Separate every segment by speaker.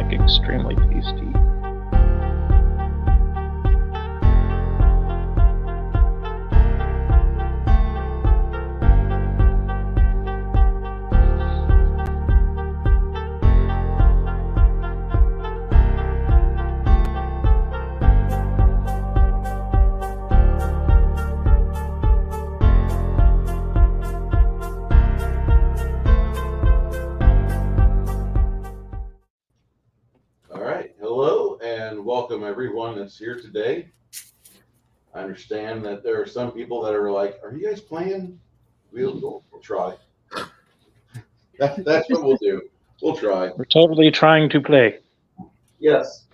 Speaker 1: like extremely tasty.
Speaker 2: Welcome everyone that's here today. I understand that there are some people that are like, "Are you guys playing?" We'll try. That's what we'll do. We'll try.
Speaker 1: We're totally trying to play.
Speaker 2: Yes.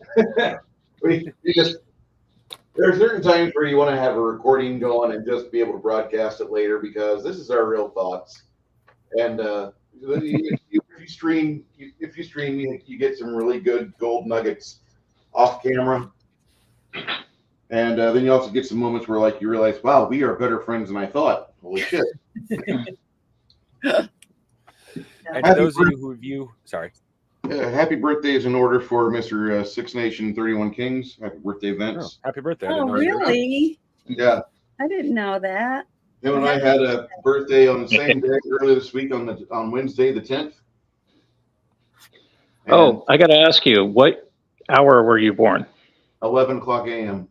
Speaker 2: we just there are certain times where you want to have a recording going and just be able to broadcast it later because this is our real thoughts. And if you stream, you get some really good gold nuggets off camera. And then you also get some moments where, like, you realize, wow, we are better friends than I thought. Holy shit.
Speaker 3: And to those of you who review, sorry.
Speaker 2: Happy birthday is in order for Mr. Six Nation 31 Kings. Happy birthday, Vince.
Speaker 3: Oh, happy birthday.
Speaker 4: Oh, really?
Speaker 2: Yeah.
Speaker 4: I didn't know that.
Speaker 2: Him and I had a birthday on the same day earlier this week on Wednesday, the 10th. And
Speaker 1: oh, I got to ask you, what hour were you born?
Speaker 2: 11 o'clock a.m.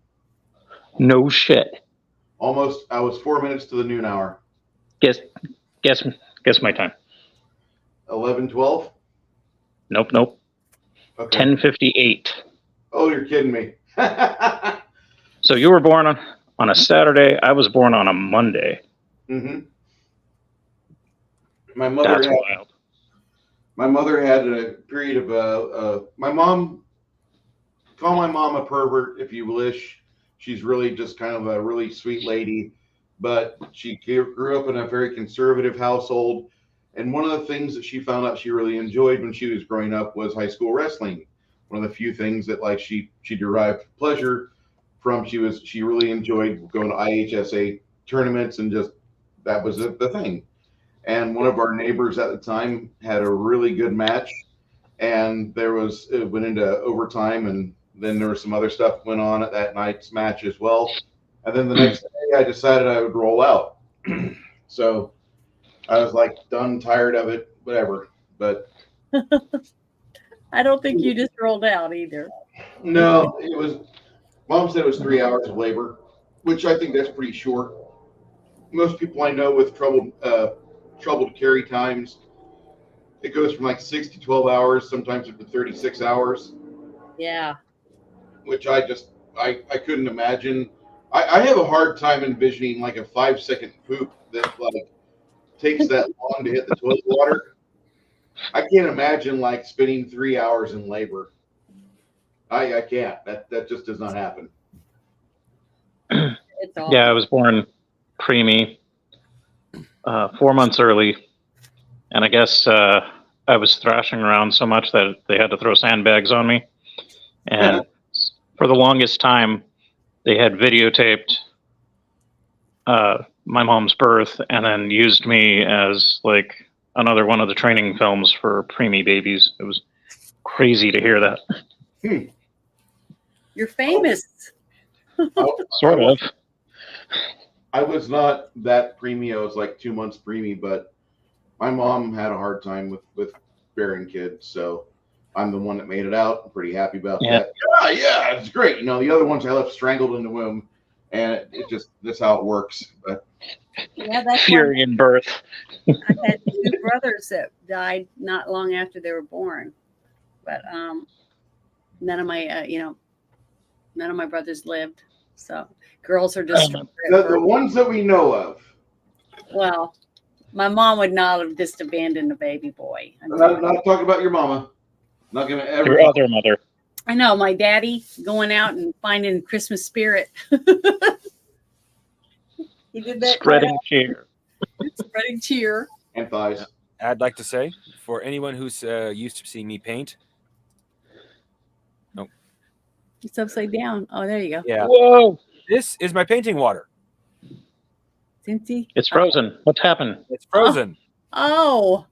Speaker 1: No shit.
Speaker 2: Almost. I was 4 minutes to the noon hour.
Speaker 1: Guess my time.
Speaker 2: 11:12.
Speaker 1: Nope.
Speaker 2: Okay.
Speaker 1: 10:58.
Speaker 2: Oh, you're kidding me.
Speaker 1: So you were born on a Saturday. I was born on a Monday.
Speaker 2: Mm-hmm.
Speaker 1: That's wild.
Speaker 2: My mother had a period of my mom. Call my mom a pervert if you wish. She's really just kind of a really sweet lady, but she grew up in a very conservative household. And one of the things that she found out she really enjoyed when she was growing up was high school wrestling. One of the few things that like she derived pleasure from. She really enjoyed going to IHSA tournaments and just that was the thing. And one of our neighbors at the time had a really good match, and it went into overtime, and then there was some other stuff went on at that night's match as well. And then the next day I decided I would roll out. So I was like done, tired of it, whatever. But
Speaker 4: I don't think you just rolled out either.
Speaker 2: no, Mom said it was 3 hours of labor, which I think that's pretty short. Most people I know with troubled carry times, it goes from like 6 to 12 hours, sometimes up to 36 hours.
Speaker 4: Yeah.
Speaker 2: Which I couldn't imagine. I have a hard time envisioning like a 5-second poop that like takes that long to hit the toilet water. I can't imagine like spending 3 hours in labor. I can't. That just does not happen.
Speaker 1: Yeah, I was born preemie, 4 months early, and I guess I was thrashing around so much that they had to throw sandbags on me. And for the longest time, they had videotaped my mom's birth and then used me as like another one of the training films for preemie babies. It was crazy to hear that.
Speaker 4: You're famous.
Speaker 1: Sort of.
Speaker 2: I was not that preemie. I was like 2 months preemie, but my mom had a hard time with bearing kids, so I'm the one that made it out. I'm pretty happy about that. Yeah, it's great. The other ones I left strangled in the womb, and it just that's how it works. But
Speaker 4: Yeah, that's
Speaker 1: Fury in birth.
Speaker 4: I had 2 brothers that died not long after they were born, but none of my brothers lived. So girls are just
Speaker 2: the ones that we know of.
Speaker 4: well, my mom would not have just abandoned a baby boy.
Speaker 2: I'm not talking about your mama. Not gonna ever.
Speaker 1: Your other mother.
Speaker 4: I know my daddy going out and finding Christmas spirit. He did that.
Speaker 1: Spreading cheer.
Speaker 4: Spreading cheer.
Speaker 2: And thighs.
Speaker 3: I'd like to say, for anyone who's used to seeing me paint. Nope.
Speaker 4: It's upside down. Oh, there you go.
Speaker 3: Yeah.
Speaker 1: Whoa!
Speaker 3: This is my painting water.
Speaker 4: Cincy?
Speaker 1: It's frozen. What's happened?
Speaker 3: It's frozen.
Speaker 4: Oh.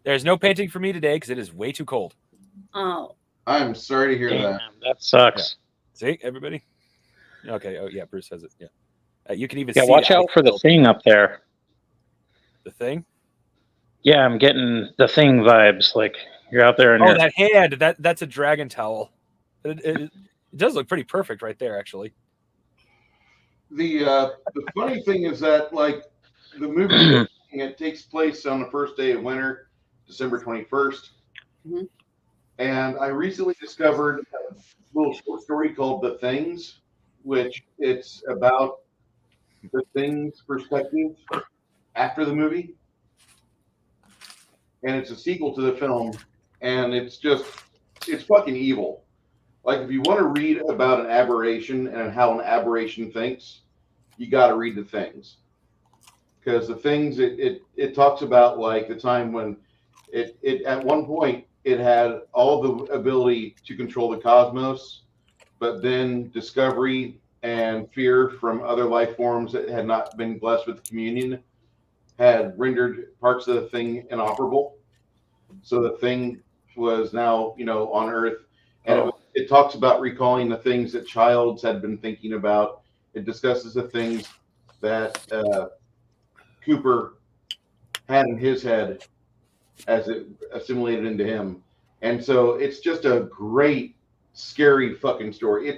Speaker 3: There's no painting for me today because it is way too cold.
Speaker 4: Oh.
Speaker 2: I'm sorry to hear that.
Speaker 1: Damn, that sucks.
Speaker 3: See, everybody? Okay. Oh, yeah. Bruce has it. Yeah. You can even
Speaker 1: Yeah,
Speaker 3: see
Speaker 1: watch
Speaker 3: the
Speaker 1: out for the
Speaker 3: ice
Speaker 1: thing up there.
Speaker 3: The thing?
Speaker 1: Yeah, I'm getting the thing vibes. Like you're out there and
Speaker 3: Oh,
Speaker 1: you're.
Speaker 3: that hand. That's a dragon towel. It does look pretty perfect right there, actually.
Speaker 2: The funny thing is that like the movie it takes place on the first day of winter, December 21st.
Speaker 4: Mhm.
Speaker 2: And I recently discovered a little short story called The Things, which it's about the things perspective after the movie. And it's a sequel to the film, and it's fucking evil. Like if you want to read about an aberration and how an aberration thinks, you got to read The Things. Because the things it talks about like the time when it at one point it had all the ability to control the cosmos, but then discovery and fear from other life forms that had not been blessed with communion had rendered parts of the thing inoperable. So the thing was now on Earth, and it talks about recalling the things that Childs had been thinking about. It discusses the things that Cooper had in his head as it assimilated into him. And so it's just a great, scary fucking story.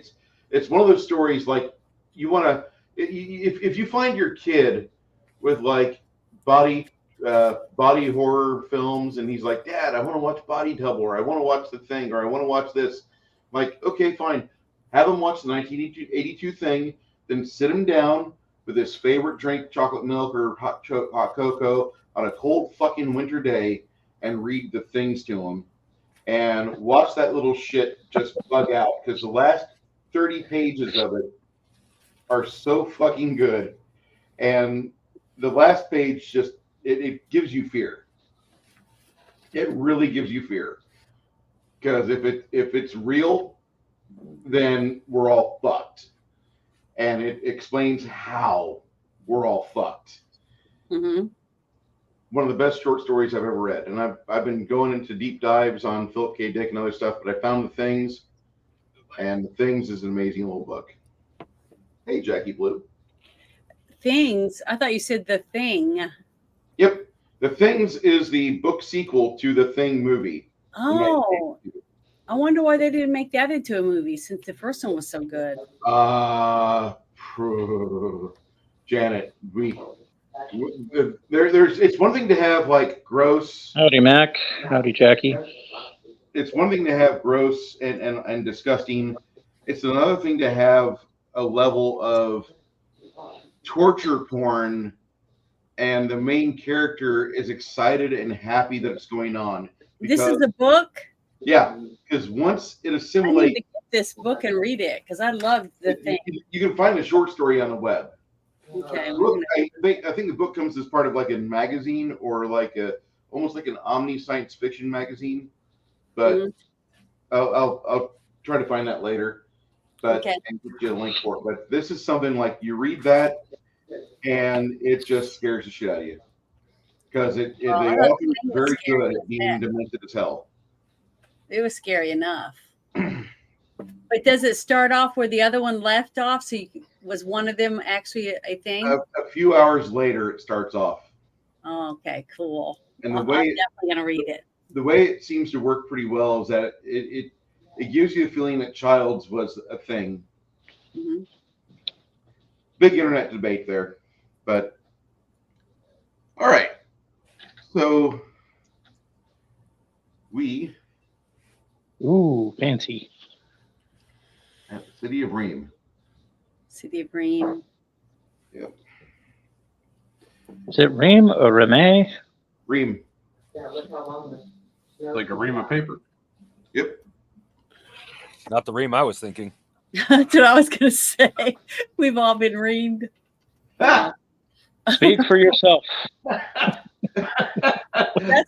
Speaker 2: It's one of those stories like you want to if you find your kid with like body horror films and he's like, Dad, I want to watch Body Double, or I want to watch The Thing, or I want to watch this. I'm like, okay, fine. Have him watch the 1982 Thing, then sit him down with his favorite drink, chocolate milk or hot cocoa, on a cold fucking winter day and read The Things to him and watch that little shit just bug out, because the last 30 pages of it are so fucking good. And the last page just it gives you fear. It really gives you fear. Because if it's real, then we're all fucked. And it explains how we're all fucked.
Speaker 4: Mm-hmm.
Speaker 2: One of the best short stories I've ever read. And I've been going into deep dives on Philip K. Dick and other stuff, but I found The Things, and The Things is an amazing little book. Hey, Jackie Blue.
Speaker 4: Things. I thought you said The Thing.
Speaker 2: Yep. The Things is the book sequel to the Thing movie.
Speaker 4: Oh, I wonder why they didn't make that into a movie since the first one was so good.
Speaker 2: Janet, there's it's one thing to have like gross.
Speaker 1: Howdy, Mac. Howdy, Jackie.
Speaker 2: It's one thing to have gross and disgusting. It's another thing to have a level of torture porn, and the main character is excited and happy that it's going on.
Speaker 4: This is a book?
Speaker 2: Yeah, because once it
Speaker 4: I need
Speaker 2: assimilates,
Speaker 4: to get this book and read it because I love The Thing.
Speaker 2: you can find a short story on the web.
Speaker 4: Okay.
Speaker 2: Look, I think the book comes as part of like a magazine or like almost like an Omni science fiction magazine, but I'll try to find that later. But and get you a link for it. But this is something like you read that and it just scares the shit out of you, because the author is very good at being demented as hell.
Speaker 4: It was scary enough. But does it start off where the other one left off? So was one of them actually a thing?
Speaker 2: A few hours later, it starts off.
Speaker 4: Oh, okay, cool.
Speaker 2: And
Speaker 4: I'm definitely gonna read it.
Speaker 2: The way it seems to work pretty well is that it gives you the feeling that Childs was a thing.
Speaker 4: Mm-hmm.
Speaker 2: Big internet debate there, but all right. So we
Speaker 1: Fancy.
Speaker 2: at the city of Ream.
Speaker 4: City of Ream.
Speaker 2: Yep.
Speaker 1: Is it Ream or Reme?
Speaker 2: Ream.
Speaker 5: Like a ream of paper.
Speaker 2: Yep.
Speaker 3: Not the ream I was thinking.
Speaker 4: That's what I was gonna say. We've all been reamed.
Speaker 2: Ah!
Speaker 1: Speak for yourself.
Speaker 4: That's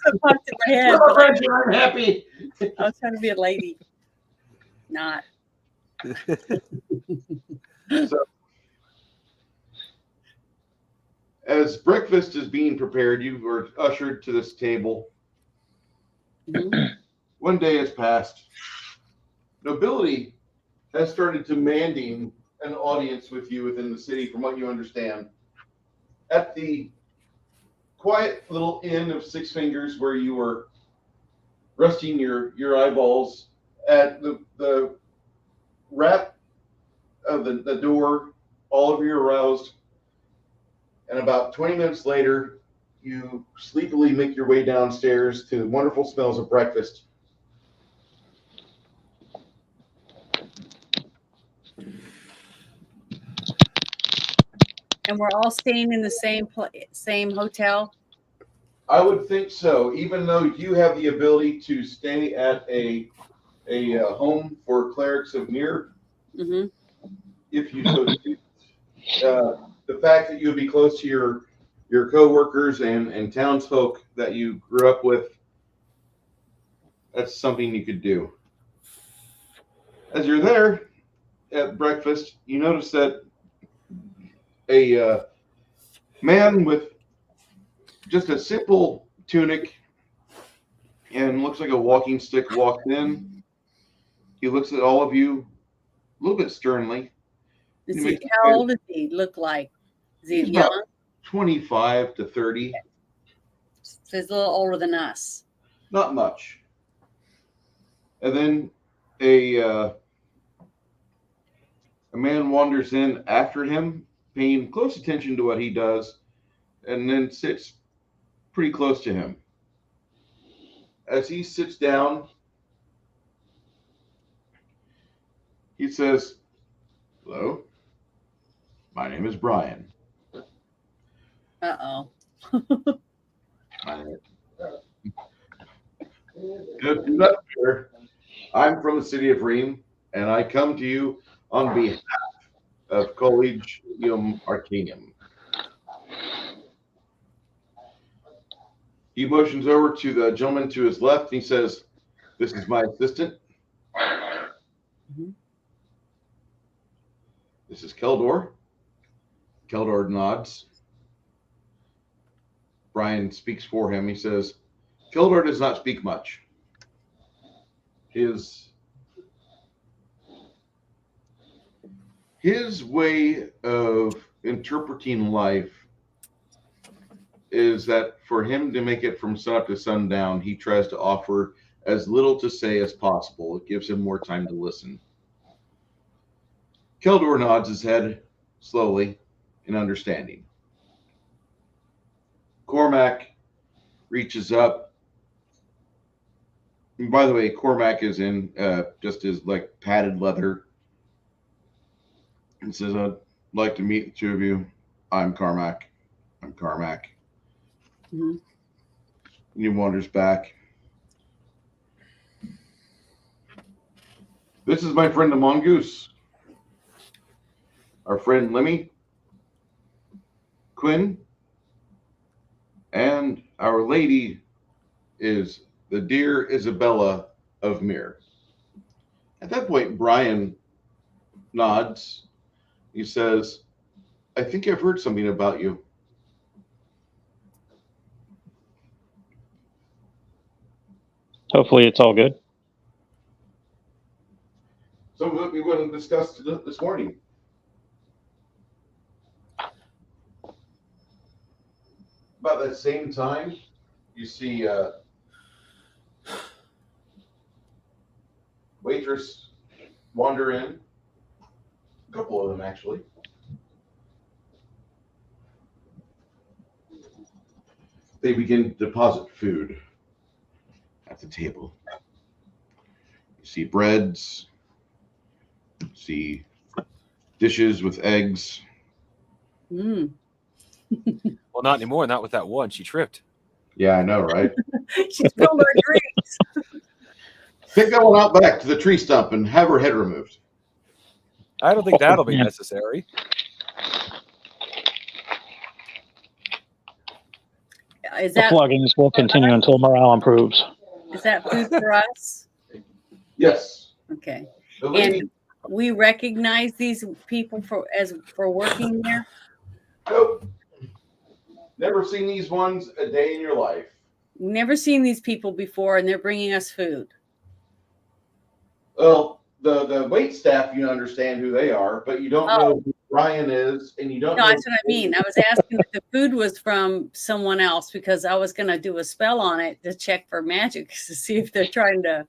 Speaker 4: what popped in my head.
Speaker 2: Well, I'm happy.
Speaker 4: I was trying to be a lady. Not.
Speaker 2: So, as breakfast is being prepared, you are ushered to this table.
Speaker 4: Mhm.
Speaker 2: One day has passed. nobility has started demanding an audience with you within the city, from what you understand, at the quiet little inn of Six Fingers where you were resting your eyeballs. At the rap of the door, all of you are aroused, and about 20 minutes later, you sleepily make your way downstairs to the wonderful smells of breakfast.
Speaker 4: And we're all staying in the same hotel.
Speaker 2: I would think so, even though you have the ability to stay at a home for clerics of Mir,
Speaker 4: Mm-hmm.
Speaker 2: if you so choose. The fact that you would be close to your coworkers and townsfolk that you grew up with, that's something you could do. As you're there at breakfast, you notice that a man with just a simple tunic and looks like a walking stick walks in. He looks at all of you a little bit sternly.
Speaker 4: How old does he look like? Is he
Speaker 2: He's
Speaker 4: young?
Speaker 2: about 25 to 30.
Speaker 4: So he's a little older than us.
Speaker 2: Not much. And then a man wanders in after him, paying close attention to what he does, and then sits pretty close to him. As he sits down, he says, "Hello, my name is Brian.
Speaker 4: Uh-oh.
Speaker 2: Good enough, sir. I'm from the city of Ream, and I come to you on behalf of Collegium Arcanium." He motions over to the gentleman to his left, and he says, "This is my assistant.
Speaker 4: Mhm.
Speaker 2: This is Keldor." Keldor nods. Brian speaks for him. He says, "Keldor does not speak much. His way of interpreting life is that for him to make it from sunup to sundown, he tries to offer as little to say as possible. It gives him more time to listen." Keldor nods his head slowly in understanding. Cormac reaches up. And by the way, Cormac is in just his like padded leather and says, "I'd like to meet the two of you. I'm Carmack. I'm Carmack."
Speaker 4: Mm-hmm.
Speaker 2: And he wanders back. "This is my friend the mongoose. Our friend Lemmy, Quinn, and our lady is the dear Isabella of Mir." At that point, Brian nods. He says, "I think I've heard something about you."
Speaker 1: Hopefully, it's all good.
Speaker 2: Some of it we wouldn't discuss this morning. About that same time, you see waitress wander in. A couple of them, actually. They begin to deposit food at the table. You see breads, you see dishes with eggs.
Speaker 4: Mm.
Speaker 3: Well, not anymore. Not with that one. She tripped.
Speaker 2: Yeah, I know, right?
Speaker 4: She spilled her drinks.
Speaker 2: Take that one out back to the tree stump and have her head removed.
Speaker 3: I don't think that'll be
Speaker 1: man.
Speaker 3: necessary.
Speaker 4: Is
Speaker 1: The
Speaker 4: that
Speaker 1: floggings will continue until morale improves.
Speaker 4: food for us?
Speaker 2: Yes.
Speaker 4: Okay.
Speaker 2: The lady,
Speaker 4: And we recognize these people for working there?
Speaker 2: nope. Never seen these ones a day in your life.
Speaker 4: Never seen these people before, and they're bringing us food.
Speaker 2: Well, the wait staff, you understand who they are, but you don't know who Brian is, and you don't
Speaker 4: No,
Speaker 2: know.
Speaker 4: that's what I mean. I was asking if the food was from someone else because I was going to do a spell on it to check for magic to see if they're trying to,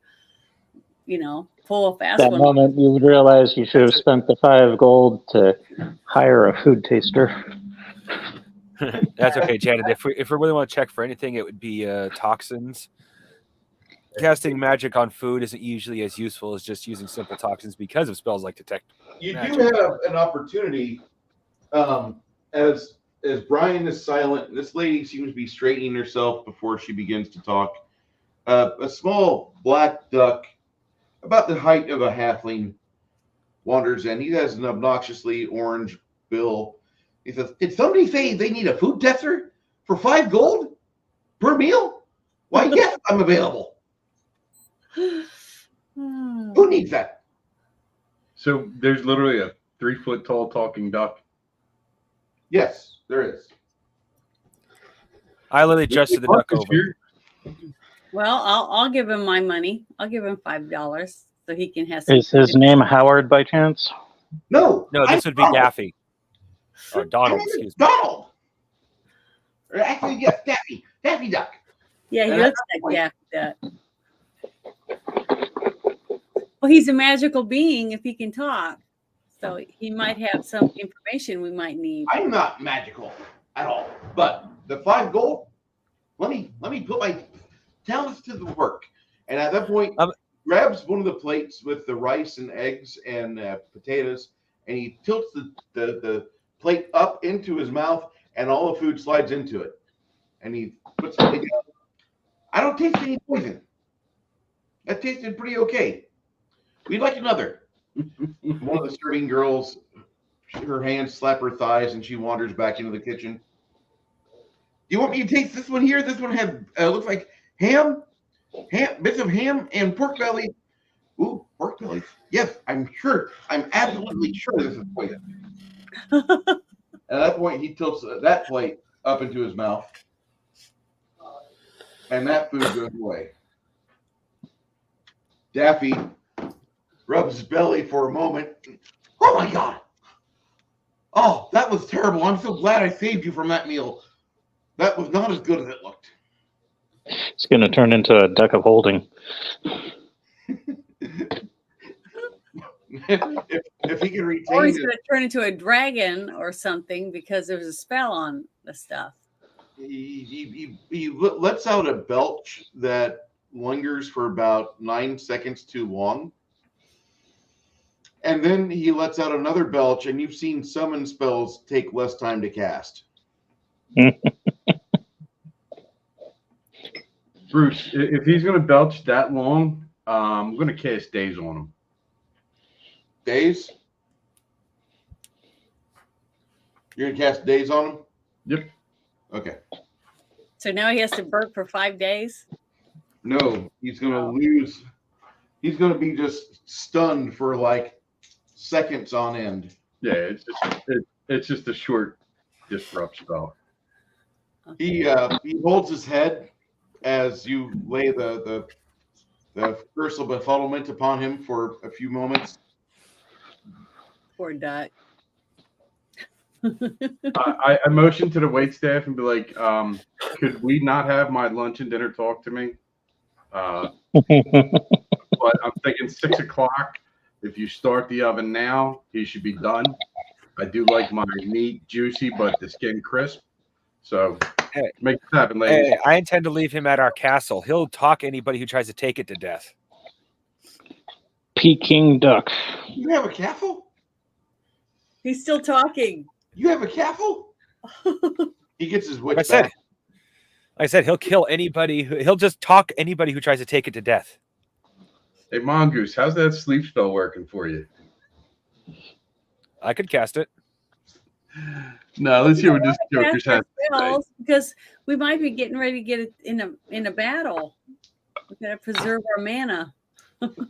Speaker 4: pull a fast
Speaker 1: That
Speaker 4: one.
Speaker 1: moment you would realize you should have spent the 5 gold to hire a food taster.
Speaker 3: That's okay, Janet. If we really want to check for anything, it would be toxins. Casting magic on food isn't usually as useful as just using simple toxins because of spells like detect.
Speaker 2: You
Speaker 3: Magic.
Speaker 2: do have an opportunity, as Brian is silent. This lady seems to be straightening herself before she begins to talk. A small black duck, about the height of a halfling, wanders in. He has an obnoxiously orange bill. He says, "Did somebody say they need a food tester for 5 gold per meal? Why, yes, I'm available. Who needs that?"
Speaker 5: So there's literally a 3-foot tall talking duck.
Speaker 2: Yes, there is.
Speaker 3: I literally adjusted the duck over.
Speaker 5: Here.
Speaker 4: Well, I'll give him my money. I'll give him $5 so he can have some.
Speaker 1: Is his name Howard by chance?
Speaker 2: No,
Speaker 3: This would be Daffy. Or Donald, excuse me.
Speaker 2: Donald. Or actually, yes, Daffy Duck.
Speaker 4: Yeah, he
Speaker 2: And
Speaker 4: looks like Daffy Duck. Well, he's a magical being if he can talk. So he might have some information we might need.
Speaker 2: I'm not magical at all, but the 5 gold. Let me put my talents to the work. And at that point, grabs one of the plates with the rice and eggs and potatoes, and he tilts the plate up into his mouth, and all the food slides into it. And he puts it together. I don't taste any poison. That tasted pretty okay. We'd like another. One of the serving girls, her hands slap her thighs, and she wanders back into the kitchen. Do you want me to taste this one here? This one has looks like ham, bits of ham and pork belly. Ooh, pork belly. Yes, I'm absolutely sure this is poison. At that point, he tilts that plate up into his mouth, and that food goes away. Daffy rubs his belly for a moment. Oh my God! Oh, that was terrible. I'm so glad I saved you from that meal. That was not as good as it looked.
Speaker 1: It's going to turn into a deck of holding.
Speaker 2: if he can retain
Speaker 4: Or he's
Speaker 2: it,
Speaker 4: going to turn into a dragon or something because there's a spell on the stuff.
Speaker 2: he lets out a belch that lingers for about 9 seconds too long. And then he lets out another belch, and you've seen summon spells take less time to cast.
Speaker 5: Bruce, if he's going to belch that long, I'm going to cast Daze on him.
Speaker 2: Daze? You're going to cast Daze on him?
Speaker 5: Yep.
Speaker 2: Okay.
Speaker 4: So now he has to burp for 5 days?
Speaker 2: No, he's going to lose. He's going to be just stunned for like seconds on end.
Speaker 5: Yeah, it's just a short disrupt spell.
Speaker 2: He holds his head as you lay the curse of befuddlement upon him for a few moments.
Speaker 4: Poor duck.
Speaker 5: I motion to the waitstaff and be like, could we not have my lunch and dinner talk to me? But I'm thinking 6 o'clock. If you start the oven now, he should be done. I do like my meat juicy, but the skin crisp. So make it happen, ladies.
Speaker 3: Hey, I intend to leave him at our castle. He'll talk anybody who tries to take it to death.
Speaker 1: Peking duck.
Speaker 2: You have a castle?
Speaker 4: He's still talking.
Speaker 2: You have a castle? He gets his wits
Speaker 3: Like
Speaker 2: back.
Speaker 3: I said, he'll kill anybody. He'll just talk anybody who tries to take it to death.
Speaker 5: Hey, Mongoose, how's that sleep spell working for you?
Speaker 3: I could cast it.
Speaker 5: No, let's hear what this Joker's has to say.
Speaker 4: Spells, because we might be getting ready to get it in a battle. We gotta preserve our mana.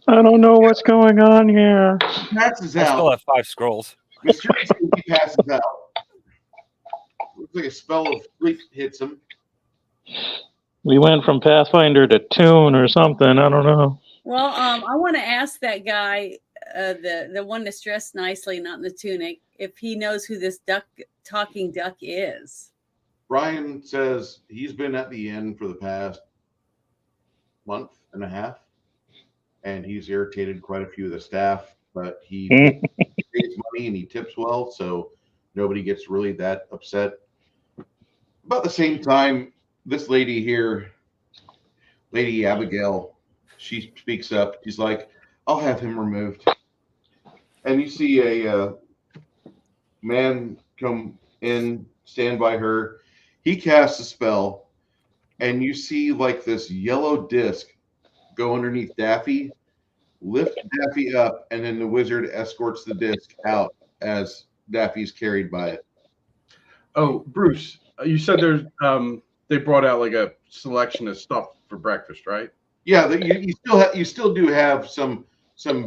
Speaker 1: I don't know what's going on here.
Speaker 2: He passes
Speaker 3: I still
Speaker 2: out.
Speaker 3: have 5 scrolls.
Speaker 2: Mysteriously, he passes out. Looks like a spell of sleep hits him.
Speaker 1: We went from Pathfinder to Tune or something. I don't know.
Speaker 4: Well, I want to ask that guy the one that's dressed nicely, not in the tunic, if he knows who this talking duck is.
Speaker 2: Brian says he's been at the inn for the past month and a half, and he's irritated quite a few of the staff, but he pays money and he tips well, so nobody gets really that upset. About the same time, this lady here, Lady Abigail, she speaks up. She's like, I'll have him removed. And you see a man come in, stand by her. He casts a spell, and you see like this yellow disc go underneath Daffy, lift Daffy up, and then the wizard escorts the disc out as Daffy's carried by it.
Speaker 5: Oh, Bruce, you said there's they brought out like a selection of stuff for breakfast, right?
Speaker 2: Yeah, you still do have some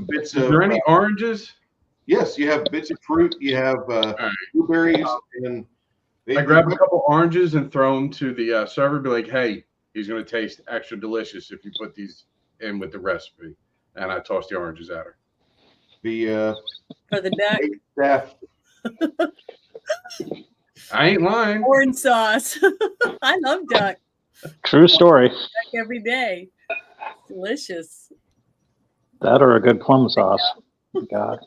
Speaker 2: bits of.
Speaker 5: Is there any oranges?
Speaker 2: Yes, you have bits of fruit. You have blueberries, and
Speaker 5: I grab a couple oranges and throw them to the server. Be like, hey, he's going to taste extra delicious if you put these in with the recipe. And I toss the oranges at her.
Speaker 4: For the duck.
Speaker 2: Staff.
Speaker 5: I ain't lying.
Speaker 4: Orange sauce. I love duck.
Speaker 1: True story.
Speaker 4: Duck every day. Delicious.
Speaker 1: That or a good plum sauce. God.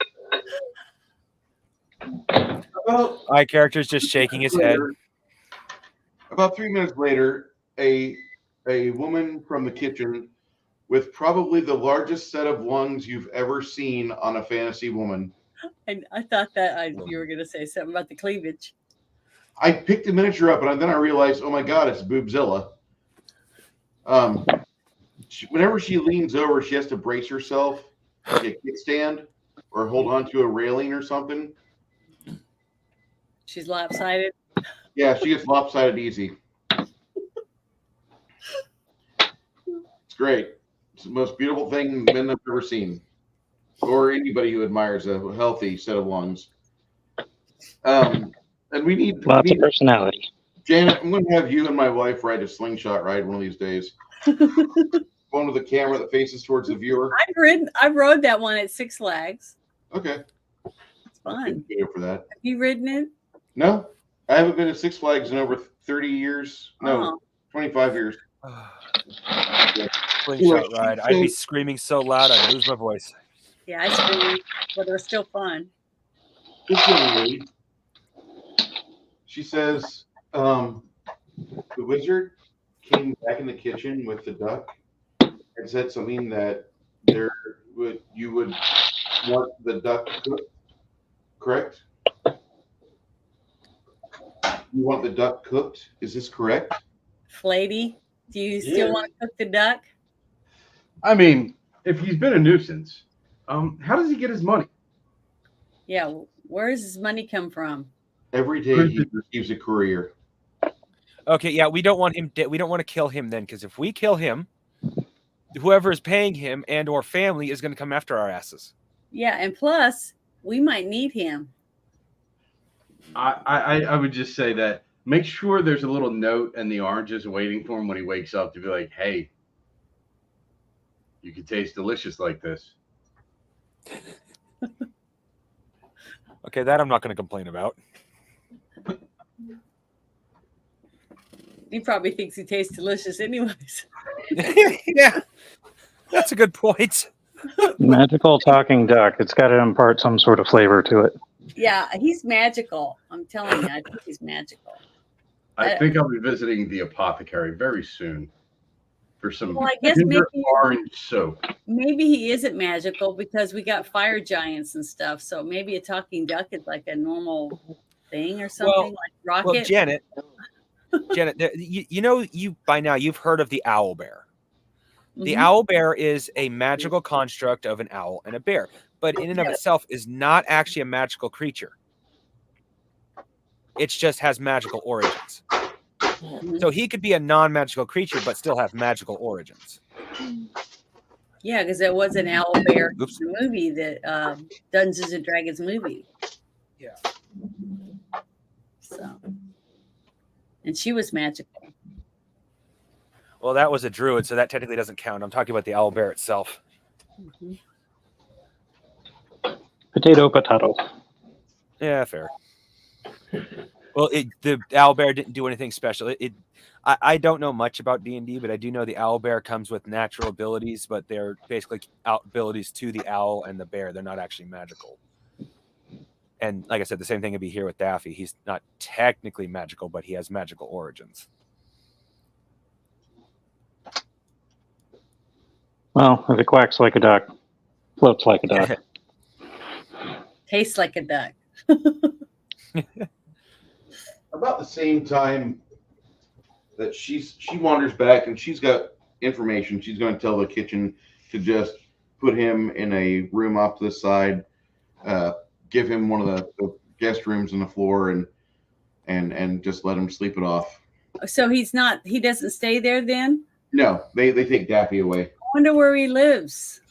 Speaker 3: My character's just shaking his head.
Speaker 2: About 3 minutes later, a woman from the kitchen with probably the largest set of lungs you've ever seen on a fantasy woman.
Speaker 4: And I thought that you were going to say something about the cleavage.
Speaker 2: I picked the miniature up, and then I realized, oh my God, it's Boobzilla. Whenever she leans over, she has to brace herself, like a kickstand, or hold on to a railing or something.
Speaker 4: She's lopsided.
Speaker 2: Yeah, she gets lopsided easy. It's great. It's the most beautiful thing men have ever seen, or anybody who admires a healthy set of lungs. And we need
Speaker 1: Lots of personality.
Speaker 2: Janet, I'm going to have you and my wife ride a slingshot ride one of these days. One with a camera that faces towards the viewer.
Speaker 4: I rode that one at Six Flags.
Speaker 2: Okay.
Speaker 4: It's fun.
Speaker 2: Video for that.
Speaker 4: Have you ridden it?
Speaker 2: No, I haven't been to Six Flags in over 30 years. No, 25 years.
Speaker 3: Slingshot ride. I'd be screaming so loud I'd lose my voice.
Speaker 4: Yeah, I screamed, but it was still fun.
Speaker 2: This young lady, she says, the wizard came back in the kitchen with the duck and said something that you would want the duck cooked, correct? You want the duck cooked? Is this correct?
Speaker 4: Flatey, do you still want to cook the duck?
Speaker 5: I mean, if he's been a nuisance, how does he get his money?
Speaker 4: Yeah, where does his money come from?
Speaker 2: Every day he receives a courier.
Speaker 3: Okay, yeah, we don't want him. We don't want to kill him then, because if we kill him, whoever is paying him and or family is going to come after our asses.
Speaker 4: Yeah, and plus we might need him.
Speaker 5: I would just say that make sure there's a little note and the oranges waiting for him when he wakes up to be like, hey, you can taste delicious like this.
Speaker 3: Okay, that I'm not going to complain about.
Speaker 4: He probably thinks he tastes delicious anyways.
Speaker 3: Yeah, that's a good point.
Speaker 1: Magical talking duck. It's got to impart some sort of flavor to it.
Speaker 4: Yeah, he's magical. I'm telling you, I think he's magical.
Speaker 5: I think I'll be visiting the apothecary very soon for some
Speaker 4: Well, I guess maybe
Speaker 5: orange soap.
Speaker 4: Maybe he isn't magical because we got fire giants and stuff. So maybe a talking duck is like a normal thing or something, like Rocket.
Speaker 3: Well, Janet, you by now you've heard of the owl bear. The owl bear is a magical construct of an owl and a bear, but in and of itself is not actually a magical creature. It just has magical origins. So he could be a non-magical creature, but still have magical origins.
Speaker 4: Yeah, because there was an owl bear movie that Dungeons and Dragons movie.
Speaker 3: Yeah.
Speaker 4: So, and she was magical.
Speaker 3: Well, that was a druid, so that technically doesn't count. I'm talking about the owl bear itself.
Speaker 1: Potato.
Speaker 3: Yeah, fair. Well, the owlbear didn't do anything special. I don't know much about D&D, but I do know the owlbear comes with natural abilities, but they're basically abilities to the owl and the bear. They're not actually magical. And like I said, the same thing would be here with Daffy. He's not technically magical, but he has magical origins.
Speaker 1: Well, if it quacks like a duck, floats like a duck.
Speaker 4: Tastes like a duck.
Speaker 2: About the same time that she wanders back and she's got information, she's going to tell the kitchen to just put him in a room off to the side, give him one of the guest rooms on the floor, and just let him sleep it off.
Speaker 4: So he doesn't stay there then?
Speaker 2: No, they take Daffy away.
Speaker 4: I wonder where he lives.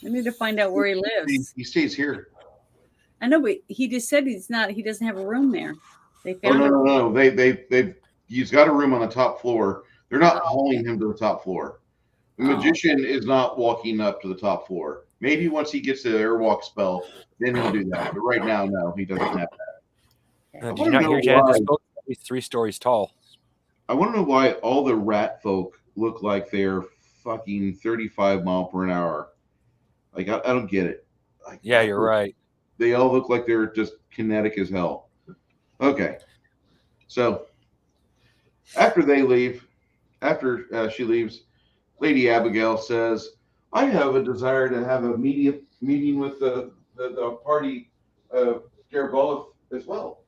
Speaker 4: I need to find out where he lives.
Speaker 2: He stays here.
Speaker 4: I know, but he just said he doesn't have a room there. They
Speaker 2: Oh,
Speaker 4: found
Speaker 2: no. He's got a room on the top floor. They're not hauling him to the top floor. The magician is not walking up to the top floor. Maybe once he gets to the airwalk spell, then he'll do that. But right now, no, he doesn't have that.
Speaker 3: Did you not hear Jan? This boat is 3 stories tall.
Speaker 2: I want to know why all the rat folk look like they're fucking 35 mile per hour. Like, I don't get it. Like,
Speaker 3: Yeah, you're right.
Speaker 2: They all look like they're just kinetic as hell. Okay. So, after she leaves, Lady Abigail says, I have a desire to have a meeting with the party of Garibaldi as well.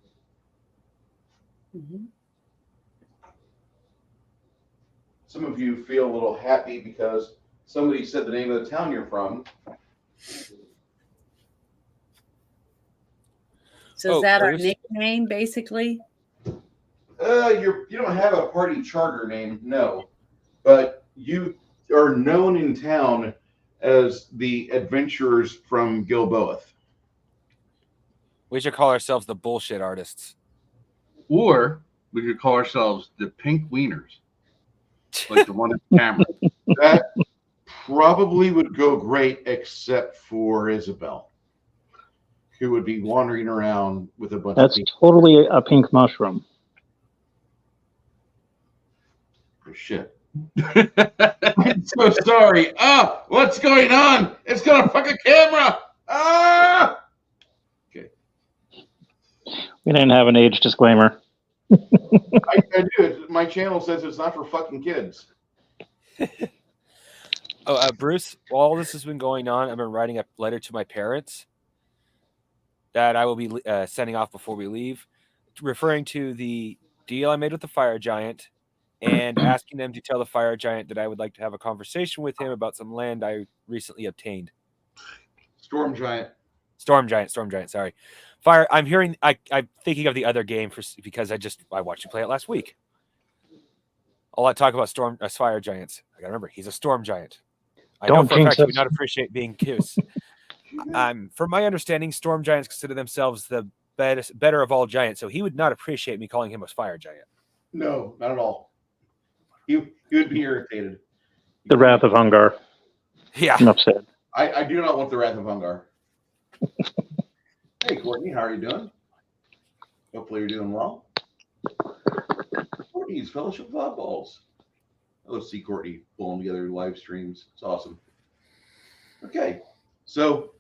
Speaker 4: Mm-hmm.
Speaker 2: Some of you feel a little happy because somebody said the name of the town you're from.
Speaker 4: So is that our
Speaker 3: Bruce?
Speaker 4: nickname, basically?
Speaker 2: You don't have a party charter name, no, but you are known in town as the adventurers from Gilboa.
Speaker 3: We should call ourselves the bullshit artists.
Speaker 5: Or we could call ourselves the Pink Wieners, like the one in the camera.
Speaker 2: That probably would go great, except for Isabel, who would be wandering around with a bunch
Speaker 1: That's
Speaker 2: of people.
Speaker 1: totally a pink mushroom.
Speaker 2: Oh, shit. I'm so sorry. What's going on? It's gonna fuck a camera. Okay.
Speaker 1: We didn't have an age disclaimer.
Speaker 2: I do. My channel says it's not for fucking kids.
Speaker 3: Bruce, while all this has been going on, I've been writing a letter to my parents that I will be sending off before we leave, referring to the deal I made with the fire giant and asking them to tell the fire giant that I would like to have a conversation with him about some land I recently obtained.
Speaker 2: Storm giant.
Speaker 3: Storm giant, sorry. Fire, I'm thinking of the other game because I watched you play it last week. All I talk about fire giants. I gotta remember, he's a storm giant. I know for a fact he would not appreciate being kissed. From my understanding, storm giants consider themselves the better of all giants, so he would not appreciate me calling him a fire giant.
Speaker 2: No, not at all. He would be irritated.
Speaker 1: The Wrath of Hungar.
Speaker 3: Yeah.
Speaker 1: Enough said.
Speaker 2: I do not want the Wrath of Hungar. Hey, Courtney, how are you doing? Hopefully you're doing well. Courtney's Fellowship of Oddballs. Let's see Courtney pulling together live streams. It's awesome. Okay, so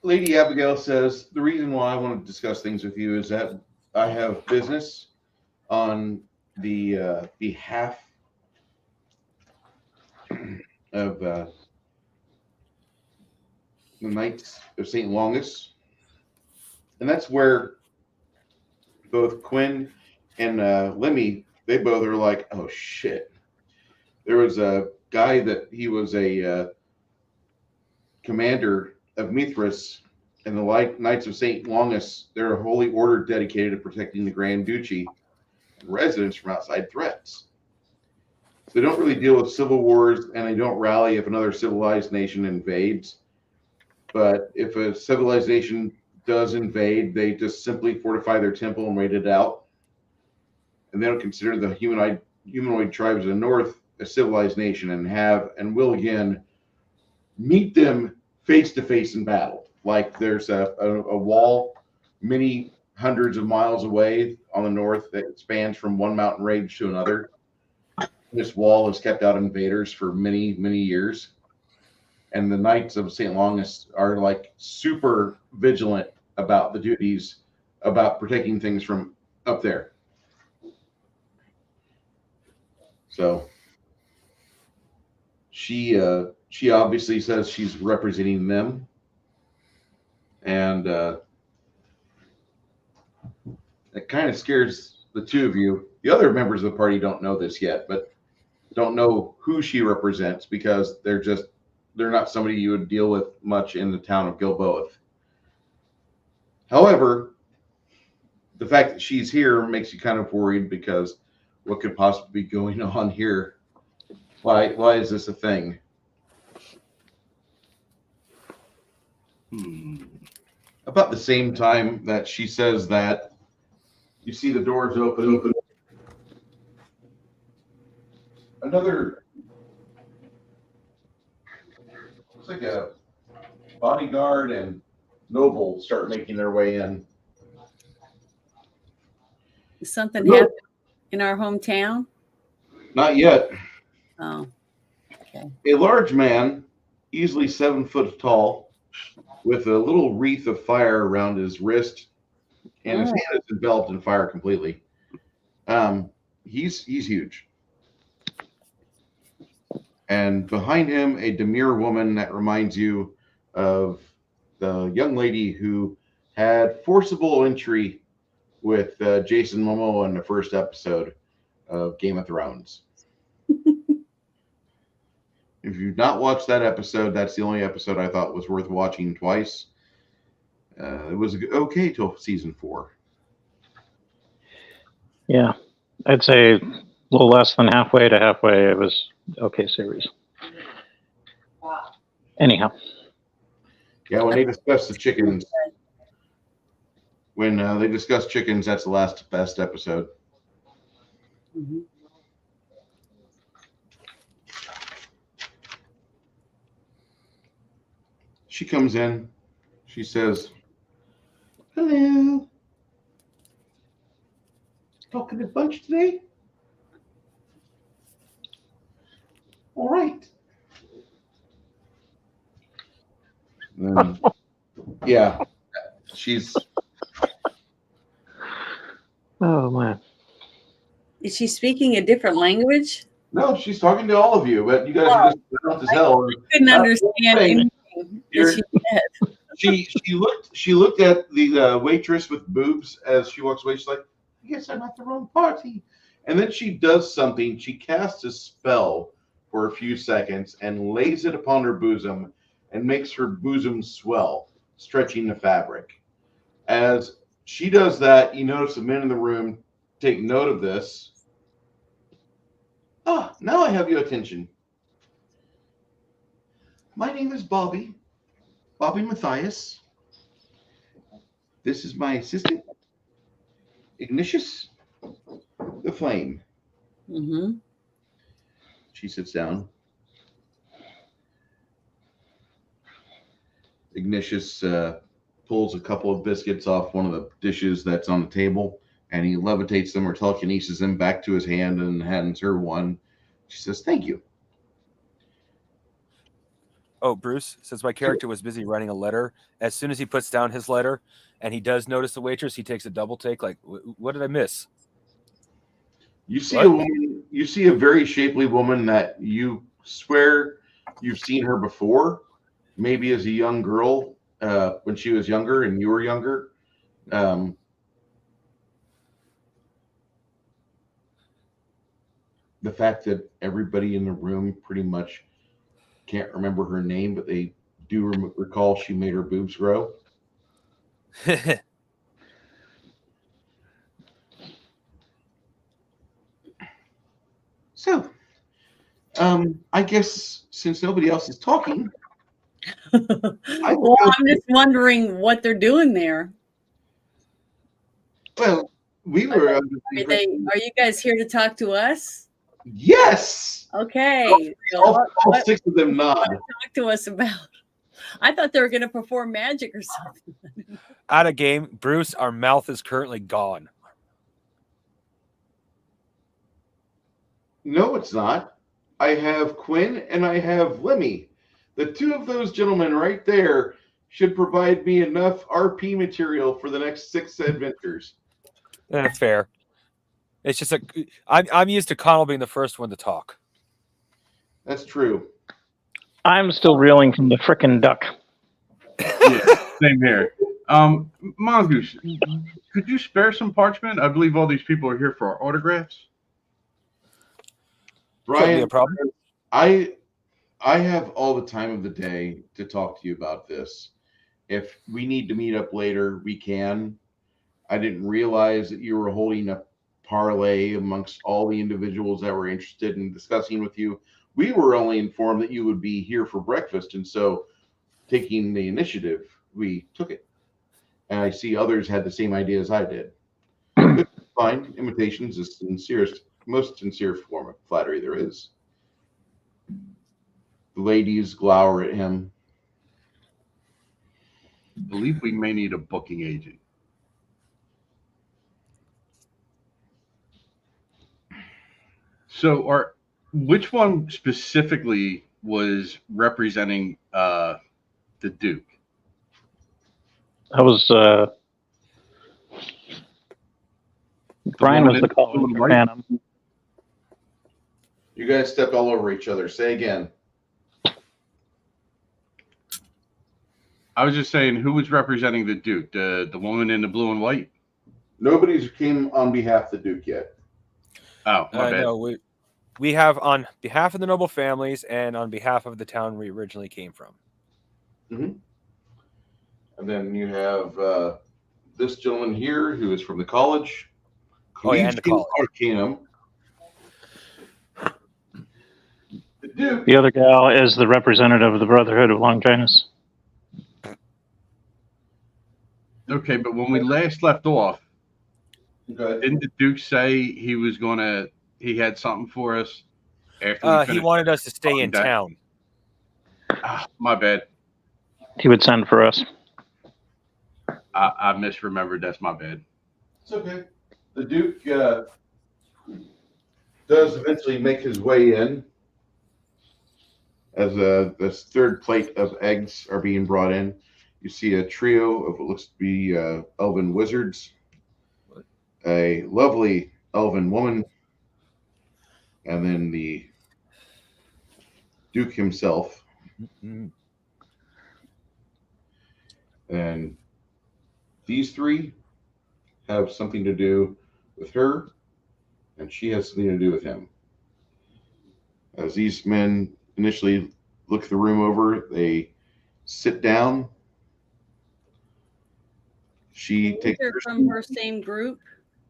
Speaker 2: Lady Abigail says, the reason why I want to discuss things with you is that I have business on the behalf of the Knights of St. Longus. And that's where both Quinn and Lemmy, they both are like, oh shit. There was a guy that he was a commander of Mithras and the Knights of St. Longus. They're a holy order dedicated to protecting the Grand Duchy and residents from outside threats. So they don't really deal with civil wars, and they don't rally if another civilized nation invades. But if a civilized nation does invade, they just simply fortify their temple and raid it out. And they don't consider the humanoid tribes of the north a civilized nation and will again meet them face to face in battle. like there's a wall many hundreds of miles away on the north that spans from one mountain range to another. This wall has kept out invaders for many, many years. And the Knights of St. Longus are like super vigilant about the duties about protecting things from up there. So she obviously says she's representing them, and it kind of scares the two of you. The other members of the party don't know this yet, but don't know who she represents because they're not somebody you would deal with much in the town of Gilboa. However, the fact that she's here makes you kind of worried because what could possibly be going on here? Why is this a thing? About the same time that she says that, you see the doors open. Another, looks like a bodyguard and noble start making their way in.
Speaker 4: Is something
Speaker 2: No.
Speaker 4: happened in our hometown?
Speaker 2: Not yet.
Speaker 4: Oh, okay.
Speaker 2: A large man, easily 7 foot tall, with a little wreath of fire around his wrist, and his hand is enveloped in fire completely. He's huge. And behind him, a demure woman that reminds you of the young lady who had forcible entry with Jason Momoa in the first episode of Game of Thrones. If you've not watched that episode, that's the only episode I thought was worth watching twice. It was okay till season 4.
Speaker 1: Yeah, I'd say a little less than halfway to halfway. It was okay series. Anyhow.
Speaker 2: Yeah, when they discuss the chickens, that's the best episode.
Speaker 4: Mhm.
Speaker 2: She comes in. She says, "Hello. Talking a bunch today? All right." Yeah, she's.
Speaker 1: Oh man.
Speaker 4: Is she speaking a different language?
Speaker 2: No, she's talking to all of you, but you guys are just dumb as hell.
Speaker 4: I couldn't understand
Speaker 2: saying.
Speaker 4: anything that she said.
Speaker 2: She looked at the waitress with boobs as she walks away. She's like, "I guess I'm at the wrong party." And then she does something. She casts a spell for a few seconds and lays it upon her bosom and makes her bosom swell, stretching the fabric. As she does that, you notice the men in the room take note of this. Ah, now I have your attention. My name is Bobby Matthias. This is my assistant, Ignatius the Flame.
Speaker 4: Mm-hmm.
Speaker 2: She sits down. Ignatius pulls a couple of biscuits off one of the dishes that's on the table, and he levitates them or telekinesis them back to his hand and hands her one. She says, "Thank you."
Speaker 3: Oh, Bruce, since my character was busy writing a letter, as soon as he puts down his letter and he does notice the waitress, he takes a double take. Like, what did I miss?
Speaker 2: You see
Speaker 3: What?
Speaker 2: a woman. You see a very shapely woman that you swear you've seen her before, maybe as a young girl when she was younger and you were younger. The fact that everybody in the room pretty much can't remember her name, but they do recall she made her boobs grow. So, I guess since nobody else is talking,
Speaker 4: Well, I'm just wondering what they're doing there.
Speaker 2: well, we were.
Speaker 4: Are you guys here to talk to us?
Speaker 2: Yes.
Speaker 4: Okay. So
Speaker 2: All
Speaker 4: what
Speaker 2: 6 of them nod.
Speaker 4: talk to us about? I thought they were going to perform magic or something.
Speaker 3: Out of game, Bruce. Our mouth is currently gone.
Speaker 2: No, it's not. I have Quinn and I have Lemmy. The two of those gentlemen right there should provide me enough RP material for the next 6 adventures.
Speaker 3: That's fair. It's just I'm used to Connell being the first one to talk.
Speaker 2: That's true.
Speaker 1: I'm still reeling from the frickin' duck.
Speaker 5: Yeah, same here. Mongoose, could you spare some parchment? I believe all these people are here for our autographs.
Speaker 3: Couldn't be
Speaker 2: Brian,
Speaker 3: a problem.
Speaker 2: I have all the time of the day to talk to you about this. If we need to meet up later, we can. I didn't realize that you were holding a parlay amongst all the individuals that were interested in discussing with you. We were only informed that you would be here for breakfast, and so taking the initiative, we took it. And I see others had the same idea as I did. Fine, imitations is the most sincere form of flattery there is. The ladies glower at him.
Speaker 5: I believe we may need a booking agent. So, which one specifically was representing the Duke?
Speaker 1: I was Brian
Speaker 5: one
Speaker 1: was
Speaker 5: in
Speaker 1: the college
Speaker 5: blue and white?
Speaker 1: Phantom.
Speaker 2: You guys stepped all over each other. Say again.
Speaker 5: I was just saying, who was representing the Duke? The woman in the blue and white?
Speaker 2: Nobody's came on behalf of the Duke yet.
Speaker 5: Oh, my bad.
Speaker 3: No, we have on behalf of the noble families and on behalf of the town we originally came from.
Speaker 2: Mm-hmm. And then you have this gentleman here who is from the college.
Speaker 3: Oh, yeah, and the college.
Speaker 2: Arcanum. The Duke.
Speaker 1: The other gal is the representative of the Brotherhood of Longinus.
Speaker 5: Okay, but when we last left off,
Speaker 2: Okay.
Speaker 5: didn't the Duke say he had something for us after we
Speaker 3: He wanted us to stay in
Speaker 5: that.
Speaker 3: town.
Speaker 5: My bad.
Speaker 1: He would send for us.
Speaker 5: I misremembered. That's my bad.
Speaker 2: It's okay. The Duke does eventually make his way in as this third plate of eggs are being brought in. You see a trio of what looks to be elven wizards, a lovely elven woman, and then the Duke himself.
Speaker 3: Mm-hmm.
Speaker 2: And these three have something to do with her, and she has something to do with him. As these men initially look the room over, they sit down. She takes
Speaker 4: They're
Speaker 2: her
Speaker 4: from her same group.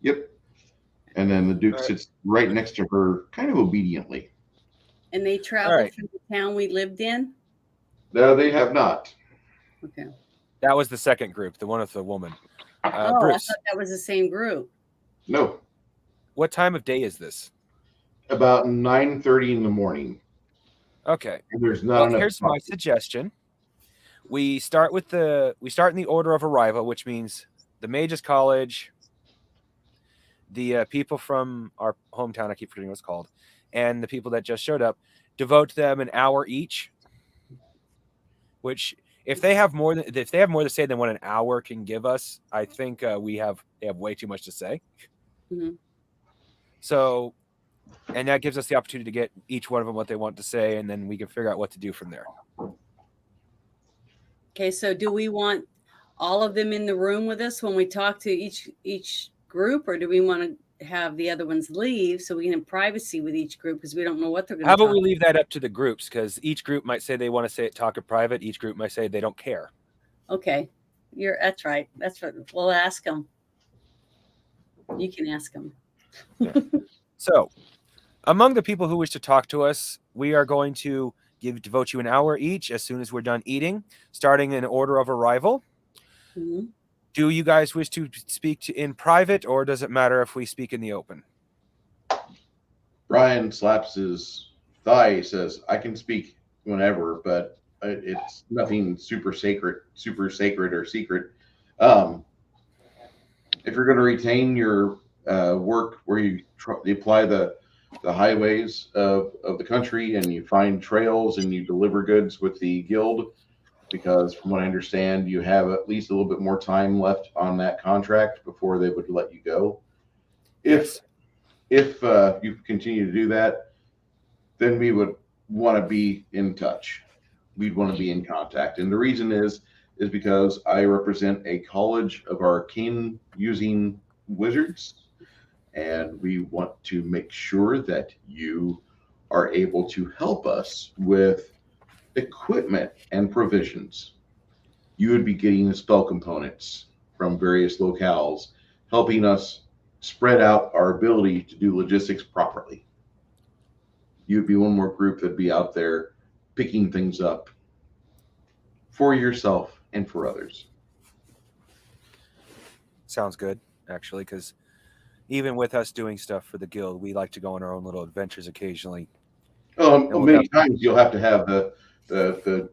Speaker 2: Yep. And then the Duke sits right next to her, kind of obediently.
Speaker 4: And they traveled
Speaker 3: right.
Speaker 4: through the town we lived in.
Speaker 2: No, they have not.
Speaker 4: Okay.
Speaker 3: That was the second group, the one with the woman.
Speaker 4: I
Speaker 3: Bruce,
Speaker 4: thought that was the same group.
Speaker 2: No.
Speaker 3: what time of day is this?
Speaker 2: About 9:30 in the morning.
Speaker 3: Okay.
Speaker 2: And there's not
Speaker 3: Well,
Speaker 2: enough.
Speaker 3: here's my suggestion. We start in the order of arrival, which means the Mages College, the people from our hometown, I keep forgetting what it's called, and the people that just showed up, devote them an hour each. Which, if they have more to say than what an hour can give us, I think they have way too much to say.
Speaker 4: Mhm.
Speaker 3: So, and that gives us the opportunity to get each one of them what they want to say, and then we can figure out what to do from there.
Speaker 4: Okay, so do we want all of them in the room with us when we talk to each group, or do we want to have the other ones leave so we can have privacy with each group because we don't know what they're going to
Speaker 3: How
Speaker 4: talk
Speaker 3: about we leave that up to the groups? Because each group might say they want to talk in private. Each group might say they don't care.
Speaker 4: Okay, that's right. That's what we'll ask them. You can ask them.
Speaker 3: So, among the people who wish to talk to us, we are going to devote you an hour each as soon as we're done eating, starting in order of arrival.
Speaker 4: Mhm.
Speaker 3: Do you guys wish to speak in private, or does it matter if we speak in the open?
Speaker 2: Brian slaps his thigh. He says, I can speak whenever, but It's nothing super sacred or secret. Um, if you're going to retain your work where you apply the highways of the country and you find trails and you deliver goods with the guild, because from what I understand, you have at least a little bit more time left on that contract before they would let you go. If you continue to do that, then we would want to be in touch. We'd want to be in contact. And the reason is because I represent a college of arcane using wizards, and we want to make sure that you are able to help us with equipment and provisions. You would be getting the spell components from various locales, helping us spread out our ability to do logistics properly. You'd be one more group that'd be out there picking things up for yourself and for others.
Speaker 3: Sounds good, actually, because even with us doing stuff for the guild, we like to go on our own little adventures occasionally.
Speaker 2: Many times you'll have to have the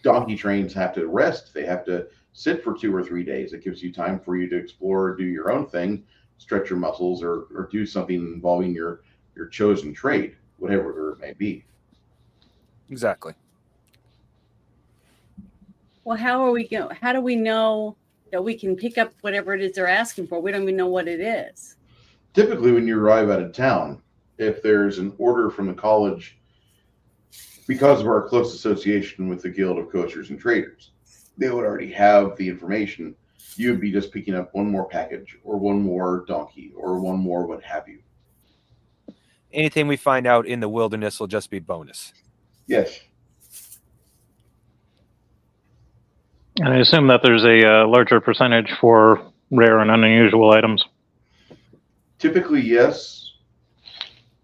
Speaker 2: donkey trains have to rest. They have to sit for 2 or 3 days. It gives you time for you to explore, do your own thing, stretch your muscles, or do something involving your chosen trade, whatever it may be.
Speaker 3: Exactly.
Speaker 4: Well, how do we know that we can pick up whatever it is they're asking for? We don't even know what it is.
Speaker 2: Typically, when you arrive out of town, if there's an order from the college, because of our close association with the Guild of Coachers and Traders, they would already have the information. You would be just picking up one more package or one more donkey or one more what have you.
Speaker 3: Anything we find out in the wilderness will just be bonus.
Speaker 2: Yes.
Speaker 1: And I assume that there's a larger percentage for rare and unusual items.
Speaker 2: Typically, yes.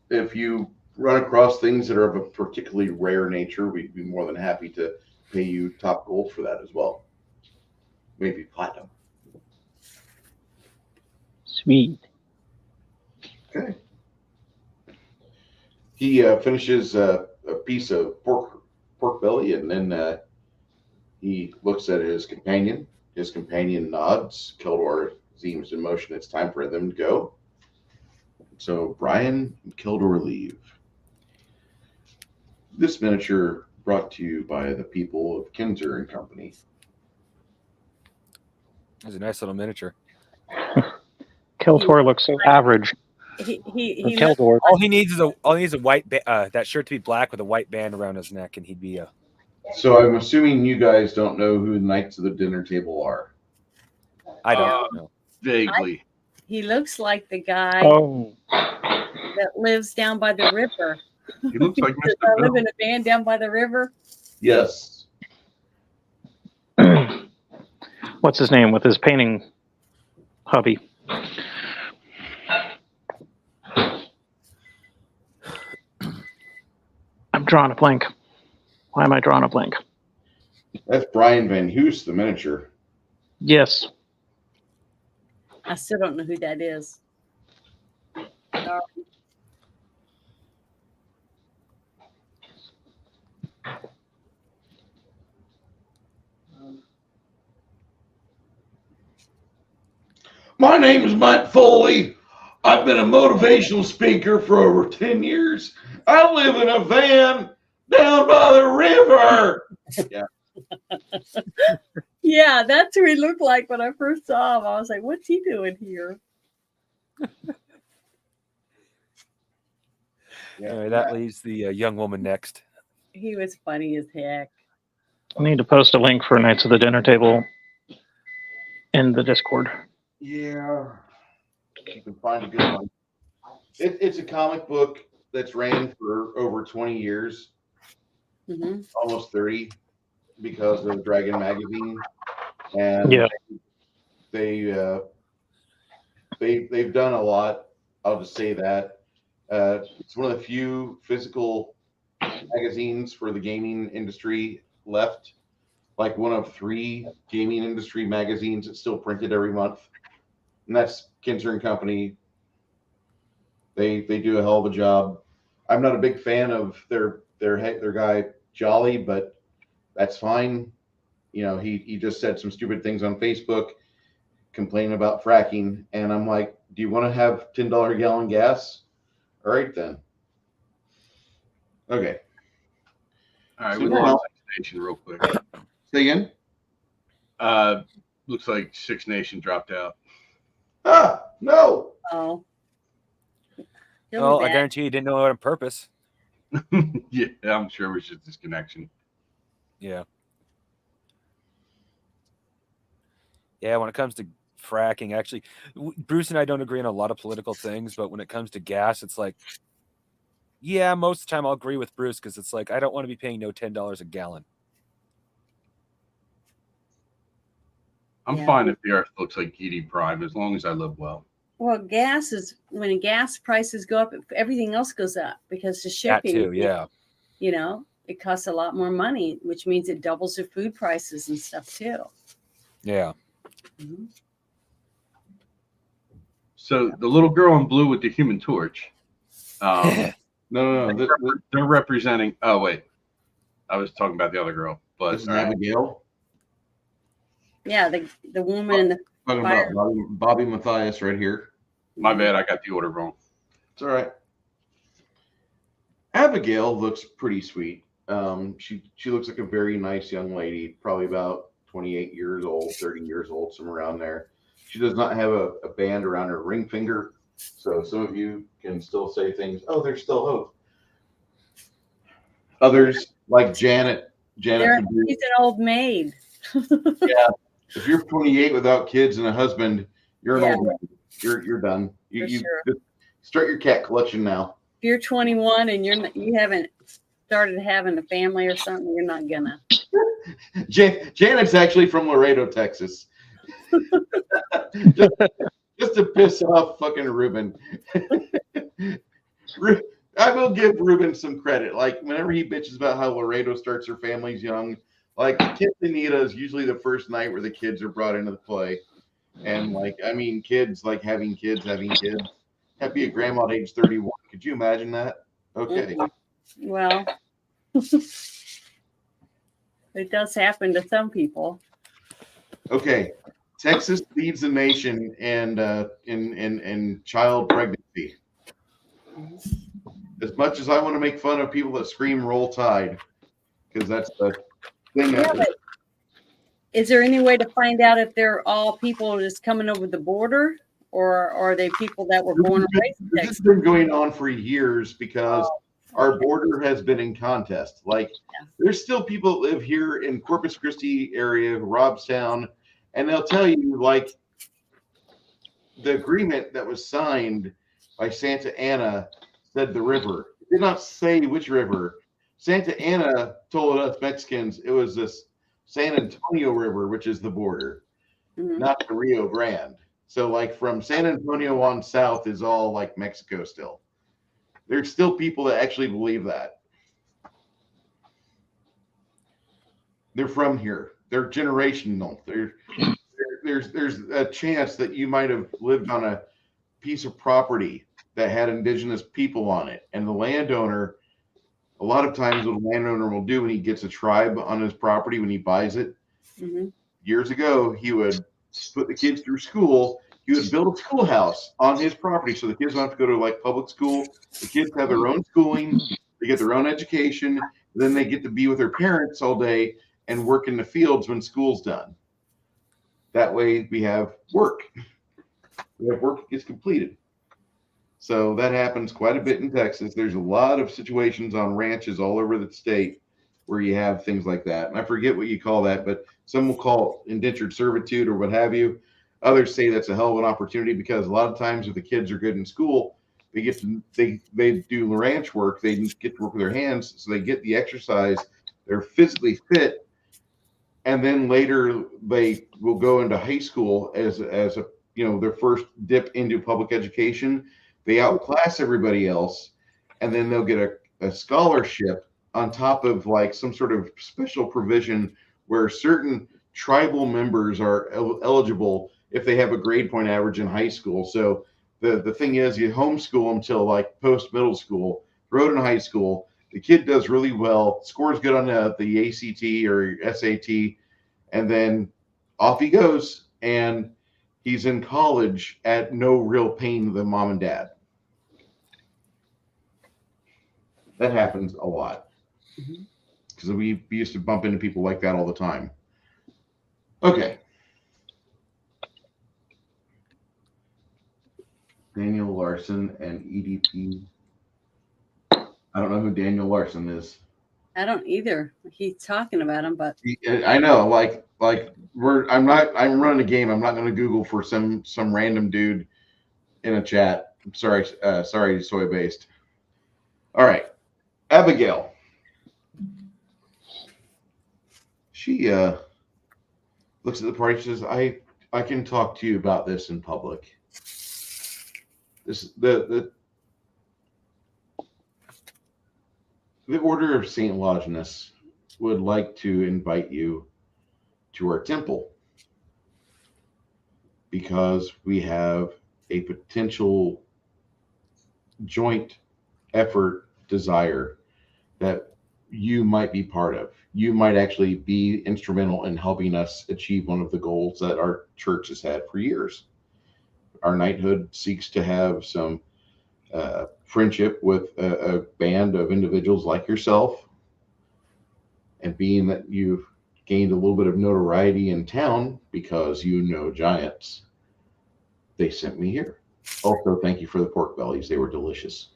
Speaker 2: If you run across things that are of a particularly rare nature, we'd be more than happy to pay you top gold for that as well. Maybe platinum.
Speaker 1: Sweet.
Speaker 2: Okay. He finishes a piece of pork belly, and then he looks at his companion. His companion nods. Keldor seems in motion. It's time for them to go. So Brian and Keldor leave. This miniature brought to you by the people of Kinzer and Company.
Speaker 3: It's a nice little miniature.
Speaker 1: Keldor looks so average.
Speaker 4: He
Speaker 1: Keldor.
Speaker 3: All he needs is a white that shirt to be black with a white band around his neck, and he'd be a.
Speaker 2: So I'm assuming you guys don't know who the Knights of the Dinner Table are.
Speaker 3: I don't know.
Speaker 5: Vaguely.
Speaker 4: He looks like the guy
Speaker 1: Oh,
Speaker 4: that lives down by the river.
Speaker 5: He looks like
Speaker 4: Does
Speaker 5: Mr.
Speaker 4: I live
Speaker 5: Bill.
Speaker 4: in a van down by the river?
Speaker 2: Yes.
Speaker 1: what's his name with his painting hobby? I'm drawing a blank. Why am I drawing a blank?
Speaker 2: That's Brian Van Hoos, the miniature.
Speaker 1: Yes.
Speaker 4: I still don't know who that is. Sorry.
Speaker 2: My name is Mike Foley. I've been a motivational speaker for over 10 years. I live in a van down by the river.
Speaker 4: Yeah, that's who he looked like when I first saw him. I was like, what's he doing here?
Speaker 3: All right, that leaves the young woman next.
Speaker 4: He was funny as heck.
Speaker 1: I need to post a link for Knights of the Dinner Table in the Discord.
Speaker 2: Yeah. You can find a good one. It's a comic book that's ran for over 20 years,
Speaker 4: Mm-hmm.
Speaker 2: almost 30, because of Dragon Magazine. And
Speaker 1: Yeah.
Speaker 2: they've done a lot. I'll just say that. It's one of the few physical magazines for the gaming industry left. Like one of 3 gaming industry magazines that's still printed every month, and that's Kinzer and Company. They do a hell of a job. I'm not a big fan of their guy Jolly, but That's fine. You know, he just said some stupid things on Facebook complaining about fracking. And I'm like, do you want to have $10 a gallon gas? All right, then. Okay.
Speaker 5: All right,
Speaker 2: So
Speaker 5: we
Speaker 2: now-
Speaker 5: lost Six Nation real quick.
Speaker 2: Say again?
Speaker 5: Looks like Six Nation dropped out.
Speaker 2: Ah, no.
Speaker 4: Oh. He'll be
Speaker 3: Well, I
Speaker 4: back.
Speaker 3: guarantee you didn't know it on purpose.
Speaker 5: Yeah, I'm sure it was just disconnection.
Speaker 3: Yeah. Yeah, when it comes to fracking, actually, Bruce and I don't agree on a lot of political things, but when it comes to gas, it's like, yeah, most of the time I'll agree with Bruce because it's like, I don't want to be paying no $10 a gallon.
Speaker 5: I'm
Speaker 4: Yeah.
Speaker 5: fine if the Earth looks like ED Prime as long as I live well.
Speaker 4: Well, gas is when gas prices go up, everything else goes up because the
Speaker 3: That
Speaker 4: shipping.
Speaker 3: too, yeah.
Speaker 4: You know, it costs a lot more money, which means it doubles your food prices and stuff too.
Speaker 3: Yeah.
Speaker 4: Mhm.
Speaker 5: So the little girl in blue with the Human Torch,
Speaker 2: No.
Speaker 5: they're representing. Oh wait, I was talking about the other girl, but
Speaker 2: This is Abigail.
Speaker 4: Yeah, the woman in the
Speaker 2: Talking
Speaker 4: Fire.
Speaker 2: about Bobby Matthias right here.
Speaker 5: my bad, I got the order wrong.
Speaker 2: It's all right. Abigail looks pretty sweet. She looks like a very nice young lady, probably about 28 years old, 30 years old, somewhere around there. She does not have a band around her ring finger, so some of you can still say things. Oh, there's still hope. Others like Janet.
Speaker 4: she's
Speaker 2: Could be-
Speaker 4: an old maid.
Speaker 2: yeah. If you're 28 without kids and a husband, you're an
Speaker 4: Yeah.
Speaker 2: old man. You're done. You
Speaker 4: sure.
Speaker 2: just start your cat collection now.
Speaker 4: If you're 21 and you haven't started having a family or something, you're not gonna.
Speaker 2: Janet's actually from Laredo, Texas. just to piss off fucking Ruben. I will give Ruben some credit. Like whenever he bitches about how Laredo starts her families young, like Quintanilla is usually the first night where the kids are brought into the play. And like, I mean, kids like having kids. Have be a grandma at age 31. Could you imagine that? Okay.
Speaker 4: Well, it does happen to some people.
Speaker 2: Okay. Texas leads the nation in child pregnancy. As much as I want to make fun of people that scream "Roll Tide," because that's the thing.
Speaker 4: Yeah, but is there any way to find out if they're all people just coming over the border, or are they people that were born and raised in
Speaker 2: This has
Speaker 4: Texas?
Speaker 2: been going on for years because our border has been in contest. Like, there's still people that live here in Corpus Christi area, Robstown, and they'll tell you like the agreement that was signed by Santa Ana said the river. It did not say which river. Santa Ana told us Mexicans it was this San Antonio River, which is the border,
Speaker 4: Mhm.
Speaker 2: not the Rio Grande. So like from San Antonio on south is all like Mexico still. There's still people that actually believe that. They're from here. They're generational. There's a chance that you might have lived on a piece of property that had indigenous people on it. And the landowner, a lot of times what a landowner will do when he gets a tribe on his property, when he buys it,
Speaker 4: Mhm.
Speaker 2: years ago, he would put the kids through school. He would build a schoolhouse on his property so the kids don't have to go to like public school. The kids have their own schooling, they get their own education, then they get to be with their parents all day and work in the fields when school's done. That way we have work. We have work that gets completed. So that happens quite a bit in Texas. There's a lot of situations on ranches all over the state where you have things like that. And I forget what you call that, but some will call it indentured servitude or what have you. Others say that's a hell of an opportunity because a lot of times if the kids are good in school, they get to they do ranch work, they get to work with their hands, so they get the exercise, they're physically fit, and then later they will go into high school as a their first dip into public education. They outclass everybody else, and then they'll get a scholarship on top of like some sort of special provision where certain tribal members are eligible if they have a grade point average in high school. So the thing is, you homeschool them till like post middle school, throw it in high school. The kid does really well, scores good on the ACT or SAT, and then off he goes. And he's in college at no real pain to the mom and dad. That happens a lot. Because we used to bump into people like that all the time. Okay. Daniel Larson and EDP. I don't know who Daniel Larson is.
Speaker 4: I don't either. He's talking about him, but
Speaker 2: I know, I'm running a game. I'm not going to Google for some random dude in a chat. I'm sorry, soy based. All right, Abigail. She looks at the party. She says, "I can talk to you about this in public." The Order of St. Longinus would like to invite you to our temple because we have a potential joint effort desire that you might be part of. You might actually be instrumental in helping us achieve one of the goals that our church has had for years. Our knighthood seeks to have some friendship with a band of individuals like yourself. And being that you've gained a little bit of notoriety in town because you know giants, they sent me here. Also, thank you for the pork bellies. They were delicious.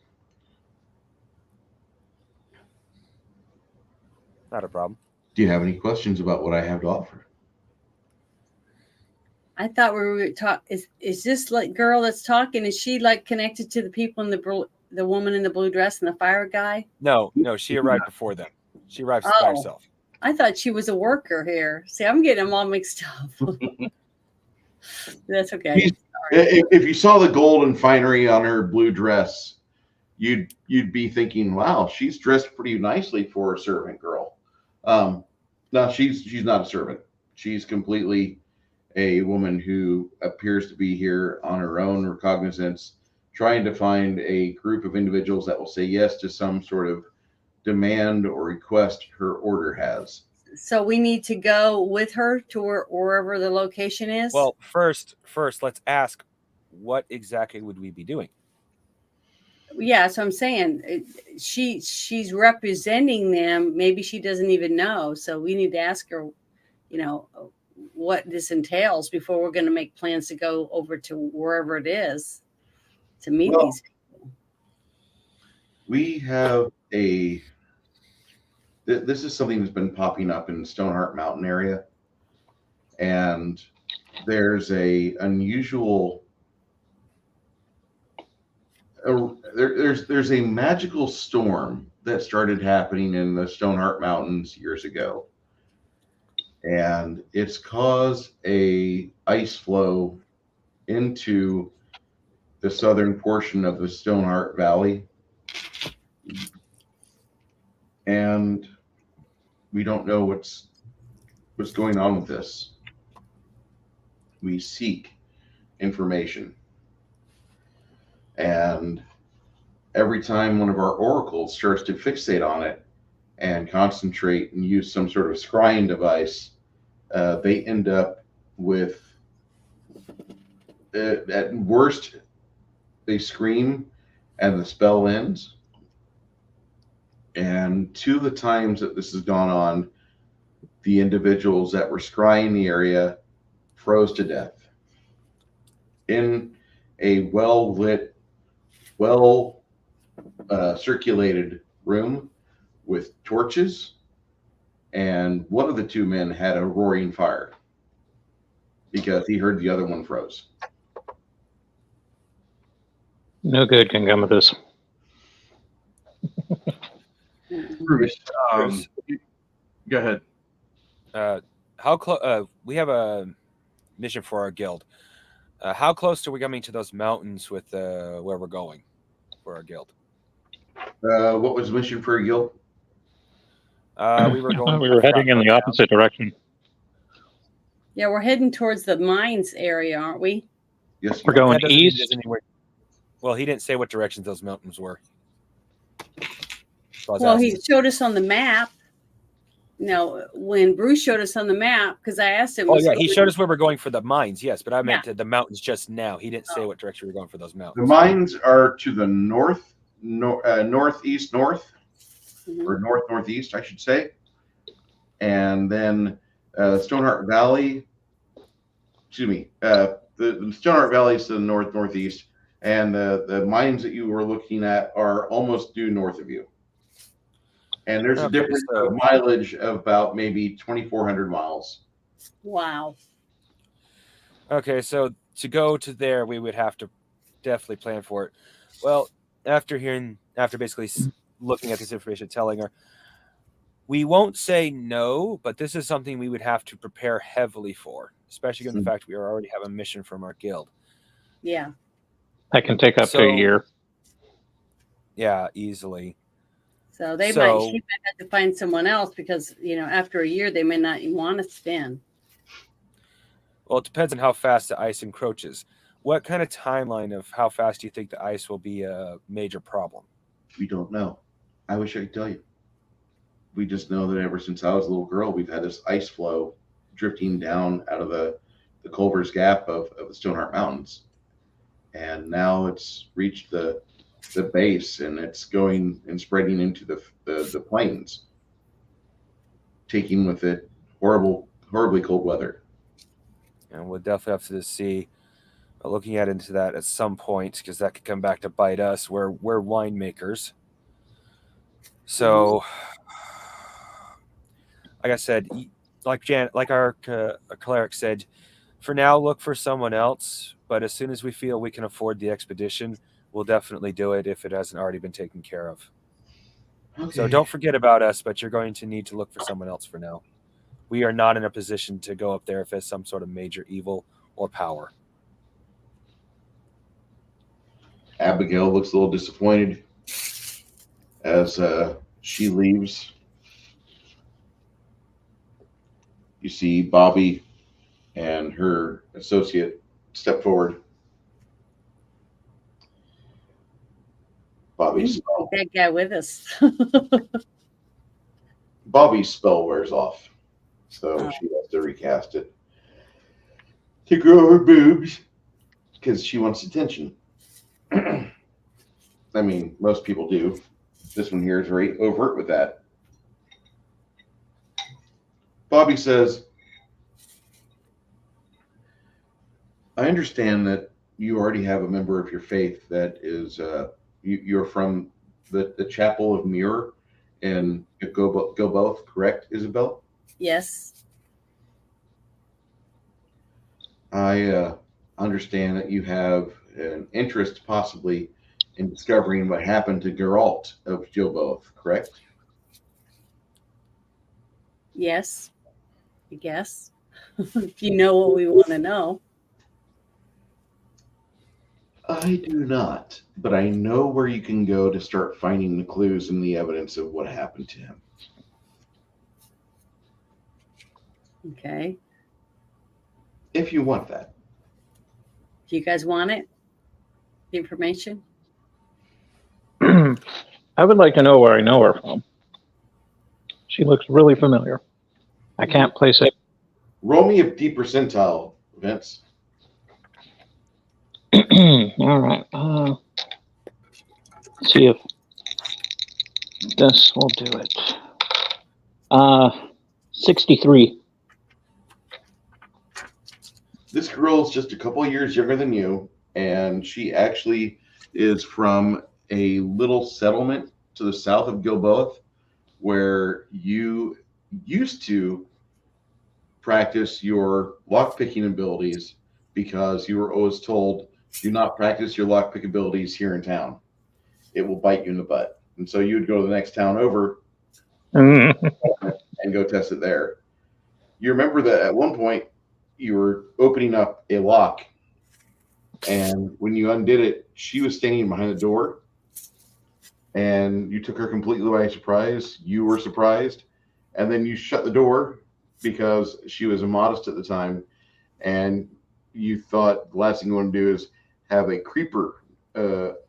Speaker 3: Not a problem.
Speaker 2: Do you have any questions about what I have to offer?
Speaker 4: I thought we were talking. Is this like girl that's talking? Is she like connected to the people in the woman in the blue dress and the fire guy?
Speaker 3: No, she arrived before them. She arrived by herself.
Speaker 4: I thought she was a worker here. See, I'm getting them all mixed up. That's okay.
Speaker 2: If you saw the gold and finery on her blue dress, you'd be thinking, "Wow, she's dressed pretty nicely for a servant girl." No, she's not a servant. She's completely a woman who appears to be here on her own recognizance, trying to find a group of individuals that will say yes to some sort of demand or request her order has.
Speaker 4: So we need to go with her to wherever the location is?
Speaker 3: Well, first, let's ask, what exactly would we be doing?
Speaker 4: Yeah, so I'm saying she's representing them. Maybe she doesn't even know. So we need to ask her, what this entails before we're going to make plans to go over to wherever it is to meet these people.
Speaker 2: We have this is something that's been popping up in the Stoneheart Mountain area. And there's a unusual, there's a magical storm that started happening in the Stoneheart Mountains years ago. And it's caused a ice flow into the southern portion of the Stoneheart Valley. And we don't know what's going on with this. We seek information. And every time one of our oracles starts to fixate on it and concentrate and use some sort of scrying device, they end up with, at worst, they scream and the spell ends. And two of the times that this has gone on, the individuals that were scrying the area froze to death in a well-lit, circulated room with torches, and one of the two men had a roaring fire because he heard the other one froze.
Speaker 1: No good can come of this.
Speaker 5: Bruce, go ahead.
Speaker 3: How close? We have a mission for our guild. How close are we coming to those mountains with where we're going for our guild?
Speaker 2: What was the mission for a guild?
Speaker 3: We were going.
Speaker 1: We were heading in the opposite direction.
Speaker 4: Yeah, we're heading towards the mines area, aren't we?
Speaker 2: Yes,
Speaker 1: We're going
Speaker 3: That doesn't mean
Speaker 1: east.
Speaker 3: there's anywhere. Well, he didn't say what directions those mountains were. So I was
Speaker 4: Well,
Speaker 3: asking.
Speaker 4: he showed us on the map. No, when Bruce showed us on the map, because I asked him.
Speaker 3: Oh yeah, he showed us where we're going for the mines. Yes, but I meant
Speaker 4: Yeah.
Speaker 3: the mountains just now. He didn't say
Speaker 4: Oh.
Speaker 3: what direction we were going for those
Speaker 2: The
Speaker 3: mountains.
Speaker 2: mines are to the northeast,
Speaker 4: Mhm.
Speaker 2: or northeast, I should say. And then Stoneheart Valley, excuse me, the Stoneheart Valley is to the northeast, and the mines that you were looking at are almost due north of you. And there's a
Speaker 3: Okay,
Speaker 2: difference
Speaker 3: so-
Speaker 2: of mileage of about maybe 2,400 miles.
Speaker 4: Wow.
Speaker 3: Okay, so to go to there, we would have to definitely plan for it. Well, after basically looking at this information, telling her, we won't say no, but this is something we would have to prepare heavily for, especially given the fact we already have a mission from our guild.
Speaker 4: Yeah.
Speaker 1: That can take up to a year.
Speaker 3: Yeah, easily.
Speaker 4: So she
Speaker 3: So-
Speaker 4: might have to find someone else because, after a year, they may not want to spin.
Speaker 3: Well, it depends on how fast the ice encroaches. What kind of timeline of how fast do you think the ice will be a major problem?
Speaker 2: We don't know. I wish I could tell you. We just know that ever since I was a little girl, we've had this ice flow drifting down out of the Culver's Gap of the Stoneheart Mountains. And now it's reached the base, and it's going and spreading into the plains, taking with it horribly cold weather.
Speaker 3: And we'll definitely have to see, looking into that at some point, because that could come back to bite us. We're winemakers. So, like I said, like our cleric said, for now, look for someone else. But as soon as we feel we can afford the expedition, we'll definitely do it if it hasn't already been taken care of.
Speaker 2: Okay.
Speaker 3: So don't forget about us, but you're going to need to look for someone else for now. We are not in a position to go up there if it's some sort of major evil or power.
Speaker 2: Abigail looks a little disappointed as she leaves. You see Bobby and her associate step forward. Bobby's
Speaker 4: That guy with us.
Speaker 2: spell wears off, so she has to recast it to grow her boobs because she wants attention. I mean, most people do. This one here is very overt with that. Bobby says, I understand that you already have a member of your faith that is, you're from the Chapel of Mirror in Go Both, correct, Isabel?
Speaker 4: Yes.
Speaker 2: I understand that you have an interest possibly in discovering what happened to Geralt of Joboth, correct?
Speaker 4: Yes. I guess. If you know what we want to know.
Speaker 2: I do not, but I know where you can go to start finding the clues and the evidence of what happened to him.
Speaker 4: Okay.
Speaker 2: If you want that.
Speaker 4: Do you guys want it? The information?
Speaker 1: I would like to know where I know her from. She looks really familiar. I can't place it.
Speaker 2: Roll me a deep percentile, Vince.
Speaker 1: All right. Let's see if this will do it. 63.
Speaker 2: This girl is just a couple of years younger than you, and she actually is from a little settlement to the south of Gilboa, where you used to practice your lockpicking abilities because you were always told, do not practice your lockpick abilities here in town. It will bite you in the butt. And so you would go to the next town over and go test it there. You remember that at one point you were opening up a lock, and when you undid it, she was standing behind the door, and you took her completely by surprise. You were surprised, and then you shut the door because she was immodest at the time, and you thought the last thing you want to do is have a creeper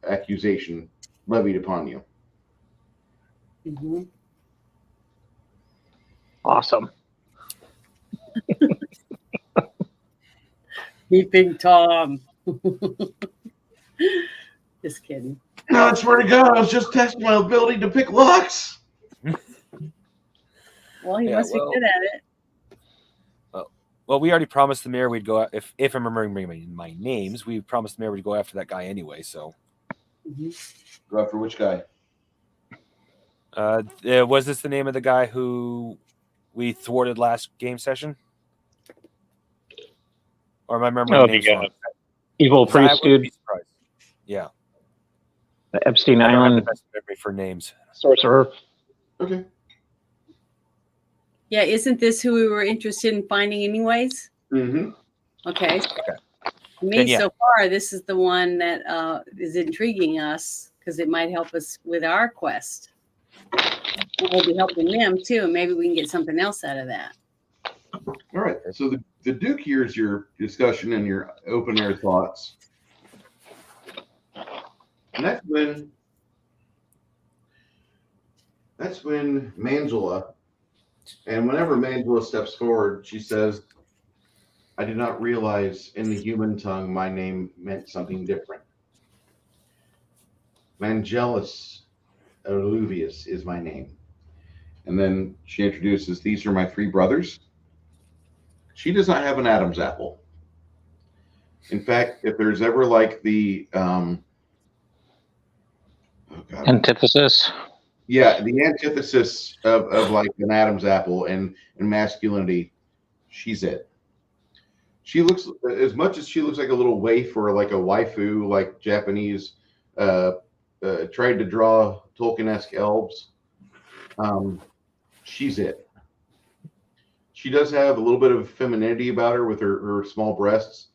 Speaker 2: accusation levied upon you.
Speaker 4: Mhm.
Speaker 1: Awesome.
Speaker 4: Peeping Tom. Just kidding.
Speaker 2: No, I swear to God, I was just testing my ability to pick locks.
Speaker 4: Well, he
Speaker 3: Yeah,
Speaker 4: must
Speaker 3: well-
Speaker 4: be good at it.
Speaker 3: Well, we already promised the mayor we'd go if I'm remembering my names. We promised the mayor we'd go after that guy anyway. So,
Speaker 4: Mhm.
Speaker 2: Go after which guy?
Speaker 3: was this the name of the guy who we thwarted last game session? Or am I remembering
Speaker 1: Oh,
Speaker 3: names
Speaker 1: the
Speaker 3: wrong?
Speaker 1: evil
Speaker 3: 'Cause I
Speaker 1: priest
Speaker 3: wouldn't
Speaker 1: dude,
Speaker 3: be surprised. Yeah,
Speaker 1: the Epstein
Speaker 3: I don't have the
Speaker 1: Island
Speaker 3: best memory for names.
Speaker 1: sorcerer.
Speaker 2: Okay.
Speaker 4: Yeah, isn't this who we were interested in finding anyways?
Speaker 2: Mm-hmm.
Speaker 4: Okay. Me,
Speaker 3: Then, yeah.
Speaker 4: so far, this is the one that is intriguing us because it might help us with our quest. We'll be helping them too, and maybe we can get something else out of that.
Speaker 2: All right. So the Duke hears your discussion and your open air thoughts. And that's when Mangela, and whenever Mangela steps forward, she says, I did not realize in the human tongue my name meant something different. Mangelus Alluvius is my name. And then she introduces, these are my three brothers. She does not have an Adam's apple. In fact, if there's ever like the
Speaker 1: Antithesis.
Speaker 2: yeah, the antithesis of like an Adam's apple and masculinity, she's it. She looks, as much as she looks like a little waif or like a waifu, like Japanese tried to draw Tolkien-esque elves. She's it. She does have a little bit of femininity about her with her small breasts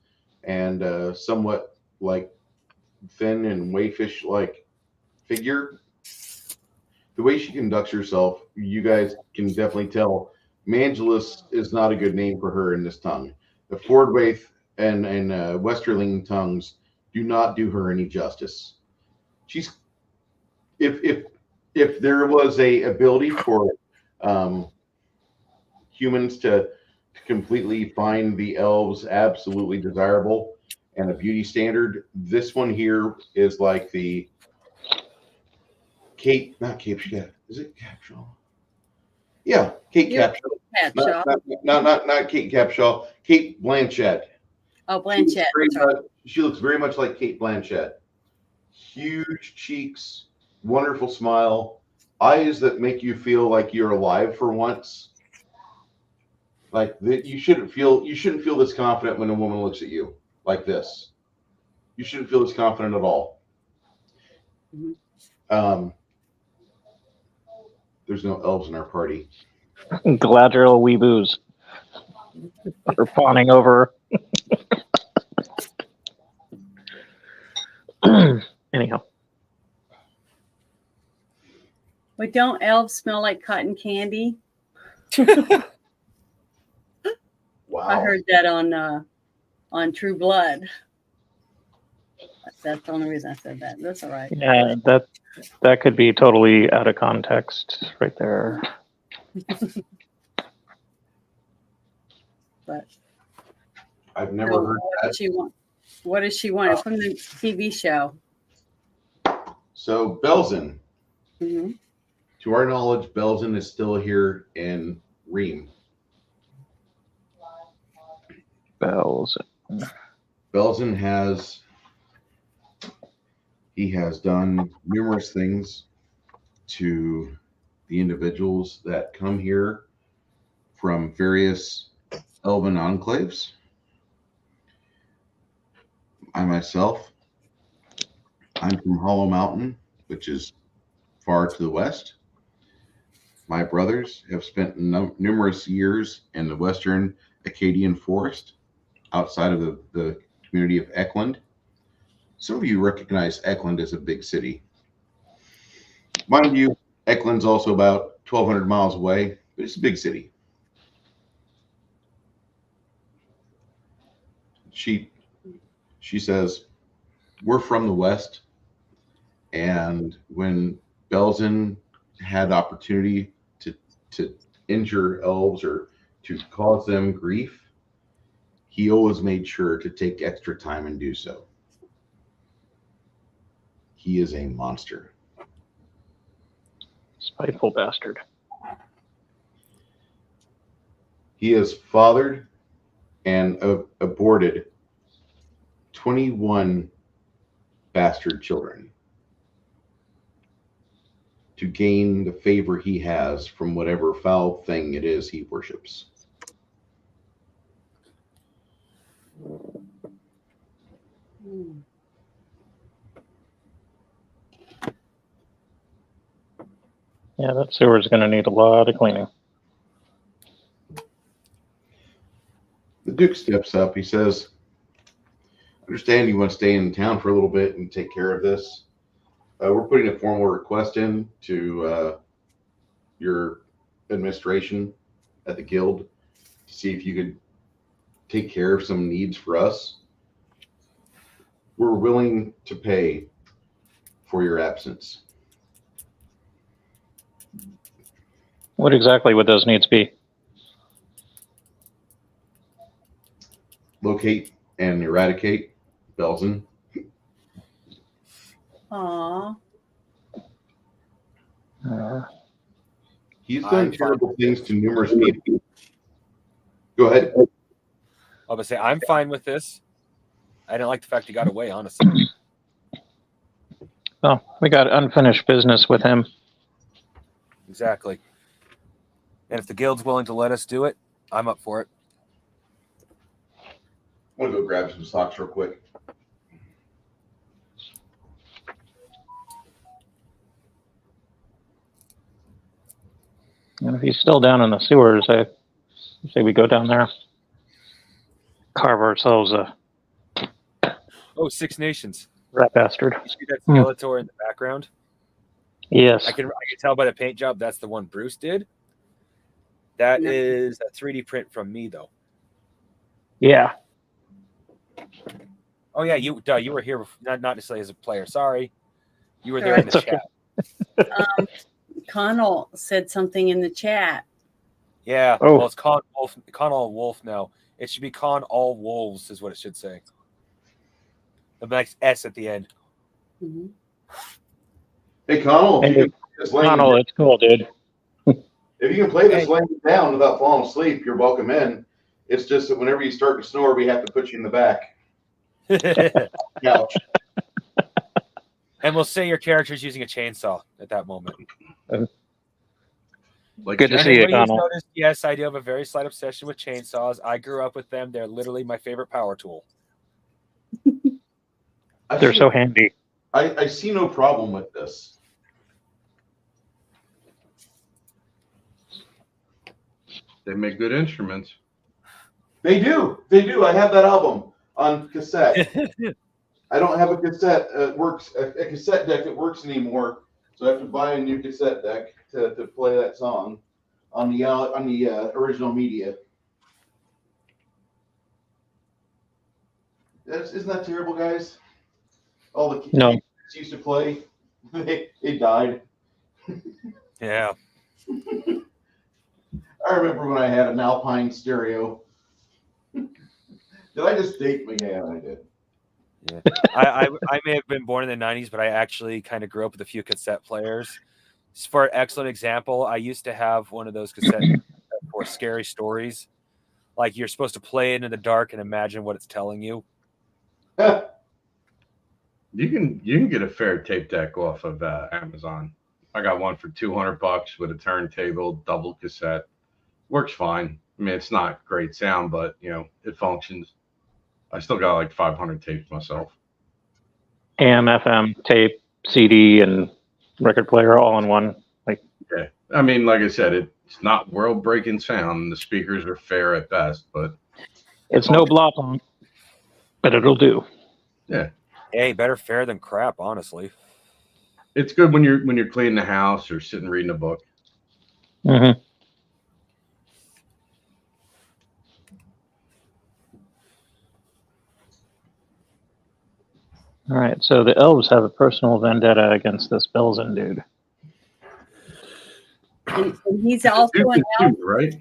Speaker 2: and somewhat like thin and waifish like figure. The way she conducts herself, you guys can definitely tell. Mangelus is not a good name for her in this tongue. The Fordwaith and Westerling tongues do not do her any justice. She's if there was a ability for humans to completely find the elves absolutely desirable and a beauty standard, this one here is like the not Cape Capshaw. Is it Capshaw? Yeah, Kate
Speaker 4: Yeah,
Speaker 2: Capshaw.
Speaker 4: Capshaw.
Speaker 2: Not Kate Capshaw. Kate Blanchett.
Speaker 4: Oh, Blanchett. That's right.
Speaker 2: She looks very much like Kate Blanchett. Huge cheeks, wonderful smile, eyes that make you feel like you're alive for once. Like that, you shouldn't feel this confident when a woman looks at you like this. You shouldn't feel this confident at all.
Speaker 4: Mhm.
Speaker 2: There's no elves in our party.
Speaker 1: Galadriel weeboos are fawning over. Anyhow,
Speaker 4: But don't elves smell like cotton candy?
Speaker 2: Wow.
Speaker 4: I heard that on True Blood. That's the only reason I said that. That's all right.
Speaker 1: yeah, that could be totally out of context right there.
Speaker 4: But
Speaker 2: I've never
Speaker 4: so
Speaker 2: heard
Speaker 4: what
Speaker 2: that.
Speaker 4: does she want? What does she want? It's from the TV show.
Speaker 2: So Belzen,
Speaker 4: Hmm.
Speaker 2: to our knowledge, Belzen is still here in Ream.
Speaker 1: Bells.
Speaker 2: Belzen has done numerous things to the individuals that come here from various elven enclaves. I myself, I'm from Hollow Mountain, which is far to the west. My brothers have spent numerous years in the western Acadian forest outside of the community of Eklund. Some of you recognize Eklund as a big city. Mind you, Eklund's also about 1,200 miles away, but it's a big city. She says, we're from the west, and when Belzen had the opportunity to injure elves or to cause them grief, he always made sure to take extra time and do so. He is a monster.
Speaker 1: Spiteful bastard.
Speaker 2: He has fathered and aborted 21 bastard children to gain the favor he has from whatever foul thing it is he worships.
Speaker 4: Hmm.
Speaker 1: Yeah, that sewer's going to need a lot of cleaning.
Speaker 2: The Duke steps up. He says, I understand you want to stay in town for a little bit and take care of this. We're putting a formal request in to your administration at the guild to see if you could take care of some needs for us. We're willing to pay for your absence.
Speaker 1: What exactly would those needs be?
Speaker 2: Locate and eradicate Belzen.
Speaker 4: Aw.
Speaker 2: He's
Speaker 3: I'm
Speaker 2: done
Speaker 3: fine
Speaker 2: terrible
Speaker 3: with
Speaker 2: things
Speaker 3: this.
Speaker 2: to numerous people. Go ahead.
Speaker 3: I was going to say, I'm fine with this. I didn't like the fact he got away, honestly.
Speaker 1: Oh, we got unfinished business with him.
Speaker 3: Exactly. And if the guild's willing to let us do it, I'm up for it.
Speaker 2: I'm going to go grab some socks real quick.
Speaker 1: And if he's still down in the sewers, I say we go down there, carve ourselves a
Speaker 3: Oh, Six Nations.
Speaker 1: rat bastard.
Speaker 3: You see that Skeletor in the background?
Speaker 1: Yes.
Speaker 3: I can tell by the paint job that's the one Bruce did. That
Speaker 4: No.
Speaker 3: is a 3D print from me, though.
Speaker 1: Yeah.
Speaker 3: Oh yeah, you were here before, not necessarily as a player. Sorry, you were there in the
Speaker 1: It's okay.
Speaker 3: chat.
Speaker 4: Connell said something in the chat.
Speaker 3: Yeah.
Speaker 1: Oh.
Speaker 3: Well, it's Con Wolf now. It should be Con All Wolves, is what it should say. The next S at the end.
Speaker 4: Mhm.
Speaker 2: Hey, Connell, if you
Speaker 1: Hey,
Speaker 2: can play this laying
Speaker 1: Connell,
Speaker 2: down,
Speaker 1: it's cool, dude.
Speaker 2: if you can play this
Speaker 3: Hey.
Speaker 2: laying down without falling asleep, you're welcome in. It's just that whenever you start to snore, we have to put you in the back couch.
Speaker 3: And we'll say your character's using a chainsaw at that moment.
Speaker 5: Like
Speaker 1: Good to
Speaker 5: Jack-
Speaker 1: see you,
Speaker 3: Anybody who's
Speaker 1: Connell.
Speaker 3: noticed, yes, I do have a very slight obsession with chainsaws. I grew up with them. They're literally my favorite power tool.
Speaker 1: They're so handy.
Speaker 2: I see no problem with this.
Speaker 5: They make good instruments.
Speaker 2: They do. They do. I have that album on cassette. I don't have a cassette a cassette deck that works anymore, so I have to buy a new cassette deck to play that song on the original media. Isn't that terrible, guys? All the kids
Speaker 1: No.
Speaker 2: used to play, they died.
Speaker 3: Yeah.
Speaker 2: I remember when I had an Alpine stereo. Did I just date me? Yeah, I did.
Speaker 3: Yeah. I may have been born in the 90s, but I actually kind of grew up with a few cassette players. For an excellent example, I used to have one of those cassettes for scary stories. Like you're supposed to play it in the dark and imagine what it's telling you.
Speaker 5: You can get a fair tape deck off of Amazon. I got one for $200 with a turntable, double cassette. Works fine. I mean, it's not great sound, but it functions. I still got like 500 tapes myself.
Speaker 1: AM, FM, tape, CD, and record player all in one.
Speaker 5: Yeah, I mean, like I said, it's not world-breaking sound. The speakers are fair at best, but
Speaker 1: It's no blop, but it'll do.
Speaker 5: yeah,
Speaker 3: Hey, better fair than crap, honestly.
Speaker 5: it's good when you're cleaning the house or sitting reading a book.
Speaker 1: Mm-hmm. All right, so the elves have a personal vendetta against this Belzen dude.
Speaker 4: And he's also
Speaker 5: Duke
Speaker 4: an
Speaker 5: is
Speaker 4: elf.
Speaker 5: human, right?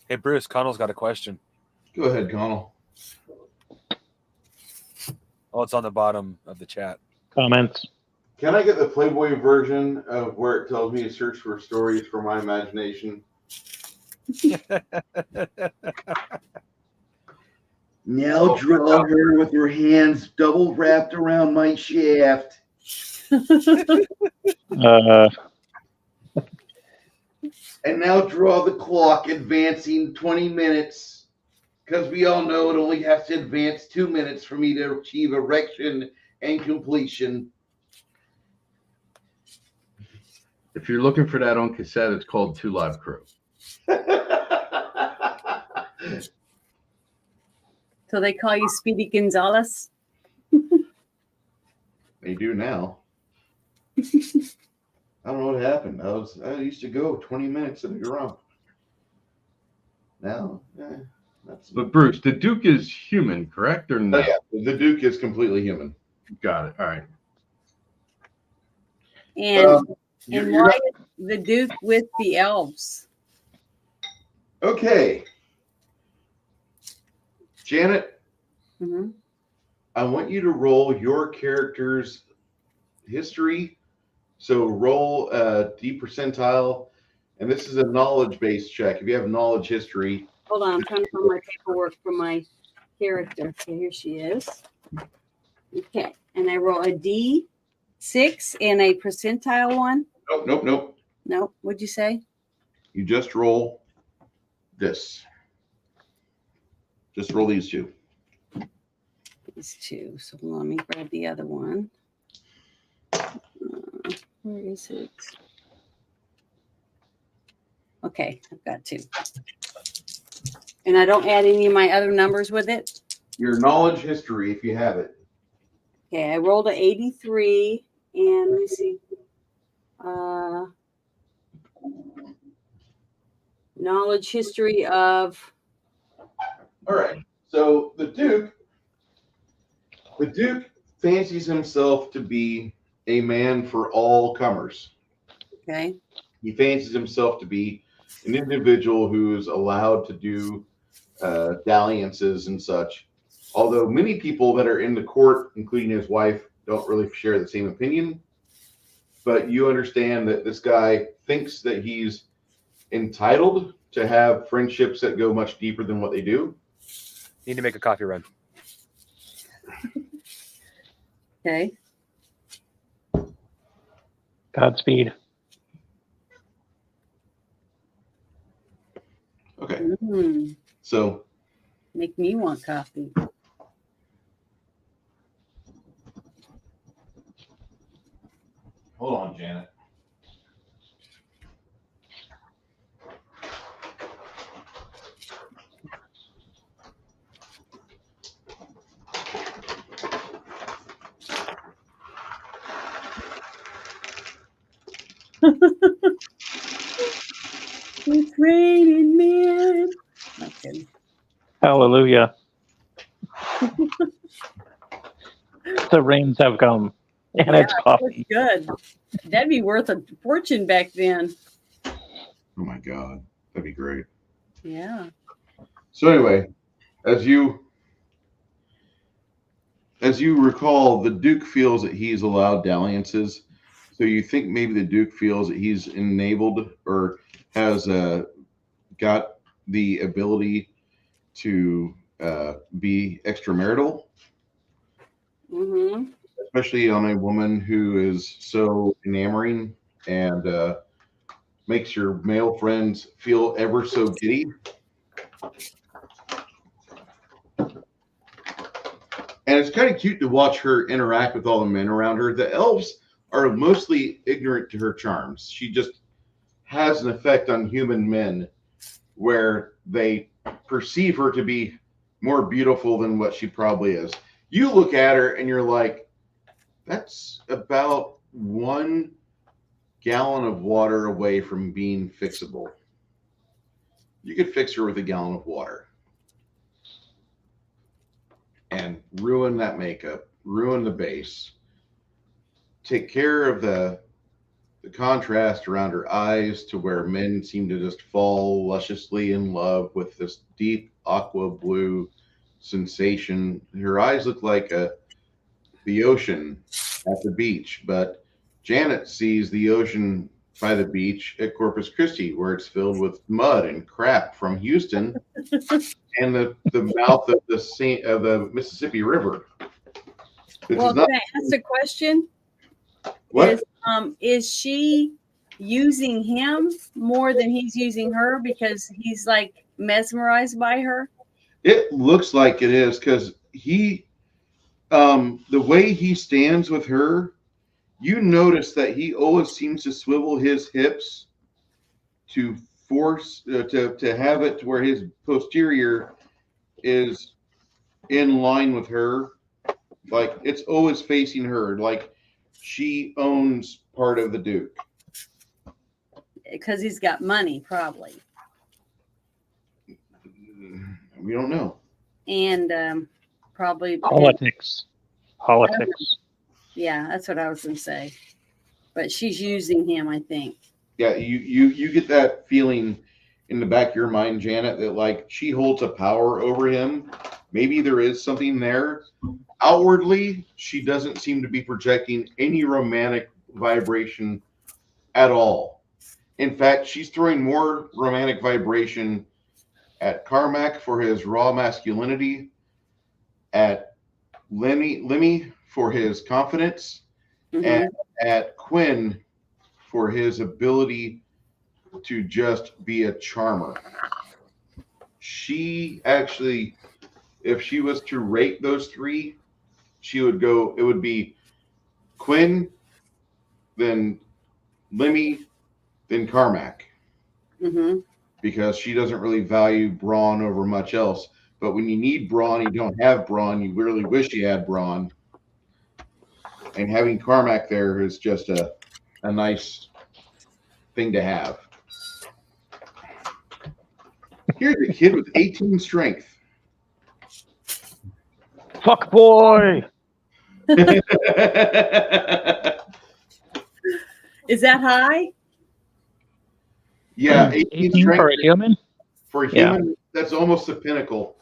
Speaker 3: Hey, Bruce, Connell's got a question.
Speaker 2: Go ahead, Connell.
Speaker 3: Oh, it's on the bottom of the chat.
Speaker 1: Comments.
Speaker 2: Can I get the Playboy version of where it tells me to search for stories for my imagination? Now draw her with her hands double wrapped around my shaft. And now draw the clock advancing 20 minutes. Because we all know it only has to advance 2 minutes for me to achieve erection and completion.
Speaker 5: If you're looking for that on cassette, it's called Two Live Crew.
Speaker 4: So they call you Speedy Gonzalez?
Speaker 2: They do now. I don't know what happened. I used to go 20 minutes in a grump. Now, that's.
Speaker 5: But Bruce, the Duke is human, correct or no?
Speaker 2: Oh, yeah, the Duke is completely human.
Speaker 5: Got it. All right.
Speaker 4: And
Speaker 2: You're
Speaker 4: why is the Duke with the elves?
Speaker 2: okay. Janet,
Speaker 4: Mm-hmm.
Speaker 2: I want you to roll your character's history. So roll a D percentile, and this is a knowledge-based check. If you have knowledge history.
Speaker 4: Hold on, I'm trying to find my paperwork for my character. So here she is. Okay, and I roll a D6 and a percentile one.
Speaker 2: Nope.
Speaker 4: No, what'd you say?
Speaker 2: You just roll this. Just roll these two.
Speaker 4: These two. So let me grab the other one. Where is it? Okay, I've got two. And I don't add any of my other numbers with it.
Speaker 2: Your knowledge history, if you have it.
Speaker 4: Okay, I rolled an 83, and let me see. Knowledge history of.
Speaker 2: All right. So the Duke fancies himself to be a man for all comers.
Speaker 4: Okay.
Speaker 2: He fancies himself to be an individual who is allowed to do dalliances and such. Although many people that are in the court, including his wife, don't really share the same opinion. But you understand that this guy thinks that he's entitled to have friendships that go much deeper than what they do.
Speaker 3: Need to make a coffee run.
Speaker 4: Okay.
Speaker 1: Godspeed.
Speaker 2: Okay.
Speaker 4: Mm,
Speaker 2: So
Speaker 4: make me want coffee.
Speaker 2: hold on, Janet.
Speaker 4: It's raining men. Okay.
Speaker 1: Hallelujah. The rains have come, and it's coffee.
Speaker 4: Good. That'd be worth a fortune back then.
Speaker 2: Oh my God, that'd be great.
Speaker 4: Yeah.
Speaker 2: So anyway, as you recall, the Duke feels that he's allowed dalliances. So you think maybe the Duke feels that he's enabled or has got the ability to be extramarital,
Speaker 4: Mm-hmm.
Speaker 2: especially on a woman who is so enamoring and makes your male friends feel ever so giddy. And it's kind of cute to watch her interact with all the men around her. The elves are mostly ignorant to her charms. She just has an effect on human men where they perceive her to be more beautiful than what she probably is. You look at her and you're like, that's about 1 gallon of water away from being fixable. You could fix her with a gallon of water and ruin that makeup, ruin the base, take care of the the contrast around her eyes to where men seem to just fall lusciously in love with this deep aqua blue sensation. Her eyes look like the ocean at the beach, but Janet sees the ocean by the beach at Corpus Christi, where it's filled with mud and crap from Houston and the mouth of the Mississippi River.
Speaker 4: Well, can I ask a question?
Speaker 2: What?
Speaker 4: Is she using him more than he's using her because he's like mesmerized by her?
Speaker 2: It looks like it is because he, the way he stands with her, you notice that he always seems to swivel his hips to force to have it to where his posterior is in line with her, like it's always facing her, like she owns part of the Duke.
Speaker 4: Because he's got money, probably.
Speaker 2: We don't know.
Speaker 4: And probably
Speaker 1: Politics.
Speaker 4: Yeah, that's what I was going to say. But she's using him, I think.
Speaker 2: Yeah, you get that feeling in the back of your mind, Janet, that like she holds a power over him. Maybe there is something there. Outwardly, she doesn't seem to be projecting any romantic vibration at all. In fact, she's throwing more romantic vibration at Carmack for his raw masculinity, at Lemmy for his confidence, and at Quinn for his ability to just be a charmer. She actually, if she was to rate those three, she would go, it would be Quinn, then Lemmy, then Carmack. Because she doesn't really value brawn over much else. But when you need brawn, you don't have brawn, you really wish you had brawn. And having Carmack there is just a nice thing to have. Here's a kid with 18 strength.
Speaker 1: Fuck boy.
Speaker 4: Is that high?
Speaker 2: Yeah, 18 strength
Speaker 1: for a human?
Speaker 2: For a human, that's almost the pinnacle.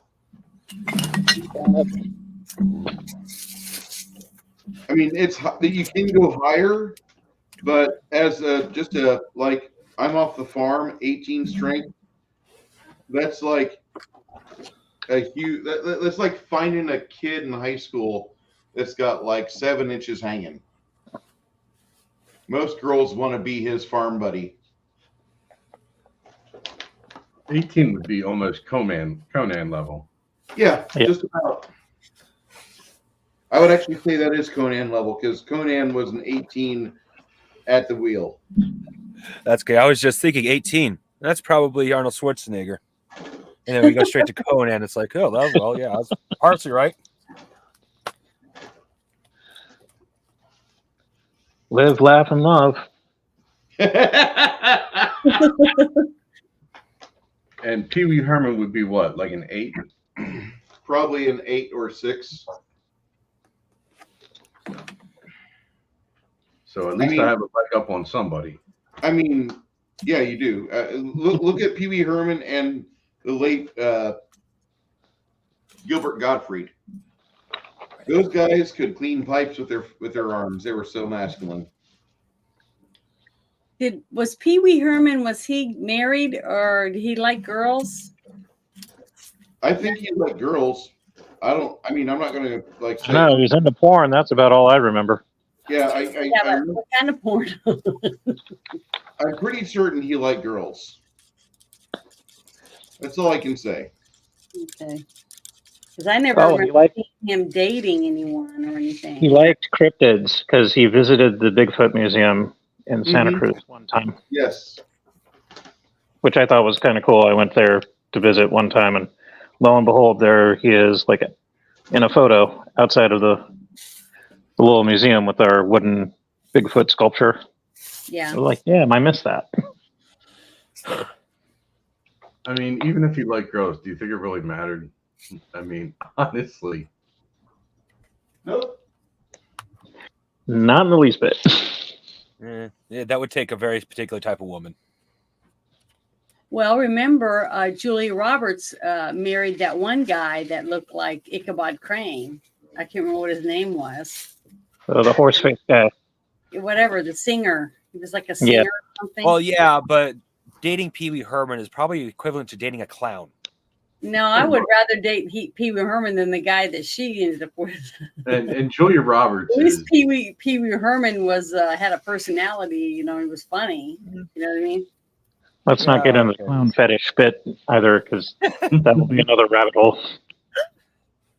Speaker 2: I mean, you can go higher, but as just a like, I'm off the farm, 18 strength. That's like a huge. That's like finding a kid in high school that's got like 7 inches hanging. Most girls want to be his farm buddy.
Speaker 5: 18 would be almost Conan level.
Speaker 2: Yeah, just about. I would actually say that is Conan level because Conan was an 18 at the wheel.
Speaker 3: That's good. I was just thinking 18. That's probably Arnold Schwarzenegger. And then we go straight to Conan. It's like, oh, well, yeah, I was partially right.
Speaker 1: Live, laugh, and love.
Speaker 5: And Pee Wee Herman would be what, like an 8?
Speaker 2: Probably an 8 or 6.
Speaker 5: So at least I have a leg up on somebody.
Speaker 2: I mean, yeah, you do. Look at Pee Wee Herman and the late Gilbert Gottfried. Those guys could clean pipes with their arms. They were so masculine.
Speaker 4: Was Pee Wee Herman, was he married or did he like girls?
Speaker 2: I think he liked girls. I'm not going to like say.
Speaker 1: No, he's into porn. That's about all I remember.
Speaker 2: Yeah,
Speaker 4: but what kind of porn?
Speaker 2: I'm pretty certain he liked girls. That's all I can say.
Speaker 4: Okay. Because I never remember seeing him dating anyone or anything.
Speaker 1: He liked cryptids because he visited the Bigfoot Museum in Santa Cruz one time.
Speaker 2: Yes.
Speaker 1: Which I thought was kind of cool. I went there to visit one time, and lo and behold, there he is, like in a photo outside of the little museum with our wooden Bigfoot sculpture.
Speaker 4: Yeah.
Speaker 1: So like, damn, I missed that.
Speaker 5: I mean, even if you like girls, do you think it really mattered? I mean, honestly.
Speaker 2: Nope.
Speaker 1: Not in the least bit.
Speaker 3: Yeah, that would take a very particular type of woman.
Speaker 4: Well, remember, Julia Roberts married that one guy that looked like Ichabod Crane. I can't remember what his name was.
Speaker 1: The horse face guy.
Speaker 4: Whatever, the singer. He was like a
Speaker 1: Yeah.
Speaker 4: singer or something.
Speaker 3: Well, yeah, but dating Pee Wee Herman is probably equivalent to dating a clown.
Speaker 4: No, I would rather date Pee Wee Herman than the guy that she ended up with.
Speaker 5: And Julia Roberts
Speaker 4: At least
Speaker 5: is
Speaker 4: Pee Wee Herman was had a personality. You know, he was funny. You know what I mean?
Speaker 1: Let's not get into the clown fetish bit either, because that will be another rabbit hole.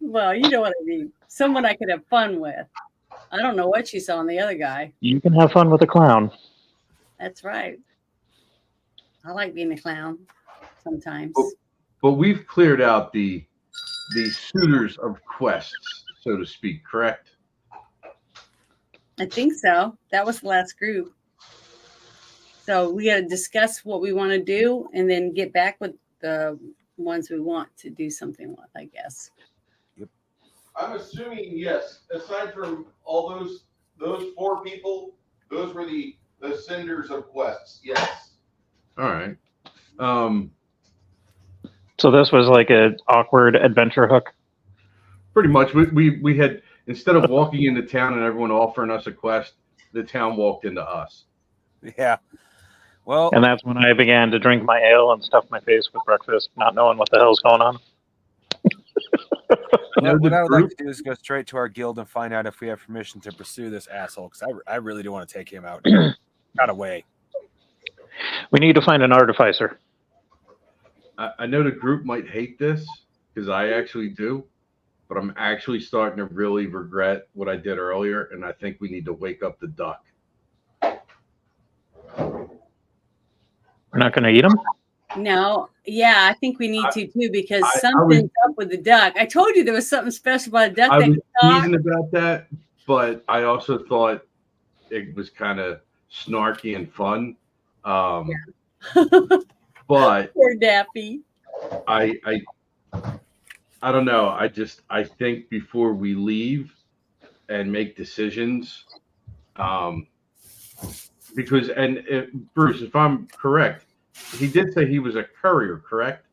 Speaker 4: Well, you know what I mean. Someone I could have fun with. I don't know what she saw in the other guy.
Speaker 1: You can have fun with a clown.
Speaker 4: That's right. I like being a clown sometimes.
Speaker 5: but we've cleared out the suitors of quests, so to speak, correct?
Speaker 4: I think so. That was the last group. So we got to discuss what we want to do and then get back with the ones we want to do something with, I guess.
Speaker 2: I'm assuming, yes, aside from all those 4 people, those were the senders of quests. Yes.
Speaker 5: All right.
Speaker 1: So this was like an awkward adventure hook.
Speaker 5: Pretty much, we had, instead of walking into town and everyone offering us a quest, the town walked into us.
Speaker 3: Yeah. Well,
Speaker 1: And that's when I began to drink my ale and stuff my face with breakfast, not knowing what the hell's going on.
Speaker 3: what I would like to do is go straight to our guild and find out if we have permission to pursue this asshole, because I really do want to take him out. Got away.
Speaker 1: We need to find an artificer.
Speaker 5: I know the group might hate this, because I actually do, but I'm actually starting to really regret what I did earlier, and I think we need to wake up the duck.
Speaker 1: We're not going to eat them?
Speaker 4: No, yeah, I think we need to too, because
Speaker 5: I
Speaker 4: something's up with the duck. I told you there was something special about a duck
Speaker 5: I
Speaker 4: that
Speaker 5: was
Speaker 4: could talk.
Speaker 5: teasing about that, but I also thought it was kind of snarky and fun. But
Speaker 4: Poor Daffy.
Speaker 5: I don't know. I think before we leave and make decisions, because Bruce, if I'm correct, he did say he was a courier, correct?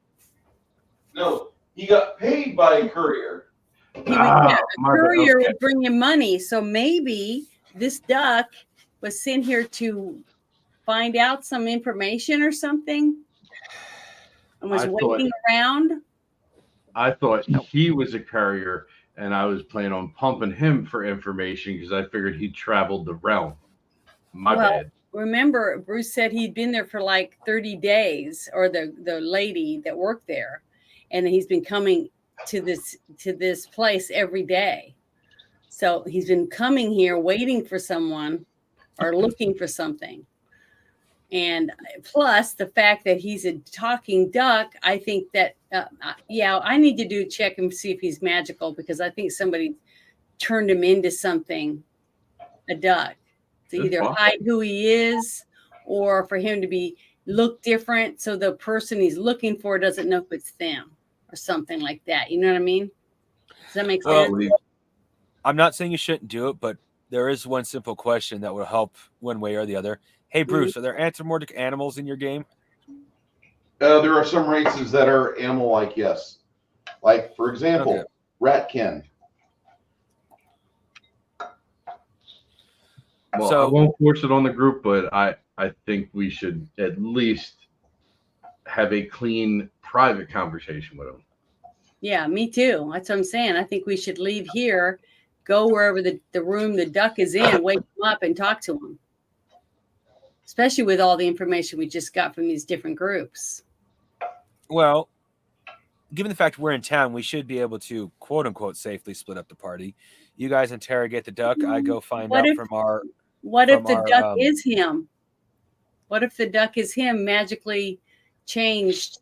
Speaker 2: No, he got paid by a courier.
Speaker 4: He would, yeah, a
Speaker 5: my bad.
Speaker 4: courier
Speaker 5: Okay.
Speaker 4: would bring him money. So maybe this duck was sent here to find out some information or something and was waiting around.
Speaker 5: I thought he was a courier, and I was planning on pumping him for information because I figured he traveled the realm. My bad.
Speaker 4: Remember, Bruce said he'd been there for like 30 days, or the lady that worked there, and he's been coming to this place every day. So he's been coming here waiting for someone or looking for something. And plus the fact that he's a talking duck, I think that, I need to do a check and see if he's magical, because I think somebody turned him into something, a duck, to either hide who he is or for him to look different. So the person he's looking for doesn't know if it's them or something like that. You know what I mean? Does that make sense?
Speaker 3: I'm not saying you shouldn't do it, but there is one simple question that will help one way or the other. Hey, Bruce, are there anthropomorphic animals in your game?
Speaker 2: There are some races that are animal-like, yes. Like, for example, Ratkin.
Speaker 5: Well,
Speaker 3: So-
Speaker 5: I won't force it on the group, but I think we should at least have a clean, private conversation with him.
Speaker 4: Yeah, me too. That's what I'm saying. I think we should leave here, go wherever the room the duck is in, wake him up and talk to him. Especially with all the information we just got from these different groups.
Speaker 3: Well, given the fact we're in town, we should be able to, quote unquote, safely split up the party. You guys interrogate the duck. I go find out from our.
Speaker 4: What if the duck is him? What if the duck is him magically changed?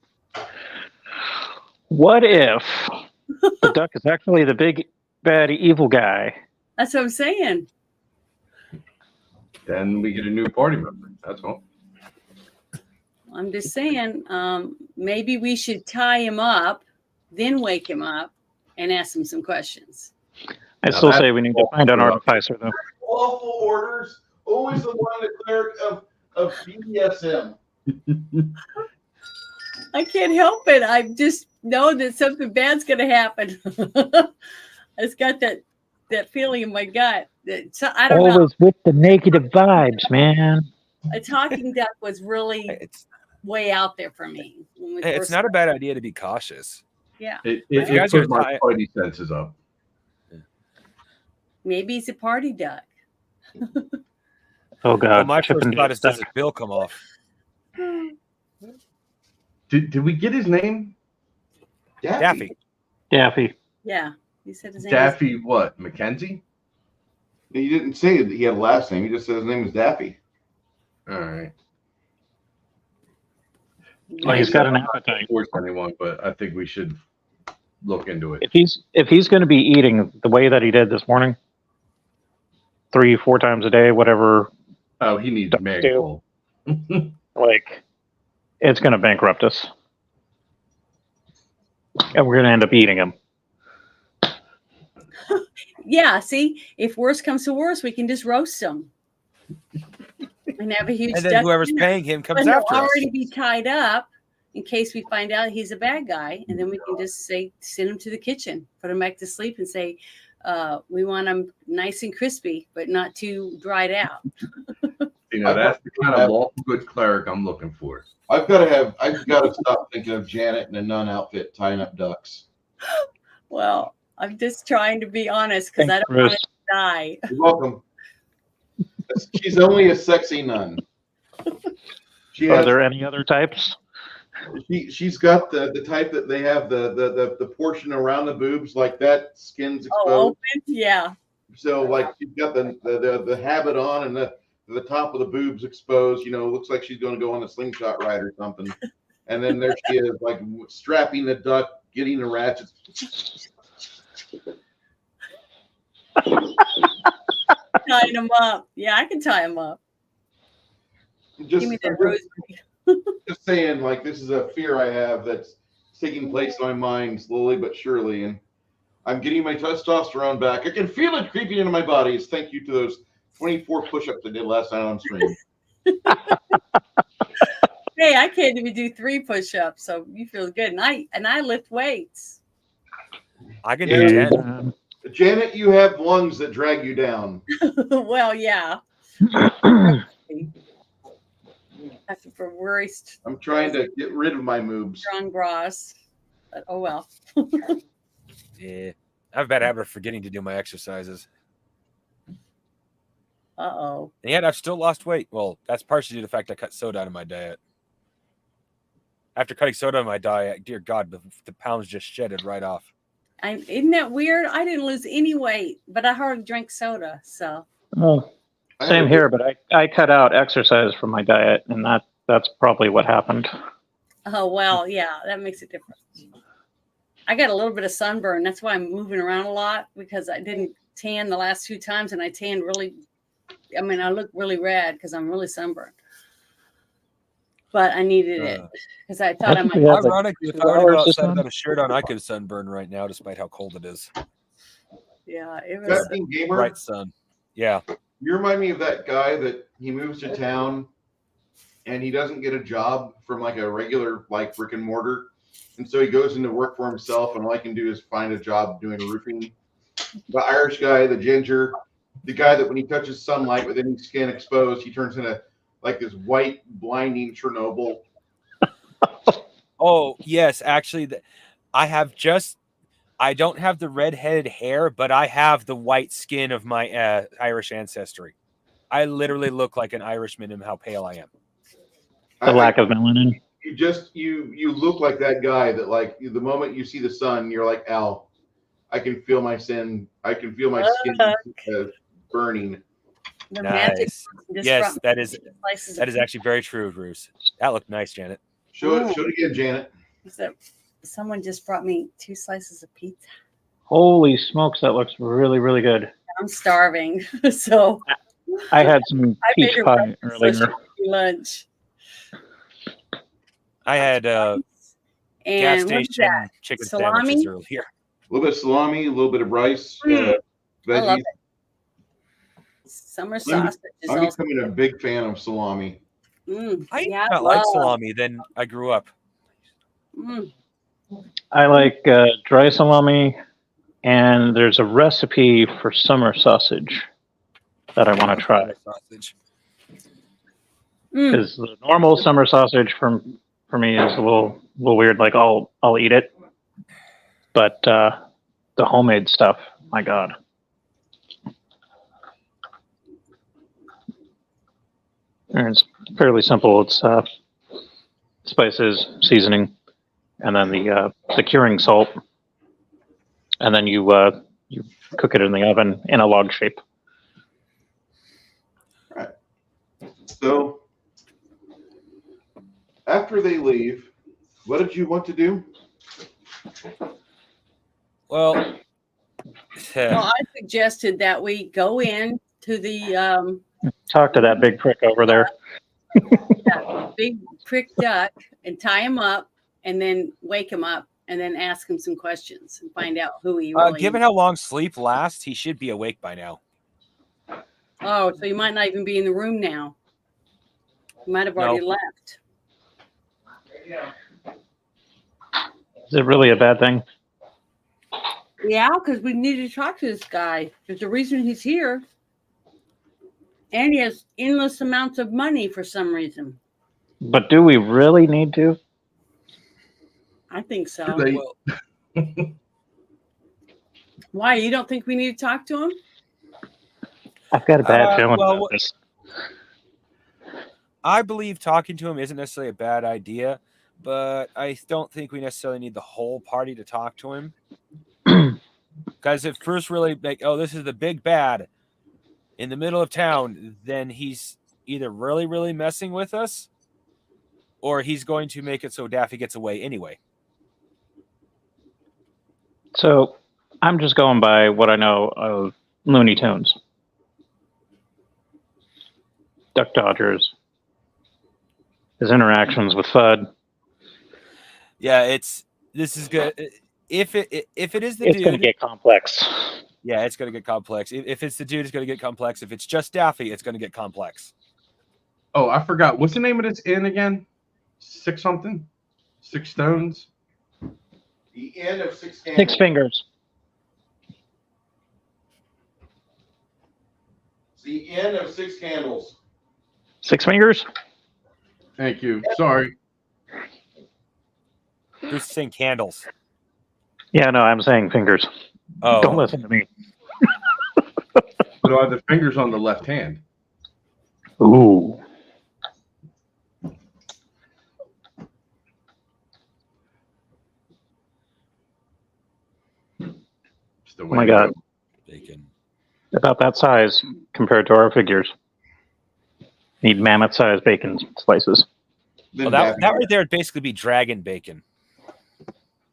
Speaker 1: What if the duck is actually the big, bad, evil guy?
Speaker 4: That's what I'm saying.
Speaker 5: Then we get a new party member. That's all.
Speaker 4: I'm just saying, maybe we should tie him up, then wake him up and ask him some questions.
Speaker 1: I still say we need to find an artificer, though.
Speaker 2: Lawful orders Always the one, the cleric of BDSM.
Speaker 4: I can't help it. I just know that something bad's going to happen. I just got that feeling in my gut. So I don't know.
Speaker 1: Always with the negative vibes, man.
Speaker 4: A talking duck was really
Speaker 3: It's
Speaker 4: way out there for me. When we
Speaker 3: it's
Speaker 4: first
Speaker 3: not a
Speaker 4: started.
Speaker 3: bad idea to be cautious.
Speaker 4: Yeah.
Speaker 5: It
Speaker 3: If you guys are
Speaker 5: put my
Speaker 3: ti-
Speaker 5: spidey senses up.
Speaker 4: Maybe he's a party duck.
Speaker 1: Oh
Speaker 3: Well,
Speaker 1: God,
Speaker 3: my
Speaker 1: Chip
Speaker 3: first
Speaker 1: and
Speaker 3: thought is, does
Speaker 1: Dale.
Speaker 3: his bill come off?
Speaker 5: Did we get his name?
Speaker 3: Daffy.
Speaker 1: Daffy.
Speaker 4: Yeah. He said his name
Speaker 5: Daffy what? Mackenzie?
Speaker 2: He didn't say that he had a last name. He just said his name is Daffy.
Speaker 5: All right.
Speaker 1: Well, he's got an appetite.
Speaker 5: Force anyone, but I think we should look into it.
Speaker 1: If he's going to be eating the way that he did this morning, 3-4 times a day, whatever,
Speaker 5: Oh, he needs
Speaker 1: Duck
Speaker 5: Magpul.
Speaker 1: like, it's going to bankrupt us, and we're going to end up eating him.
Speaker 4: Yeah, see, if worse comes to worse, we can just roast him and have a huge
Speaker 3: And then
Speaker 4: duck
Speaker 3: whoever's
Speaker 4: dinner.
Speaker 3: paying him
Speaker 4: But
Speaker 3: comes
Speaker 4: he'll
Speaker 3: after us.
Speaker 4: already be tied up in case we find out he's a bad guy, and then we can just say, send him to the kitchen, put him back to sleep, and say, we want him nice and crispy, but not too dried out.
Speaker 5: You know, that's the kind of lawful good cleric I'm looking for.
Speaker 2: I've got to stop thinking of Janet in a nun outfit tying up ducks.
Speaker 4: Well, I'm just trying to be honest because I
Speaker 1: Thanks,
Speaker 4: don't want
Speaker 1: Bruce.
Speaker 4: to die.
Speaker 2: You're welcome. She's only a sexy nun. She
Speaker 1: Are
Speaker 2: has,
Speaker 1: there any other types?
Speaker 2: she's got the type that they have the portion around the boobs, like that skin's exposed.
Speaker 4: Oh, open? Yeah.
Speaker 2: So like she's got the habit on and the top of the boobs exposed. You know, looks like she's going to go on a slingshot ride or something. And then there she is, like strapping the duck, getting the ratchets.
Speaker 4: Tying him up. Yeah, I can tie him up. Give me that rosemary.
Speaker 2: Just saying, like, this is a fear I have that's taking place in my mind slowly but surely, and I'm getting my testosterone back. I can feel it creeping into my body. It's thank you to those 24 push-ups I did last night on stream.
Speaker 4: Hey, I can't even do 3 push-ups, so you feel good. And I lift weights.
Speaker 3: I can
Speaker 2: Yeah.
Speaker 3: do 10.
Speaker 2: Janet, you have lungs that drag you down.
Speaker 4: Well, yeah. That's for worst
Speaker 2: I'm trying to get rid of my moobs.
Speaker 4: strong bras. But oh well.
Speaker 3: Yeah. I have a bad habit of forgetting to do my exercises.
Speaker 4: Uh-oh.
Speaker 3: And yet I've still lost weight. Well, that's partially due to the fact I cut soda out of my diet. After cutting soda out of my diet, dear God, the pounds just shedded right off.
Speaker 4: Isn't that weird? I didn't lose any weight, but I hardly drink soda. So
Speaker 1: Oh, same here, but I cut out exercise from my diet, and that's probably what happened.
Speaker 4: oh well, yeah, that makes a difference. I got a little bit of sunburn. That's why I'm moving around a lot because I didn't tan the last 2 times, and I tanned really. I mean, I look really red because I'm really sunburned. But I needed it because I thought I
Speaker 1: think
Speaker 4: might.
Speaker 1: we have, like,
Speaker 3: Ironically, if
Speaker 1: 2
Speaker 3: I were to go
Speaker 1: hours this
Speaker 3: outside
Speaker 1: month.
Speaker 3: without a shirt on, I could sunburn right now, despite how cold it is.
Speaker 4: Yeah, it was.
Speaker 2: That being gamer,
Speaker 3: Bright sun. Yeah.
Speaker 2: you remind me of that guy that he moves to town and he doesn't get a job from like a regular like brick and mortar. And so he goes into work for himself, and all he can do is find a job doing roofing. The Irish guy, the ginger, the guy that when he touches sunlight with any skin exposed, he turns into like this white, blinding Chernobyl.
Speaker 3: Oh, yes. Actually, I don't have the red-headed hair, but I have the white skin of my Irish ancestry. I literally look like an Irishman in how pale I am.
Speaker 1: The lack of melanin.
Speaker 2: You look like that guy that like the moment you see the sun, you're like, Al, I can feel my sin. I can feel my skin burning.
Speaker 4: The magic
Speaker 3: Nice.
Speaker 4: just
Speaker 3: Yes,
Speaker 4: brought
Speaker 3: that is
Speaker 4: slices
Speaker 3: that
Speaker 4: of
Speaker 3: is actually very true, Bruce. That looked nice, Janet.
Speaker 2: Show it again, Janet.
Speaker 4: pizza. Someone just brought me 2 slices of pizza.
Speaker 1: Holy smokes, that looks really, really good.
Speaker 4: I'm starving, so
Speaker 1: I had some
Speaker 4: I
Speaker 1: peach
Speaker 4: figured
Speaker 1: pie
Speaker 4: breakfast
Speaker 1: earlier.
Speaker 4: should be lunch.
Speaker 3: I had gas
Speaker 4: And what's
Speaker 3: station
Speaker 4: that?
Speaker 3: chicken
Speaker 4: Salami?
Speaker 3: sandwiches earlier.
Speaker 2: A little bit of salami, a little bit of rice,
Speaker 4: I love
Speaker 2: veggies.
Speaker 4: it. Summer sausage is
Speaker 2: I'm
Speaker 4: also
Speaker 2: becoming a big fan of salami.
Speaker 3: I
Speaker 4: yeah,
Speaker 3: not like
Speaker 4: love.
Speaker 3: salami. Then I grew up.
Speaker 4: Mm.
Speaker 1: I like dry salami, and there's a recipe for summer sausage that I want to try.
Speaker 3: Sausage.
Speaker 1: Because the normal summer sausage for me is a little weird. Like I'll eat it, but the homemade stuff, my God. And it's fairly simple. It's spices, seasoning, and then the curing salt, and then you cook it in the oven in a log shape.
Speaker 2: So after they leave, what did you want to do?
Speaker 3: Well,
Speaker 4: Well, I suggested that we go in to the
Speaker 1: Talk to that big prick over there.
Speaker 4: big prick duck and tie him up, and then wake him up, and then ask him some questions and find out who he really
Speaker 3: given
Speaker 4: is.
Speaker 3: how long sleep lasts, he should be awake by now.
Speaker 4: Oh, so you might not even be in the room now. You might have already left.
Speaker 1: Is it really a bad thing?
Speaker 4: Yeah, because we need to talk to this guy. There's a reason he's here. And he has endless amounts of money for some reason.
Speaker 1: But do we really need to?
Speaker 4: I think so.
Speaker 5: They-
Speaker 3: Well,
Speaker 4: Why? You don't think we need to talk to him?
Speaker 1: I've got a bad feeling
Speaker 3: well,
Speaker 1: about this.
Speaker 3: I believe talking to him isn't necessarily a bad idea, but I don't think we necessarily need the whole party to talk to him. Because if first really like, oh, this is the big bad in the middle of town, then he's either really, really messing with us, or he's going to make it so Daffy gets away anyway.
Speaker 1: So I'm just going by what I know of Looney Tunes. Duck Dodgers. His interactions with Fudd.
Speaker 3: Yeah, this is good. If it is the
Speaker 1: It's
Speaker 3: dude,
Speaker 1: going to get complex.
Speaker 3: yeah, it's going to get complex. If it's the dude, it's going to get complex. If it's just Daffy, it's going to get complex.
Speaker 5: Oh, I forgot. What's the name of this inn again? Six something? Six Stones?
Speaker 2: The Inn of Six Candles.
Speaker 1: 6 Fingers.
Speaker 2: It's the Inn of Six Candles.
Speaker 1: 6 Fingers?
Speaker 5: Thank you. Sorry.
Speaker 3: Who's saying candles?
Speaker 1: Yeah, no, I'm saying fingers.
Speaker 3: Oh,
Speaker 1: Don't listen to me.
Speaker 5: But I have the fingers on the left hand.
Speaker 1: Ooh.
Speaker 5: It's the
Speaker 1: Oh
Speaker 5: way
Speaker 1: my
Speaker 5: to
Speaker 1: God.
Speaker 5: go.
Speaker 3: bacon.
Speaker 1: About that size compared to our figures. Need mammoth-sized bacon slices.
Speaker 2: Then
Speaker 3: Well, that
Speaker 2: Daffy-
Speaker 3: right there would basically be dragon bacon.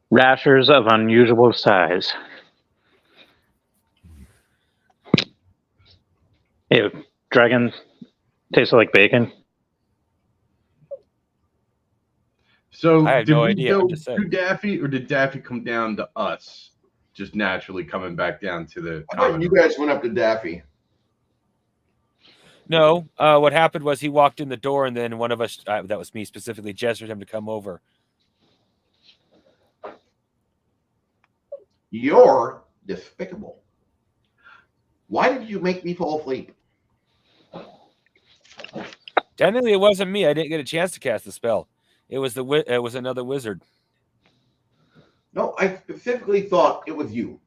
Speaker 1: Rashers of unusual size. Ew, dragon tastes like bacon.
Speaker 5: So
Speaker 3: I have
Speaker 5: did
Speaker 3: no
Speaker 5: we
Speaker 3: idea. I'm
Speaker 5: go
Speaker 3: just
Speaker 5: to
Speaker 3: saying.
Speaker 5: Daffy, or did Daffy come down to us? Just naturally coming back down to the
Speaker 2: I thought
Speaker 5: common
Speaker 2: you
Speaker 5: room?
Speaker 2: guys went up to Daffy.
Speaker 3: No, what happened was he walked in the door, and then one of us, that was me specifically, gestured him to come over.
Speaker 2: You're despicable. Why did you make me fall asleep?
Speaker 3: Technically, it wasn't me. I didn't get a chance to cast the spell. It was it was another wizard.
Speaker 2: No, I specifically thought it was you.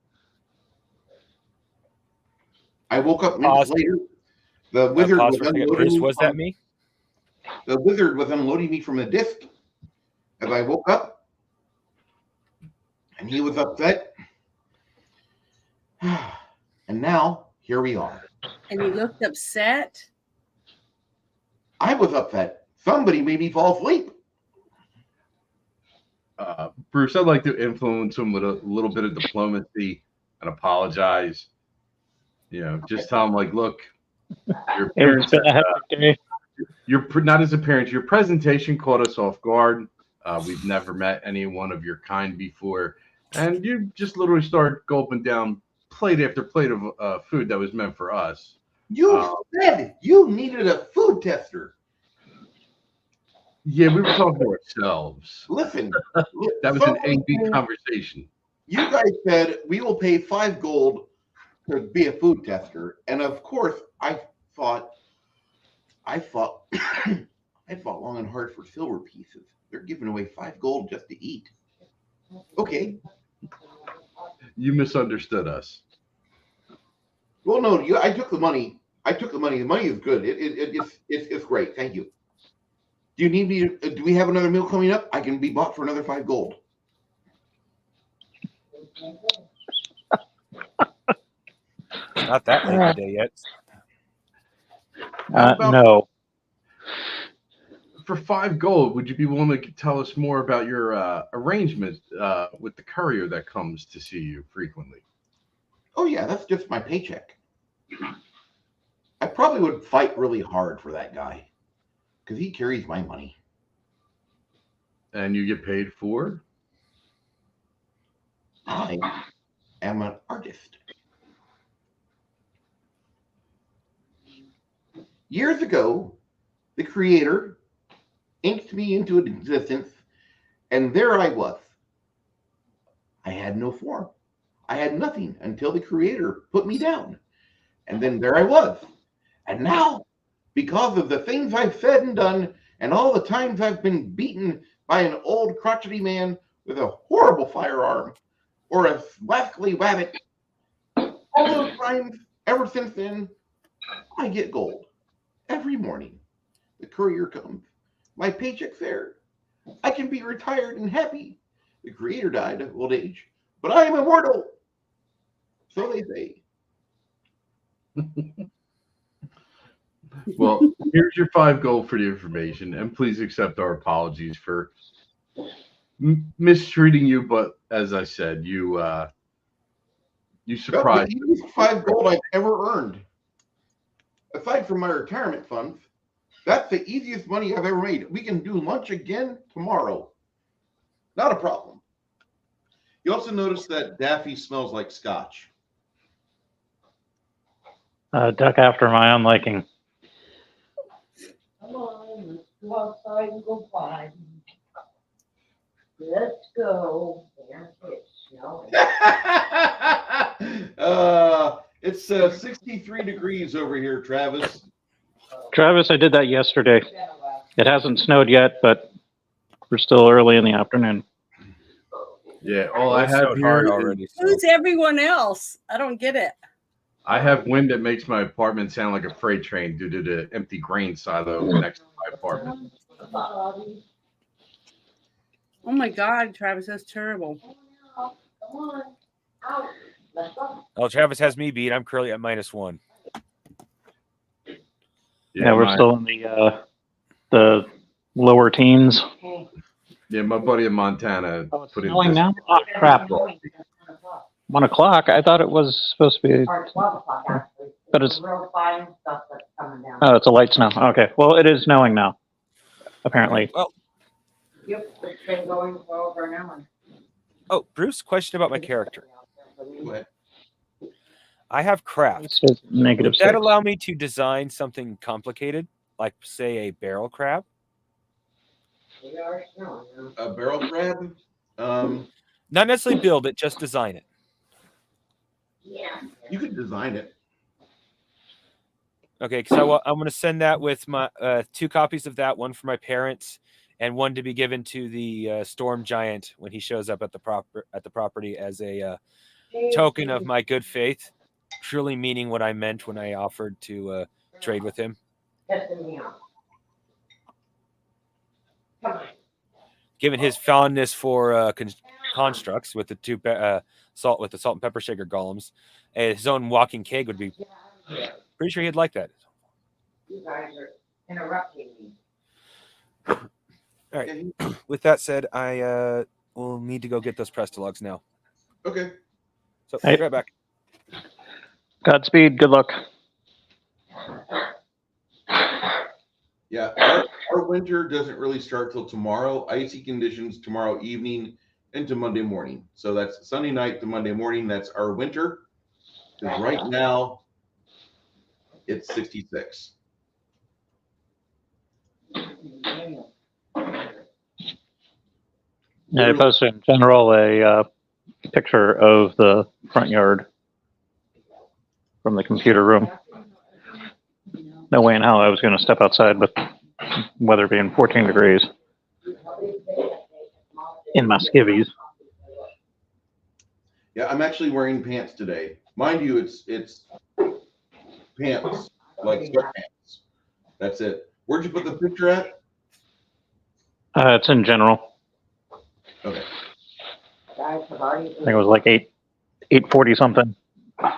Speaker 2: I woke up minutes
Speaker 3: Pause.
Speaker 2: later. The wizard
Speaker 3: Pause
Speaker 2: was
Speaker 3: for a second.
Speaker 2: unloading
Speaker 3: Bruce,
Speaker 2: me
Speaker 3: was
Speaker 2: from,
Speaker 3: that me?
Speaker 2: The wizard was unloading me from the disc as I woke up, and he was upset. And now here we are.
Speaker 4: And he looked upset.
Speaker 2: I was upset. Somebody made me fall asleep.
Speaker 5: Bruce, I'd like to influence him with a little bit of diplomacy and apologize. You know, just tell him, like, look, your
Speaker 1: It's
Speaker 5: appearance,
Speaker 1: been a hectic day.
Speaker 5: not as a parent, your presentation caught us off guard. We've never met anyone of your kind before. And you just literally start gulping down plate after plate of food that was meant for us.
Speaker 2: You said you needed a food tester.
Speaker 5: Yeah, we were talking to ourselves.
Speaker 2: Listen,
Speaker 5: That was an AV conversation.
Speaker 2: You guys said we will pay 5 gold to be a food tester, and of course, I fought I fought long and hard for silver pieces. They're giving away 5 gold just to eat. Okay.
Speaker 5: You misunderstood us.
Speaker 2: Well, no, I took the money. The money is good. It's great. Thank you. Do you need me to, do we have another meal coming up? I can be bought for another 5 gold.
Speaker 3: Not that late in the day yet.
Speaker 1: No.
Speaker 5: For 5 gold, would you be willing to tell us more about your arrangement with the courier that comes to see you frequently?
Speaker 2: Oh yeah, that's just my paycheck. I probably would fight really hard for that guy because he carries my money.
Speaker 5: And you get paid for?
Speaker 2: I am an artist. Years ago, the creator inked me into existence, and there I was. I had no form. I had nothing until the creator put me down. And then there I was. And now, because of the things I've said and done, and all the times I've been beaten by an old crotchety man with a horrible firearm, or a rascally rabbit, all those times, ever since then, I get gold. Every morning, the courier comes. My paycheck's there. I can be retired and happy. The creator died of old age, but I am immortal. So they say.
Speaker 5: Well, here's your 5 gold for the information, and please accept our apologies for mistreating you. But as I said, you surprised.
Speaker 2: That's the easiest 5 gold I've ever earned. Aside from my retirement funds, that's the easiest money I've ever made. We can do lunch again tomorrow. Not a problem. You also notice that Daffy smells like scotch.
Speaker 1: Duck after my own liking.
Speaker 6: Come on, let's go outside and go find. Let's go. There it's snowing.
Speaker 2: It's 63 degrees over here, Travis.
Speaker 1: Travis, I did that yesterday. It hasn't snowed yet, but we're still early in the afternoon.
Speaker 5: Yeah, all I have
Speaker 3: snowed
Speaker 5: here
Speaker 3: hard
Speaker 5: is-
Speaker 3: already. So.
Speaker 4: Who's everyone else? I don't get it.
Speaker 5: I have wind that makes my apartment sound like a freight train due to the empty grain silo next to my apartment.
Speaker 4: Oh my God, Travis, that's terrible.
Speaker 6: Come on, out. Let's go.
Speaker 3: Oh, Travis has me beat. I'm currently at -1.
Speaker 1: Yeah, we're still in the lower teens.
Speaker 6: Okay.
Speaker 5: Yeah, my buddy in Montana
Speaker 1: Oh, it's
Speaker 5: put in
Speaker 1: snowing
Speaker 5: this.
Speaker 1: now? Oh, crap. 1 o'clock? I thought it was supposed to be.
Speaker 6: Or 12 o'clock, actually.
Speaker 1: But it's-
Speaker 6: real fine stuff that's coming down.
Speaker 1: Oh, it's a light snow. Okay. Well, it is snowing now, apparently.
Speaker 3: Well,
Speaker 6: Yep, it's been going for over an hour.
Speaker 3: oh, Bruce, question about my character.
Speaker 2: Go ahead.
Speaker 3: I have
Speaker 1: It
Speaker 3: craft.
Speaker 1: says negative
Speaker 3: Would that
Speaker 1: 6.
Speaker 3: allow me to design something complicated, like say a barrel crab?
Speaker 6: We are snowing now.
Speaker 2: A barrel crab?
Speaker 3: Not necessarily build it, just design it.
Speaker 6: Yeah.
Speaker 2: You could design it.
Speaker 3: Okay, because I'm going to send that with my 2 copies of that, one for my parents, and one to be given to the storm giant when he shows up at the property as a token of my good faith, truly meaning what I meant when I offered to trade with him.
Speaker 6: Pissing me off. Come on.
Speaker 3: Given his fondness for constructs with the salt and pepper shaker golems, his own walking keg would be pretty sure he'd like that.
Speaker 6: You guys are interrupting me.
Speaker 3: All right. With that said, I will need to go get those prestalogs now.
Speaker 2: Okay.
Speaker 3: So
Speaker 1: Hey.
Speaker 3: be right back.
Speaker 1: Godspeed. Good luck.
Speaker 2: Yeah, our winter doesn't really start till tomorrow. Icy conditions tomorrow evening into Monday morning. So that's Sunday night to Monday morning. That's our winter. Because right now, it's 66.
Speaker 1: Yeah, I posted in general a picture of the front yard from the computer room. No way in hell I was going to step outside with weather being 14 degrees in my skivvies.
Speaker 2: Yeah, I'm actually wearing pants today. Mind you, it's pants, like sweatpants. That's it. Where'd you put the picture at?
Speaker 1: It's in general.
Speaker 2: Okay.
Speaker 1: I think it was like 8:40 something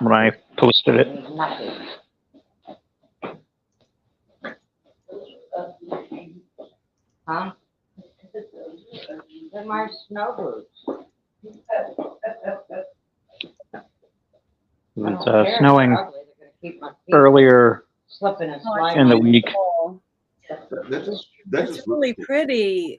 Speaker 1: when I posted it.
Speaker 6: Huh? They're my snow boots.
Speaker 1: It was snowing earlier
Speaker 6: Slipping and
Speaker 4: Oh, it's
Speaker 6: sliding.
Speaker 1: in the week.
Speaker 4: beautiful.
Speaker 2: That's
Speaker 4: It's
Speaker 2: just
Speaker 4: really pretty.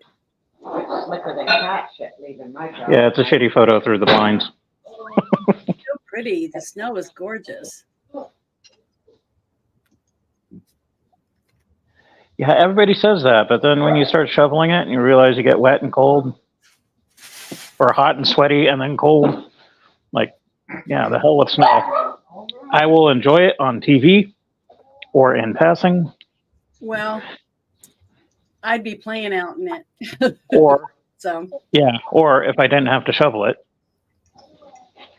Speaker 6: Slicker than cat shit leaving my job.
Speaker 1: Yeah, it's a shitty photo through the blinds.
Speaker 4: So pretty. The snow is gorgeous.
Speaker 1: Yeah, everybody says that, but then when you start shoveling it and you realize you get wet and cold, or hot and sweaty and then cold, like, yeah, the hell with snow. I will enjoy it on TV or in passing,
Speaker 4: Well, I'd be playing out in it.
Speaker 1: or
Speaker 4: So
Speaker 1: yeah, or if I didn't have to shovel it,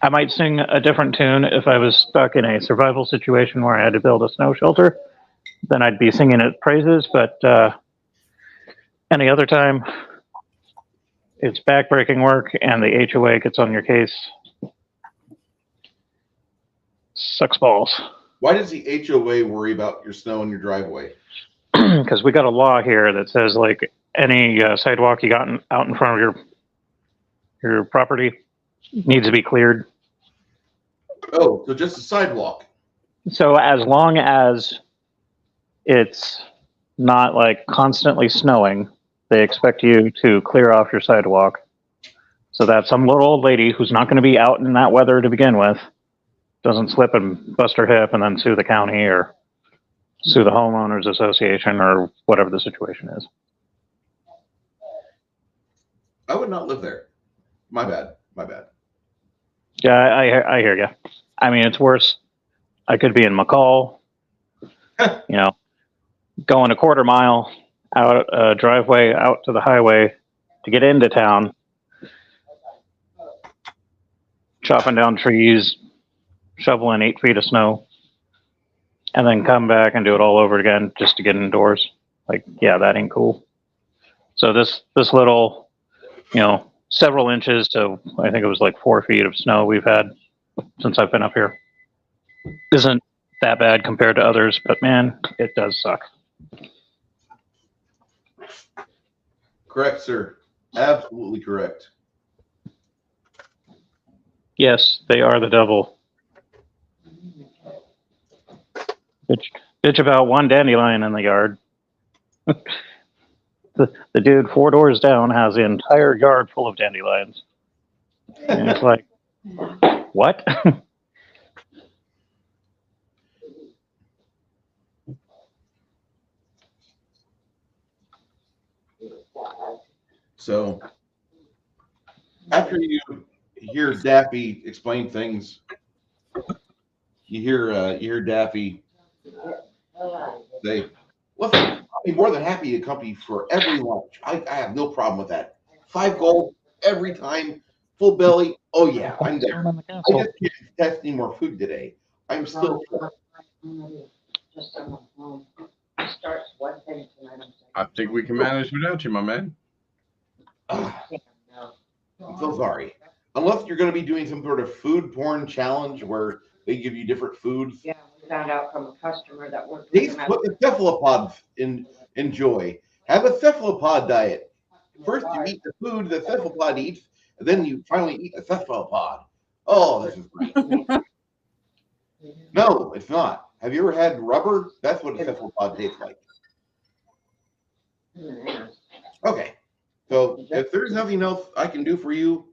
Speaker 1: I might sing a different tune if I was stuck in a survival situation where I had to build a snow shelter. Then I'd be singing its praises, but any other time, it's backbreaking work, and the HOA gets on your case. Sucks balls.
Speaker 2: Why does the HOA worry about your snow in your driveway?
Speaker 1: Because we got a law here that says like any sidewalk you got out in front of your property needs to be cleared.
Speaker 2: Oh, so just a sidewalk.
Speaker 1: So as long as it's not like constantly snowing, they expect you to clear off your sidewalk so that some little old lady who's not going to be out in that weather to begin with doesn't slip and bust her hip and then sue the county or sue the homeowners association or whatever the situation is.
Speaker 2: I would not live there. My bad. My bad.
Speaker 1: Yeah, I hear you. I mean, it's worse. I could be in McCall, going a quarter mile out a driveway out to the highway to get into town, chopping down trees, shoveling 8 feet of snow, and then come back and do it all over again just to get indoors. Like, yeah, that ain't cool. So this little, several inches to, I think it was like 4 feet of snow we've had since I've been up here isn't that bad compared to others, but man, it does suck.
Speaker 2: Correct, sir. Absolutely correct.
Speaker 1: Yes, they are the devil. Bitch about one dandelion in the yard. The dude 4 doors down has the entire yard full of dandelions. And it's like, what?
Speaker 2: So after you hear Daffy explain things, you hear Daffy say, "Listen, I'll be more than happy to accompany you for every lunch. I have no problem with that. 5 gold every time, full belly. Oh yeah, I'm there. I just can't test any more food today. I'm still full."
Speaker 6: Just home. Starts one thing tonight.
Speaker 5: I think we can manage without you, my man.
Speaker 2: I'm so sorry. Unless you're going to be doing some sort of food porn challenge where they give you different foods.
Speaker 6: Yeah, we found out from a customer that worked with
Speaker 2: Taste
Speaker 6: them.
Speaker 2: what the cephalopods enjoy. Have a cephalopod diet. First, you eat the food the cephalopod eats, and then you finally eat a cephalopod. Oh, this is great. No, it's not. Have you ever had rubber? That's what a cephalopod tastes like. Okay. So if there's nothing else I can do for you,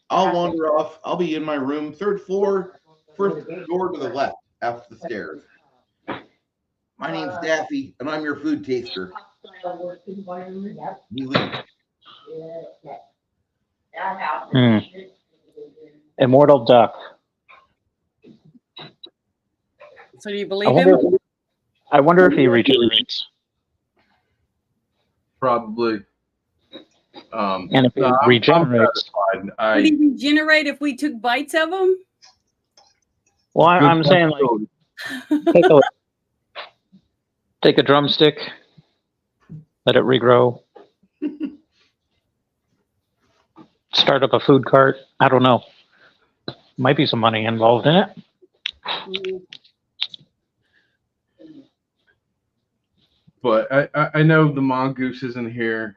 Speaker 2: I'll wander off. I'll be in my room, 3rd floor, first door to the left, after the stairs. My name's Daffy, and I'm your food taster.
Speaker 6: Yep.
Speaker 2: You leave.
Speaker 6: That house.
Speaker 1: Hmm. Immortal Duck.
Speaker 4: So do you
Speaker 1: I
Speaker 4: believe
Speaker 1: wonder.
Speaker 4: him?
Speaker 1: I wonder if he regenerates,
Speaker 5: Probably.
Speaker 1: and if he
Speaker 5: No, I'm
Speaker 1: regenerates.
Speaker 5: satisfied.
Speaker 4: Would he regenerate if we took bites of him?
Speaker 1: Well,
Speaker 5: Good
Speaker 1: I'm saying like
Speaker 5: possibility.
Speaker 1: take a drumstick, let it regrow, start up a food cart. I don't know. Might be some money involved in it.
Speaker 4: Mm.
Speaker 5: But I know the mongoose isn't here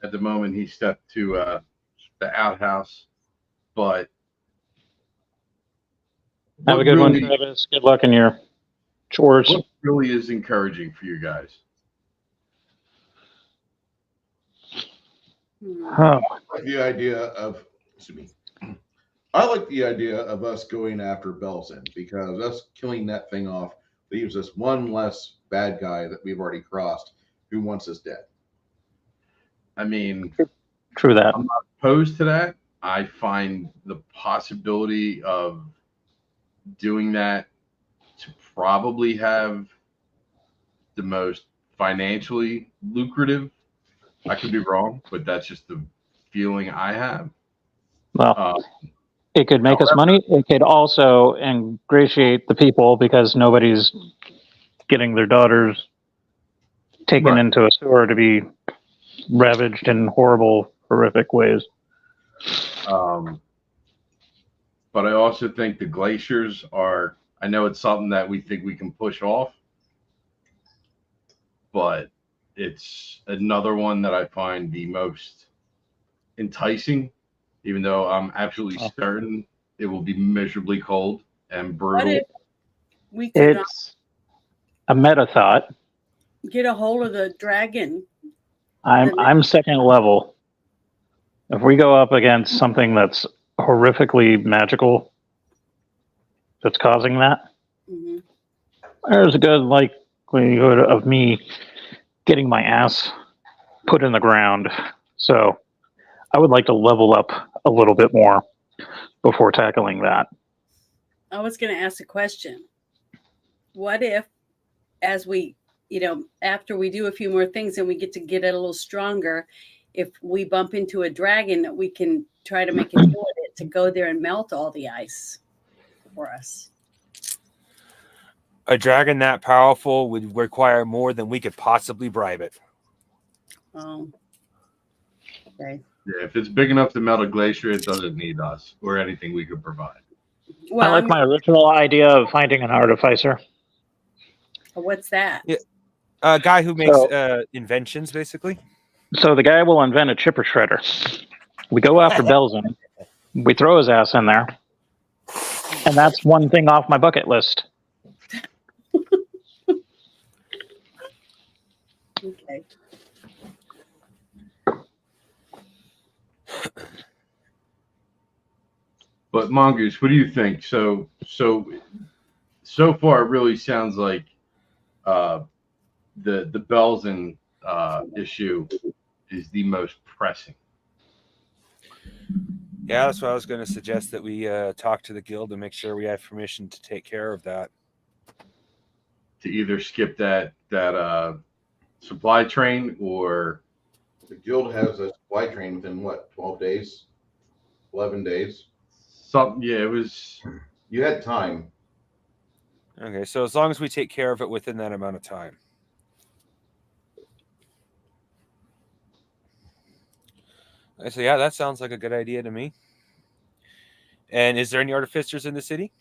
Speaker 5: at the moment. He stepped to the outhouse. But
Speaker 1: Have a
Speaker 5: what
Speaker 1: good one,
Speaker 5: really,
Speaker 1: Travis. Good luck in your chores.
Speaker 5: what really is encouraging for you guys?
Speaker 1: Oh,
Speaker 2: I like the idea of, excuse me. I like the idea of us going after Belson because us killing that thing off leaves us one less bad guy that we've already crossed who wants us dead.
Speaker 5: I mean,
Speaker 1: true that.
Speaker 5: I'm not opposed to that. I find the possibility of doing that to probably have the most financially lucrative. I could be wrong, but that's just the feeling I have.
Speaker 1: Well, it could make us
Speaker 5: however-
Speaker 1: money. It could also ingratiate the people because nobody's getting their daughters taken
Speaker 5: Right.
Speaker 1: into a sewer to be ravaged in horrible, horrific ways.
Speaker 5: But I also think the glaciers are, I know it's something that we think we can push off, but it's another one that I find the most enticing, even though I'm absolutely certain it will be miserably cold and
Speaker 4: What
Speaker 5: brutal.
Speaker 4: if we could
Speaker 1: It's a meta thought.
Speaker 4: get a hold of the dragon?
Speaker 1: I'm second level. If we go up against something that's horrifically magical that's causing that,
Speaker 4: Mhm.
Speaker 1: there's a good likelihood of me getting my ass put in the ground. So I would like to level up a little bit more before tackling that.
Speaker 4: I was going to ask a question. What if, as we, after we do a few more things and we get a little stronger, if we bump into a dragon, that we can try to make a deal with it to go there and melt all the ice for us?
Speaker 3: A dragon that powerful would require more than we could possibly bribe it.
Speaker 4: Oh, okay.
Speaker 5: Yeah, if it's big enough to melt a glacier, it doesn't need us or anything we could provide.
Speaker 4: Well,
Speaker 1: I like my original idea of finding an artificer.
Speaker 4: what's that?
Speaker 3: Yeah. A guy who makes
Speaker 1: So-
Speaker 3: inventions, basically.
Speaker 1: So the guy will invent a chipper shredder. We go after Belzen. We throw his ass in there. And that's one thing off my bucket list.
Speaker 4: Okay.
Speaker 5: But Mongoose, what do you think? So far, it really sounds like the Belzen issue is the most pressing.
Speaker 3: Yeah, that's what I was going to suggest, that we talk to the guild and make sure we have permission to take care of that.
Speaker 5: To either skip that supply train or
Speaker 2: The guild has a supply train within what, 12 days? 11 days?
Speaker 5: something. Yeah, it was.
Speaker 2: You had time.
Speaker 3: Okay, so as long as we take care of it within that amount of time. So yeah, that sounds like a good idea to me. And is there any artificers in the city?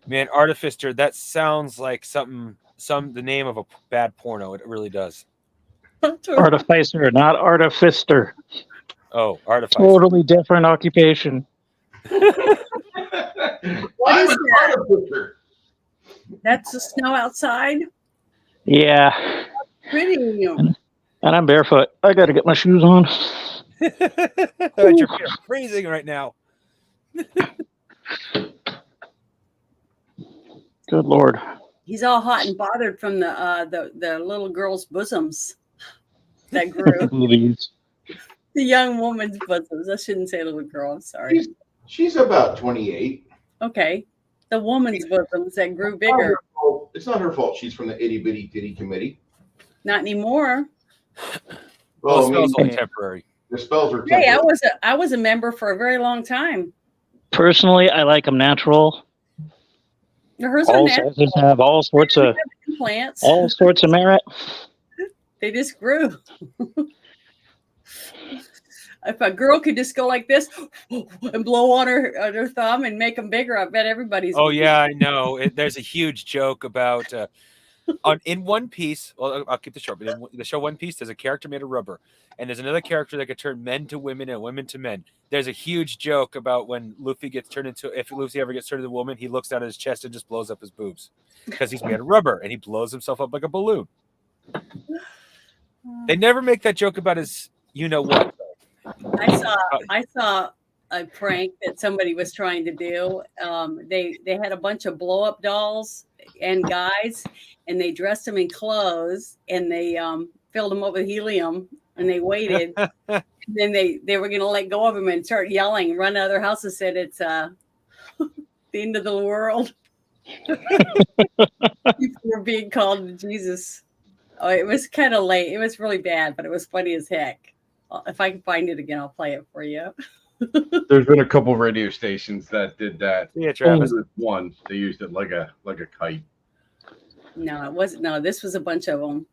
Speaker 3: Man, artificer, that sounds like the name of a bad porno. It really does.
Speaker 1: Artificer, not artificer.
Speaker 3: Oh, artificer.
Speaker 1: Totally different occupation.
Speaker 4: What
Speaker 2: I'm
Speaker 4: is
Speaker 2: an
Speaker 4: that?
Speaker 2: artificer.
Speaker 4: That's the snow outside?
Speaker 1: Yeah.
Speaker 4: Pretty.
Speaker 1: And I'm barefoot. I got to get my shoes on.
Speaker 3: Your feet are freezing right now.
Speaker 1: Good Lord.
Speaker 4: He's all hot and bothered from the little girl's bosoms that grew.
Speaker 1: Movies.
Speaker 4: The young woman's bosoms. I shouldn't say little girl. I'm sorry.
Speaker 2: She's about 28.
Speaker 4: Okay. The woman's bosoms that grew
Speaker 2: It's not
Speaker 4: bigger.
Speaker 2: her fault. It's not her fault. She's from the itty bitty titty committee.
Speaker 4: Not anymore.
Speaker 3: Well,
Speaker 2: Well,
Speaker 3: it
Speaker 2: I mean,
Speaker 3: smells only temporary.
Speaker 2: the spells are
Speaker 4: Hey,
Speaker 2: temporary.
Speaker 4: I was a member for a very long time.
Speaker 1: Personally, I like them natural.
Speaker 4: Hers are
Speaker 1: All
Speaker 4: natural
Speaker 1: sizes have all sorts of
Speaker 4: implants.
Speaker 1: merit.
Speaker 4: They just grew. If a girl could just go like this and blow on her thumb and make them bigger, I bet everybody's.
Speaker 3: Oh yeah, I know. There's a huge joke about in One Piece. Well, I'll keep this short. But in the show One Piece, there's a character made of rubber, and there's another character that could turn men to women and women to men. There's a huge joke about when Luffy gets turned into. If Luffy ever gets turned into a woman, he looks down at his chest and just blows up his boobs because he's made of rubber and he blows himself up like a balloon. They never make that joke about his. You know what?
Speaker 4: I saw a prank that somebody was trying to do. They had a bunch of blow up dolls and guys, and they dressed them in clothes, and they filled them up with helium, and they waited. And then they were going to let go of them and start yelling and run out of their house and said it's the end of the world. People were being called to Jesus. Oh, it was kind of late. It was really bad, but it was funny as heck. If I can find it again, I'll play it for you.
Speaker 5: There's been a couple radio stations that did that.
Speaker 3: Yeah, Travis.
Speaker 5: Only with one, they used it like a kite.
Speaker 4: No, it wasn't. No, this was a bunch of them.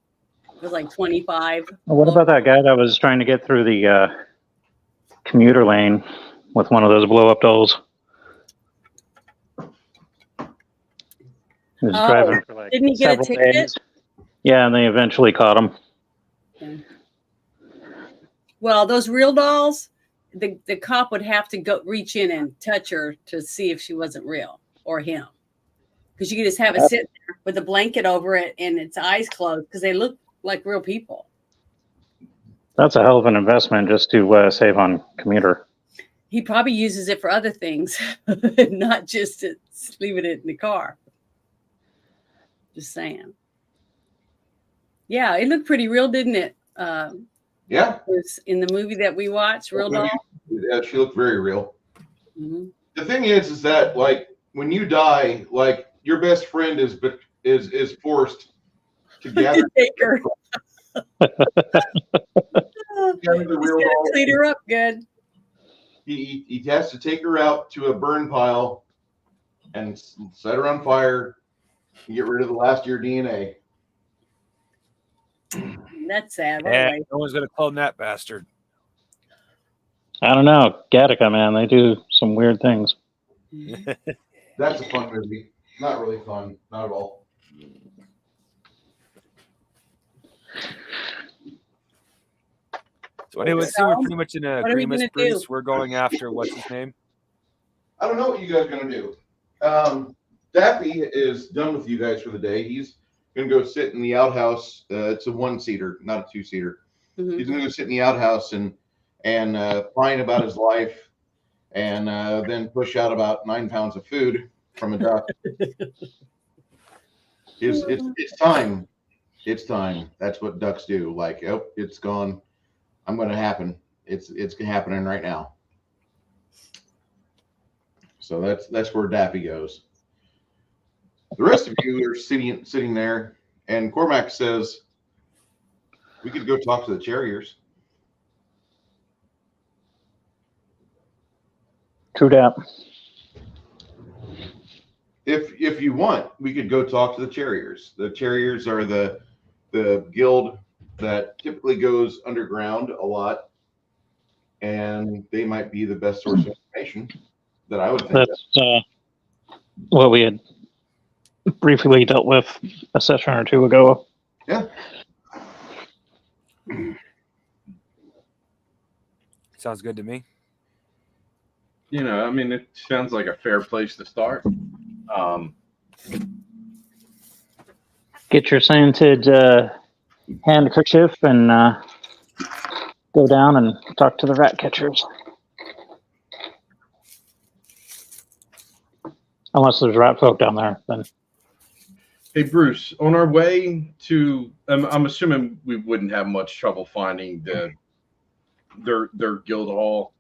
Speaker 4: It was like 25.
Speaker 1: What about that guy that was trying to get through the commuter lane with one of those blow-up dolls? He was driving for like
Speaker 4: didn't he get a
Speaker 1: several
Speaker 4: ticket?
Speaker 1: days. Yeah, and they eventually caught him.
Speaker 4: Yeah. Well, those real dolls, the cop would have to go reach in and touch her to see if she wasn't real or him. Because you could just have it sit there with a blanket over it and its eyes closed because they look like real people.
Speaker 1: That's a hell of an investment just to save on commuter.
Speaker 4: He probably uses it for other things, not just to leaving it in the car. Just saying. Yeah, it looked pretty real, didn't it?
Speaker 2: Yeah.
Speaker 4: It was in the movie that we watched, Real Doll.
Speaker 2: Yeah, she looked very real.
Speaker 4: Mm-hmm.
Speaker 2: The thing is that like when you die, like your best friend is forced to gather.
Speaker 4: Take her.
Speaker 2: gather the real
Speaker 4: He's
Speaker 2: doll.
Speaker 4: gonna clean her up good.
Speaker 2: He has to take her out to a burn pile and set her on fire and get rid of the last of your DNA.
Speaker 4: That's sad.
Speaker 3: Yeah, no one's gonna clone that bastard.
Speaker 1: I don't know. Gattaca, man, they do some weird things.
Speaker 2: That's a fun movie. Not really fun. Not at all.
Speaker 3: So anyway, so we're pretty much in
Speaker 4: what are we
Speaker 3: agreement,
Speaker 4: gonna
Speaker 3: Bruce.
Speaker 4: do?
Speaker 3: We're going after what's his name?
Speaker 2: I don't know what you guys are gonna do. Daffy is done with you guys for the day. He's gonna go sit in the outhouse. It's a 1-seater, not a 2-seater.
Speaker 4: Mhm.
Speaker 2: He's gonna go sit in the outhouse and whine about his life, and then push out about 9 pounds of food from a duck. It's time. It's time. That's what ducks do. Like, oh, it's gone. I'm going to happen. It's happening right now. So that's where Daffy goes. The rest of you are sitting there, and Cormac says, "We could go talk to the Terriers."
Speaker 1: True dat.
Speaker 2: If you want, we could go talk to the Terriers. The Terriers are the guild that typically goes underground a lot, and they might be the best source of information that I would think.
Speaker 1: That's what we had briefly dealt with a session or two ago.
Speaker 2: Yeah.
Speaker 3: Sounds good to me.
Speaker 5: You know, I mean, it sounds like a fair place to start.
Speaker 1: Get your scented handkerchief and go down and talk to the rat catchers. Unless there's rat folk down there, then
Speaker 5: Hey Bruce, on our way to, I'm assuming we wouldn't have much trouble finding their guild hall.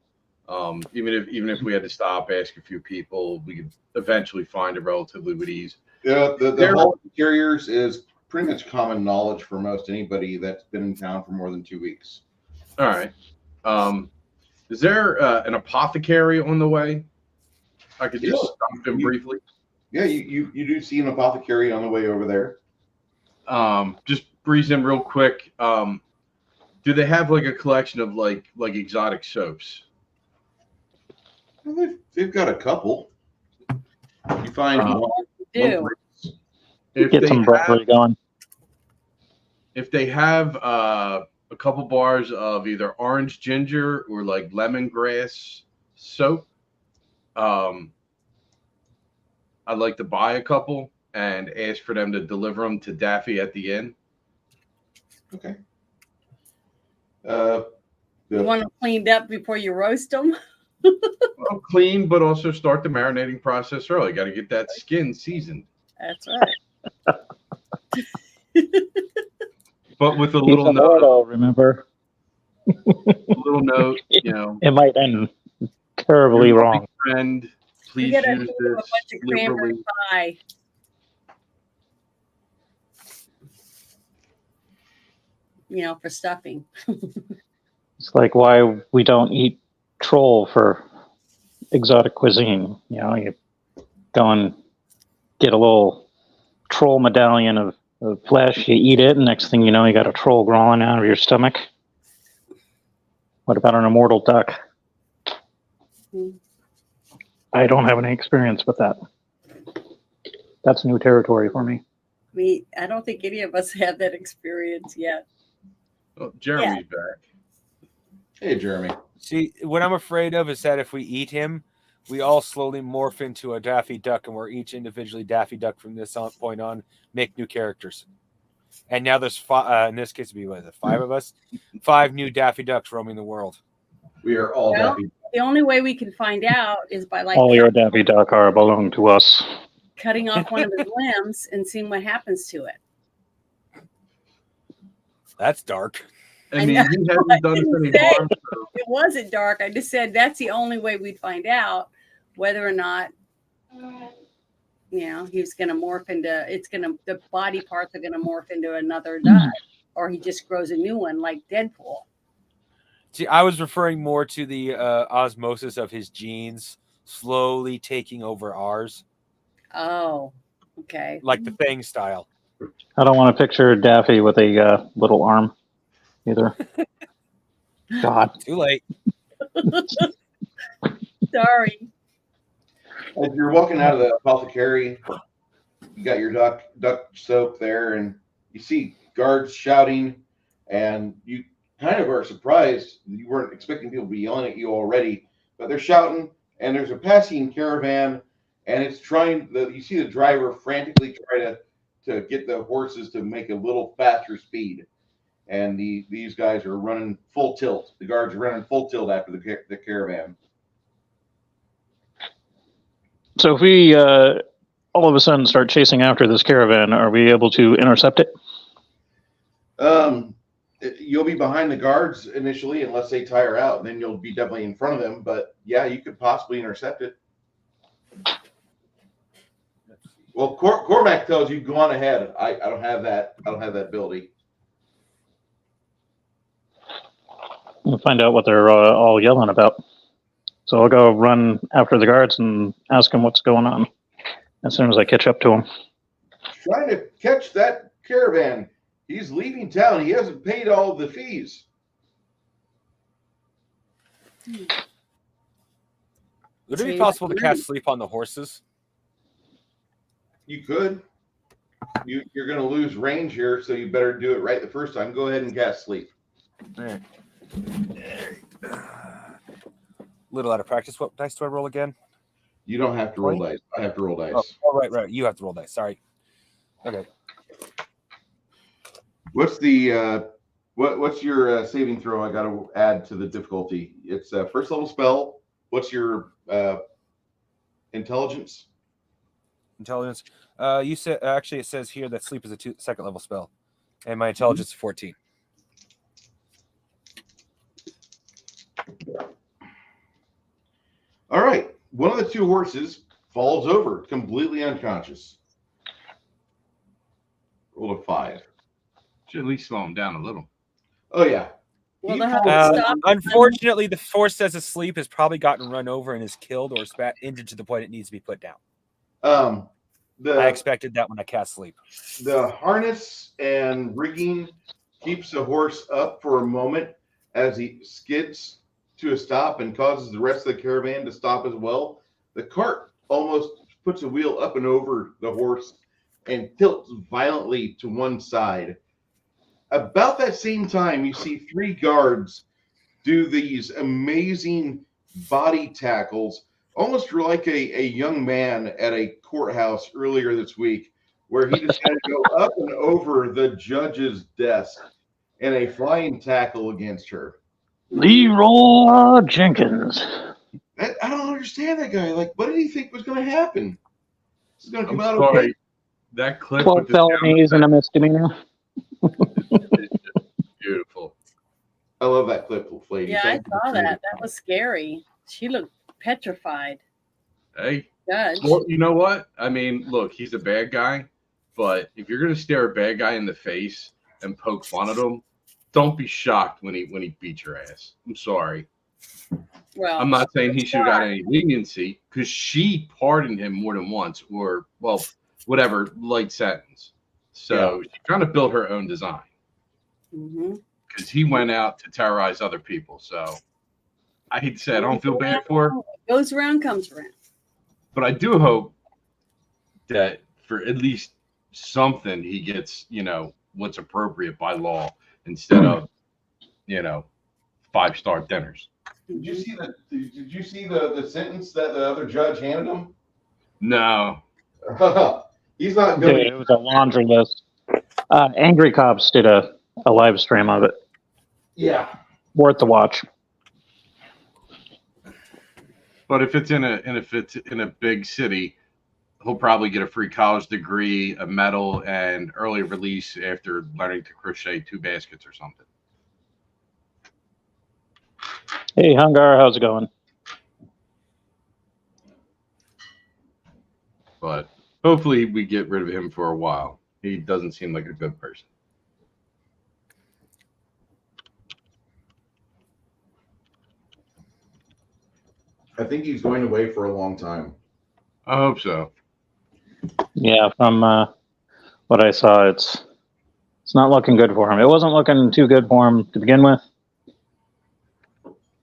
Speaker 5: Even if we had to stop, ask a few people, we could eventually find it relatively with ease.
Speaker 2: Yeah, the hall of carriers is pretty much common knowledge for most anybody that's been in town for more than 2 weeks.
Speaker 5: All right. Is there an apothecary on the way? I could just stop him briefly.
Speaker 2: Yeah, you do see an apothecary on the way over there.
Speaker 5: Just breeze in real quick. Do they have like a collection of like exotic soaps?
Speaker 2: Well, they've got a couple. You find one.
Speaker 4: Do.
Speaker 5: If
Speaker 1: Get
Speaker 5: they
Speaker 1: some broccoli going.
Speaker 5: if they have a couple bars of either orange ginger or like lemongrass soap, I'd like to buy a couple and ask for them to deliver them to Daffy at the inn.
Speaker 2: Okay.
Speaker 4: You want them cleaned up before you roast them?
Speaker 5: Well, clean, but also start the marinating process early. Got to get that skin seasoned.
Speaker 4: That's right.
Speaker 5: But with a
Speaker 1: He's
Speaker 5: little note,
Speaker 1: immortal, remember?
Speaker 5: you know,
Speaker 1: It might end terribly
Speaker 5: "Dear
Speaker 1: wrong.
Speaker 5: friend,
Speaker 4: You
Speaker 5: please
Speaker 4: gotta
Speaker 5: use
Speaker 4: feed them a
Speaker 5: this
Speaker 4: bunch of cranberry
Speaker 5: liberally."
Speaker 4: pie. You know, for stuffing.
Speaker 1: It's like why we don't eat troll for exotic cuisine. You know, you go and get a little troll medallion of flesh, you eat it, and next thing you know, you got a troll crawling out of your stomach. What about an immortal duck?
Speaker 4: Hmm.
Speaker 1: I don't have any experience with that. That's new territory for me.
Speaker 4: I don't think any of us have that experience yet.
Speaker 5: Oh, Jeremy's back.
Speaker 2: Hey, Jeremy.
Speaker 3: See, what I'm afraid of is that if we eat him, we all slowly morph into a Daffy Duck, and we're each individually Daffy Duck from this point on, make new characters. And now there's in this case, it'd be what is it, 5 of us, 5 new Daffy Ducks roaming the world.
Speaker 2: We are all
Speaker 4: Well,
Speaker 2: happy.
Speaker 4: the only way we can find out is by like
Speaker 1: All your Daffy Duck are belong to us.
Speaker 4: cutting off one of his limbs and seeing what happens to it.
Speaker 3: That's dark.
Speaker 5: I mean,
Speaker 4: know.
Speaker 5: he hasn't
Speaker 4: I
Speaker 5: done us
Speaker 4: didn't
Speaker 5: any
Speaker 4: say-
Speaker 5: harm. So
Speaker 4: It wasn't dark. I just said that's the only way we'd find out whether or not, you know, he's going to morph into, the body parts are going to morph into another duck, or he just grows a new one like Deadpool.
Speaker 3: See, I was referring more to the osmosis of his genes slowly taking over ours,
Speaker 4: Oh, okay.
Speaker 3: like the Thing style.
Speaker 1: I don't want to picture Daffy with a little arm either. God.
Speaker 3: Too late.
Speaker 4: Sorry.
Speaker 2: As you're walking out of the apothecary, you got your duck soap there, and you see guards shouting, and you kind of are surprised. You weren't expecting people to be yelling at you already, but they're shouting, and there's a passing caravan, and it's you see the driver frantically try to get the horses to make a little faster speed. And these guys are running full tilt. The guards are running full tilt after the caravan.
Speaker 1: So if we all of a sudden start chasing after this caravan, are we able to intercept it?
Speaker 2: You'll be behind the guards initially, unless they tire out, and then you'll be definitely in front of them. But yeah, you could possibly intercept it. Well, Cormac tells you go on ahead. I don't have that. I don't have that ability.
Speaker 1: We'll find out what they're all yelling about. So I'll go run after the guards and ask them what's going on as soon as I catch up to them.
Speaker 2: Trying to catch that caravan. He's leaving town. He hasn't paid all the fees.
Speaker 3: Would it be possible to cast sleep on the horses?
Speaker 2: You could. You're going to lose range here, so you better do it right the first time. Go ahead and cast sleep.
Speaker 3: All right. Little out of practice. What dice do I roll again?
Speaker 2: You don't have to roll dice. I have to roll dice.
Speaker 3: Oh, right. You have to roll dice. Sorry. Okay.
Speaker 2: What's the what's your saving throw? I got to add to the difficulty. It's a first level spell. What's your intelligence?
Speaker 3: Intelligence. You said actually it says here that sleep is a second level spell, and my intelligence is 14.
Speaker 2: All right. One of the two horses falls over, completely unconscious. Roll a 5.
Speaker 5: Should at least slow him down a little.
Speaker 2: Oh yeah.
Speaker 4: Well,
Speaker 2: He
Speaker 4: they'll have
Speaker 2: falls-
Speaker 4: to stop.
Speaker 3: Unfortunately, the horse that's asleep has probably gotten run over and is killed or injured to the point it needs to be put down. I
Speaker 2: The
Speaker 3: expected that when I cast sleep.
Speaker 2: harness and rigging keeps the horse up for a moment as he skids to a stop and causes the rest of the caravan to stop as well. The cart almost puts a wheel up and over the horse and tilts violently to one side. About that same time, you see 3 guards do these amazing body tackles, almost like a young man at a courthouse earlier this week, where he decided to go up and over the judge's desk in a flying tackle against her.
Speaker 1: Leroy Jenkins.
Speaker 2: I don't understand that guy. Like, what did he think was going to happen? This is going to
Speaker 5: I'm
Speaker 2: come out
Speaker 5: sorry.
Speaker 2: okay.
Speaker 5: That clip
Speaker 1: 12
Speaker 5: with the
Speaker 1: felonies and a misdemeanor.
Speaker 5: is just beautiful.
Speaker 2: I love that clip, lady.
Speaker 4: Yeah, I
Speaker 2: Thank you.
Speaker 4: saw that. That was scary. She looked petrified.
Speaker 5: Hey,
Speaker 4: Judge.
Speaker 5: well, you know what? I mean, look, he's a bad guy, but if you're gonna stare a bad guy in the face and poke fun at him, don't be shocked when he beats your ass. I'm sorry.
Speaker 4: Well,
Speaker 5: I'm not saying he should have got any leniency because she pardoned him more than once, or well, whatever, light sentence. So she kind of built her own design
Speaker 4: mhm.
Speaker 5: because he went out to terrorize other people. So I hate to say I don't feel bad for her,
Speaker 4: Goes around, comes around.
Speaker 5: but I do hope that for at least something he gets, what's appropriate by law instead of, 5-star dinners.
Speaker 2: Did you see the sentence that the other judge handed him?
Speaker 5: No.
Speaker 2: He's not
Speaker 1: Dude,
Speaker 2: good.
Speaker 1: it was a laundry list. Angry Cops did a live stream of it.
Speaker 2: Yeah.
Speaker 1: Worth the watch.
Speaker 5: But if it's in a big city, he'll probably get a free college degree, a medal, and early release after learning to crochet 2 baskets or something.
Speaker 1: Hey, Hungar, how's it going?
Speaker 5: But hopefully we get rid of him for a while. He doesn't seem like a good person.
Speaker 2: I think he's going away for a long time.
Speaker 5: I hope so.
Speaker 1: Yeah, from what I saw, it's not looking good for him. It wasn't looking too good for him to begin with,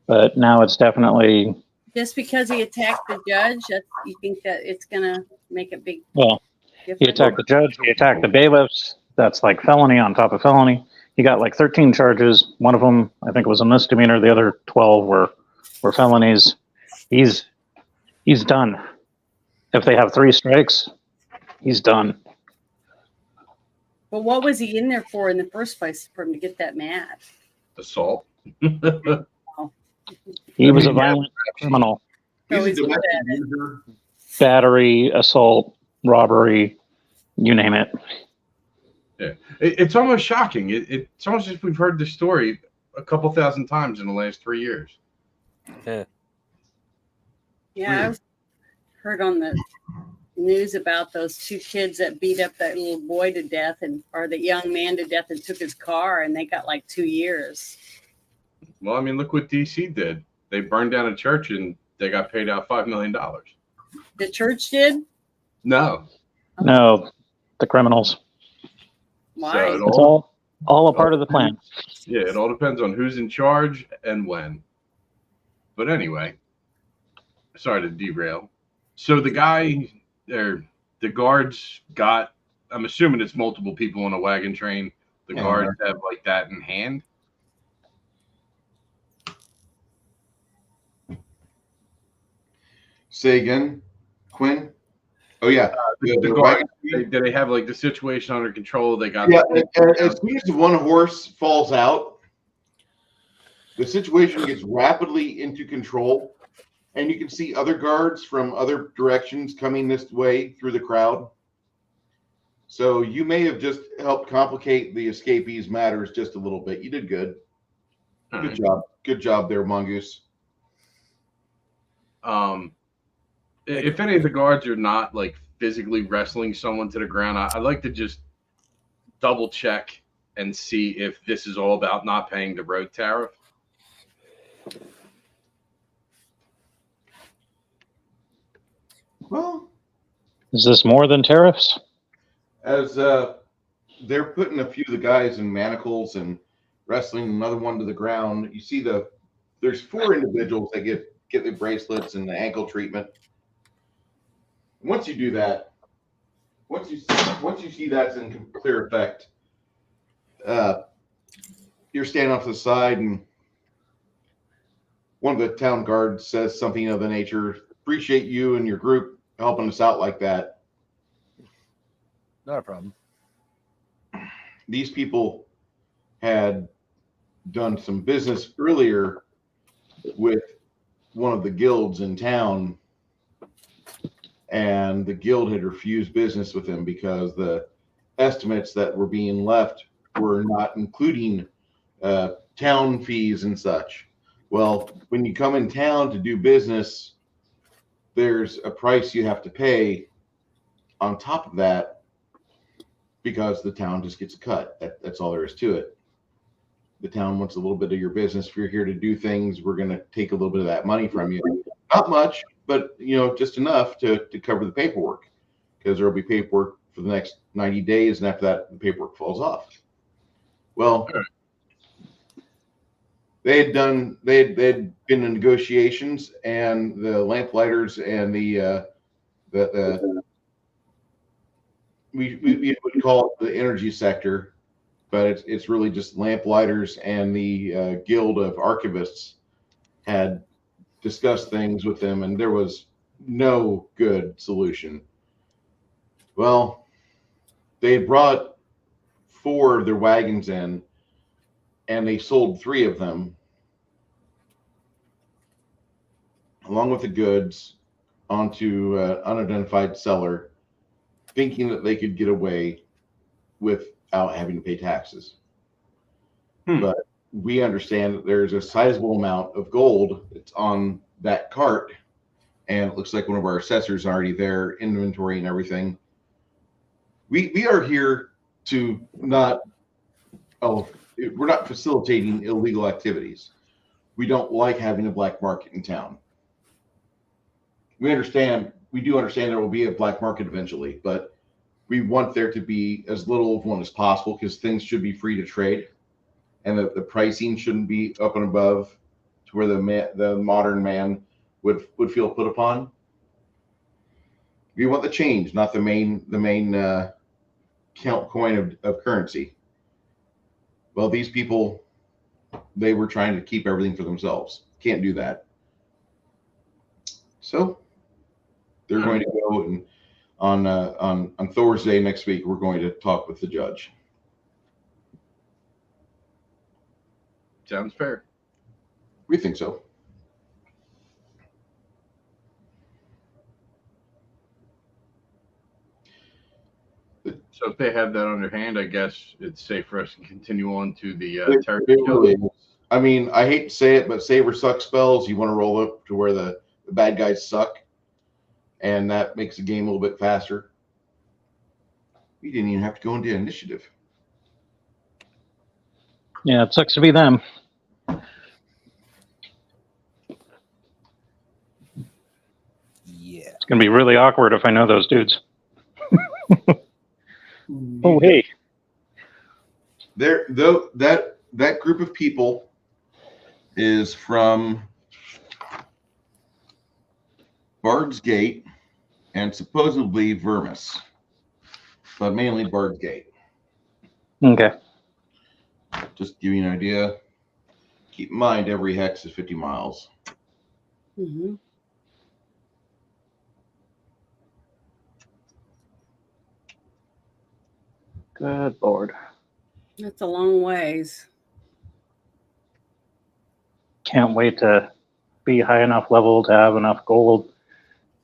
Speaker 1: but now it's definitely.
Speaker 4: Just because he attacked the judge, you think that it's gonna make a big
Speaker 1: Well,
Speaker 4: difference?
Speaker 1: he attacked the judge. He attacked the bailiffs. That's like felony on top of felony. He got like 13 charges. One of them, I think, was a misdemeanor. The other 12 were felonies. He's done. If they have 3 strikes, he's done.
Speaker 4: But what was he in there for in the first place for him to get that mad?
Speaker 5: Assault.
Speaker 1: He was a violent criminal.
Speaker 2: He's a
Speaker 4: He's
Speaker 2: domestic
Speaker 4: good at it.
Speaker 2: user.
Speaker 1: Battery, assault, robbery, you name it.
Speaker 5: Yeah, it's almost shocking. It's almost as if we've heard this story a couple thousand times in the last 3 years.
Speaker 3: Yeah.
Speaker 4: Yeah, I heard on the news about those 2 kids that beat up that little boy to death or the young man to death and took his car, and they got like 2 years.
Speaker 5: Well, I mean, look what DC did. They burned down a church and they got paid out $5 million.
Speaker 4: The church did?
Speaker 5: No.
Speaker 1: No, the criminals.
Speaker 4: Why?
Speaker 5: So it
Speaker 1: It's all a part of the plan.
Speaker 5: Yeah, it all depends on who's in charge and when. But anyway, sorry to derail. So the guards got, I'm assuming it's multiple people on a wagon train. The
Speaker 2: Yeah.
Speaker 5: guards have like that in hand.
Speaker 2: Say again, Quinn. Oh yeah.
Speaker 5: The guards, did they have like the situation under control? They got
Speaker 2: Yeah, as soon as the one horse falls out, the situation gets rapidly into control, and you can see other guards from other directions coming this way through the crowd. So you may have just helped complicate the escapees' matters just a little bit. You did good.
Speaker 5: All
Speaker 2: Good
Speaker 5: right.
Speaker 2: job. Good job there, Mongoose.
Speaker 5: If any of the guards are not like physically wrestling someone to the ground, I'd like to just double check and see if this is all about not paying the road tariff.
Speaker 2: Well,
Speaker 1: Is this more than tariffs?
Speaker 2: as they're putting a few of the guys in manacles and wrestling another one to the ground, you see there's 4 individuals that get the bracelets and the ankle treatment. Once you do that, once you see that's in clear effect, you're standing off to the side, and one of the town guards says something of the nature, "Appreciate you and your group helping us out like that.
Speaker 3: Not a problem.
Speaker 2: These people had done some business earlier with one of the guilds in town, and the guild had refused business with them because the estimates that were being left were not including town fees and such. Well, when you come in town to do business, there's a price you have to pay on top of that because the town just gets a cut. That's all there is to it. The town wants a little bit of your business. If you're here to do things, we're going to take a little bit of that money from you. Not much, but just enough to cover the paperwork, because there will be paperwork for the next 90 days, and after that, the paperwork falls off. Well, they had been in negotiations, and the lamplighters and the we would call it the energy sector, but it's really just lamplighters and the guild of archivists had discussed things with them, and there was no good solution. Well, they had brought 4 of their wagons in, and they sold 3 of them along with the goods onto an unidentified seller, thinking that they could get away without having to pay taxes. But we understand that there's a sizable amount of gold that's on that cart, and it looks like one of our assessors are already there, inventory and everything. We are here to we're not facilitating illegal activities. We don't like having a black market in town. We do understand there will be a black market eventually, but we want there to be as little of one as possible, because things should be free to trade, and the pricing shouldn't be up and above to where the modern man would feel put upon. We want the change, not the main count coin of currency. Well, these people, they were trying to keep everything for themselves. Can't do that. So they're going to go, and on Thursday next week, we're going to talk with the judge.
Speaker 5: Sounds fair.
Speaker 2: We think so.
Speaker 5: So if they have that on their hand, I guess it's safe for us to continue on to the territory.
Speaker 2: It really is. I mean, I hate to say it, but save or suck spells, you want to roll up to where the bad guys suck, and that makes the game a little bit faster. We didn't even have to go into initiative.
Speaker 1: Yeah, it sucks to be them.
Speaker 3: Yeah.
Speaker 1: It's going to be really awkward if I know those dudes. Oh, hey.
Speaker 2: That group of people is from Bard's Gate and supposedly Vermis, but mainly Bard's Gate.
Speaker 1: Okay.
Speaker 2: Just to give you an idea. Keep in mind, every hex is 50 miles.
Speaker 4: Mm-hmm.
Speaker 1: Good Lord.
Speaker 4: That's a long ways.
Speaker 1: Can't wait to be high enough level to have enough gold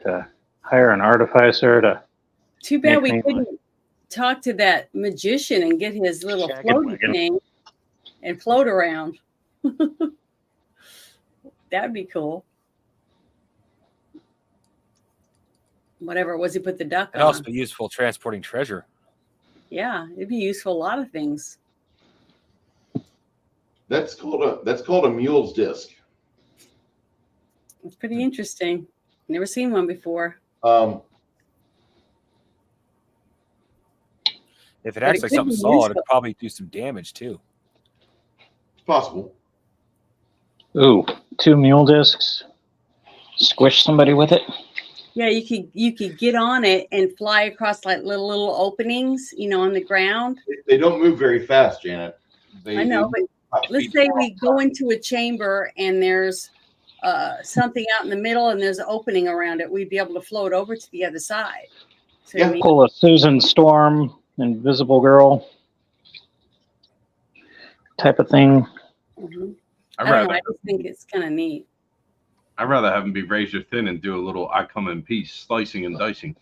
Speaker 1: to hire an artificer to
Speaker 4: Too bad
Speaker 1: make
Speaker 4: we
Speaker 1: me
Speaker 4: couldn't talk to that magician and get his little
Speaker 1: Jagged
Speaker 4: floaty
Speaker 1: wagon.
Speaker 4: thing and float around. That'd be cool. Whatever it was he put the duck
Speaker 3: It'd also
Speaker 4: on.
Speaker 3: be useful transporting treasure.
Speaker 4: Yeah, it'd be useful a lot of things.
Speaker 2: That's called a mule's disc.
Speaker 4: It's pretty interesting. Never seen one before.
Speaker 3: If it
Speaker 4: But
Speaker 3: acts
Speaker 4: it
Speaker 3: like
Speaker 4: could
Speaker 3: something
Speaker 4: be
Speaker 3: solid,
Speaker 4: useful.
Speaker 3: it'd probably do some damage too.
Speaker 2: It's possible.
Speaker 1: Ooh, 2 mule discs. Squish somebody with it.
Speaker 4: Yeah, you could get on it and fly across like little openings, on the ground.
Speaker 2: They don't move very fast, Janet.
Speaker 4: I know, but let's say we go into a chamber and there's something out in the middle and there's an opening around it. We'd be able to float over to the other side. So
Speaker 2: Yeah.
Speaker 1: Pull a Susan Storm, Invisible Girl type of thing.
Speaker 4: Mhm.
Speaker 5: I'd
Speaker 4: I don't know.
Speaker 5: rather
Speaker 4: I just think it's kind of neat.
Speaker 5: I'd rather have them be razor thin and do a little I come in peace slicing and dicing.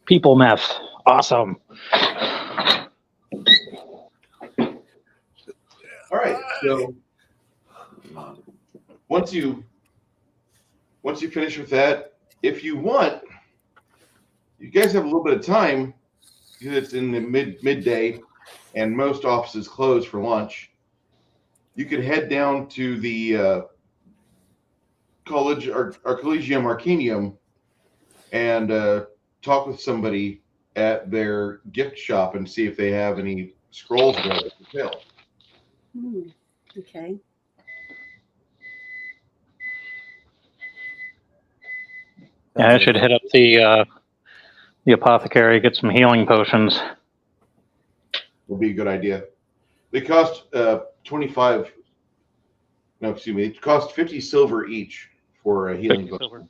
Speaker 1: People meth. Awesome.
Speaker 2: All right. So once you finish with that, if you want, you guys have a little bit of time because it's in the midday and most offices close for lunch. You could head down to the college or Collegium Arcanium and talk with somebody at their gift shop and see if they have any scrolls available for sale.
Speaker 4: Okay.
Speaker 1: Yeah, I should hit up the apothecary, get some healing potions.
Speaker 2: Will be a good idea. They cost 25. No, excuse me. It cost 50 silver each for a healing
Speaker 1: 50
Speaker 2: potion.
Speaker 1: silver.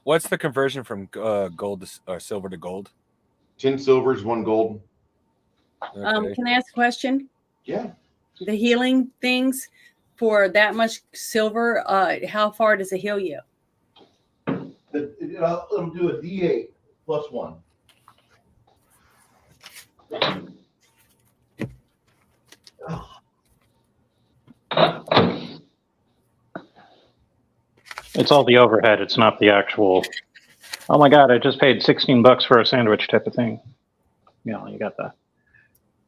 Speaker 3: What's the conversion from gold to or silver to gold?
Speaker 2: 10 silvers, 1 gold.
Speaker 3: Okay.
Speaker 4: Can I ask a question?
Speaker 2: Yeah.
Speaker 4: The healing things for that much silver, how far does it heal you?
Speaker 2: It'll do a D8 plus 1.
Speaker 1: It's all the overhead. It's not the actual. Oh my God! I just paid $16 for a sandwich type of thing. You got the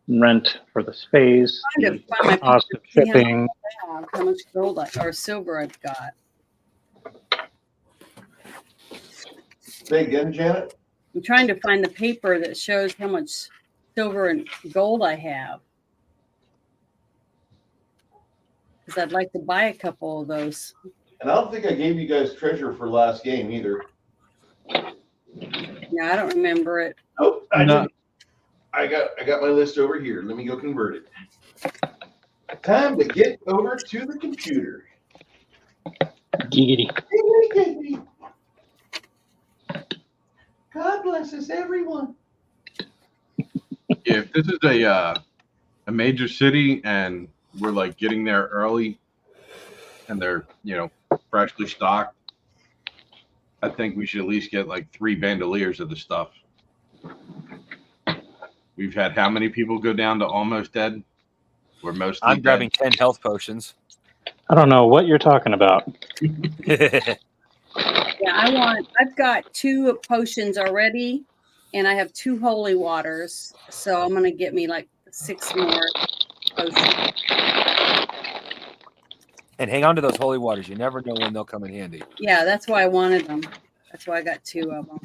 Speaker 1: rent for the space,
Speaker 4: Trying
Speaker 1: the
Speaker 4: to find my
Speaker 1: cost of
Speaker 4: picture to see
Speaker 1: shipping.
Speaker 4: how much gold or silver I've got.
Speaker 2: Say again, Janet.
Speaker 4: I'm trying to find the paper that shows how much silver and gold I have. Because I'd like to buy a couple of those.
Speaker 2: And I don't think I gave you guys treasure for last game either.
Speaker 4: Yeah, I don't remember it.
Speaker 2: Oh, I
Speaker 1: No.
Speaker 2: didn't. I got my list over here. Let me go convert it. Time to get over to the computer.
Speaker 1: Giggity.
Speaker 2: God blesses everyone.
Speaker 5: If this is a major city and we're like getting there early and they're freshly stocked, I think we should at least get like 3 bandoliers of the stuff. We've had how many people go down to almost dead? We're mostly
Speaker 3: I'm grabbing
Speaker 5: dead.
Speaker 3: 10 health potions.
Speaker 1: I don't know what you're talking about.
Speaker 4: Yeah, I've got 2 potions already, and I have 2 holy waters. So I'm going to get me like 6 more potions.
Speaker 3: And hang on to those holy waters. You never know when they'll come in handy.
Speaker 4: Yeah, that's why I wanted them. That's why I got 2 of them.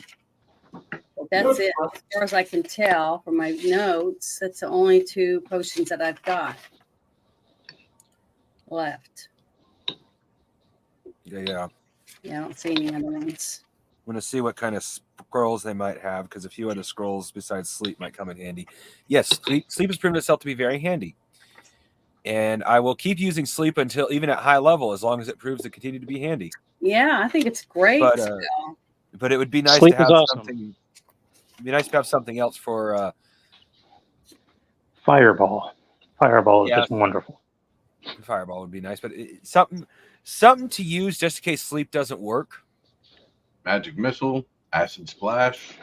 Speaker 4: But that's it. As far as I can tell from my notes, that's the only 2 potions that I've got left.
Speaker 3: Yeah.
Speaker 4: Yeah, I don't see any other ones.
Speaker 3: I'm going to see what kind of scrolls they might have because a few other scrolls besides sleep might come in handy. Yes, sleep has proven itself to be very handy. And I will keep using sleep until even at high level, as long as it proves to continue to be handy.
Speaker 4: Yeah, I think it's great.
Speaker 3: But it would be nice
Speaker 1: Sleep
Speaker 3: to have
Speaker 1: is awesome.
Speaker 3: something. It'd be nice to have something else for
Speaker 1: Fireball. Fireball is
Speaker 3: Yeah.
Speaker 1: just wonderful.
Speaker 3: Fireball would be nice, but something to use just in case sleep doesn't work.
Speaker 5: Magic missile, acid splash.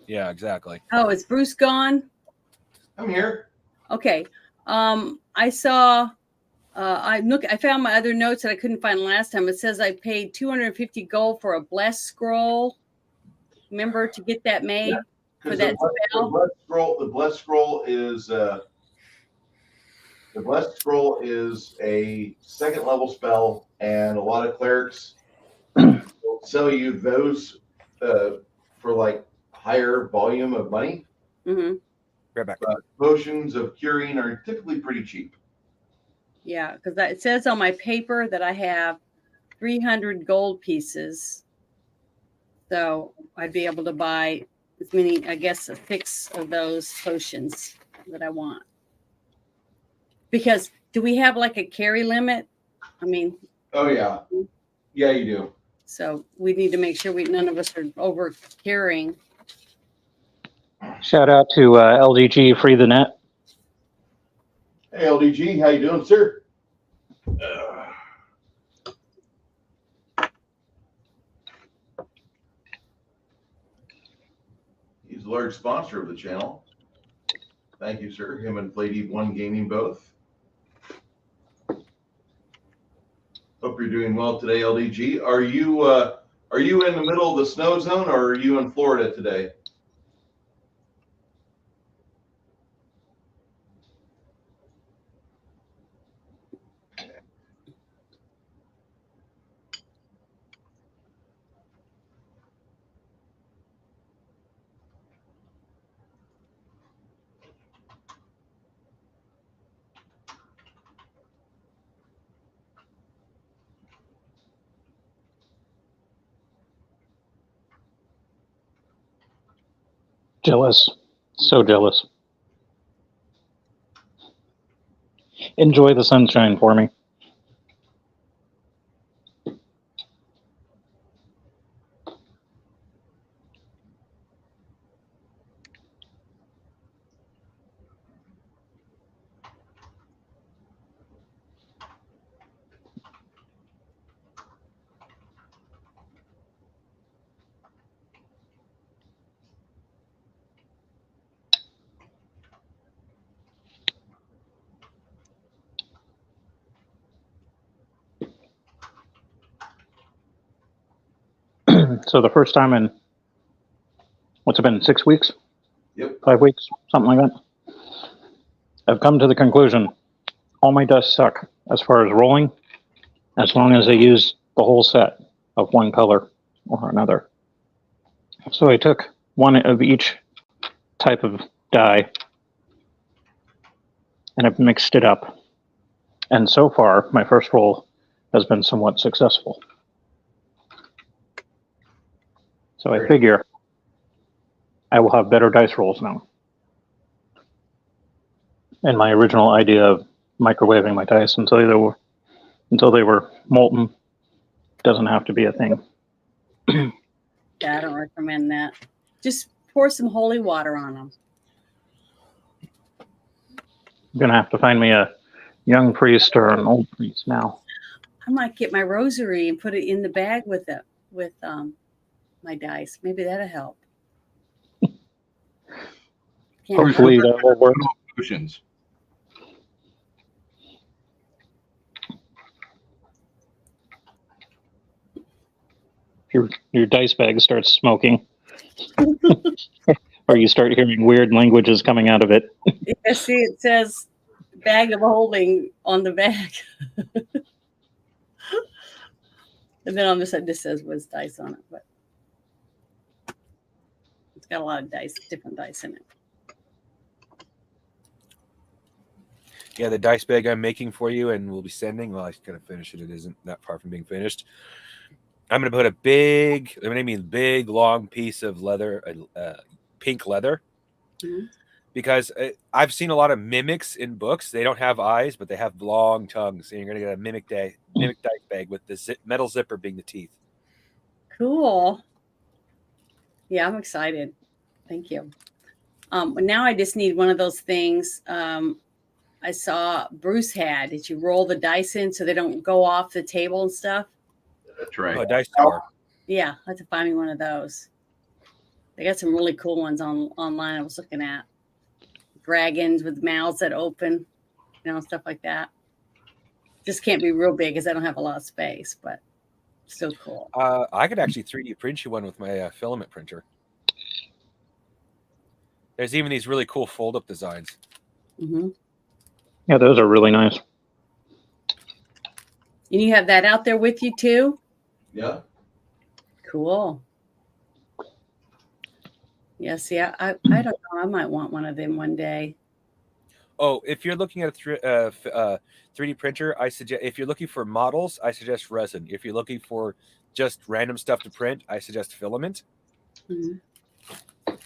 Speaker 3: Yeah, exactly.
Speaker 4: Oh, is Bruce gone?
Speaker 2: I'm here.
Speaker 4: Okay. I saw. I found my other notes that I couldn't find last time. It says I paid 250 gold for a blessed scroll. Remember to get that made for that spell.
Speaker 2: The blessed scroll is a second level spell, and a lot of clerics will sell you those for like higher volume of money.
Speaker 4: Mm-hmm.
Speaker 3: Right back.
Speaker 2: Potions of curing are typically pretty cheap.
Speaker 4: Yeah, because it says on my paper that I have 300 gold pieces. So I'd be able to buy as many, I guess, a fix of those potions that I want. Because do we have like a carry limit? I mean,
Speaker 2: Oh yeah, yeah, you do.
Speaker 4: so we need to make sure none of us are over carrying.
Speaker 1: Shout out to LDG Free the Net.
Speaker 2: Hey LDG, how you doing, sir? He's a large sponsor of the channel. Thank you, sir. Him and Lady One Gaming both. Hope you're doing well today, LDG. Are you in the middle of the snow zone, or are you in Florida today?
Speaker 1: Jealous. So jealous. Enjoy the sunshine for me. So the first time in, what's it been, 6 weeks?
Speaker 2: Yep.
Speaker 1: 5 weeks? Something like that. I've come to the conclusion all my dice suck as far as rolling, as long as they use the whole set of one color or another. So I took one of each type of die and I've mixed it up. And so far, my first roll has been somewhat successful. So I figure I will have better dice rolls now. And my original idea of microwaving my dice until they were molten doesn't have to be a thing.
Speaker 4: Yeah, I don't recommend that. Just pour some holy water on them.
Speaker 1: I'm gonna have to find me a young priest or an old priest now.
Speaker 4: I might get my rosary and put it in the bag with my dice. Maybe that'll help. Can't
Speaker 1: Hopefully that will work.
Speaker 5: Potions.
Speaker 1: Your dice bag starts smoking, or you start hearing weird languages coming out of it.
Speaker 4: Yeah, see, it says bag of holding on the bag. And then on this side, this says Wiz dice on it, but it's got a lot of dice, different dice in it.
Speaker 3: Yeah, the dice bag I'm making for you and we'll be sending. Well, I gotta finish it. It isn't that far from being finished. I'm gonna put a big, long piece of leather, pink leather, because I've seen a lot of mimics in books. They don't have eyes, but they have long tongues. And you're gonna get a mimic dice bag with the metal zipper being the teeth.
Speaker 4: Cool. Yeah, I'm excited. Thank you. Now I just need one of those things. I saw Bruce had. Did you roll the dice in so they don't go off the table and stuff?
Speaker 5: That's right.
Speaker 3: Oh, dice tower.
Speaker 4: Yeah, I have to find me one of those. They got some really cool ones online. I was looking at dragons with mouths that open, stuff like that. Just can't be real big because I don't have a lot of space, but still cool.
Speaker 3: I could actually 3D print you one with my filament printer. There's even these really cool fold-up designs.
Speaker 4: Mm-hmm.
Speaker 1: Yeah, those are really nice.
Speaker 4: And you have that out there with you too?
Speaker 2: Yeah.
Speaker 4: Cool. Yeah, see, I don't know. I might want one of them one day.
Speaker 3: Oh, if you're looking at a 3D printer, I suggest if you're looking for models, I suggest resin. If you're looking for just random stuff to print, I suggest filament.
Speaker 4: Mhm.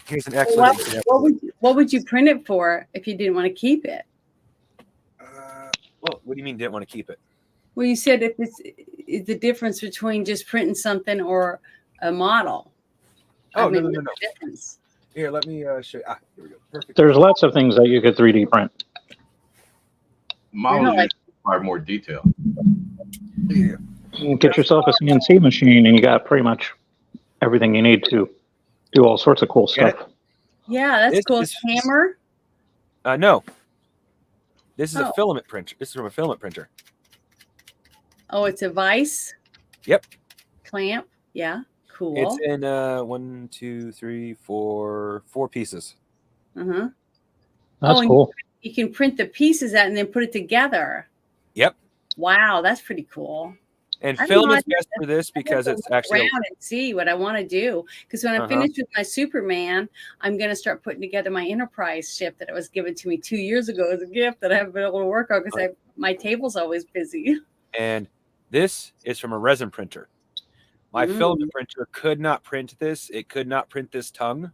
Speaker 3: Here's an excellent example.
Speaker 4: What would you print it for if you didn't want to keep it?
Speaker 3: Well, what do you mean didn't want to keep it?
Speaker 4: Well, you said if it's the difference between just printing something or a model.
Speaker 3: Oh, no.
Speaker 4: what's the difference?
Speaker 3: Here, let me show you. Here we go. Perfect.
Speaker 1: There's lots of things that you could 3D print.
Speaker 5: Models
Speaker 4: like-
Speaker 5: require more detail.
Speaker 3: Yeah.
Speaker 1: You get yourself a CNC machine, and you got pretty much everything you need to do all sorts of cool
Speaker 3: Get
Speaker 1: stuff.
Speaker 4: Yeah, that's
Speaker 3: This
Speaker 4: cool.
Speaker 3: is-
Speaker 4: Hammer.
Speaker 3: No. This is
Speaker 4: Oh.
Speaker 3: a filament printer. This is from a filament printer.
Speaker 4: Oh, it's a vise.
Speaker 3: Yep.
Speaker 4: Clamp. Yeah. Cool.
Speaker 3: It's in 1, 2, 3, 4 pieces.
Speaker 4: Uh-huh.
Speaker 1: That's
Speaker 4: and
Speaker 1: cool.
Speaker 4: You can print the pieces out and then put it together.
Speaker 3: Yep.
Speaker 4: Wow, that's pretty cool.
Speaker 3: And
Speaker 4: I don't know,
Speaker 3: filament's
Speaker 4: I
Speaker 3: best for this because
Speaker 4: I have to
Speaker 3: it's
Speaker 4: look
Speaker 3: actually
Speaker 4: around and see what I want to do. Because when I finish with my Superman, I'm going to start putting together my Enterprise ship that was given to me 2 years ago as a gift that I haven't been able to work on because my table's always busy.
Speaker 3: and this is from a resin printer. My filament printer could not print this. It could not print this tongue.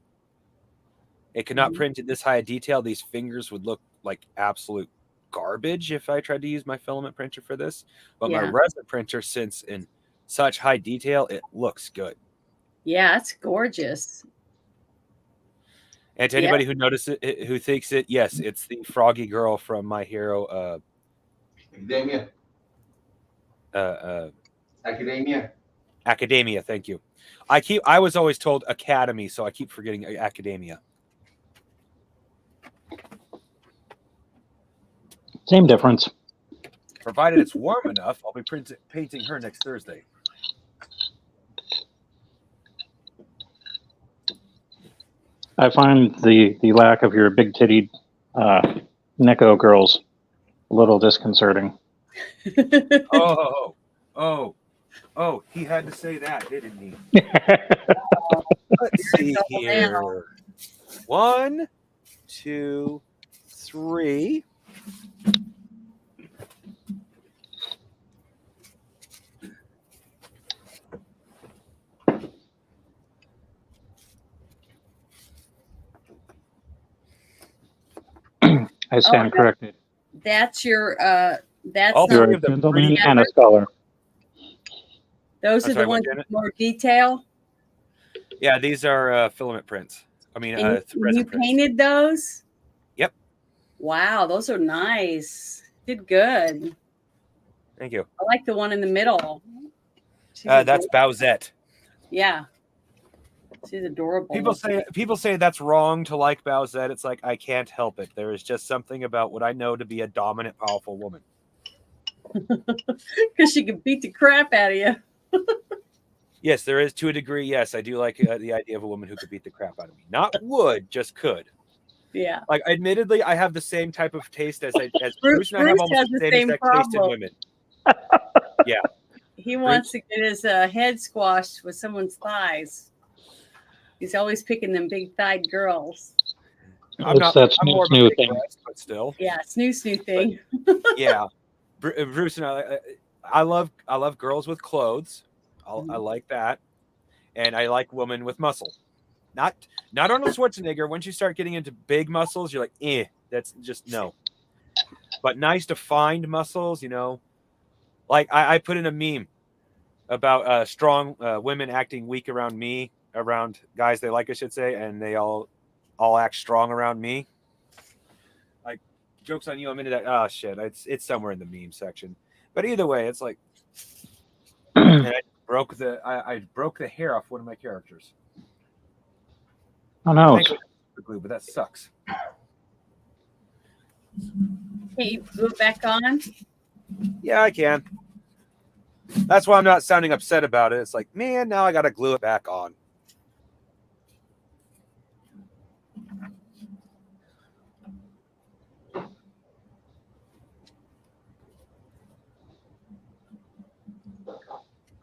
Speaker 3: It could not print it this high a detail. These fingers would look like absolute garbage if I tried to use my filament printer for this. But my resin printer, since in such high detail, it looks good.
Speaker 4: Yeah, it's gorgeous.
Speaker 3: And to anybody who notices it, who thinks it, yes, it's the froggy girl from My Hero.
Speaker 2: Academia. Academia.
Speaker 3: Academia, thank you. I was always told Academy, so I keep forgetting Academia.
Speaker 1: Same difference.
Speaker 3: Provided it's warm enough, I'll be painting her next Thursday.
Speaker 1: I find the lack of your big tittied Neko girls a little disconcerting.
Speaker 3: Oh, he had to say that, didn't he? Let's see here. 1, 2, 3.
Speaker 1: I stand corrected.
Speaker 4: That's your that's
Speaker 3: All
Speaker 4: not,
Speaker 1: You're
Speaker 3: three
Speaker 1: a
Speaker 3: of them
Speaker 1: gentleman
Speaker 3: pretty
Speaker 1: and a scholar.
Speaker 4: those
Speaker 3: I'm
Speaker 4: are
Speaker 3: sorry,
Speaker 4: the
Speaker 3: what,
Speaker 4: ones
Speaker 3: Janet?
Speaker 4: with more detail.
Speaker 3: Yeah, these are filament prints. I mean,
Speaker 4: And you
Speaker 3: resin prints.
Speaker 4: painted those?
Speaker 3: Yep.
Speaker 4: Wow, those are nice. Did good.
Speaker 3: Thank you.
Speaker 4: I like the one in the middle. She's
Speaker 3: That's
Speaker 4: adorable.
Speaker 3: Bowsette.
Speaker 4: Yeah. She's adorable.
Speaker 3: People say that's wrong to like Bowsette. It's like I can't help it. There is just something about what I know to be a dominant, powerful woman.
Speaker 4: Because she can beat the crap out of you.
Speaker 3: Yes, there is to a degree. Yes, I do like the idea of a woman who could beat the crap out of me. Not would, just could.
Speaker 4: Yeah.
Speaker 3: Like, admittedly, I have the same type of taste as
Speaker 4: Bruce
Speaker 3: Bruce and I have
Speaker 4: has
Speaker 3: almost
Speaker 4: the
Speaker 3: the
Speaker 4: same
Speaker 3: same exact taste in
Speaker 4: problem.
Speaker 3: women. Yeah.
Speaker 4: He wants to get his head squashed with someone's thighs. He's always picking them big thighed girls.
Speaker 3: I'm more of a
Speaker 1: new
Speaker 3: big
Speaker 1: thing.
Speaker 3: breast, but still.
Speaker 4: Yeah, snoo thing.
Speaker 3: Yeah. Bruce and I love girls with clothes. I like that. And I like women with muscle. Not Arnold Schwarzenegger. Once you start getting into big muscles, you're like, that's just no. But nice defined muscles, Like I put in a meme about strong women acting weak around me, around guys they like, I should say, and they all all act strong around me. Like, joke's on you, I'm into that. Oh shit, it's somewhere in the meme section. But either way, it's like, and I broke the hair off one of my characters.
Speaker 1: Oh no.
Speaker 3: Thankfully, the glue, but that sucks.
Speaker 4: Hey, you glue it back on?
Speaker 3: Yeah, I can. That's why I'm not sounding upset about it. It's like, man, now I got to glue it back on.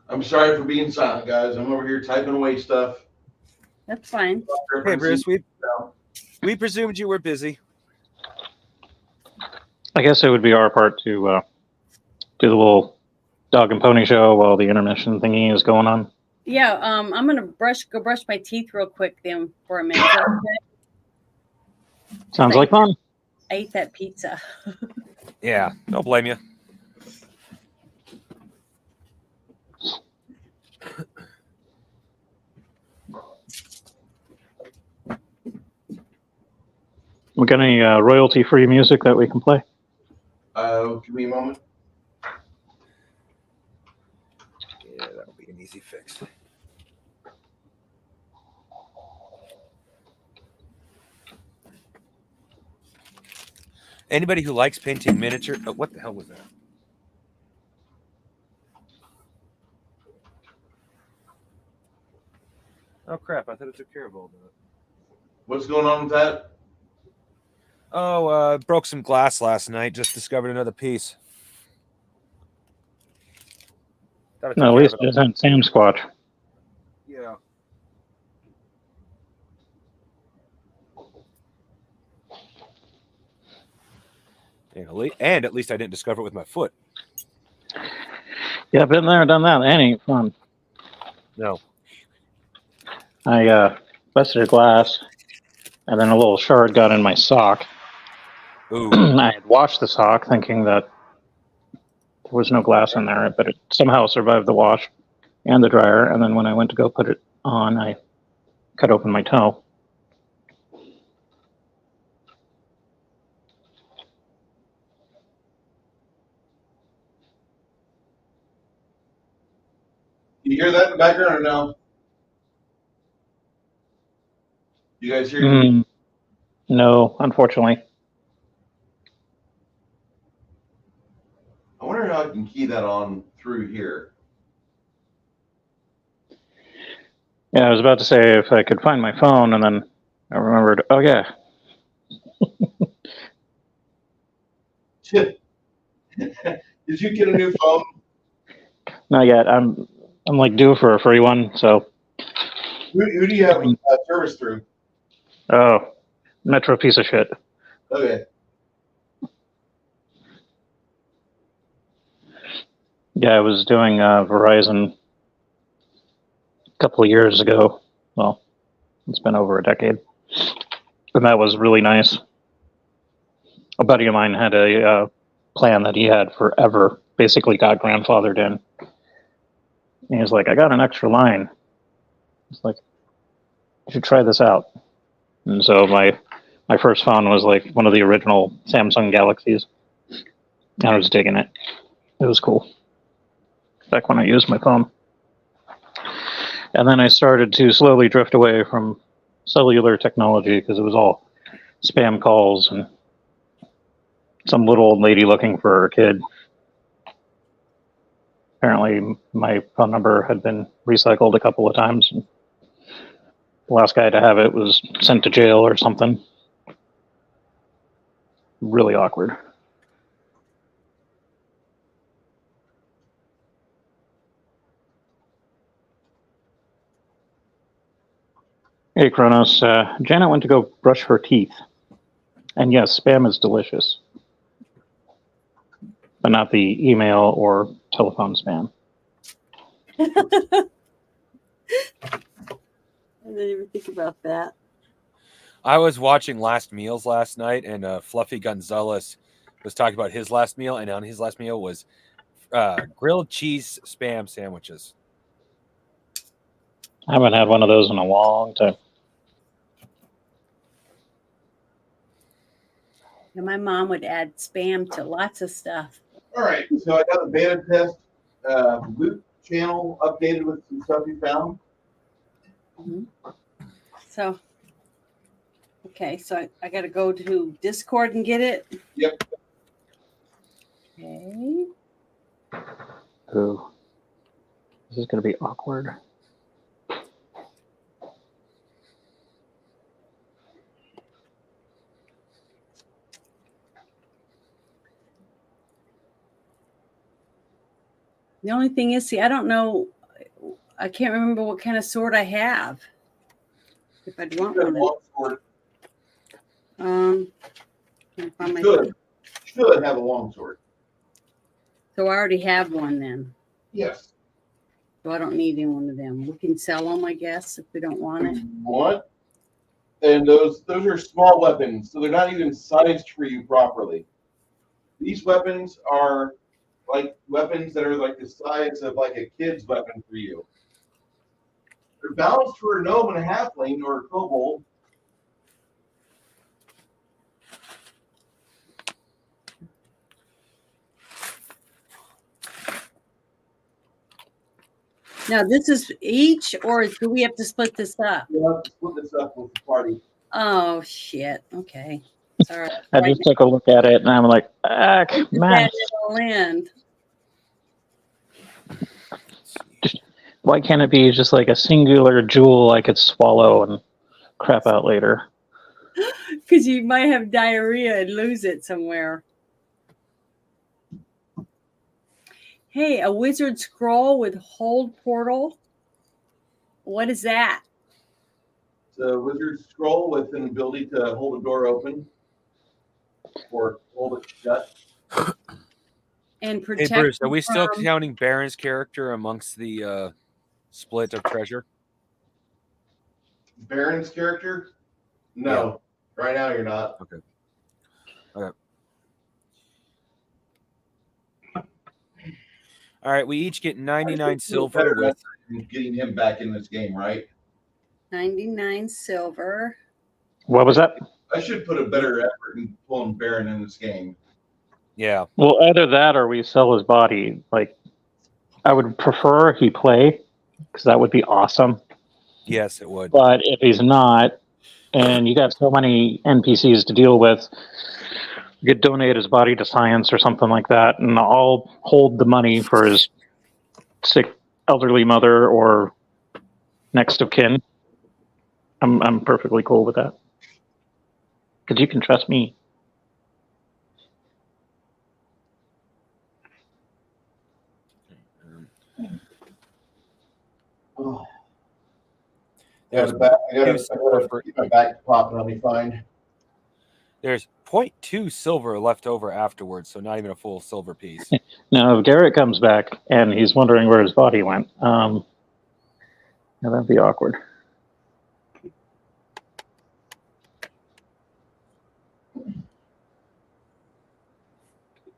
Speaker 2: I'm sorry for being silent, guys. I'm over here typing away stuff.
Speaker 4: That's fine.
Speaker 3: Hey, Bruce, we presumed you were busy.
Speaker 1: I guess it would be our part to do the little dog and pony show while the intermission thingy is going on.
Speaker 4: Yeah, I'm gonna go brush my teeth real quick then for a minute. Is that okay?
Speaker 1: Sounds like fun.
Speaker 4: I ate that pizza.
Speaker 3: Yeah, don't blame you.
Speaker 1: We got any royalty-free music that we can play?
Speaker 2: Give me a moment.
Speaker 3: Yeah, that'll be an easy fix. Anybody who likes painting miniature, oh, what the hell was that? Oh crap! I thought it took care of all that.
Speaker 2: What's going on with that?
Speaker 3: Oh, broke some glass last night. Just discovered another piece. Thought I took
Speaker 1: No, at
Speaker 3: care
Speaker 1: least
Speaker 3: of
Speaker 1: it isn't Sam Squatch.
Speaker 3: Yeah. And at least I didn't discover it with my foot.
Speaker 1: Yeah, been there, done that. That ain't fun.
Speaker 3: No.
Speaker 1: I busted a glass, and then a little shard got in my sock.
Speaker 3: Ooh.
Speaker 1: I had washed the sock thinking that there was no glass in there, but it somehow survived the wash and the dryer. And then when I went to go put it on, I cut open my toe.
Speaker 2: You hear that in the background or no? You guys hear me?
Speaker 1: No, unfortunately.
Speaker 2: I wonder how I can key that on through here.
Speaker 1: Yeah, I was about to say if I could find my phone, and then I remembered, oh yeah.
Speaker 2: Did you get a new phone?
Speaker 1: Not yet. I'm like due for a free one, so.
Speaker 2: Who do you have service through?
Speaker 1: Oh, Metro piece of shit.
Speaker 2: Okay.
Speaker 1: Yeah, I was doing Verizon a couple of years ago. Well, it's been over a decade. And that was really nice. A buddy of mine had a plan that he had forever, basically got grandfathered in. And he's like, I got an extra line. It's like, you should try this out. And so my first phone was like one of the original Samsung Galaxies. I was digging it. It was cool. Back when I used my phone. And then I started to slowly drift away from cellular technology because it was all spam calls and some little old lady looking for her kid. Apparently, my phone number had been recycled a couple of times. And the last guy to have it was sent to jail or something. Really awkward. Hey, Kronos. Janet went to go brush her teeth. And yes, spam is delicious. But not the email or telephone spam.
Speaker 4: I didn't even think about that.
Speaker 3: I was watching Last Meals last night, and Fluffy Gonzalez was talking about his last meal, and on his last meal was grilled cheese spam sandwiches.
Speaker 1: I haven't had one of those in a long time.
Speaker 4: And my mom would add spam to lots of stuff.
Speaker 2: All right, so I got a beta test loop channel updated with some stuff you found.
Speaker 4: So, okay, so I got to go to Discord and get it.
Speaker 2: Yep.
Speaker 4: Okay.
Speaker 1: Ooh. This is going to be awkward.
Speaker 4: The only thing is, see, I don't know. I can't remember what kind of sword I have. If I'd want one.
Speaker 2: Longsword.
Speaker 4: Can't find my-
Speaker 2: Should have a longsword.
Speaker 4: So I already have one then.
Speaker 2: Yes.
Speaker 4: So I don't need any one of them. We can sell them, I guess, if we don't want it.
Speaker 2: What? And those are small weapons, so they're not even sized for you properly. These weapons are like weapons that are like the size of like a kid's weapon for you. They're balanced for a gnome and a halfling or a kobold.
Speaker 4: Now, this is each, or do we have to split this up?
Speaker 2: You have to split this up with the party.
Speaker 4: Oh, shit. Okay. Sorry.
Speaker 1: I just took a look at it and I'm like, man.
Speaker 4: That it'll end.
Speaker 1: Why can't it be just like a singular jewel I could swallow and crap out later?
Speaker 4: Because you might have diarrhea and lose it somewhere. Hey, a wizard scroll with hold portal. What is that?
Speaker 2: It's a wizard scroll with an ability to hold a door open or hold it shut.
Speaker 4: And
Speaker 3: Hey,
Speaker 4: protect.
Speaker 3: Bruce, are we still
Speaker 4: from-
Speaker 3: counting Baron's character amongst the split of treasure?
Speaker 2: Baron's character? No. Right now you're not.
Speaker 3: Okay. All right, we each get 99 silver with.
Speaker 2: Getting him back in this game, right?
Speaker 4: 99 silver.
Speaker 1: What was that?
Speaker 2: I should put a better effort in pulling Baron in this game.
Speaker 3: Yeah.
Speaker 1: Well, either that or we sell his body. Like, I would prefer he play, because that would be awesome.
Speaker 3: Yes, it would.
Speaker 1: But if he's not, and you got so many NPCs to deal with, you could donate his body to science or something like that, and I'll hold the money for his sick elderly mother or next of kin. I'm perfectly cool with that. Because you can trust me.
Speaker 2: Oh.
Speaker 3: There's
Speaker 2: I gotta keep my back popping on me fine.
Speaker 3: There's 0.2 silver left over afterwards, so not even a full silver piece.
Speaker 1: Now, if Garrett comes back and he's wondering where his body went, yeah, that'd be awkward.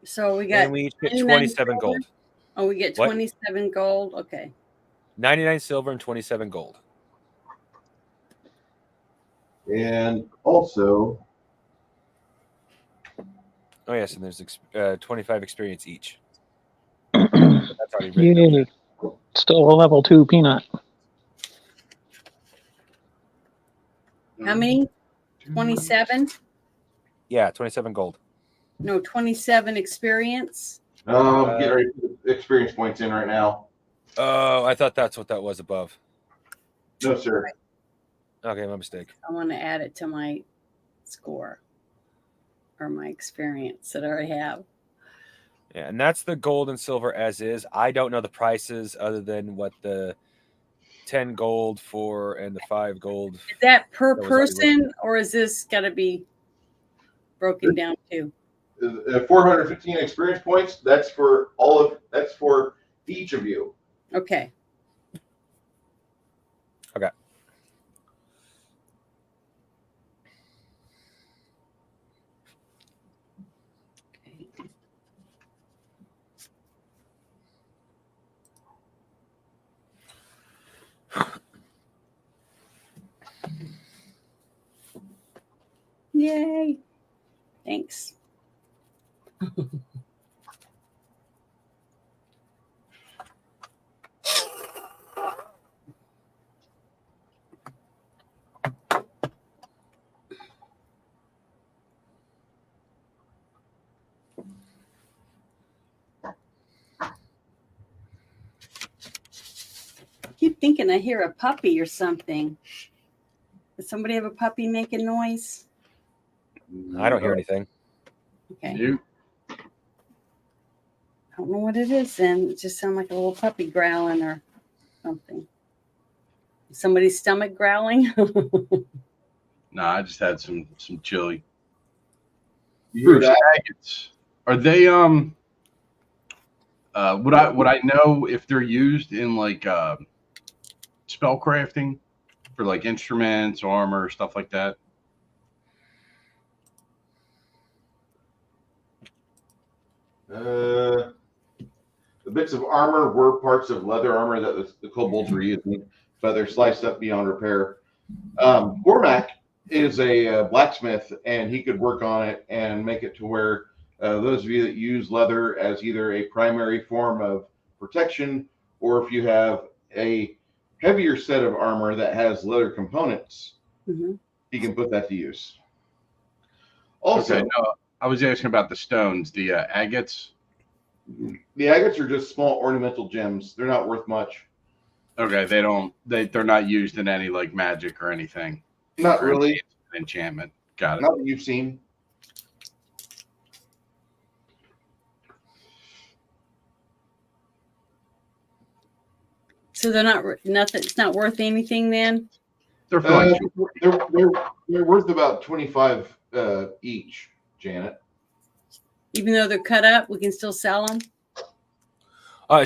Speaker 4: So we got.
Speaker 3: And we each get
Speaker 4: 99
Speaker 3: 27
Speaker 4: silver?
Speaker 3: gold.
Speaker 4: Oh, we get
Speaker 3: What?
Speaker 4: 27 gold. Okay.
Speaker 3: 99 silver and 27 gold.
Speaker 2: And also,
Speaker 3: Oh, yes, and there's 25 experience each. That's already written.
Speaker 1: Yeah, still a level 2 peanut.
Speaker 4: How many? 27?
Speaker 3: Yeah, 27 gold.
Speaker 4: No, 27 experience.
Speaker 2: I'm getting ready to put the experience points in right now.
Speaker 3: Oh, I thought that's what that was above.
Speaker 2: No, sir.
Speaker 3: Okay, my mistake.
Speaker 4: I want to add it to my score or my experience that I already have.
Speaker 3: Yeah, and that's the gold and silver as is. I don't know the prices other than what the 10 gold for and the 5 gold.
Speaker 4: Is that per
Speaker 3: That was already
Speaker 4: person or is this got to be broken down too?
Speaker 2: 415 experience points. That's for each of you.
Speaker 4: Okay.
Speaker 3: Okay.
Speaker 4: Yay. Thanks. I keep thinking I hear a puppy or something. Does somebody have a puppy making noise?
Speaker 3: I don't hear anything.
Speaker 4: Okay.
Speaker 5: You,
Speaker 4: I don't know what it is then. It just sounds like a little puppy growling or something. Somebody's stomach growling?
Speaker 5: nah, I just had some chili.
Speaker 2: You hear
Speaker 5: Bruce,
Speaker 2: that?
Speaker 5: agates. Are they would I know if they're used in like spell crafting for like instruments, armor, stuff like that?
Speaker 2: The bits of armor were parts of leather armor that the kobolds were using, but they're sliced up beyond repair. Cormac is a blacksmith, and he could work on it and make it to where those of you that use leather as either a primary form of protection, or if you have a heavier set of armor that has leather components, he can put that to use. Also,
Speaker 5: Okay, no, I was asking about the stones, the agates.
Speaker 2: the agates are just small ornamental gems. They're not worth much.
Speaker 5: Okay, they're not used in any like magic or anything.
Speaker 2: Not
Speaker 5: Or
Speaker 2: really.
Speaker 5: enchantment. Got it.
Speaker 2: Not that you've seen.
Speaker 4: So they're not nothing. It's not worth anything then.
Speaker 5: They're for like
Speaker 2: They're worth about 25 each, Janet.
Speaker 4: Even though they're cut up, we can still sell them.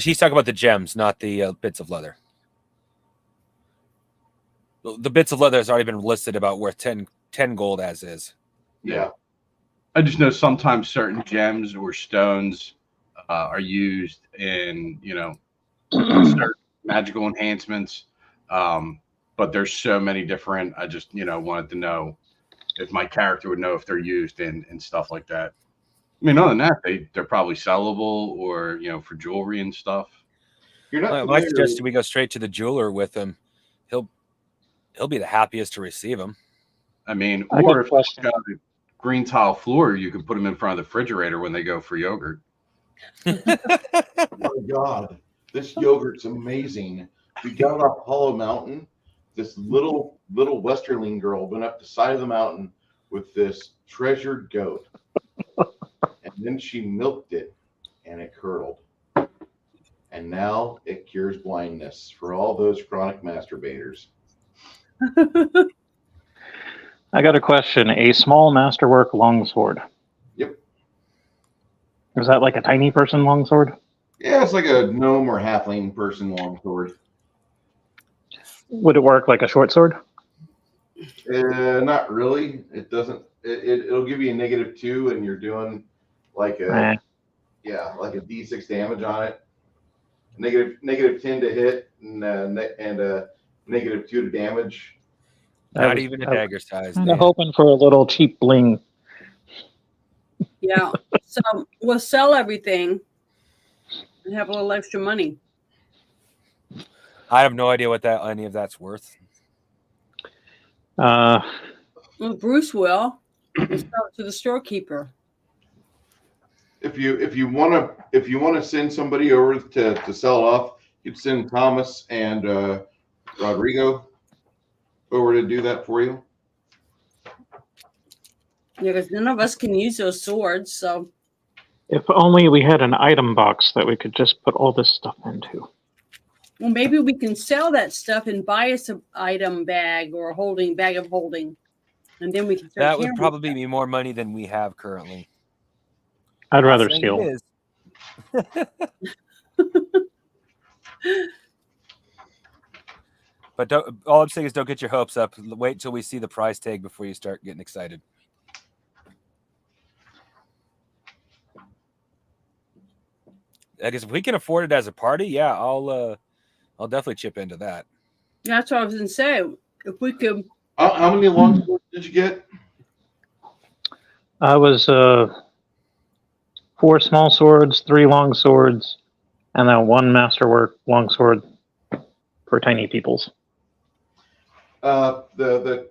Speaker 3: She's talking about the gems, not the bits of leather. The bits of leather has already been listed about worth 10 gold as is.
Speaker 2: Yeah.
Speaker 5: I just know sometimes certain gems or stones are used in, certain magical enhancements. But there's so many different. I just, wanted to know if my character would know if they're used in stuff like that. I mean, other than that, they're probably sellable or, for jewelry and stuff.
Speaker 2: You're not
Speaker 3: My
Speaker 2: familiar.
Speaker 3: suggestion we go straight to the jeweler with him. He'll be the happiest to receive them.
Speaker 5: I mean,
Speaker 1: I got
Speaker 5: or
Speaker 1: a
Speaker 5: if it's
Speaker 1: question.
Speaker 5: got a green tile floor, you can put them in front of the refrigerator when they go for yogurt.
Speaker 2: Oh my God, this yogurt's amazing. We got off Hollow Mountain. This little Westerling girl went up the side of the mountain with this treasured goat, and then she milked it, and it curdled. And now it cures blindness for all those chronic masturbators.
Speaker 1: I got a question. A small masterwork longsword.
Speaker 2: Yep.
Speaker 1: Is that like a tiny person longsword?
Speaker 2: Yeah, it's like a gnome or halfling person longsword.
Speaker 1: Would it work like a short sword?
Speaker 2: Not really. It doesn't. It'll give you a -2, and you're doing like a like a D6 damage on it. -10 to hit, and a -2 to damage.
Speaker 3: Not even a dagger size.
Speaker 1: Kind of hoping for a little cheap bling.
Speaker 4: Yeah. So we'll sell everything and have a little extra money.
Speaker 3: I have no idea what any of that's worth.
Speaker 4: Well, Bruce will. We'll sell it to the storekeeper.
Speaker 2: If you want to send somebody over to sell it off, you'd send Thomas and Rodrigo over to do that for you.
Speaker 4: Yeah, because none of us can use those swords. So
Speaker 1: If only we had an item box that we could just put all this stuff into.
Speaker 4: well, maybe we can sell that stuff and buy us an item bag or a bag of holding, and then we can.
Speaker 3: That would probably be more money than we have currently.
Speaker 1: I'd rather
Speaker 3: Not saying
Speaker 1: steal.
Speaker 3: it is. But all I'm saying is don't get your hopes up. Wait till we see the price tag before you start getting excited. I guess if we can afford it as a party, yeah, I'll definitely chip into that.
Speaker 4: That's what I was going to say. If we could.
Speaker 2: How many longswords did you get?
Speaker 1: I was 4 small swords, 3 long swords, and then 1 masterwork longsword for tiny peoples.
Speaker 2: The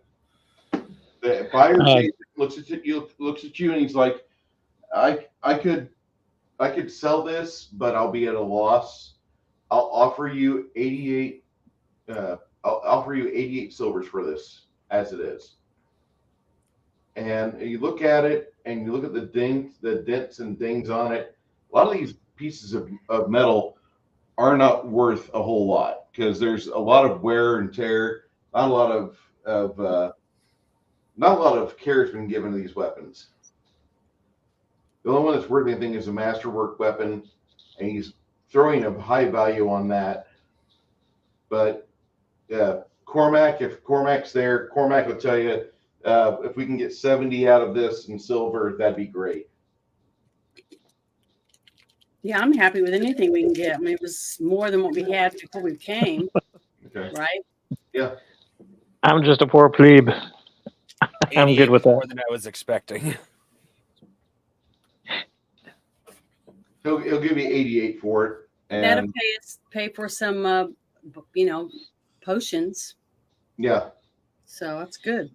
Speaker 2: buyer's
Speaker 1: Uh,
Speaker 2: agent looks at you and he's like, I could sell this, but I'll be at a loss. I'll offer you 88. I'll offer you 88 silvers for this as it is. And you look at it and you look at the dents and dings on it. A lot of these pieces of metal are not worth a whole lot because there's a lot of wear and tear. Not a lot of care has been given to these weapons. The only one that's worth anything is a masterwork weapon, and he's throwing a high value on that. But Cormac, if Cormac's there, Cormac will tell you if we can get 70 out of this in silver, that'd be great.
Speaker 4: Yeah, I'm happy with anything we can get. I mean, it was more than what we had before we came,
Speaker 2: Okay.
Speaker 4: right?
Speaker 2: Yeah.
Speaker 1: I'm just a poor plebe. I'm good with that.
Speaker 3: More than I was expecting.
Speaker 2: He'll give you 88 for it.
Speaker 4: That'll
Speaker 2: And
Speaker 4: pay for some, potions.
Speaker 2: yeah.
Speaker 4: So that's good.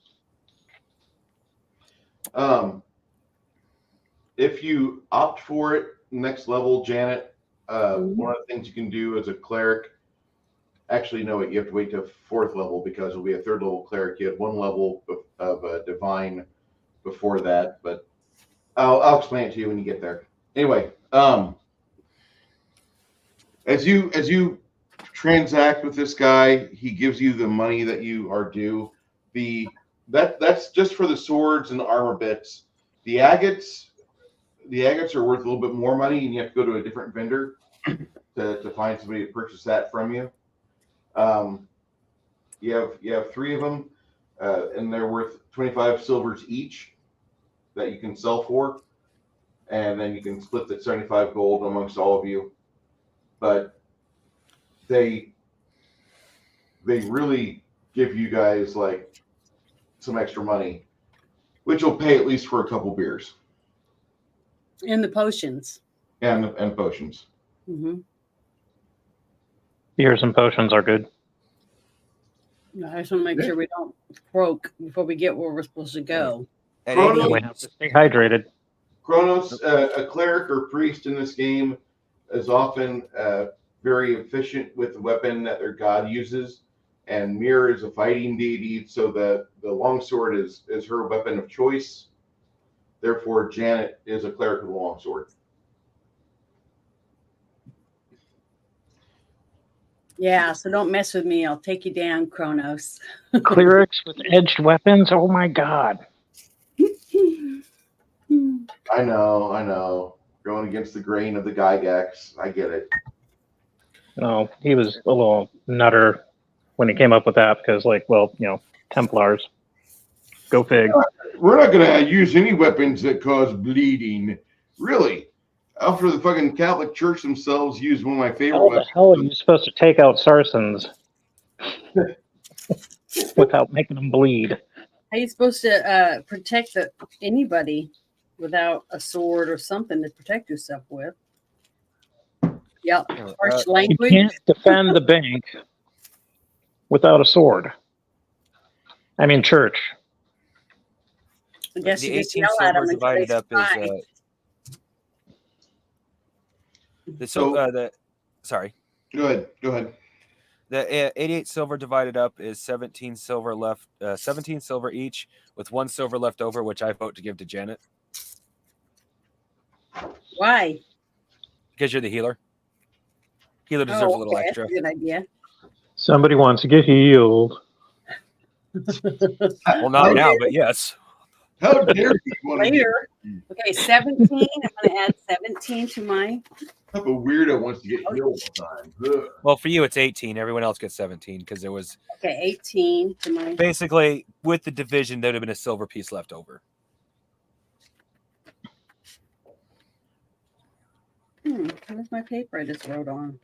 Speaker 2: If you opt for it, next level, Janet,
Speaker 4: Mhm.
Speaker 2: one of the things you can do as a cleric, actually, no, you have to wait to 4th level because you'll be a 3rd level cleric. You had 1 level of divine before that, but I'll explain it to you when you get there. Anyway, as you transact with this guy, he gives you the money that you are due. That's just for the swords and the armor bits. The agates are worth a little bit more money, and you have to go to a different vendor to find somebody to purchase that from you. You have 3 of them, and they're worth 25 silvers each that you can sell for, and then you can split the 75 gold amongst all of you. But they really give you guys like some extra money, which will pay at least for a couple beers
Speaker 4: And the potions.
Speaker 2: and potions.
Speaker 4: Mm-hmm.
Speaker 1: Beers and potions are good.
Speaker 4: I just want to make sure we don't croak before we get where we're supposed to go.
Speaker 3: At
Speaker 2: Chrono-
Speaker 3: 88,
Speaker 1: We have to stay hydrated.
Speaker 2: Kronos, a cleric or priest in this game, is often very efficient with the weapon that their god uses, and Mir is a fighting deity, so the longsword is her weapon of choice. Therefore, Janet is a cleric with a longsword.
Speaker 4: Yeah, so don't mess with me. I'll take you down, Kronos.
Speaker 1: Clerics with edged weapons? Oh my god.
Speaker 2: I know. Going against the grain of the Gygax. I get it.
Speaker 1: No, he was a little nutter when he came up with that because, Templars. Go fig.
Speaker 2: We're not going to use any weapons that cause bleeding. Really. After the fucking Catholic Church themselves used one of my favorite
Speaker 1: How the
Speaker 2: weapons.
Speaker 1: hell are you supposed to take out Sarsens without making them bleed?
Speaker 4: How are you supposed to protect anybody without a sword or something to protect yourself with? Yeah, harsh
Speaker 1: You
Speaker 4: language.
Speaker 1: can't defend the bank without a sword. I mean, church.
Speaker 4: I guess
Speaker 3: the
Speaker 4: you just
Speaker 3: 18
Speaker 4: yell at
Speaker 3: silver
Speaker 4: them until they
Speaker 3: divided up
Speaker 4: survive.
Speaker 3: is sorry.
Speaker 2: Go ahead.
Speaker 3: The 88 silver divided up is 17 silver left, 17 silver each, with 1 silver left over, which I vote to give to Janet
Speaker 4: Why?
Speaker 3: because you're the healer. Healer deserves a little
Speaker 4: okay,
Speaker 3: extra.
Speaker 4: That's a good idea.
Speaker 1: Somebody wants to get healed.
Speaker 3: Well, not now, but yes.
Speaker 2: How dare you want to get
Speaker 4: Later. Okay, 17. I'm going to add 17 to my.
Speaker 2: a weirdo wants to get healed all the time. Ugh.
Speaker 3: Well, for you, it's 18. Everyone else gets 17 because there was
Speaker 4: Okay, 18 to my.
Speaker 3: basically with the division, there would have been a silver piece left over.
Speaker 4: Where's my paper I just wrote on?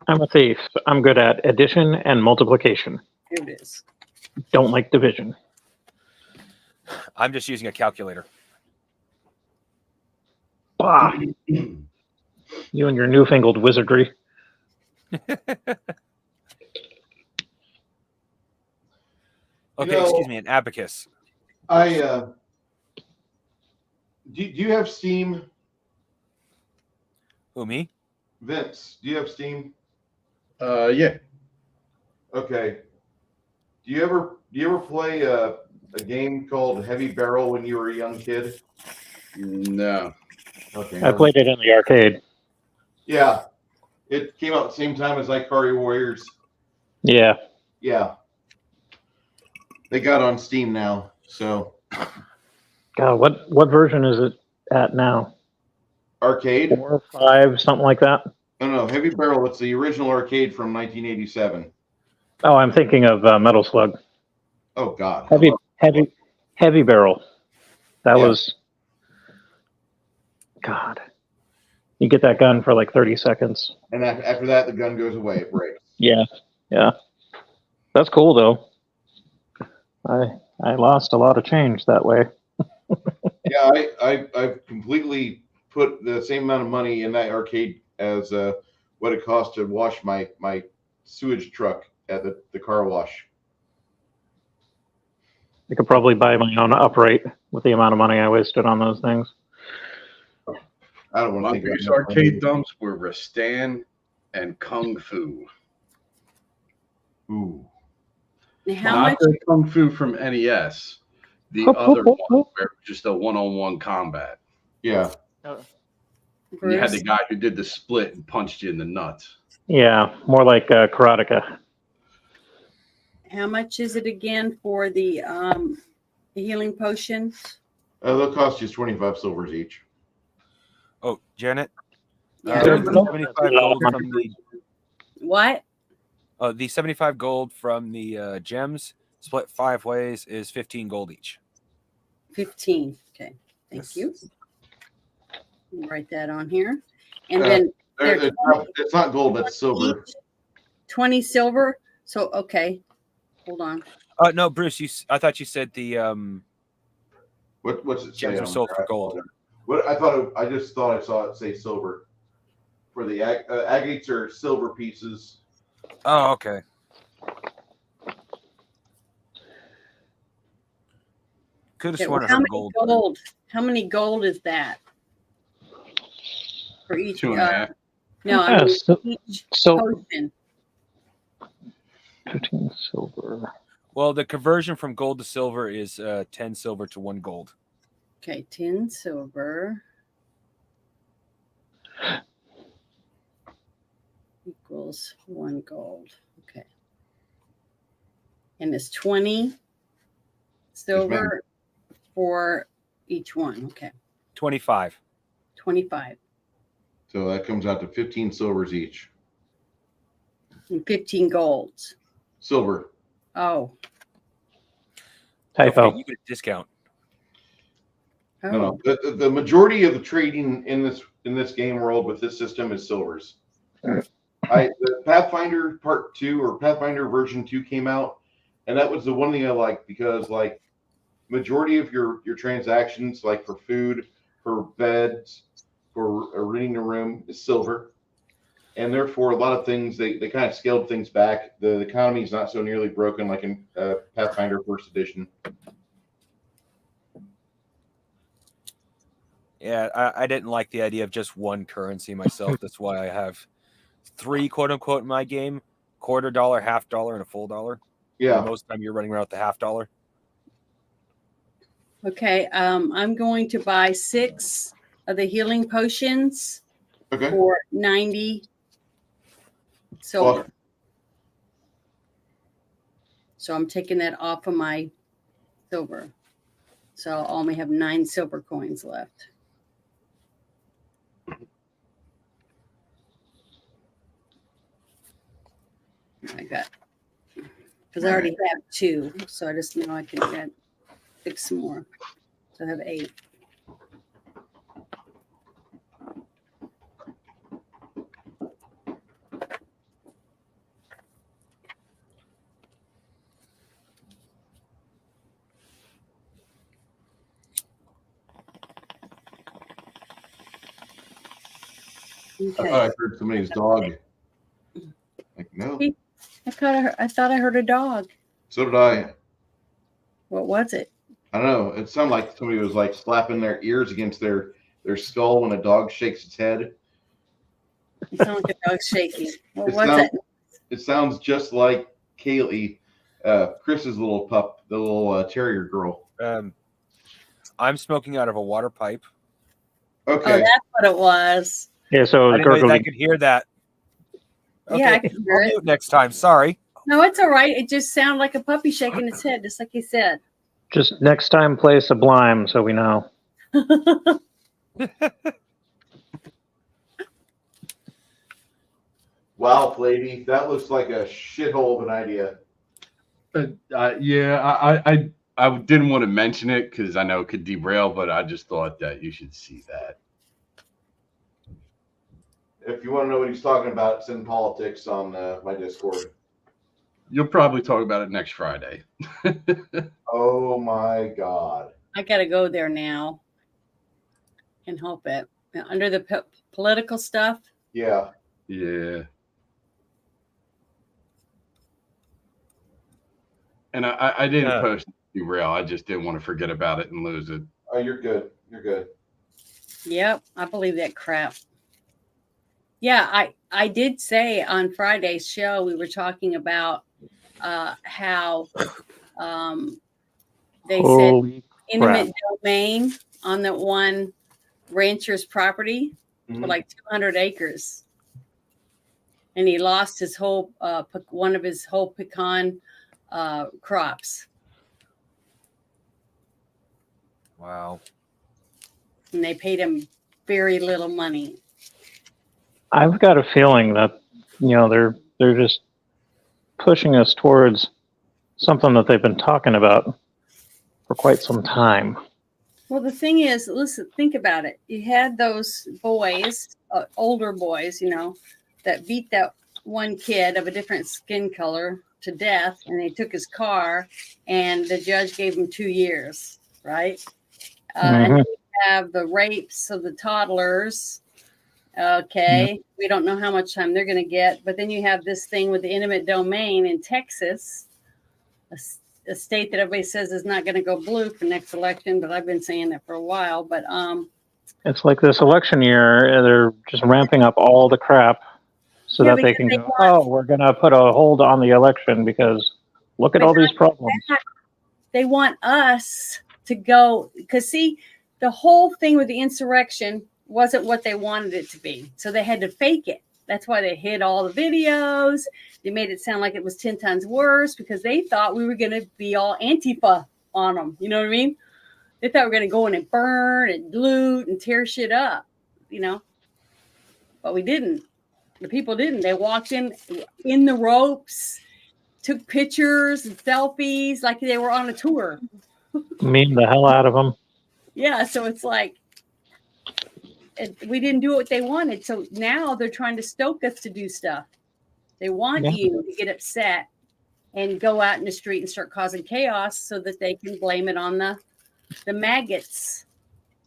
Speaker 1: I'm a thief. I'm good at addition and multiplication.
Speaker 4: Here it is.
Speaker 1: Don't like division.
Speaker 3: I'm just using a calculator.
Speaker 1: Bah, you and your newfangled wizardry.
Speaker 3: Okay,
Speaker 2: know-
Speaker 3: excuse me, an abacus.
Speaker 2: do you have Steam,
Speaker 3: Who, me?
Speaker 2: Vince? Do you have Steam?
Speaker 5: Yeah.
Speaker 2: Okay. Do you ever play a game called Heavy Barrel when you were a young kid?
Speaker 5: No.
Speaker 2: Okay.
Speaker 1: I played it in the arcade.
Speaker 2: Yeah. It came out at the same time as Ikari Warriors.
Speaker 1: Yeah.
Speaker 2: Yeah. They got on Steam now. So
Speaker 1: God, what version is it at now?
Speaker 2: arcade?
Speaker 1: 4 or 5, something like that.
Speaker 2: No, Heavy Barrel. It's the original arcade from 1987.
Speaker 1: Oh, I'm thinking of Metal Slug.
Speaker 2: Oh God.
Speaker 1: Heavy Barrel. That
Speaker 2: Yeah.
Speaker 1: was. God. You get that gun for like 30 seconds.
Speaker 2: And after that, the gun goes away. It breaks.
Speaker 1: Yeah. Yeah. That's cool though. I lost a lot of change that way.
Speaker 2: Yeah, I've completely put the same amount of money in that arcade as what it cost to wash my sewage truck at the car wash.
Speaker 1: I could probably buy my own upright with the amount of money I wasted on those things.
Speaker 2: I don't want to
Speaker 5: My
Speaker 2: think about
Speaker 5: biggest
Speaker 2: that.
Speaker 5: arcade dumps were Rastan and Kung Fu.
Speaker 2: Ooh.
Speaker 4: And how
Speaker 5: Not
Speaker 4: much?
Speaker 5: the Kung Fu from NES. The other one where it was just a one-on-one combat.
Speaker 2: Yeah.
Speaker 5: And you had the
Speaker 4: Bruce?
Speaker 5: guy who did the split and punched you in the nuts.
Speaker 1: Yeah, more like Karateka.
Speaker 4: How much is it again for the healing potion?
Speaker 2: They'll cost you 25 silvers each.
Speaker 3: Oh, Janet.
Speaker 4: Yeah.
Speaker 5: They're
Speaker 3: The
Speaker 1: not-
Speaker 3: 75 gold from
Speaker 4: What?
Speaker 3: the 75 gold from the gems split 5 ways is 15 gold each.
Speaker 4: 15. Okay. Thank
Speaker 3: Yes.
Speaker 4: you. Write that on here. And
Speaker 2: Uh,
Speaker 4: then they're
Speaker 2: It's not gold, that's silver.
Speaker 4: each 20 silver. So, okay. Hold on.
Speaker 3: No, Bruce. I thought you said the
Speaker 2: What's it say?
Speaker 3: gems are
Speaker 2: on
Speaker 3: sold
Speaker 2: there?
Speaker 3: for gold.
Speaker 2: What I just thought I saw it say silver. For the agates are silver pieces.
Speaker 3: Oh, okay. Could have
Speaker 4: Okay,
Speaker 3: sworn I
Speaker 4: how
Speaker 3: heard
Speaker 4: many
Speaker 3: gold.
Speaker 4: gold? How many gold is that? For each
Speaker 5: 2.5.
Speaker 4: no, I
Speaker 1: Yeah,
Speaker 4: mean
Speaker 1: so-
Speaker 4: each
Speaker 1: so-
Speaker 4: potion.
Speaker 1: 15 silver.
Speaker 3: Well, the conversion from gold to silver is 10 silver to 1 gold.
Speaker 4: Okay, 10 silver equals 1 gold. Okay. And it's 20 silver for each one. Okay.
Speaker 3: 25.
Speaker 4: 25
Speaker 2: So that comes out to 15 silvers each.
Speaker 4: and 15 golds.
Speaker 2: Silver.
Speaker 4: Oh.
Speaker 3: Don't
Speaker 1: Typo.
Speaker 3: forget, you get a discount.
Speaker 4: Oh.
Speaker 2: No. The majority of the trading in this game world with this system is silvers. The Pathfinder Part 2 or Pathfinder version 2 came out, and that was the one thing I liked because like majority of your transactions, like for food, for beds, for renting a room, is silver. And therefore, a lot of things they kind of scaled things back. The economy is not so nearly broken like in Pathfinder First Edition.
Speaker 3: Yeah, I didn't like the idea of just one currency myself. That's why I have 3 quote unquote in my game: $quarter, $half, and a full dollar.
Speaker 2: Yeah.
Speaker 3: And most of the time you're running around with the $half.
Speaker 4: Okay. I'm going to buy 6 of the healing potions
Speaker 2: Okay.
Speaker 4: for 90 silver.
Speaker 2: Well,
Speaker 4: So I'm taking that off of my silver. So I'll only have 9 silver coins left. I got, because I already have 2, so I just know I can add 6 more. So I have 8.
Speaker 2: I
Speaker 4: Okay.
Speaker 2: thought I heard somebody's dog. Like, no.
Speaker 4: I thought I heard a dog.
Speaker 2: So did I.
Speaker 4: What was it?
Speaker 2: I don't know. It sounded like somebody was like slapping their ears against their skull when a dog shakes its head.
Speaker 4: You sound like a dog's shaking. What
Speaker 2: It
Speaker 4: was
Speaker 2: sounds,
Speaker 4: it?
Speaker 2: it sounds just like Kaylee, Chris's little pup, the little terrier girl.
Speaker 3: I'm smoking out of a water pipe.
Speaker 2: Okay.
Speaker 4: Oh, that's what it was.
Speaker 1: Yeah, so
Speaker 3: I didn't know I
Speaker 1: gurgling.
Speaker 3: could hear that.
Speaker 4: Yeah, I
Speaker 3: Okay,
Speaker 4: can hear
Speaker 3: I'll
Speaker 4: it.
Speaker 3: mute next time. Sorry.
Speaker 4: No, it's all right. It just sounded like a puppy shaking its head, just like you said.
Speaker 1: Just next time play Sublime so we know.
Speaker 2: Wow, lady, that looks like a shithole of an idea.
Speaker 5: I didn't want to mention it because I know it could derail, but I just thought that you should see that.
Speaker 2: If you want to know what he's talking about, it's in politics on my Discord.
Speaker 5: You'll probably talk about it next Friday.
Speaker 2: Oh my God.
Speaker 4: I got to go there now and help it. Now, under the political stuff,
Speaker 2: Yeah.
Speaker 5: Yeah. And I didn't post derail. I just didn't want to forget about it and lose it.
Speaker 2: Oh, you're good. You're good.
Speaker 4: yep, I believe that crap. Yeah, I did say on Friday's show, we were talking about how they said
Speaker 1: Holy
Speaker 4: intimate domain on that one rancher's property for like 200 acres. And he lost his whole, one of his whole pecan crops.
Speaker 3: Wow.
Speaker 4: And they paid him very little money.
Speaker 1: I've got a feeling that they're just pushing us towards something that they've been talking about for quite some time.
Speaker 4: Well, the thing is, listen, think about it. You had those boys, older boys, that beat that one kid of a different skin color to death, and they took his car, and the judge gave him 2 years, right? And then you have the rapes of the toddlers. Okay, we don't know how much time they're going to get, but then you have this thing with the intimate domain in Texas, a state that everybody says is not going to go blue for next election, but I've been saying that for a while. But
Speaker 1: it's like this election year, they're just ramping up all the crap so that they can go, oh, we're going to put a hold on the election because look at all these problems.
Speaker 4: They want us to go, because see, the whole thing with the insurrection wasn't what they wanted it to be. So they had to fake it. That's why they hid all the videos. They made it sound like it was 10 times worse because they thought we were going to be all Antifa on them. You know what I mean? They thought we were going to go in and burn and loot and tear shit up, but we didn't. The people didn't. They walked in the ropes, took pictures and selfies like they were on a tour.
Speaker 1: Meme the hell out of them.
Speaker 4: Yeah, so it's like we didn't do what they wanted. So now they're trying to stoke us to do stuff. They want you to get upset and go out in the street and start causing chaos so that they can blame it on the maggots.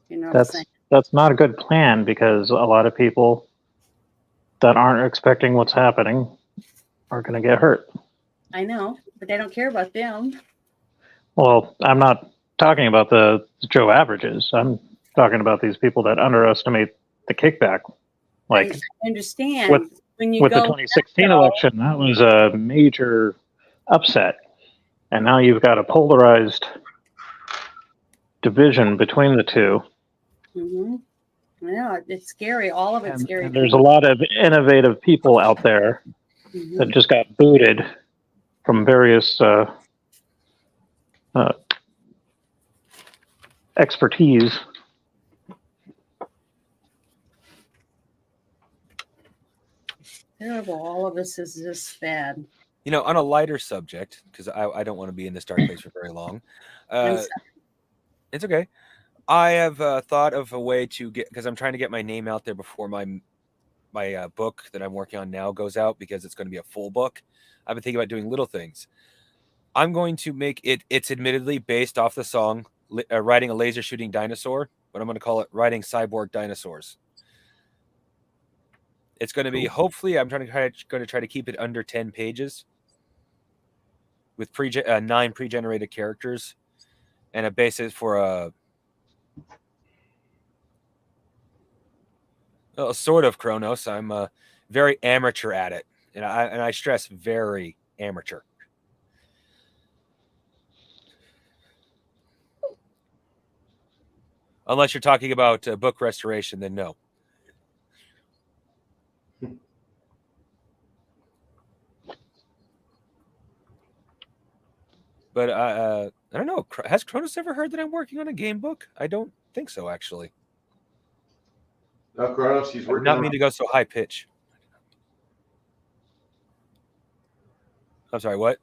Speaker 4: You know what I'm saying?
Speaker 1: That's not a good plan because a lot of people that aren't expecting what's happening are going to get hurt.
Speaker 4: I know, but they don't care about them.
Speaker 1: Well, I'm not talking about the Joe averages. I'm talking about these people that underestimate the kickback. Like,
Speaker 4: I understand.
Speaker 1: With the 2016 election, that was a major upset. And now you've got a polarized division between the two.
Speaker 4: Mm-hmm. Yeah, it's scary. All of it's scary.
Speaker 1: And there's a lot of innovative people out there that just got booted from various expertise.
Speaker 4: Terrible. All of this is just bad.
Speaker 3: On a lighter subject, because I don't want to be in this dark place for very long. It's okay. I have thought of a way to get, because I'm trying to get my name out there before my book that I'm working on now goes out, because it's going to be a full book. I've been thinking about doing little things. I'm going to make it's admittedly based off the song Riding a Laser Shooting Dinosaur, but I'm going to call it Riding Cyborg Dinosaurs. It's going to be, hopefully, I'm going to try to keep it under 10 pages with 9 pre-generated characters and a basis for a sort of Chronos. I'm very amateur at it, and I stress very amateur. Unless you're talking about book restoration, then no. But I don't know. Has Kronos ever heard that I'm working on a game book? I don't think so, actually.
Speaker 2: No, Kronos, he's
Speaker 3: I
Speaker 2: working
Speaker 3: not
Speaker 2: on
Speaker 3: mean to go so high pitch. I'm sorry, what?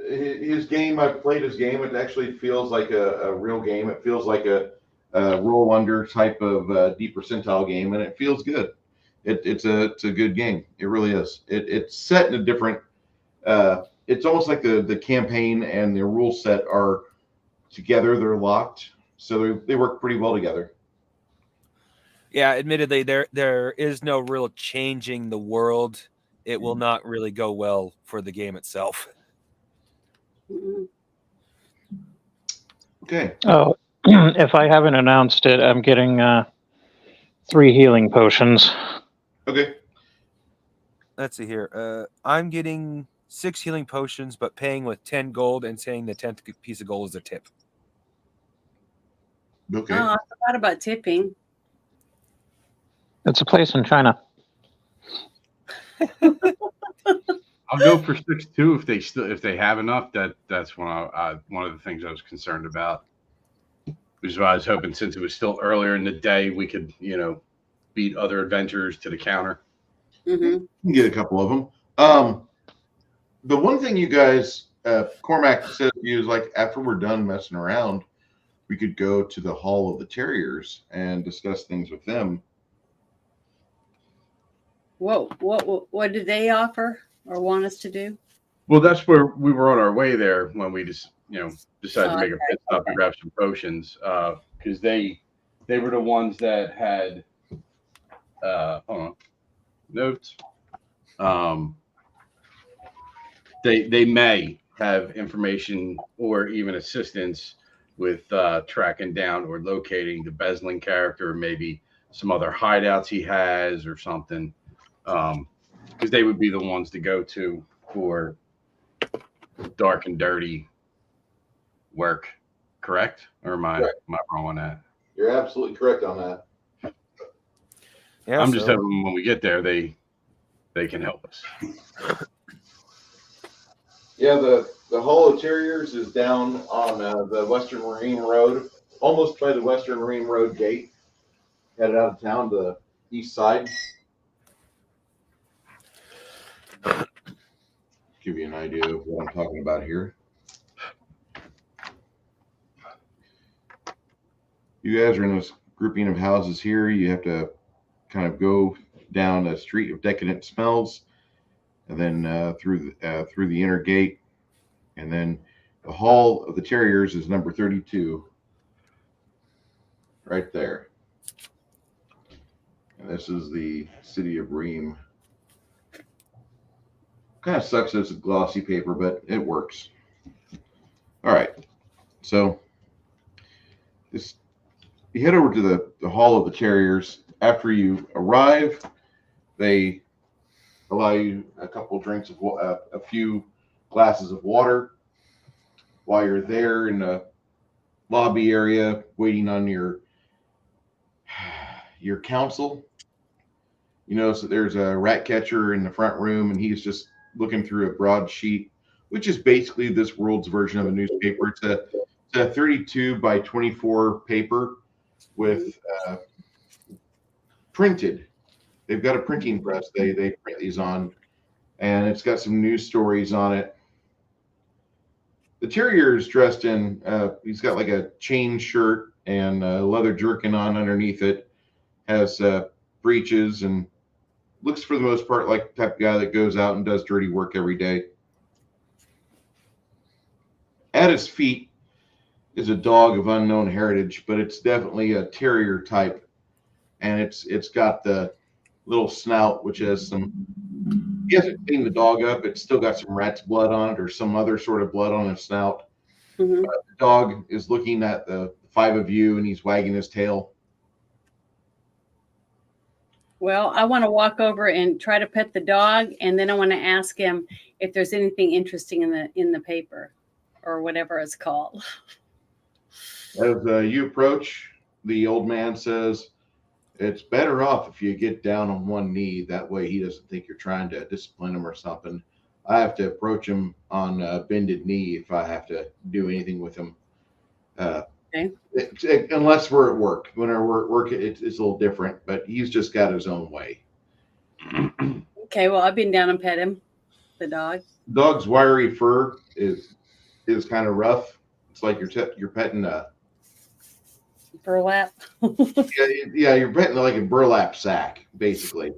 Speaker 2: his game. I've played his game. It actually feels like a real game. It feels like a roll under type of deep percentile game, and it feels good. It's a good game. It really is. It's set in a different. It's almost like the campaign and the rule set are together. They're locked, so they work pretty well together.
Speaker 3: Yeah, admittedly, there is no real changing the world. It will not really go well for the game itself.
Speaker 4: Mhm.
Speaker 2: Okay.
Speaker 1: Oh, if I haven't announced it, I'm getting 3 healing potions.
Speaker 2: Okay.
Speaker 3: Let's see here. I'm getting 6 healing potions, but paying with 10 gold and saying the 10th piece of gold is a tip.
Speaker 2: Okay.
Speaker 4: Oh, I forgot about tipping.
Speaker 1: It's a place in China.
Speaker 5: I'll go for 6 too if they have enough. That's one of the things I was concerned about. Which is why I was hoping, since it was still earlier in the day, we could beat other adventurers to the counter.
Speaker 4: Mm-hmm.
Speaker 2: You can get a couple of them. The one thing you guys, Cormac said to you is like, after we're done messing around, we could go to the Hall of the Terriers and discuss things with them.
Speaker 4: What did they offer or want us to do?
Speaker 5: Well, that's where we were on our way there when we just decided to
Speaker 4: Oh,
Speaker 5: make a pit stop to grab some potions, because they were the ones that had hold on, notes. They may have information or even assistance with tracking down or locating the Besling character, or maybe some other hideouts he has or something, because they would be the ones to go to for dark and dirty work. Correct? Or am I wrong on that?
Speaker 2: You're absolutely correct on that.
Speaker 3: Yeah,
Speaker 5: I'm just hoping when we get there, they can help us.
Speaker 2: Yeah, the Hall of Terriers is down on the Western Marine Road, almost by the Western Marine Road gate, headed out of town to the east side. Give you an idea of what I'm talking about here. You guys are in this grouping of houses here. You have to kind of go down a street of decadent smells, and then through the inner gate, and then the Hall of the Terriers is number 32, right there. And this is the city of Ream. Kind of sucks that it's a glossy paper, but it works. All right, so you head over to the Hall of the Terriers. After you arrive, they allow you a couple drinks of a few glasses of water. While you're there in the lobby area waiting on your council, you notice that there's a rat catcher in the front room, and he's just looking through a broadsheet, which is basically this world's version of a newspaper. It's a 32 by 24 paper with printed. They've got a printing press. They print these on, and it's got some news stories on it. The terrier is dressed in, he's got like a chain shirt and a leather jerkin on underneath it, has breeches, and looks for the most part like the type of guy that goes out and does dirty work every day. At his feet is a dog of unknown heritage, but it's definitely a terrier type, and it's got the little snout, which has some. He hasn't cleaned the dog up. It's still got some rat's blood on it or some other sort of blood on his snout.
Speaker 4: Mhm.
Speaker 2: The dog is looking at the five of you, and he's wagging his tail.
Speaker 4: Well, I want to walk over and try to pet the dog, and then I want to ask him if there's anything interesting in the paper or whatever it's called.
Speaker 2: As you approach, the old man says, "It's better off if you get down on one knee. That way he doesn't think you're trying to discipline him or something. I have to approach him on bended knee if I have to do anything with him.
Speaker 4: Okay.
Speaker 2: Unless we're at work. Whenever we're at work, it's a little different, but he's just got his own way."
Speaker 4: Okay, well, I've been down and pet him, the dog.
Speaker 2: Dog's wiry fur is kind of rough. It's like you're petting a
Speaker 4: Burlap.
Speaker 2: yeah, you're petting like a burlap sack basically.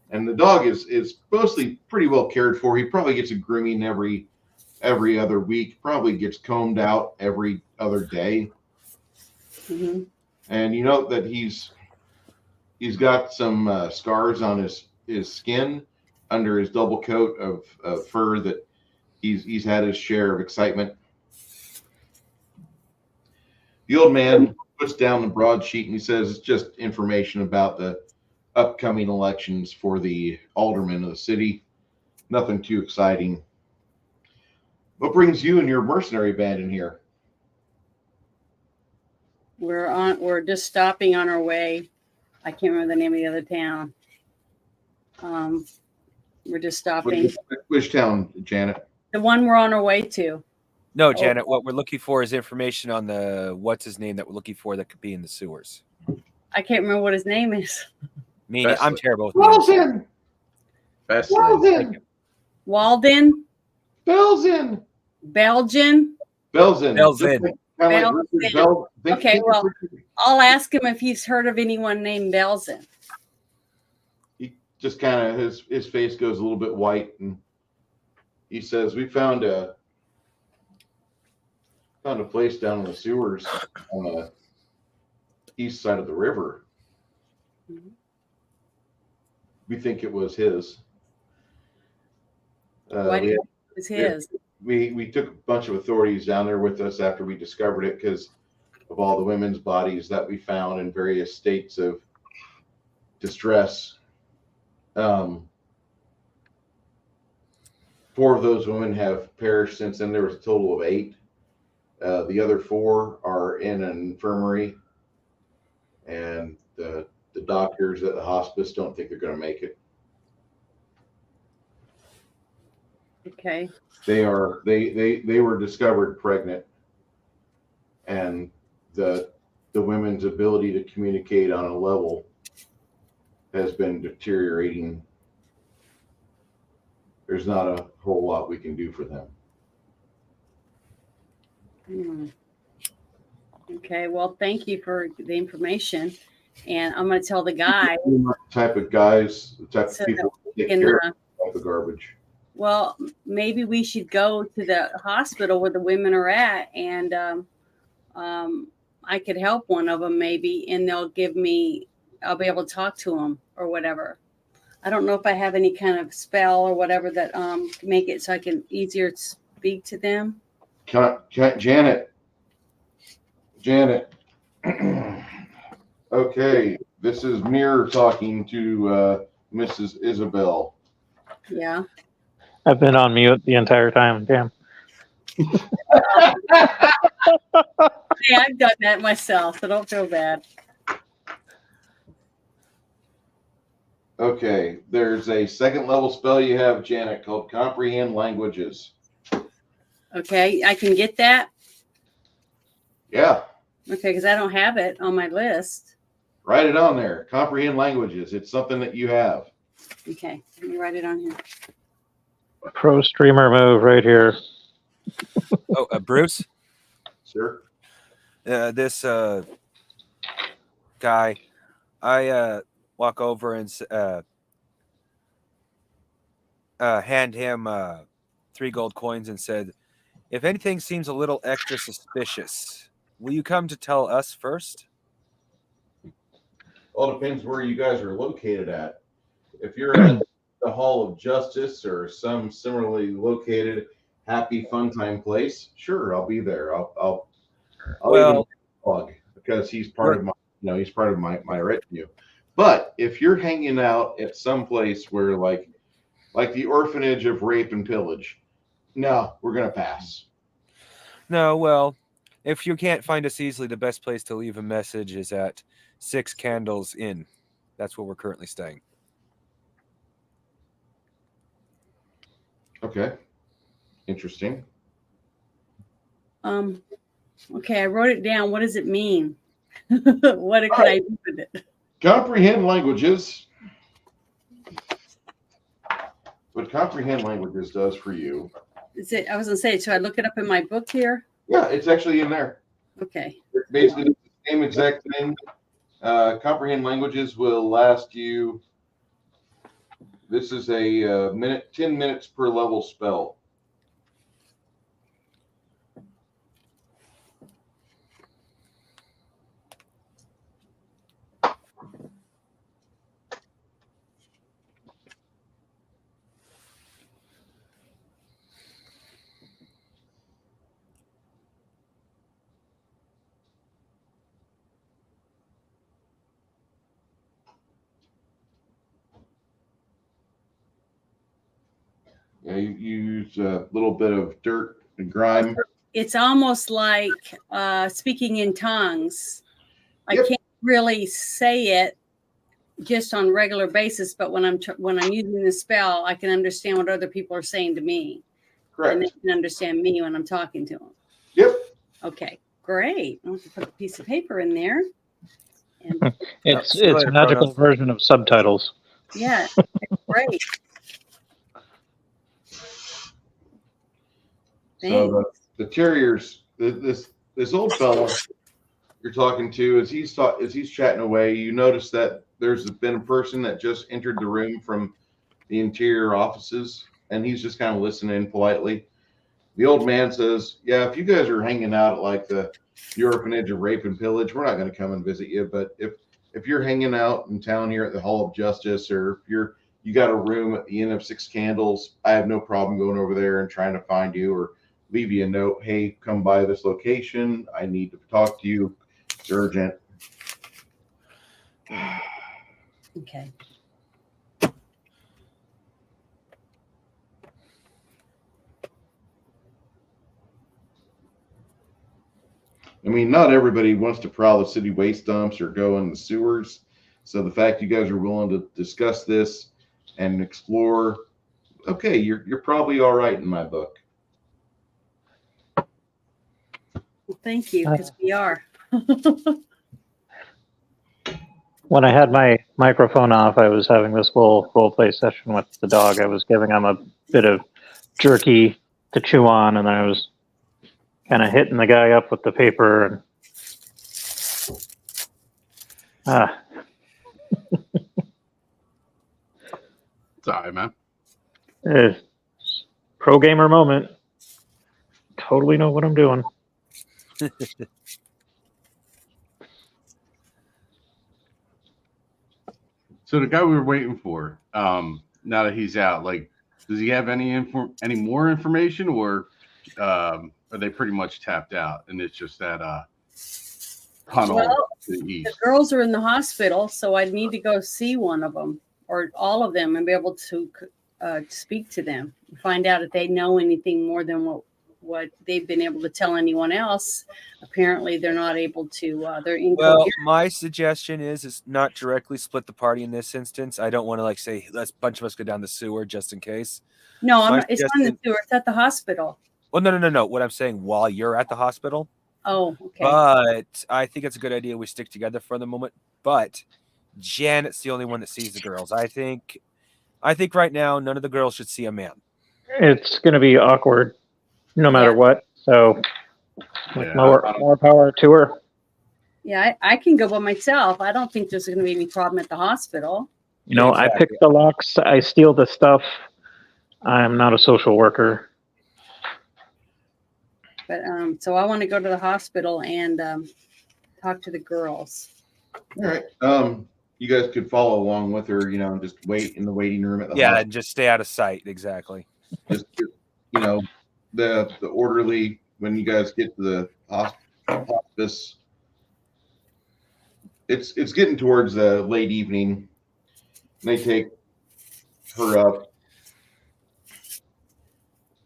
Speaker 2: And the dog is mostly pretty well cared for. He probably gets a grooming every other week. Probably gets combed out every other day.
Speaker 4: Hmm.
Speaker 2: And you know that he's got some scars on his skin under his double coat of fur that he's had his share of excitement. The old man puts down the broadsheet and he says it's just information about the upcoming elections for the aldermen of the city. Nothing too exciting. What brings you and your mercenary band in here?
Speaker 4: We're just stopping on our way. I can't remember the name of the other town. We're just stopping.
Speaker 2: Which town, Janet?
Speaker 4: The one we're on our way to.
Speaker 3: No, Janet, what we're looking for is information on the what's his name that we're looking for that could be in the sewers.
Speaker 4: I can't remember what his name is.
Speaker 3: I'm terrible with names.
Speaker 2: Belzen!
Speaker 5: Best
Speaker 2: Belzen!
Speaker 4: Walden?
Speaker 2: Belzen!
Speaker 4: Belgian?
Speaker 2: Belzen.
Speaker 3: Belzen.
Speaker 2: Kind of like Richard Bel-
Speaker 4: Okay, well, I'll ask him if he's heard of anyone named Belzen.
Speaker 2: He just kind of his face goes a little bit white, and he says, "We found a place down in the sewers on the east side of the river.
Speaker 4: Mhm.
Speaker 2: We think it was his.
Speaker 4: Why do you think it was his?
Speaker 2: We took a bunch of authorities down there with us after we discovered it because of all the women's bodies that we found in various states of distress. 4 of those women have perished since then. There was a total of 8. The other 4 are in an infirmary, and the doctors at the hospice don't think they're going to make it.
Speaker 4: Okay.
Speaker 2: They were discovered pregnant, and the women's ability to communicate on a level has been deteriorating. There's not a whole lot we can do for them.
Speaker 4: Okay, well, thank you for the information. And I'm going to tell the guy.
Speaker 2: The type of guys, the type
Speaker 4: So
Speaker 2: of people that take
Speaker 4: can,
Speaker 2: care of the garbage.
Speaker 4: well, maybe we should go to the hospital where the women are at, and I could help one of them maybe, and I'll be able to talk to them or whatever. I don't know if I have any kind of spell or whatever that make it so I can easier speak to them.
Speaker 2: Janet. Okay, this is Mirror talking to Mrs. Isabel.
Speaker 4: Yeah.
Speaker 1: I've been on mute the entire time. Damn.
Speaker 4: Hey, I've done that myself, so don't feel bad.
Speaker 2: Okay, there's a 2nd level spell you have, Janet, called Comprehend Languages.
Speaker 4: Okay, I can get that.
Speaker 2: Yeah,
Speaker 4: Okay, because I don't have it on my list.
Speaker 2: write it on there. Comprehend Languages. It's something that you have.
Speaker 4: Okay, let me write it on here.
Speaker 1: Pro streamer move right here.
Speaker 3: Oh, Bruce,
Speaker 2: Sir?
Speaker 3: this guy, I walk over and hand him 3 gold coins and said, "If anything seems a little extra suspicious, will you come to tell us first?"
Speaker 2: All depends where you guys are located at. if you're at the Hall of Justice or some similarly located happy fun time place, sure, I'll be there. I'll even
Speaker 3: Well,
Speaker 2: plug because he's part of my, he's part of my retinue. But if you're hanging out at some place where like the orphanage of rape and pillage, no, we're gonna pass.
Speaker 3: no, well, if you can't find us easily, the best place to leave a message is at 6 Candles Inn. That's where we're currently staying.
Speaker 2: Okay, interesting.
Speaker 4: Okay, I wrote it down. What does it mean? What can I do with it?
Speaker 2: Comprehend languages. What comprehend languages does for you?
Speaker 4: Is it? I was gonna say, should I look it up in my book here?
Speaker 2: Yeah, it's actually in there.
Speaker 4: Okay.
Speaker 2: Basically, the same exact thing. Comprehend languages will last you. This is a 10 minutes per level spell. Yeah, you use a little bit of dirt and grime.
Speaker 4: It's almost like speaking in tongues. I
Speaker 2: Yep.
Speaker 4: can't really say it just on a regular basis, but when I'm using the spell, I can understand what other people are saying to me, and they
Speaker 2: Correct.
Speaker 4: can understand me when I'm talking to them.
Speaker 2: Yep.
Speaker 4: Okay, great. I'll have to put a piece of paper in there. And
Speaker 1: It's
Speaker 3: see you
Speaker 1: a
Speaker 3: later,
Speaker 1: magical
Speaker 3: Chronos.
Speaker 1: version of subtitles.
Speaker 4: yeah, great.
Speaker 2: So the terriers, this old fellow you're talking to, as he's chatting away, you notice that there's been a person that just entered the room from the interior offices, and he's just kind of listening politely. The old man says, "Yeah, if you guys are hanging out at like the orphanage of rape and pillage, we're not going to come and visit you. But if you're hanging out in town here at the Hall of Justice, or if you got a room at the Inn of 6 Candles, I have no problem going over there and trying to find you or leave you a note. Hey, come by this location. I need to talk to you. It's urgent."
Speaker 4: Okay.
Speaker 2: I mean, not everybody wants to prowl the city waste dumps or go in the sewers. So the fact you guys are willing to discuss this and explore, okay, you're probably all right in my book.
Speaker 4: Well, thank you, because we are.
Speaker 1: When I had my microphone off, I was having this little role play session with the dog. I was giving him a bit of jerky to chew on, and then I was kind of hitting the guy up with the paper. And
Speaker 5: It's all right, man.
Speaker 1: Pro gamer moment. Totally know what I'm doing.
Speaker 5: So the guy we were waiting for, now that he's out, like, does he have any more information, or are they pretty much tapped out and it's just that tunnel
Speaker 4: Well,
Speaker 5: to the east?
Speaker 4: The girls are in the hospital, so I'd need to go see one of them or all of them and be able to speak to them, find out if they know anything more than what they've been able to tell anyone else. Apparently, they're not able to. They're incoherent.
Speaker 3: Well, my suggestion is not directly split the party in this instance. I don't want to say let's bunch of us go down the sewer just in case.
Speaker 4: No, it's not in the sewer. It's at the hospital.
Speaker 3: Well, no. What I'm saying, while you're at the hospital.
Speaker 4: Oh, okay.
Speaker 3: But I think it's a good idea we stick together for the moment. But Janet's the only one that sees the girls. I think right now none of the girls should see a man.
Speaker 1: It's going to be awkward, no matter what. So, more power to her.
Speaker 4: Yeah, I can go by myself. I don't think there's going to be any problem at the hospital.
Speaker 1: I pick the locks. I steal the stuff. I'm not a social worker.
Speaker 4: But so I want to go to the hospital and talk to the girls.
Speaker 2: All right. you guys could follow along with her, and just wait in the waiting room at the
Speaker 3: Yeah,
Speaker 2: hospital.
Speaker 3: and just stay out of sight. Exactly.
Speaker 2: Just the orderly, when you guys get to the hospice, it's getting towards the late evening. And they take her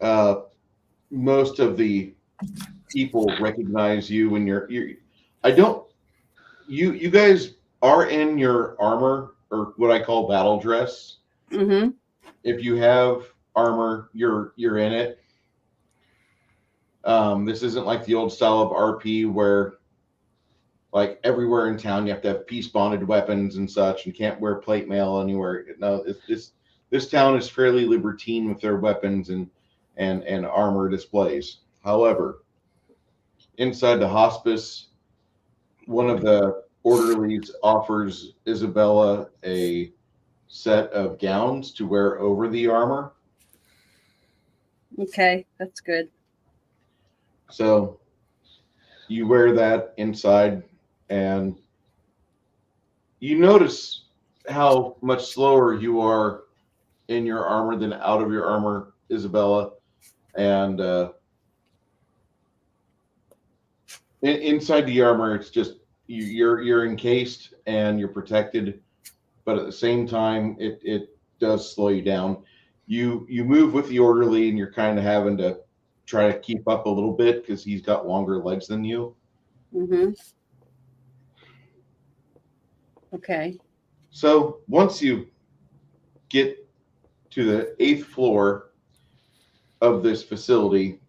Speaker 2: up. Most of the people recognize you when you're I don't you guys are in your armor, or what I call battle dress.
Speaker 4: Mm-hmm.
Speaker 2: If you have armor, you're in it. This isn't like the old style of RP where like everywhere in town you have to have piece bonded weapons and such. You can't wear plate mail anywhere. No, this town is fairly libertine with their weapons and armor displays. However, inside the hospice, one of the orderlies offers Isabella a set of gowns to wear over the armor.
Speaker 4: Okay, that's good.
Speaker 2: So you wear that inside, and you notice how much slower you are in your armor than out of your armor, Isabella. And inside the armor, it's just you're encased and you're protected, but at the same time, it does slow you down. You move with the orderly, and you're kind of having to try to keep up a little bit because he's got longer legs than you.
Speaker 4: Mm-hmm. Okay.
Speaker 2: So once you get to the 8th floor of this facility,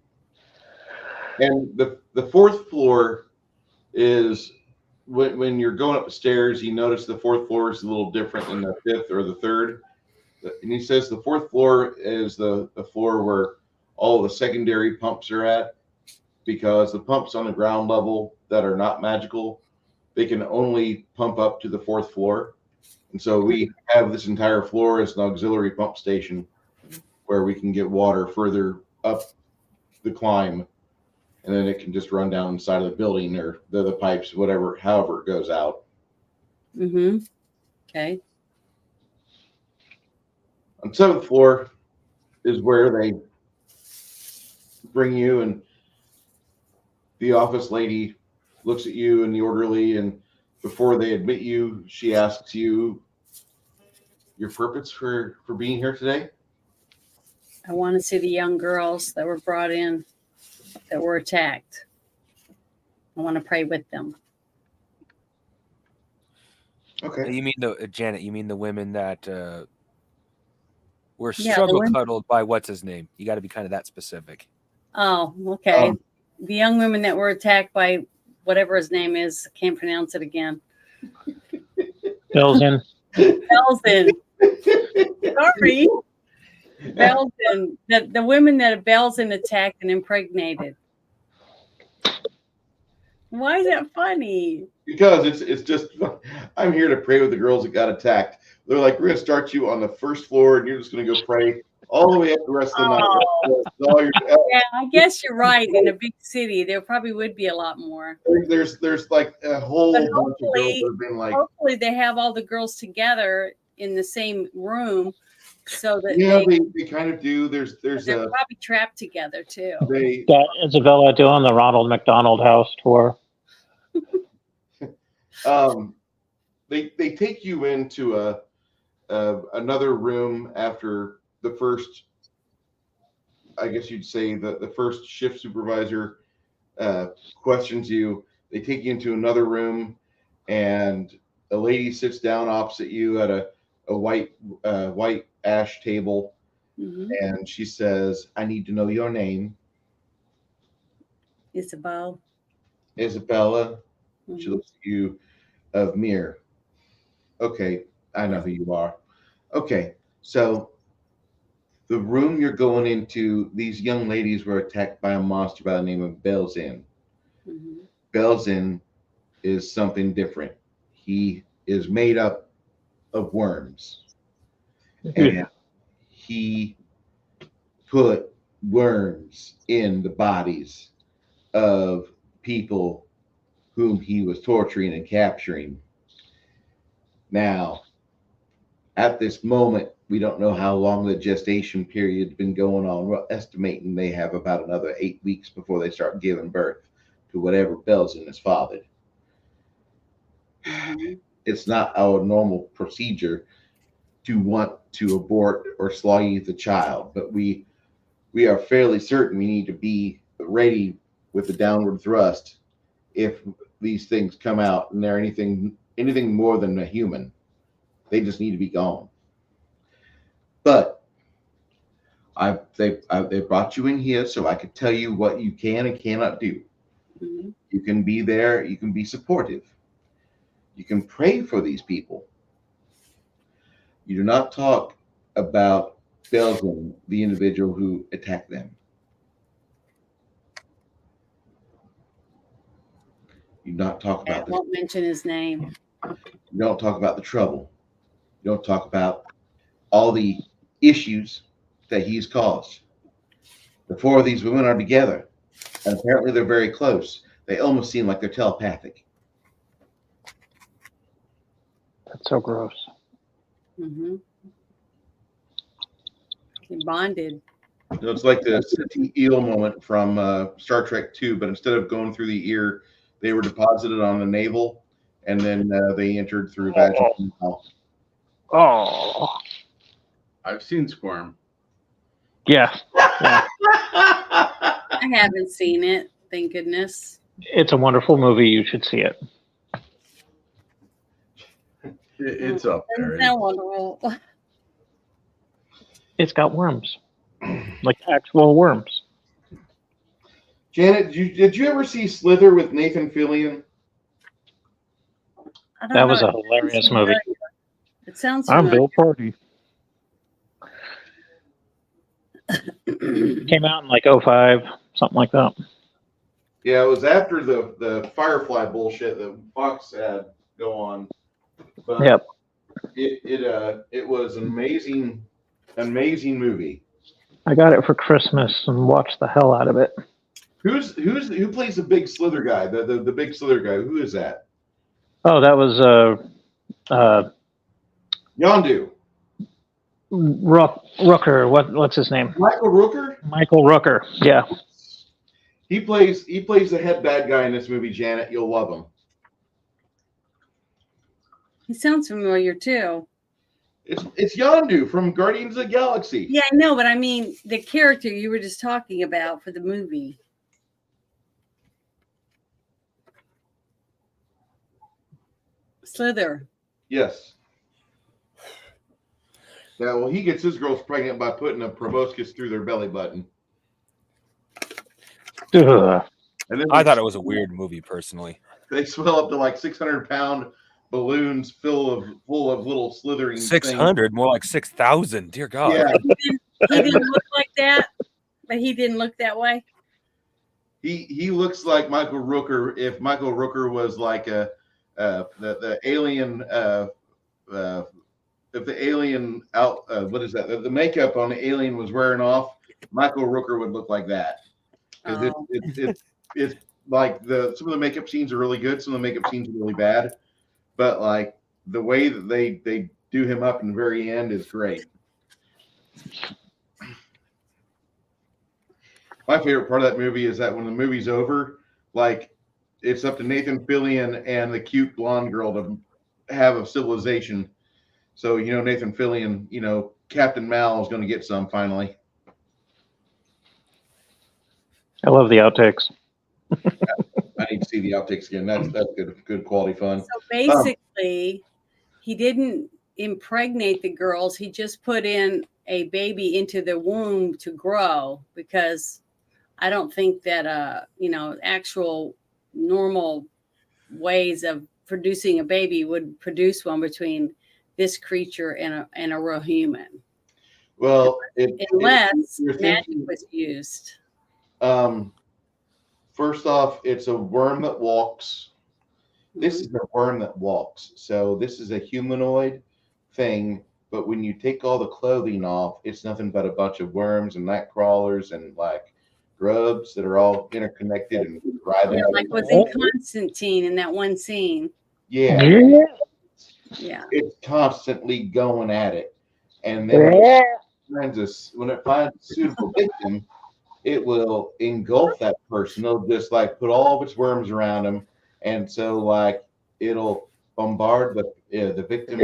Speaker 2: and the 4th floor is when you're going up the stairs, you notice the 4th floor is a little different than the 5th or the 3rd. And he says the 4th floor is the floor where all the secondary pumps are at, because the pumps on the ground level that are not magical, they can only pump up to the 4th floor. And so we have this entire floor as an auxiliary pump station where we can get water further up the climb, and then it can just run down the side of the building or the pipes, whatever, however it goes out.
Speaker 4: Mm-hmm. Okay.
Speaker 2: On 7th floor is where they bring you, and the office lady looks at you and the orderly, and before they admit you, she asks you your purpose for being here today.
Speaker 4: I want to see the young girls that were brought in that were attacked. I want to pray with them.
Speaker 2: Okay.
Speaker 3: You mean Janet? You mean the women that were
Speaker 4: Yeah, the
Speaker 3: struggle
Speaker 4: women-
Speaker 3: cuddled by what's his name? You got to be kind of that specific.
Speaker 4: Oh, okay.
Speaker 2: Um,
Speaker 4: The young women that were attacked by whatever his name is. I can't pronounce it again.
Speaker 1: Belgian.
Speaker 4: Belzen. Sorry. Belzen. The women that Belzen attacked and impregnated. Why is that funny?
Speaker 2: Because it's just, I'm here to pray with the girls that got attacked. They're like, we're gonna start you on the 1st floor, and you're just gonna go pray all the way up the rest of the night. All your,
Speaker 4: Yeah, I guess you're right. In a big city, there probably would be a lot more.
Speaker 2: there's like a whole
Speaker 4: But
Speaker 2: bunch of girls
Speaker 4: hopefully-
Speaker 2: that have been like,
Speaker 4: Hopefully, they have all the girls together in the same room, so that
Speaker 2: yeah, they kind of do. There's
Speaker 4: they're
Speaker 2: a
Speaker 4: probably trapped together too.
Speaker 2: they
Speaker 1: Got Isabella doing the Ronald McDonald House tour.
Speaker 2: they take you into another room after the first, I guess you'd say the first shift supervisor questions you. They take you into another room, and a lady sits down opposite you at a white ash table,
Speaker 4: Mhm.
Speaker 2: and she says, I need to know your name.
Speaker 4: Isabel.
Speaker 2: Isabella. She
Speaker 4: Mhm.
Speaker 2: looks at you of Mir. Okay, I know who you are. Okay, so the room you're going into, these young ladies were attacked by a monster by the name of Belzin.
Speaker 4: Mhm.
Speaker 2: Belzin is something different. He is made up of worms. And he put worms in the bodies of people whom he was torturing and capturing. Now, at this moment, we don't know how long the gestation period's been going on. We're estimating they have about another 8 weeks before they start giving birth to whatever Belgian is fathered.
Speaker 4: Mhm.
Speaker 2: It's not our normal procedure to want to abort or slaughter the child, but we are fairly certain we need to be ready with the downward thrust if these things come out and they're anything more than a human. They just need to be gone. But they brought you in here so I could tell you what you can and cannot do.
Speaker 4: Mhm.
Speaker 2: You can be there. You can be supportive. You can pray for these people. You do not talk about Belgium, the individual who attacked them. You do not talk
Speaker 4: I
Speaker 2: about this.
Speaker 4: won't mention his name.
Speaker 2: You don't talk about the trouble. You don't talk about all the issues that he's caused. The four of these women are together, and apparently they're very close. They almost seem like they're telepathic.
Speaker 1: That's so gross.
Speaker 4: Hmm. He bonded.
Speaker 2: It's like the City Eel moment from Star Trek II, but instead of going through the ear, they were deposited on the navel, and then they entered through vaginal.
Speaker 1: Oh,
Speaker 5: I've seen Squirm.
Speaker 1: yeah.
Speaker 4: I haven't seen it, thank goodness.
Speaker 1: It's a wonderful movie. You should see it.
Speaker 5: It's up there.
Speaker 4: Doesn't sound wonderful.
Speaker 1: It's got worms, like actual worms.
Speaker 2: Janet, did you ever see Slither with Nathan Fillion?
Speaker 4: I don't
Speaker 1: That
Speaker 4: know.
Speaker 1: was a
Speaker 4: It sounds
Speaker 1: hilarious movie.
Speaker 4: familiar. It sounds
Speaker 1: I'm
Speaker 4: familiar.
Speaker 1: Bill Party. Came out in like 05, something like that.
Speaker 2: Yeah, it was after the Firefly bullshit that Fox had go on. But
Speaker 1: Yep.
Speaker 2: it was an amazing movie.
Speaker 1: I got it for Christmas and watched the hell out of it.
Speaker 2: Who plays the big Slither guy? The big Slither guy. Who is that?
Speaker 1: Oh, that was
Speaker 2: Yondu.
Speaker 1: Rooker. What's his name?
Speaker 2: Michael Rooker.
Speaker 1: Michael Rooker. Yeah.
Speaker 2: He plays the head bad guy in this movie. Janet, you'll love him.
Speaker 4: He sounds familiar too.
Speaker 2: It's Yondu from Guardians of the Galaxy.
Speaker 4: Yeah, I know, but I mean the character you were just talking about for the movie. Slither.
Speaker 2: Yes. Yeah, well, he gets his girls pregnant by putting a proboscis through their belly button.
Speaker 1: Ugh.
Speaker 2: And then
Speaker 3: I thought it was a weird movie, personally.
Speaker 2: they swell up to like 600-pound balloons full of little slithering
Speaker 3: 600, more like 6,000. Dear God.
Speaker 2: Yeah,
Speaker 4: He didn't look like that, but he didn't look that way.
Speaker 2: he looks like Michael Rooker if Michael Rooker was like the alien if the alien out what is that the makeup on the alien was wearing off, Michael Rooker would look like that. Because
Speaker 4: Oh.
Speaker 2: it's like some of the makeup scenes are really good, some of the makeup scenes are really bad, but like the way that they do him up in the very end is great. My favorite part of that movie is that when the movie's over, like it's up to Nathan Fillion and the cute blonde girl to have a civilization. So Nathan Fillion, Captain Mal is going to get some finally.
Speaker 1: I love the outtakes.
Speaker 2: I need to see the outtakes again. That's good quality fun.
Speaker 4: So basically, he didn't impregnate the girls. He just put in a baby into the womb to grow, because I don't think that actual normal ways of producing a baby would produce one between this creature and a real human,
Speaker 2: Well,
Speaker 4: unless
Speaker 2: you're
Speaker 4: magic
Speaker 2: thinking-
Speaker 4: was used.
Speaker 2: First off, it's a worm that walks. This is a worm that walks. So this is a humanoid thing, but when you take all the clothing off, it's nothing but a bunch of worms and night crawlers and like grubs that are all interconnected and writhing.
Speaker 4: Like was in Constantine in that one scene.
Speaker 2: Yeah.
Speaker 1: Yeah.
Speaker 4: Yeah.
Speaker 2: It's constantly going at it. And then when it finds a suitable victim, it will engulf that person. It'll just like put all of its worms around them. And so like it'll bombard the victim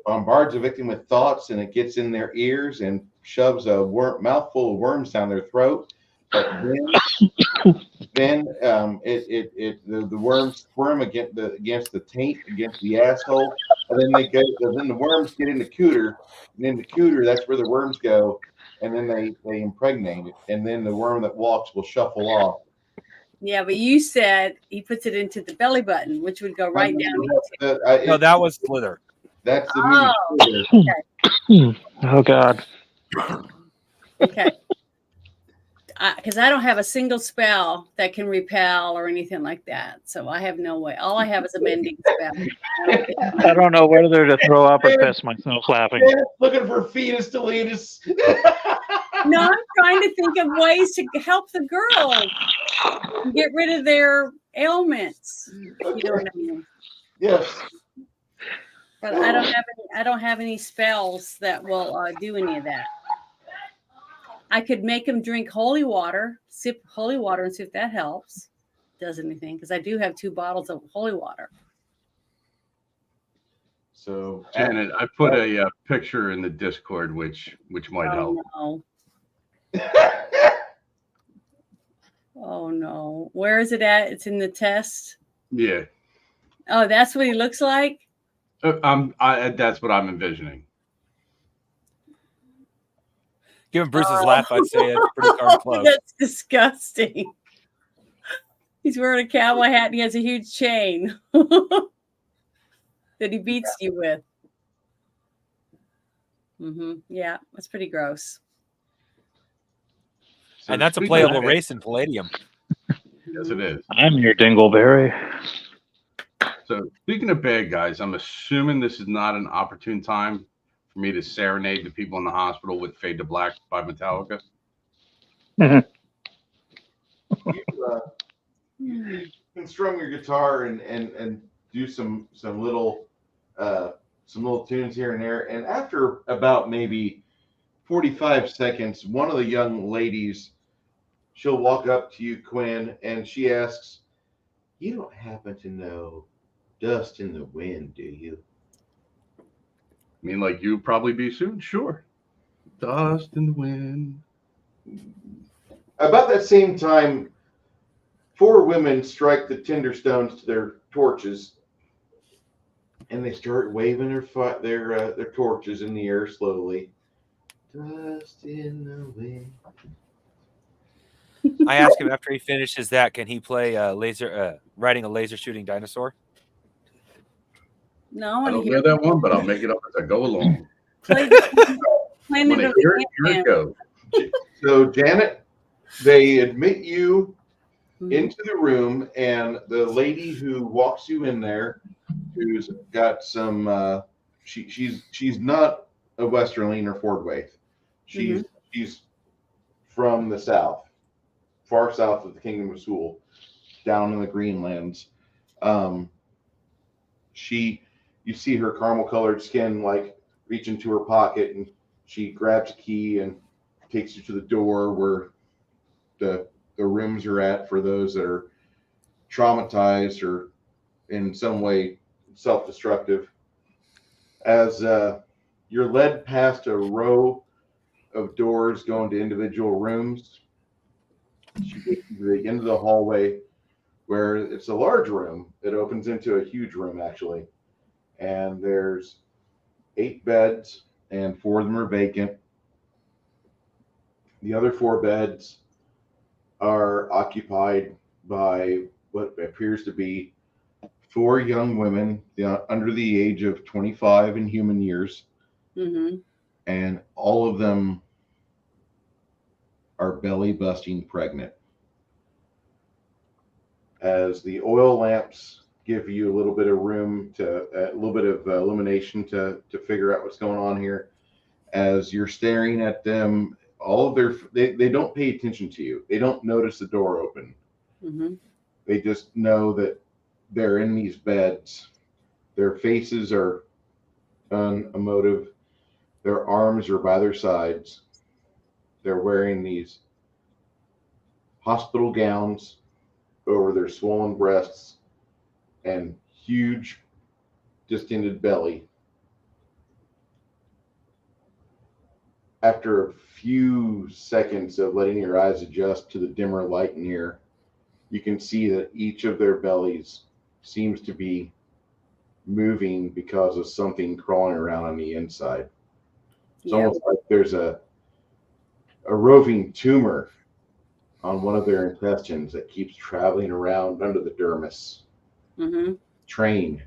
Speaker 2: bombards the victim with thoughts, and it gets in their ears and shoves a mouthful of worms down their throat. But then the worms squirm against the taint, against the asshole, and then the worms get in the cooter, and in the cooter that's where the worms go, and then they impregnate it, and then the worm that walks will shuffle off.
Speaker 4: Yeah, but you said he puts it into the belly button, which would go right down.
Speaker 3: No, that was Slither.
Speaker 2: That's the movie.
Speaker 4: Oh,
Speaker 2: Slither.
Speaker 1: Oh God.
Speaker 4: okay. Because I don't have a single spell that can repel or anything like that. So I have no way. All I have is a mending spell.
Speaker 1: I don't know whether to throw up or piss myself laughing.
Speaker 2: Looking for fetus deletus.
Speaker 4: No, I'm trying to think of ways to help the girl get rid of their ailments.
Speaker 2: Okay.
Speaker 4: You know what I mean?
Speaker 2: Yes.
Speaker 4: But I don't have any spells that will do any of that. I could make him drink holy water, sip holy water, and see if that helps. Does anything? Because I do have 2 bottles of holy water.
Speaker 2: So
Speaker 5: Janet, I put a picture in the Discord, which might help.
Speaker 4: No. Oh no. Where is it at? It's in the test.
Speaker 5: Yeah,
Speaker 4: Oh, that's what he looks like?
Speaker 5: that's what I'm envisioning.
Speaker 3: Given Bruce's laugh, I'd say it's pretty darn close.
Speaker 4: That's disgusting. He's wearing a cowboy hat and he has a huge chain that he beats you with. Yeah, that's pretty gross.
Speaker 5: So
Speaker 3: And that's a
Speaker 5: speaking
Speaker 3: playable
Speaker 5: of-
Speaker 3: race in Palladium.
Speaker 5: Yes, it is.
Speaker 1: I'm your dingleberry.
Speaker 5: So speaking of bad guys, I'm assuming this is not an opportune time for me to serenade the people in the hospital with "Fade to Black" by Metallica.
Speaker 2: you can strum your guitar and do some little tunes here and there. And after about maybe 45 seconds, one of the young ladies, she'll walk up to you, Quinn, and she asks, "You don't happen to know Dust in the Wind, do you?"
Speaker 5: I mean, like you probably be soon. Sure. Dust in the wind.
Speaker 2: About that same time, 4 women strike the tinder stones to their torches, and they start waving their torches in the air slowly. Dust in the wind.
Speaker 3: I asked him after he finishes that, can he play riding a laser shooting dinosaur?
Speaker 4: No, I
Speaker 5: I
Speaker 4: want to
Speaker 5: don't
Speaker 4: hear
Speaker 5: know that one, but I'll make it up as I go along.
Speaker 4: play the
Speaker 5: When
Speaker 4: Planet
Speaker 5: I
Speaker 4: of
Speaker 5: hear
Speaker 4: the
Speaker 5: it, here it
Speaker 4: Ant-Man.
Speaker 5: goes.
Speaker 2: So, Janet, they admit you
Speaker 4: Mhm.
Speaker 2: into the room, and the lady who walks you in there, who's got some, she's not a Westerling or Ford Waith. She's from the south, far south of the Kingdom of Sewell, down in the Greenlands. You see her caramel colored skin like reach into her pocket, and she grabs a key and takes you to the door where the rooms are at for those that are traumatized or in some way self-destructive. As you're led past a row of doors going to individual rooms, she takes you to the end of the hallway where it's a large room. It opens into a huge room, actually. And there's 8 beds, and 4 of them are vacant. The other 4 beds are occupied by what appears to be 4 young women under the age of 25 in human years.
Speaker 4: Mhm.
Speaker 2: And all of them are belly busting pregnant. As the oil lamps give you a little bit of room a little bit of illumination to figure out what's going on here. As you're staring at them, they don't pay attention to you. They don't notice the door open.
Speaker 4: Mhm.
Speaker 2: They just know that they're in these beds. Their faces are unemotive. Their arms are by their sides. They're wearing these hospital gowns over their swollen breasts and huge distended belly. After a few seconds of letting your eyes adjust to the dimmer light near, you can see that each of their bellies seems to be moving because of something crawling around on the inside. It's
Speaker 4: Yeah.
Speaker 2: almost like there's a roving tumor on one of their intestines that keeps traveling around under the dermis,
Speaker 4: Mm-hmm.
Speaker 2: trained.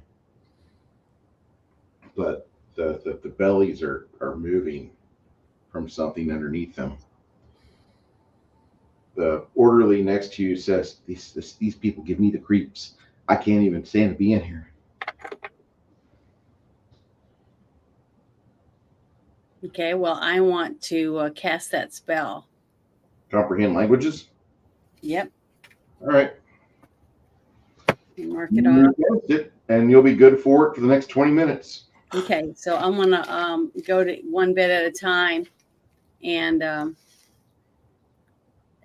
Speaker 2: But the bellies are moving from something underneath them. The orderly next to you says, these people give me the creeps. I can't even stand to be in here.
Speaker 4: Okay. Well, I want to cast that spell.
Speaker 2: Comprehend languages?
Speaker 4: Yep.
Speaker 2: All right.
Speaker 4: Mark it off.
Speaker 2: Cast it, and you'll be good for it for the next 20 minutes.
Speaker 4: Okay. So I'm gonna go to one bed at a time, and I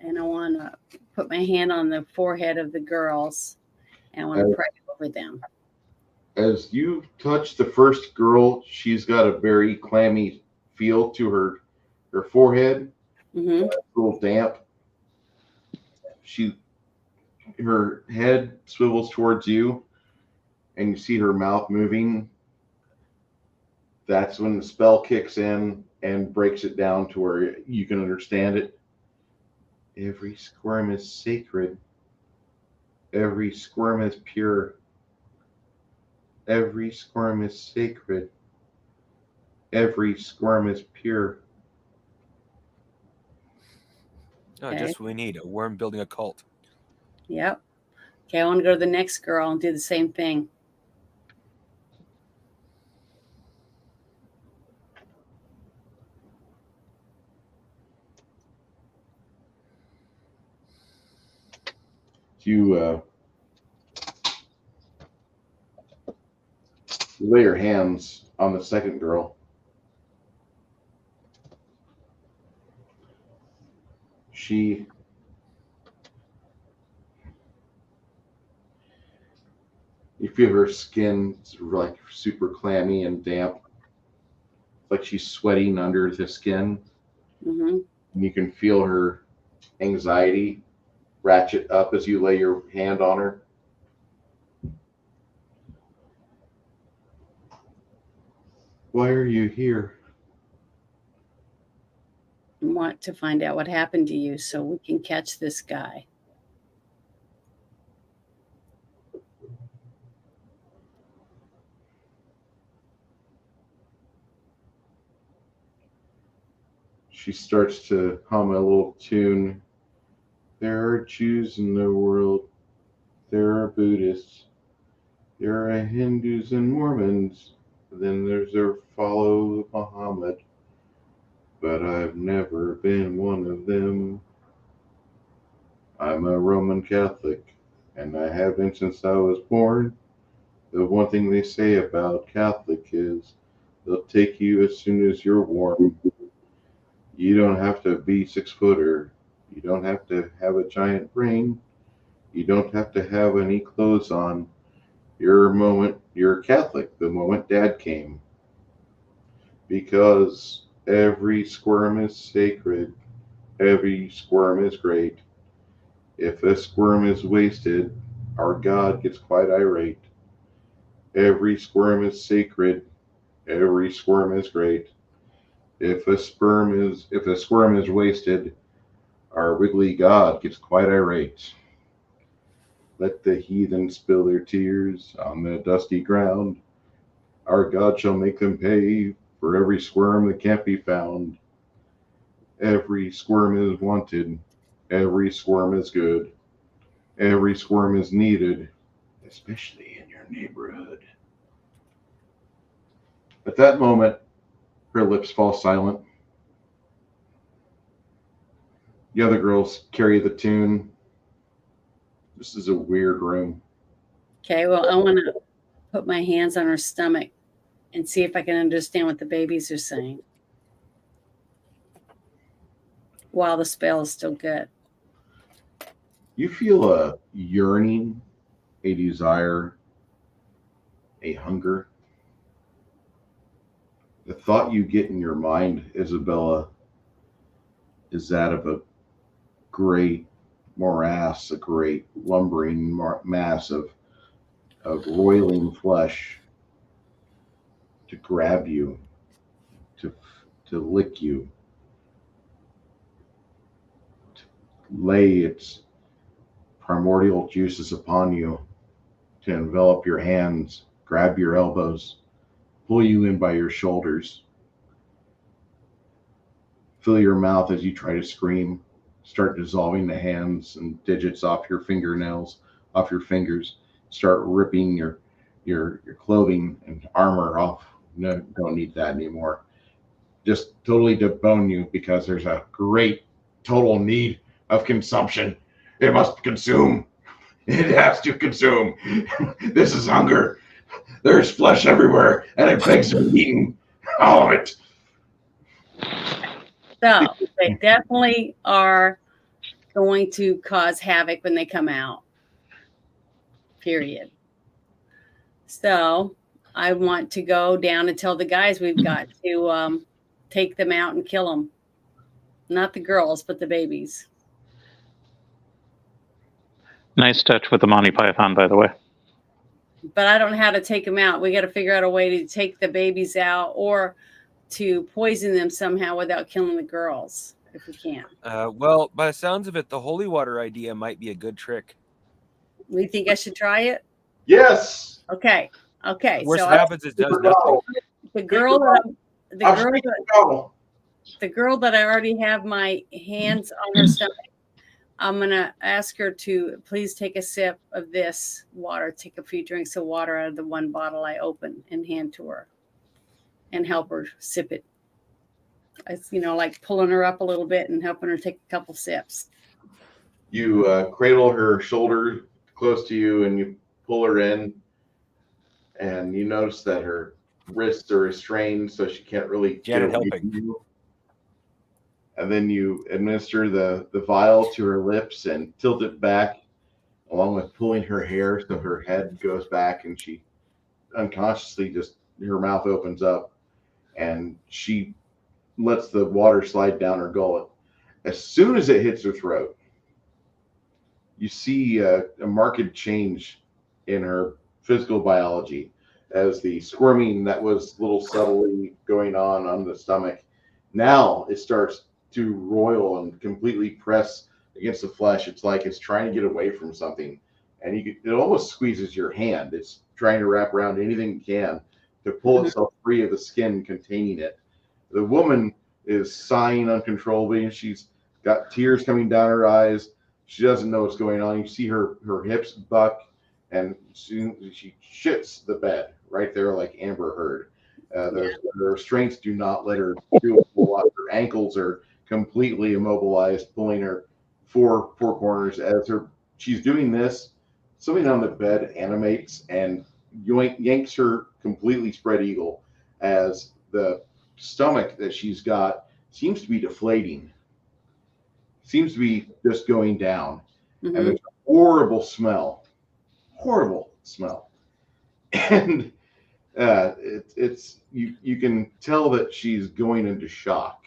Speaker 4: want to put my hand on the forehead of the girls, and I want to pray over them.
Speaker 2: As you touch the first girl, she's got a very clammy feel to her forehead.
Speaker 4: Mm-hmm.
Speaker 2: A little damp. Her head swivels towards you, and you see her mouth moving. That's when the spell kicks in and breaks it down to where you can understand it. Every squirm is sacred. Every squirm is pure. Every squirm is sacred. Every squirm is pure.
Speaker 3: Oh,
Speaker 4: Okay.
Speaker 3: just what we need, a worm building a cult.
Speaker 4: Yep. Okay. I want to go to the next girl and do the same thing.
Speaker 2: You lay your hands on the second girl. You feel her skin like super clammy and damp, like she's sweating under the skin.
Speaker 4: Mm-hmm.
Speaker 2: And you can feel her anxiety ratchet up as you lay your hand on her. Why are you here?
Speaker 4: I want to find out what happened to you so we can catch this guy.
Speaker 2: She starts to hum a little tune. There are Jews in the world. There are Buddhists. There are Hindus and Mormons. Then there's their follow Muhammad. But I've never been one of them. I'm a Roman Catholic, and I have been since I was born. The one thing they say about Catholic is they'll take you as soon as you're warm. You don't have to be 6-footer. You don't have to have a giant brain. You don't have to have any clothes on. You're Catholic the moment Dad came. Because every squirm is sacred. Every squirm is great. If a squirm is wasted, our God gets quite irate. Every squirm is sacred. Every squirm is great. If a squirm is wasted, our wiggly God gets quite irate. Let the heathen spill their tears on the dusty ground. Our God shall make them pay for every squirm that can't be found. Every squirm is wanted. Every squirm is good. Every squirm is needed, especially in your neighborhood. At that moment, her lips fall silent. The other girls carry the tune. This is a weird room.
Speaker 4: Okay, well, I want to put my hands on her stomach and see if I can understand what the babies are saying while the spell is still good.
Speaker 2: You feel a yearning, a desire, a hunger. The thought you get in your mind, Isabella, is that of a great morass, a great lumbering mass of roiling flesh to grab you, to, to lick you, to lay its primordial juices upon you, to envelop your hands, grab your elbows, pull you in by your shoulders, fill your mouth as you try to scream, start dissolving the hands and digits off your fingernails, off your fingers, start ripping your clothing and armor off. No, don't need that anymore. Just totally debone you because there's a great total need of consumption. It must consume. It has to consume. This is hunger. There's flesh everywhere, and it begs to be eaten. All of it.
Speaker 4: So they definitely are going to cause havoc when they come out. Period. So I want to go down and tell the guys we've got to take them out and kill them. Not the girls, but the babies.
Speaker 1: Nice touch with the Monty Python, by the way.
Speaker 4: But I don't know how to take them out. We got to figure out a way to take the babies out or to poison them somehow without killing the girls, if we can.
Speaker 3: Well, by the sounds of it, the holy water idea might be a good trick.
Speaker 4: We think I should try it?
Speaker 2: Yes.
Speaker 4: Okay. Okay.
Speaker 3: Worst
Speaker 4: So
Speaker 3: happens, it does nothing.
Speaker 4: the girl that I already have my hands on her stomach, I'm going to ask her to please take a sip of this water, take a few drinks of water out of the one bottle I open and hand to her and help her sip it. It's, like pulling her up a little bit and helping her take a couple sips.
Speaker 2: You cradle her shoulder close to you and you pull her in, and you notice that her wrists are restrained so she can't really
Speaker 3: Janet
Speaker 2: get away
Speaker 3: helping.
Speaker 2: from you. And then you administer the vial to her lips and tilt it back, along with pulling her hair so her head goes back, and she unconsciously just, her mouth opens up and she lets the water slide down her gullet. As soon as it hits her throat, you see a marked change in her physical biology, as the squirming that was a little subtly going on the stomach, now it starts to roil and completely press against the flesh. It's like it's trying to get away from something, and it almost squeezes your hand. It's trying to wrap around anything it can to pull itself free of the skin containing it. The woman is sighing uncontrollably, and she's got tears coming down her eyes. She doesn't know what's going on. You see her hips buck, and soon she shits the bed right there like Amber Heard. The restraints do not let her do a whole lot. Her ankles are completely immobilized, pulling her four corners. As she's doing this, something on the bed animates and yanks her completely spread eagle, as the stomach that she's got seems to be deflating, seems to be just going down. And there's a horrible smell, and it's you can tell that she's going into shock.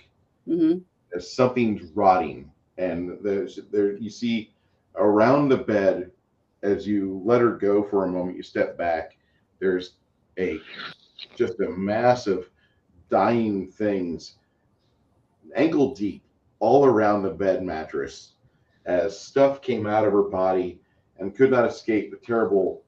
Speaker 2: As something's rotting, and there you see around the bed, as you let her go for a moment, you step back, there's just a massive dying things ankle deep all around the bed mattress, as stuff came out of her body and could not escape the terrible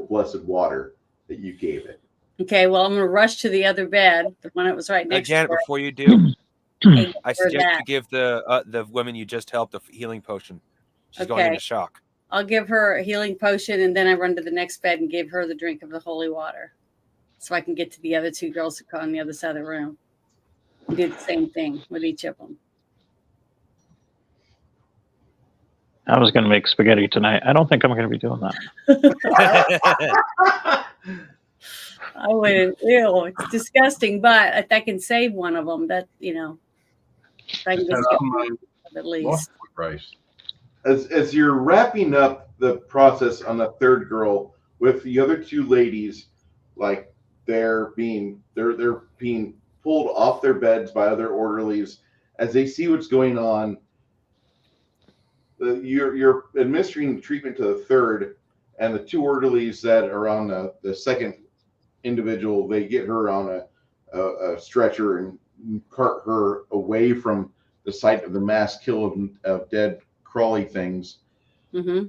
Speaker 2: blessed water that you gave it.
Speaker 4: Okay, well, I'm going to rush to the other bed, the one that was right next
Speaker 3: Janet,
Speaker 4: to her.
Speaker 3: before you do,
Speaker 4: and
Speaker 3: I
Speaker 4: give her
Speaker 3: suggest
Speaker 4: that.
Speaker 3: you give the women you just helped a healing potion. She's going into shock.
Speaker 4: I'll give her a healing potion, and then I run to the next bed and give her the drink of the holy water, so I can get to the other two girls who are on the other side of the room and do the same thing with each of them.
Speaker 1: I was going to make spaghetti tonight. I don't think I'm going to be doing that.
Speaker 4: I wouldn't. Ew, it's disgusting. But if I can save one of them, that if I can just get one at least.
Speaker 5: Lost my rice.
Speaker 2: As you're wrapping up the process on the third girl with the other two ladies, like they're being pulled off their beds by other orderlies as they see what's going on. You're administering treatment to the third, and the two orderlies that are on the second individual, they get her on a stretcher and cart her away from the site of the mass kill of dead crawly things.
Speaker 4: Mm-hmm.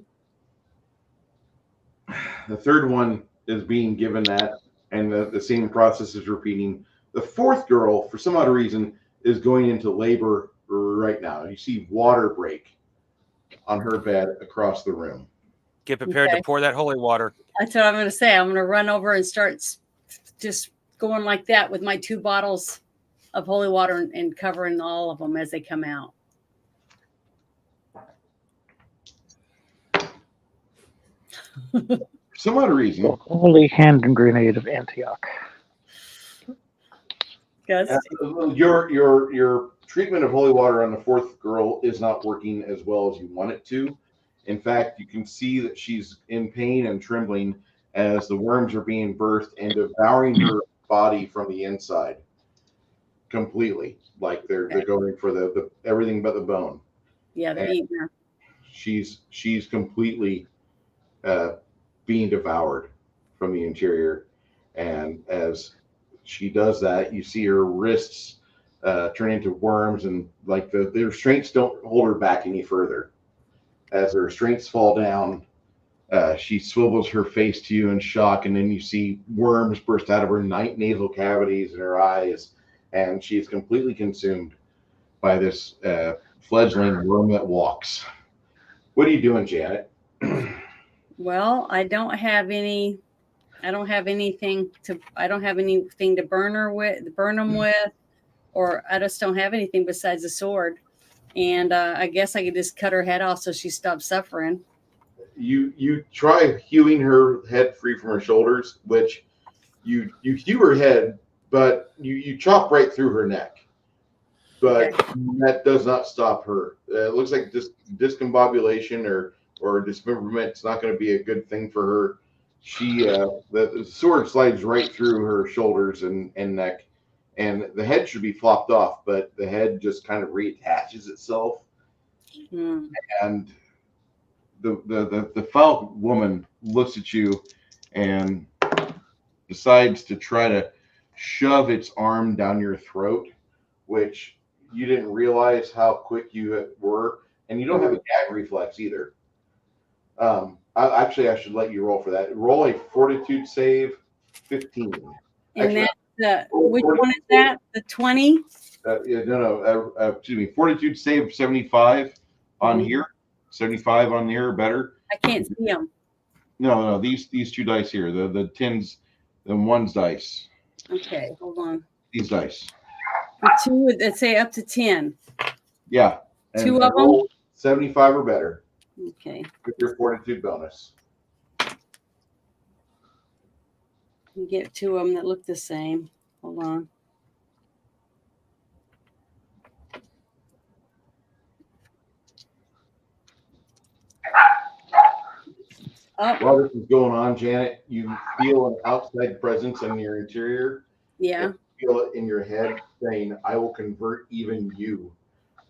Speaker 2: The third one is being given that, and the same process is repeating. The fourth girl, for some odd reason, is going into labor right now. You see water break on her bed across the room.
Speaker 3: Get prepared to pour that holy water.
Speaker 4: That's what I'm going to say. I'm going to run over and start just going like that with my 2 bottles of holy water and covering all of them as they come out.
Speaker 2: For some odd reason,
Speaker 1: Holy hand grenade of Antioch.
Speaker 2: your treatment of holy water on the fourth girl is not working as well as you want it to. In fact, you can see that she's in pain and trembling as the worms are being birthed and devouring her body from the inside completely. Like they're going for the everything but the bone.
Speaker 4: Yeah, they're eating her.
Speaker 2: She's completely being devoured from the interior, and as she does that, you see her wrists turn into worms, and like the restraints don't hold her back any further. As the restraints fall down, she swivels her face to you in shock, and then you see worms burst out of her nasal cavities and her eyes, and she's completely consumed by this fledgling worm that walks. What are you doing, Janet?
Speaker 4: Well, I don't have anything to burn them with, or I just don't have anything besides a sword. And I guess I could just cut her head off so she stops suffering.
Speaker 2: You try hewing her head free from her shoulders, which you hew her head, but you chop right through her neck. But that does not stop her. It looks like discombobulation or dismemberment. It's not going to be a good thing for her. She the sword slides right through her shoulders and neck, and the head should be flopped off, but the head just kind of reattaches itself. And the foul woman looks at you and decides to try to shove its arm down your throat, which you didn't realize how quick you were, and you don't have a gag reflex either. I should let you roll for that. Roll a fortitude save 15.
Speaker 4: And that's which one is that? The 20?
Speaker 2: Excuse me. Fortitude save 75 on here. 75 on here, better.
Speaker 4: I can't see them.
Speaker 2: No. These 2 dice here, the 10s, the 1's dice.
Speaker 4: Okay, hold on.
Speaker 2: These dice.
Speaker 4: The 2 that say up to 10.
Speaker 2: Yeah. And
Speaker 4: 2 of them?
Speaker 2: 75 or better.
Speaker 4: Okay.
Speaker 2: With your fortitude bonus.
Speaker 4: You get 2 of them that look the same. Hold on. Oh.
Speaker 2: While this is going on, Janet, you feel an outside presence in your interior.
Speaker 4: Yeah.
Speaker 2: You feel it in your head saying, I will convert even you,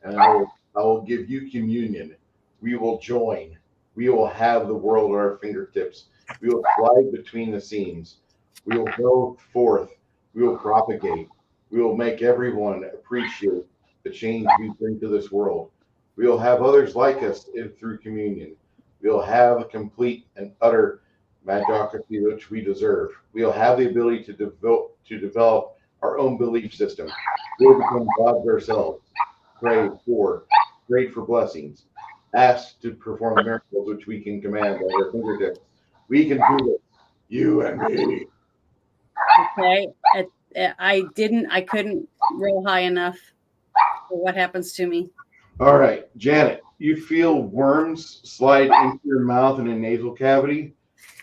Speaker 2: and I will give you communion. We will join. We will have the world at our fingertips. We will glide between the seams. We will go forth. We will propagate. We will make everyone appreciate the change we bring to this world. We will have others like us through communion. We will have a complete and utter magocracy which we deserve. We will have the ability to develop our own belief system. We will become gods ourselves. Pray for blessings. Ask to perform miracles which we can command at our fingertips. We can do it. You and me.
Speaker 4: Okay. I couldn't roll high enough for what happens to me.
Speaker 2: All right, Janet, you feel worms slide into your mouth in a nasal cavity,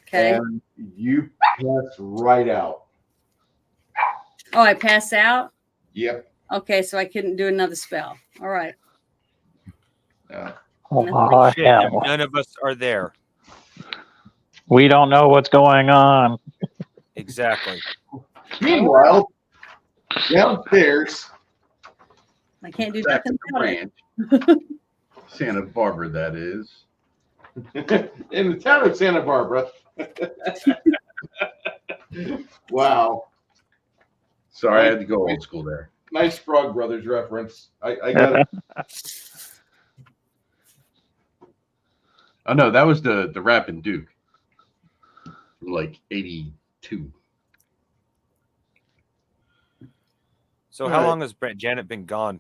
Speaker 4: Okay.
Speaker 2: and you pass right out.
Speaker 4: Oh, I pass out.
Speaker 2: Yep.
Speaker 4: Okay, so I couldn't do another spell. All right.
Speaker 2: Yeah.
Speaker 1: Oh,
Speaker 3: Shit,
Speaker 1: hell.
Speaker 3: none of us are there.
Speaker 1: We don't know what's going on.
Speaker 3: Exactly.
Speaker 2: Meanwhile, downstairs,
Speaker 4: I can't do
Speaker 5: Back
Speaker 4: nothing
Speaker 5: at the
Speaker 4: about it.
Speaker 5: ranch, Santa Barbara, that is.
Speaker 2: in the town of Santa Barbara. Wow.
Speaker 5: Sorry, I had to go old school there.
Speaker 2: Nice Frog Brothers reference. I got it.
Speaker 5: Oh no, that was the Rappin' Duke. Like 82.
Speaker 3: So
Speaker 2: All
Speaker 3: how
Speaker 2: right.
Speaker 3: long has Janet been gone?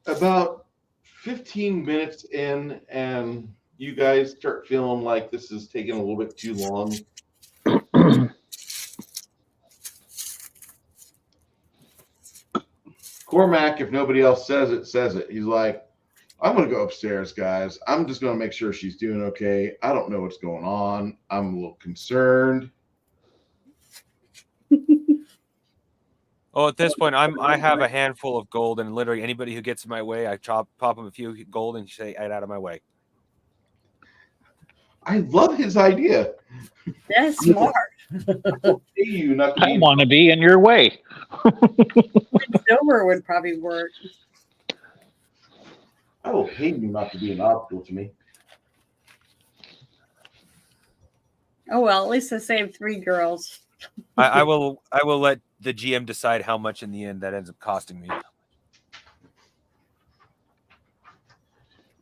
Speaker 2: About 15 minutes in, and you guys start feeling like this is taking a little bit too long. Cormac, if nobody else says it. He's like, I'm going to go upstairs, guys. I'm just going to make sure she's doing okay. I don't know what's going on. I'm a little concerned.
Speaker 3: Oh, at this point, I have a handful of gold, and literally anybody who gets in my way, I pop them a few gold and say, "Get out of my way."
Speaker 2: I love his idea.
Speaker 4: That's smart.
Speaker 2: I will pay you not to
Speaker 1: I
Speaker 2: be.
Speaker 1: want to be in your way.
Speaker 4: Silver would probably work.
Speaker 2: I will pay you not to be an obstacle to me.
Speaker 4: Oh well, at least I saved 3 girls.
Speaker 3: I will let the GM decide how much in the end that ends up costing me.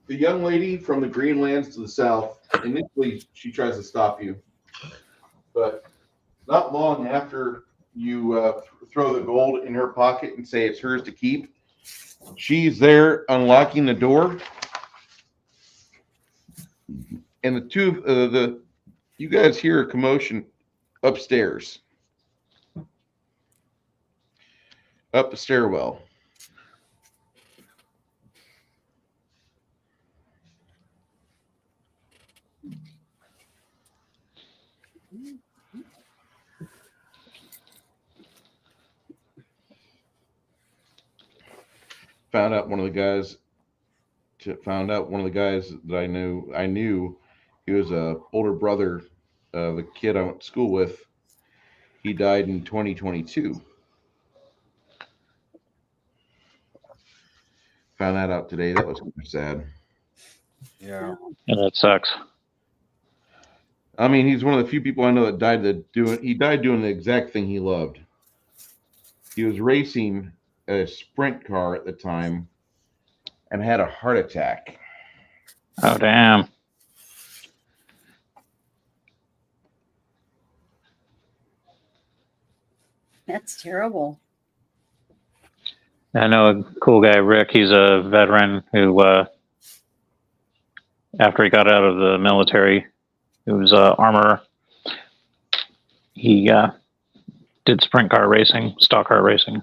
Speaker 2: The young lady from the Greenlands to the south, initially she tries to stop you, but not long after you throw the gold in her pocket and say it's hers to keep, she's there unlocking the door, and the two of you guys hear a commotion upstairs, up the stairwell. Found out one of the guys that I knew he was a older brother of a kid I went to school with. He died in 2022. Found that out today. That was kind of sad.
Speaker 3: Yeah.
Speaker 1: And that sucks.
Speaker 2: I mean, he's one of the few people I know that died doing the exact thing he loved. He was racing a sprint car at the time and had a heart attack.
Speaker 1: Oh, damn.
Speaker 4: That's terrible.
Speaker 1: I know a cool guy, Rick. He's a veteran who, after he got out of the military, he was armorer. He did sprint car racing, stock car racing.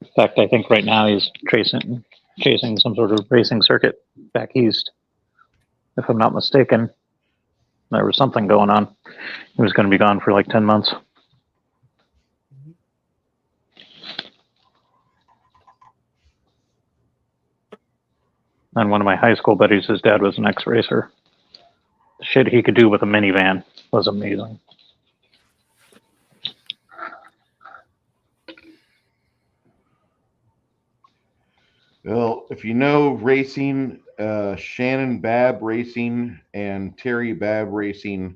Speaker 1: In fact, I think right now he's chasing some sort of racing circuit back east. If I'm not mistaken, there was something going on. He was going to be gone for like 10 months. And one of my high school buddies, his dad was an ex-racer. The shit he could do with a minivan was amazing.
Speaker 2: Well, if you know racing, Shannon Babb Racing and Terry Babb Racing,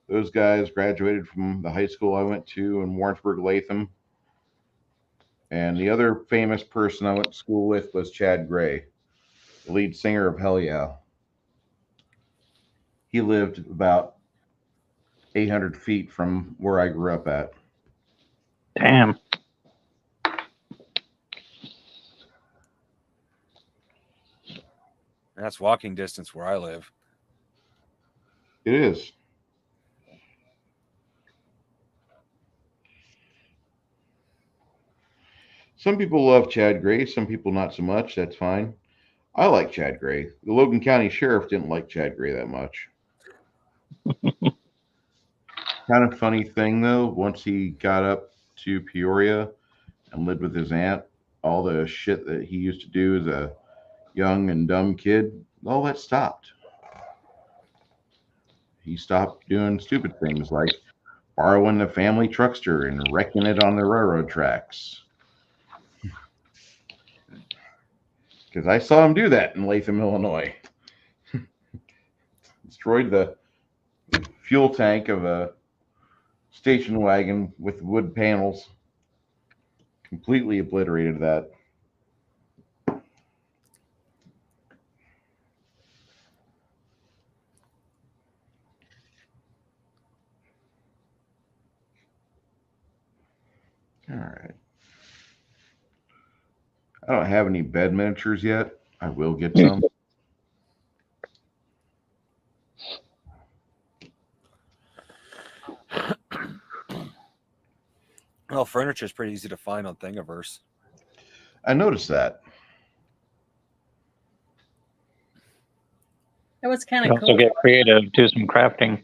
Speaker 2: those guys graduated from the high school I went to in Warrensburg, Latham. And the other famous person I went to school with was Chad Gray, the lead singer of Hell Yeah. He lived about 800 feet from where I grew up at.
Speaker 1: Damn.
Speaker 3: That's walking distance where I live.
Speaker 2: It is. Some people love Chad Gray, some people not so much. That's fine. I like Chad Gray. The Logan County Sheriff didn't like Chad Gray that much. Kind of funny thing though, once he got up to Peoria and lived with his aunt, all the shit that he used to do as a young and dumb kid, all that stopped. He stopped doing stupid things like borrowing the family truckster and wrecking it on the railroad tracks. Because I saw him do that in Latham, Illinois. Destroyed the fuel tank of a station wagon with wood panels. Completely obliterated that. All right. I don't have any bed miniatures yet. I will get some.
Speaker 3: Well, furniture is pretty easy to find on Thingiverse.
Speaker 2: I noticed that.
Speaker 4: That was kind
Speaker 1: You
Speaker 4: of
Speaker 1: also
Speaker 4: cool,
Speaker 1: get creative, do some crafting.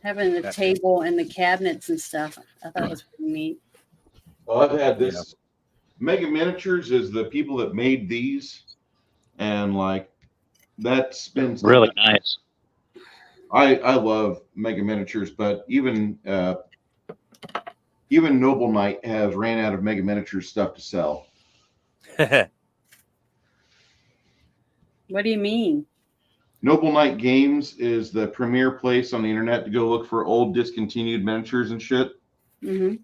Speaker 4: having the
Speaker 3: That's
Speaker 4: table and the cabinets and stuff. I thought it was pretty neat.
Speaker 2: Well, I've had this. Mega Miniatures is the people that made these, and like that's been
Speaker 1: Really nice.
Speaker 2: I love Mega Miniatures, but even Noble Knight has ran out of Mega Miniatures stuff to sell.
Speaker 4: What do you mean?
Speaker 2: Noble Knight Games is the premier place on the internet to go look for old discontinued miniatures and shit.
Speaker 4: Hmm.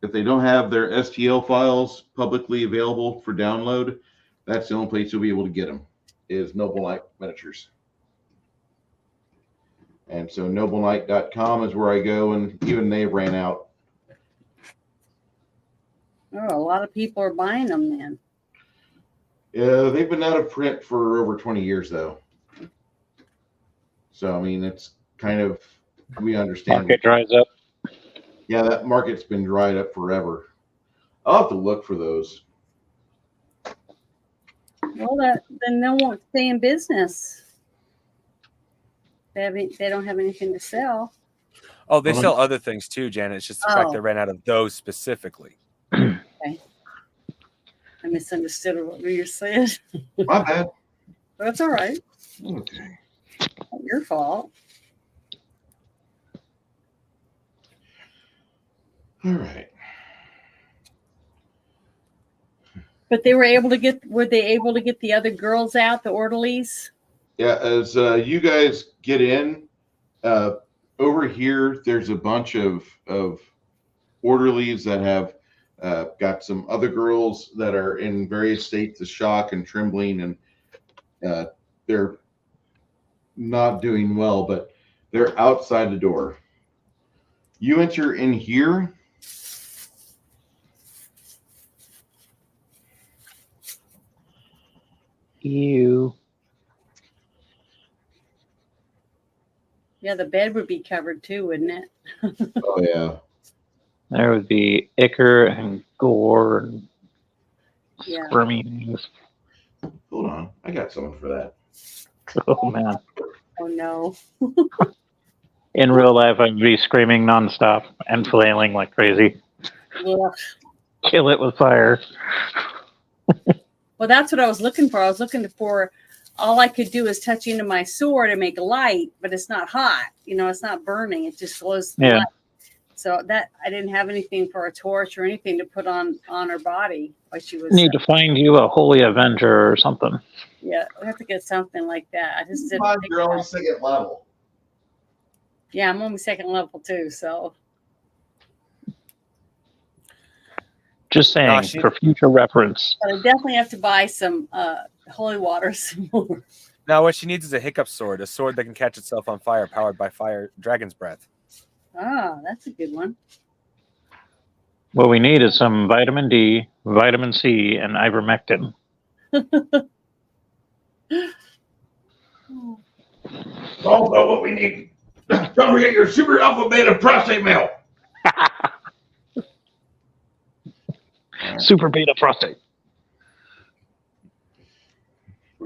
Speaker 2: If they don't have their STL files publicly available for download, that's the only place you'll be able to get them, is Noble Knight Miniatures. And so nobleknight.com is where I go, and even they ran out.
Speaker 4: Oh, a lot of people are buying them then.
Speaker 2: Yeah, they've been out of print for over 20 years, though. So, I mean, it's kind of, we understand.
Speaker 1: Market dries up.
Speaker 2: Yeah, that market's been dried up forever. I'll have to look for those.
Speaker 4: Well, then they won't stay in business. They don't have anything to sell.
Speaker 3: Oh, they sell other things too, Janet. It's just the fact they ran out of those specifically.
Speaker 4: Okay. I misunderstood what you said.
Speaker 2: My bad.
Speaker 4: That's all right.
Speaker 2: Okay.
Speaker 4: Not your fault.
Speaker 2: All right.
Speaker 4: But they were able to get. Were they able to get the other girls out, the orderlies?
Speaker 2: Yeah, as you guys get in, over here, there's a bunch of orderlies that have got some other girls that are in various states of shock and trembling, and they're not doing well, but they're outside the door. You enter in here.
Speaker 1: Ew.
Speaker 4: Yeah, the bed would be covered too, wouldn't it?
Speaker 2: Oh yeah.
Speaker 1: There would be ichor and gore and
Speaker 4: Yeah.
Speaker 1: squirmy things.
Speaker 2: Hold on, I got someone for that.
Speaker 1: Oh man.
Speaker 4: Oh no.
Speaker 1: In real life, I'd be screaming nonstop and flailing like crazy.
Speaker 4: Ugh.
Speaker 1: Kill it with fire.
Speaker 4: Well, that's what I was looking for. I was looking for. All I could do is touch into my sword and make light, but it's not hot. You know, it's not burning. It just glows.
Speaker 1: Yeah.
Speaker 4: Light. So that I didn't have anything for a torch or anything to put on her body while she was.
Speaker 1: Need to find you a holy avenger or something.
Speaker 4: Yeah, we have to get something like that. I just didn't.
Speaker 2: Come on,
Speaker 4: think
Speaker 2: you're on
Speaker 4: about-
Speaker 2: second level.
Speaker 4: Yeah, I'm only second level too. So
Speaker 1: Just saying,
Speaker 3: Gosh,
Speaker 1: for future reference.
Speaker 4: but I definitely have to buy some holy water some more.
Speaker 3: Now, what she needs is a hiccup sword, a sword that can catch itself on fire, powered by fire, dragon's breath.
Speaker 4: Ah, that's a good one.
Speaker 1: What we need is some vitamin D, vitamin C, and ivermectin.
Speaker 2: Also, what we need. Don't forget your super alpha beta prostate male.
Speaker 1: Super beta prostate.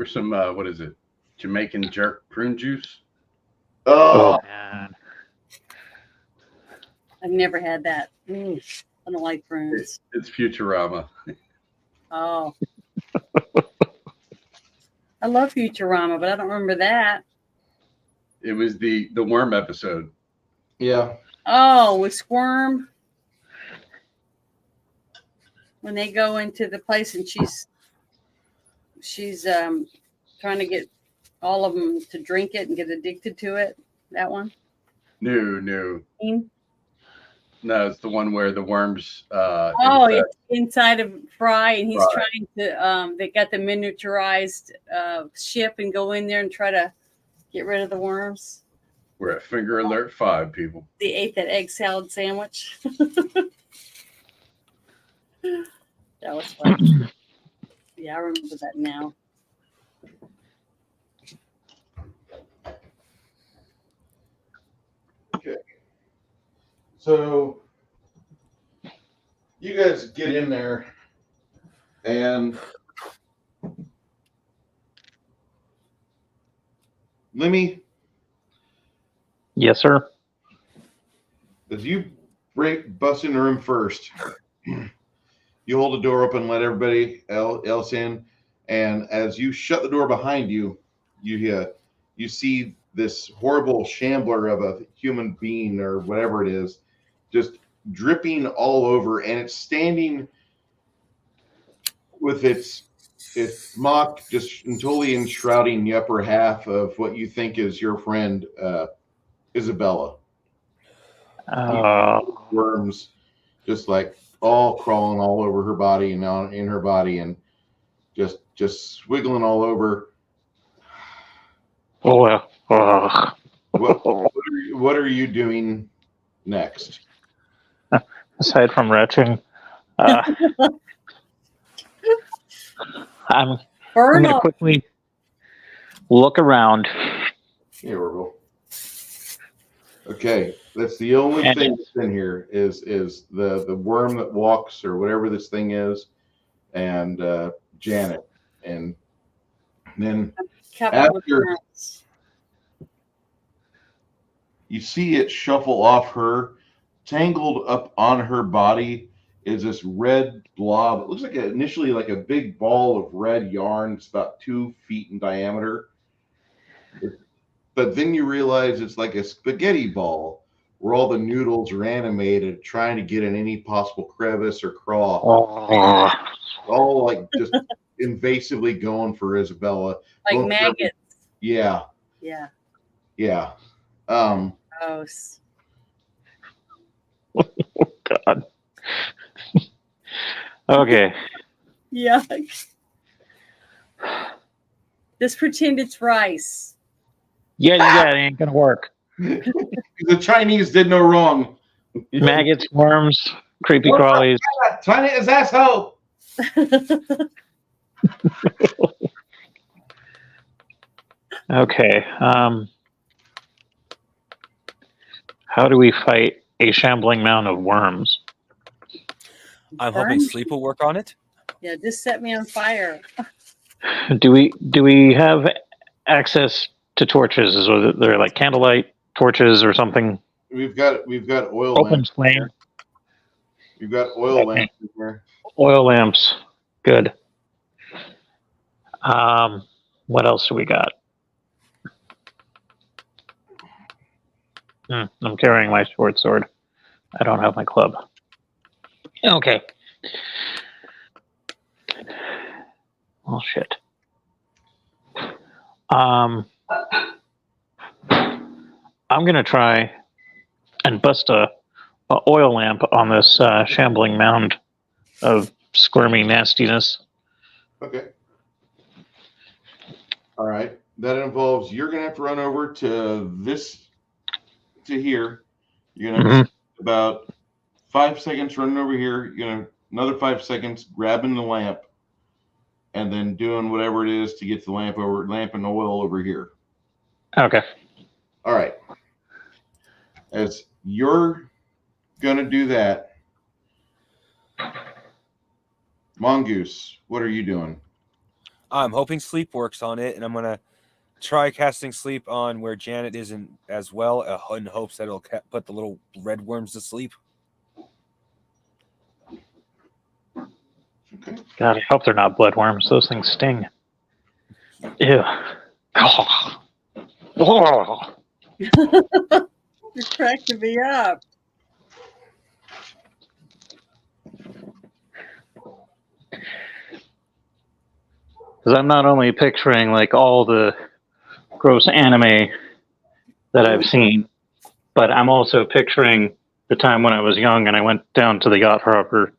Speaker 5: or some what is it? Jamaican jerk prune juice.
Speaker 2: Oh,
Speaker 1: Man.
Speaker 4: I've never had that. I don't like prunes.
Speaker 5: It's Futurama.
Speaker 4: Oh. I love Futurama, but I don't remember that.
Speaker 5: It was the worm episode.
Speaker 2: yeah.
Speaker 4: Oh, with Squirm. When they go into the place and she's trying to get all of them to drink it and get addicted to it. That one?
Speaker 5: No.
Speaker 4: Mm.
Speaker 5: No, it's the one where the worms.
Speaker 4: Oh,
Speaker 5: infect.
Speaker 4: it's inside of Fry, and he's
Speaker 5: Fry.
Speaker 4: trying to. They got the miniaturized ship and go in there and try to get rid of the worms.
Speaker 5: We're at Finger Alert 5, people.
Speaker 4: They ate that egg salad sandwich. That was fun. Yeah, I remember that now.
Speaker 2: Okay. So you guys get in there and Lemmy,
Speaker 1: Yes, sir.
Speaker 2: as you bust in the room first, you hold the door open and let everybody else in. And as you shut the door behind you, you see this horrible shambler of a human being or whatever it is, just dripping all over, and it's standing with its smock just totally enshrouding the upper half of what you think is your friend Isabella. Worms just like all crawling all over her body and in her body and just swiggling all over. What are you doing next?
Speaker 1: Aside from retching, I'm
Speaker 4: Burn
Speaker 1: going to
Speaker 4: off.
Speaker 1: quickly look around.
Speaker 2: Here we go. Okay, that's the only
Speaker 1: And
Speaker 2: thing that's in here is the worm that walks or whatever this thing is, and Janet, and then
Speaker 4: Covered with
Speaker 2: after-
Speaker 4: worms.
Speaker 2: you see it shuffle off her, tangled up on her body is this red blob. It looks like initially like a big ball of red yarn. It's about 2 feet in diameter. But then you realize it's like a spaghetti ball where all the noodles are animated, trying to get in any possible crevice or craw. All like just invasively going for Isabella.
Speaker 4: Like
Speaker 2: Both
Speaker 4: maggots.
Speaker 2: Yeah.
Speaker 4: Yeah.
Speaker 2: Yeah.
Speaker 4: Gross.
Speaker 1: God. Okay.
Speaker 4: Yeah. Just pretend it's rice.
Speaker 1: Yeah, it ain't gonna work.
Speaker 2: The Chinese did no wrong.
Speaker 1: Maggots, worms, creepy crawlies.
Speaker 2: China is asshole.
Speaker 1: Okay. How do we fight a shambling mound of worms?
Speaker 3: I'm
Speaker 4: Burn?
Speaker 3: hoping sleep will work on it.
Speaker 4: Yeah, just set me on fire.
Speaker 1: Do we have access to torches? Is there like candlelight torches or something?
Speaker 2: We've got oil
Speaker 1: Open
Speaker 2: lamps.
Speaker 1: flame.
Speaker 2: You've got oil lamps in here.
Speaker 1: Oil lamps. Good. What else do we got? I'm carrying my short sword. I don't have my club. Okay. Well, shit. I'm gonna try and bust a oil lamp on this shambling mound of squirmy nastiness.
Speaker 2: Okay. All right. That involves you're gonna have to run over to here. You're gonna have to about 5 seconds running over here. You're gonna another 5 seconds grabbing the lamp, and then doing whatever it is to get the lamp and oil over here.
Speaker 1: Okay.
Speaker 2: All right. As you're gonna do that, Mongoose, what are you doing?
Speaker 3: I'm hoping sleep works on it, and I'm gonna try casting sleep on where Janet isn't as well, in hopes that it'll put the little red worms to sleep.
Speaker 2: Okay.
Speaker 1: God, I hope they're not bloodworms. Those things sting. Ew. Oh. Oh.
Speaker 4: You're cracking me up.
Speaker 1: Because I'm not only picturing like all the gross anime that I've seen, but I'm also picturing the time when I was young and I went down to the yacht harbor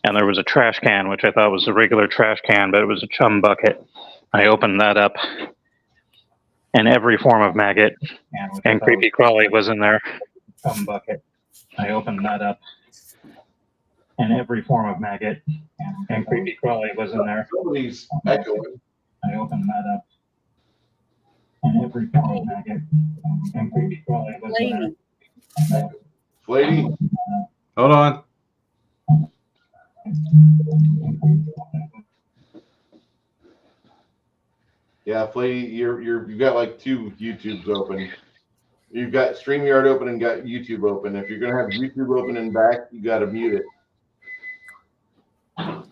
Speaker 1: and there was a trash can, which I thought was a regular trash can, but it was a chum bucket. I opened that up and every form of maggot and creepy crawly was in there. Chum bucket. I opened that up and every form of maggot and creepy crawly was in there.
Speaker 2: Somebody's echoing.
Speaker 1: I opened that up and every form of maggot and creepy crawly was in there.
Speaker 4: Lady.
Speaker 2: Lady,
Speaker 5: Hold on.
Speaker 2: yeah, Flady, you've got like two YouTubes open. You've got StreamYard open and got YouTube open. If you're gonna have YouTube open and back, you got to mute it.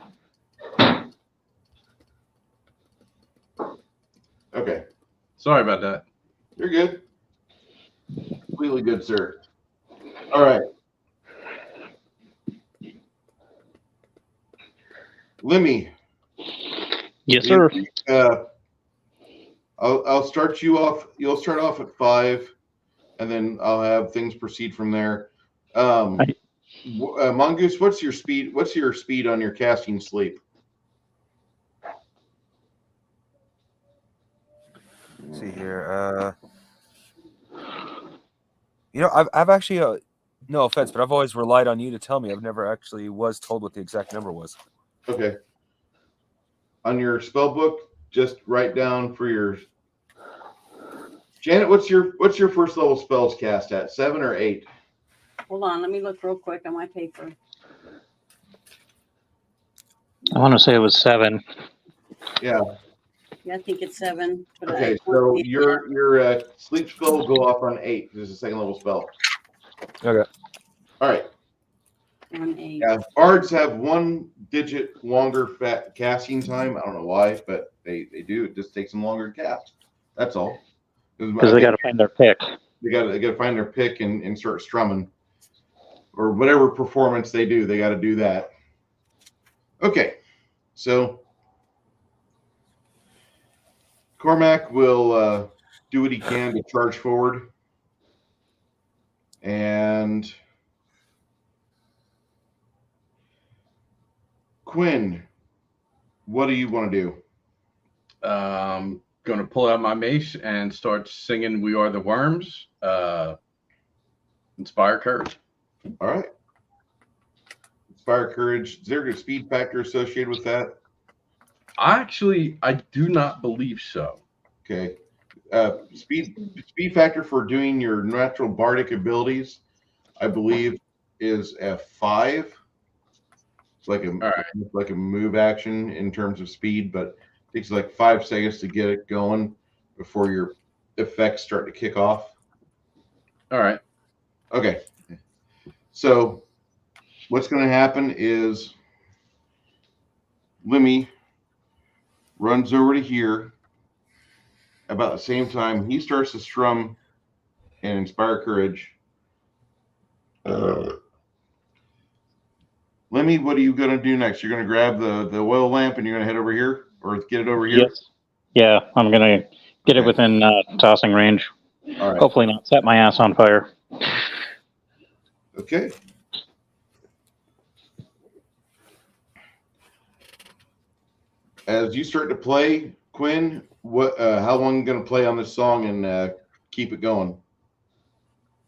Speaker 2: Okay,
Speaker 5: Sorry about that.
Speaker 2: you're good. Completely good, sir. All right. Lemmy.
Speaker 1: Yes, sir.
Speaker 2: I'll start you off. You'll start off at 5, and then I'll have things proceed from there. Mongoose, what's your speed? What's your speed on your casting sleep?
Speaker 3: Let's see here. I've actually, no offense, but I've always relied on you to tell me. I've never actually was told what the exact number was.
Speaker 2: Okay. On your spell book, just write down for your Janet. What's your first level spells cast at? 7 or 8?
Speaker 4: Hold on, let me look real quick on my paper.
Speaker 1: I want to say it was 7.
Speaker 2: Yeah.
Speaker 4: Yeah, I think it's 7. But
Speaker 2: Okay. So your sleep spell will go off on 8. This is a second level spell.
Speaker 3: Okay.
Speaker 2: All right.
Speaker 4: on 8.
Speaker 2: Yeah, bards have 1 digit longer casting time. I don't know why, but they do. It just takes them longer to cast. That's all.
Speaker 1: Because they got to find their pick.
Speaker 2: They got to find their pick and start strumming, or whatever performance they do. They got to do that. Okay, so Cormac will do what he can to charge forward, and Quinn, what do you want to do?
Speaker 5: Going to pull out my mace and start singing "We Are the Worms." Inspire courage.
Speaker 2: All right. Inspire courage. Is there a speed factor associated with that?
Speaker 5: I do not believe so.
Speaker 2: Okay. Speed factor for doing your natural bardic abilities, I believe, is F5. It's like a move action in terms of speed, but it takes like 5 seconds to get it going before your effects start to kick off.
Speaker 5: All right.
Speaker 2: Okay. So what's going to happen is Lemmy runs over to here. About the same time, he starts to strum and inspire courage. Lemmy, what are you going to do next? You're going to grab the oil lamp and you're going to head over here, or get it over here?
Speaker 1: Yes. Yeah, I'm going to get it within tossing range.
Speaker 2: All right.
Speaker 1: Hopefully not set my ass on fire.
Speaker 2: Okay. As you start to play, Quinn, how long are you going to play on this song and keep it going?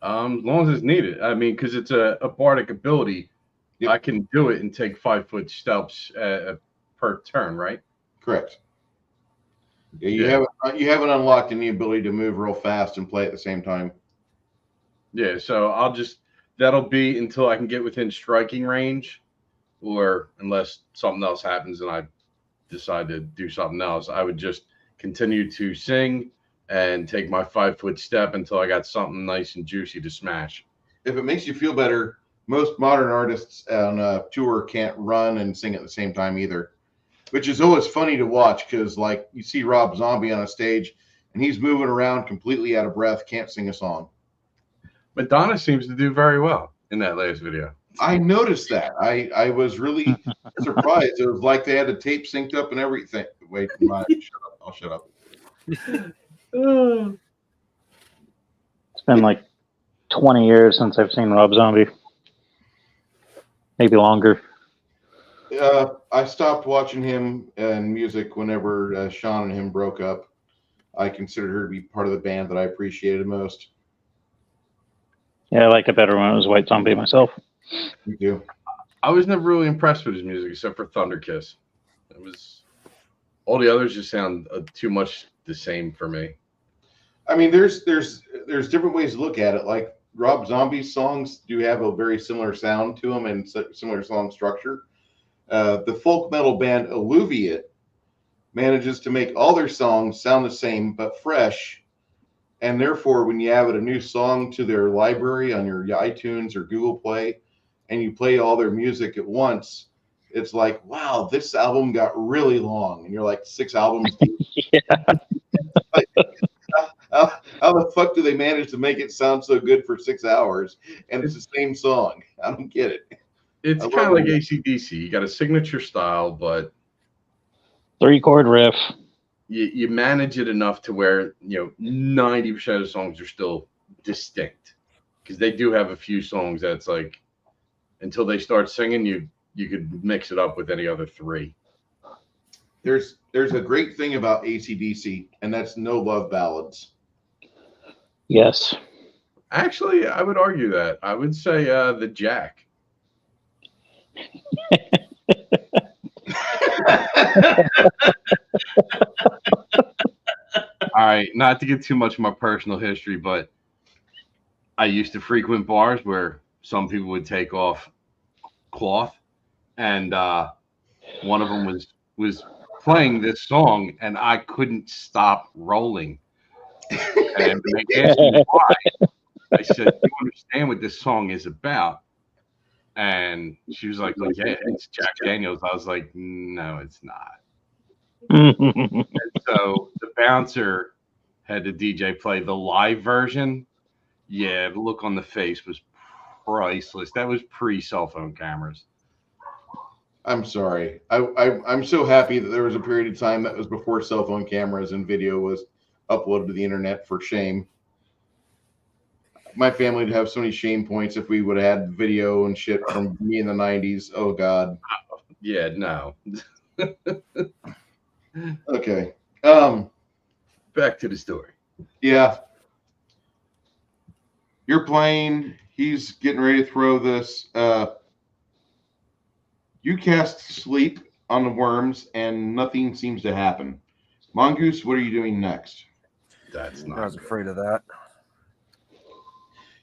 Speaker 5: As long as it's needed. I mean, because it's a bardic ability, I can do it and take 5-foot steps per turn, right?
Speaker 2: Correct. Yeah, you haven't unlocked any ability to move real fast and play at the same time.
Speaker 5: Yeah, so that'll be until I can get within striking range, or unless something else happens and I decide to do something else, I would just continue to sing and take my 5-foot step until I got something nice and juicy to smash.
Speaker 2: If it makes you feel better, most modern artists on tour can't run and sing at the same time either, which is always funny to watch because, like, you see Rob Zombie on a stage and he's moving around completely out of breath, can't sing a song.
Speaker 5: Madonna seems to do very well in that last video.
Speaker 2: I noticed that. I was really surprised. It was like they had the tape synced up and everything. Wait, shut up. I'll shut up.
Speaker 1: It's been like 20 years since I've seen Rob Zombie. Maybe longer.
Speaker 2: I stopped watching him and music whenever Sean and him broke up. I considered her to be part of the band that I appreciated most.
Speaker 1: Yeah, I liked it better when it was White Zombie myself.
Speaker 2: Me too.
Speaker 5: I was never really impressed with his music except for Thunder Kiss. It was all the others just sound too much the same for me.
Speaker 2: I mean, there's different ways to look at it. Like Rob Zombie's songs do have a very similar sound to them and similar song structure. The folk metal band Alluviate manages to make all their songs sound the same but fresh. And therefore, when you add a new song to their library on your iTunes or Google Play, and you play all their music at once, it's like, wow, this album got really long. And you're like 6 albums deep.
Speaker 1: Yeah.
Speaker 2: Like, how the fuck do they manage to make it sound so good for 6 hours? And it's the same song. I don't get it.
Speaker 5: It's kind of like AC/DC. You got a signature style, but
Speaker 1: 3-chord riff.
Speaker 5: you manage it enough to where 90% of the songs are still distinct, because they do have a few songs that's like, until they start singing, you could mix it up with any other 3.
Speaker 2: There's a great thing about AC/DC, and that's no love ballads.
Speaker 1: Yes.
Speaker 5: Actually, I would argue that. I would say the Jack. All right, not to get too much of my personal history, but I used to frequent bars where some people would take off cloth, and one of them was playing this song, and I couldn't stop rolling. And they asked me why. I said, "Do you understand what this song is about?" And she was like, "Well, yeah, it's Jack Daniels." I was like, "No, it's not." And so the bouncer had the DJ play the live version. Yeah, the look on the face was priceless. That was pre-cell phone cameras.
Speaker 2: I'm sorry. I'm so happy that there was a period of time that was before cell phone cameras and video was uploaded to the internet. For shame. My family would have so many shame points if we would have had video and shit from me in the 90s. Oh, God.
Speaker 5: Yeah, no.
Speaker 2: Okay.
Speaker 5: Back to the story.
Speaker 2: Yeah. You're playing. He's getting ready to throw this. You cast sleep on the worms, and nothing seems to happen. Mongoose, what are you doing next?
Speaker 5: That's not.
Speaker 3: I was afraid of that.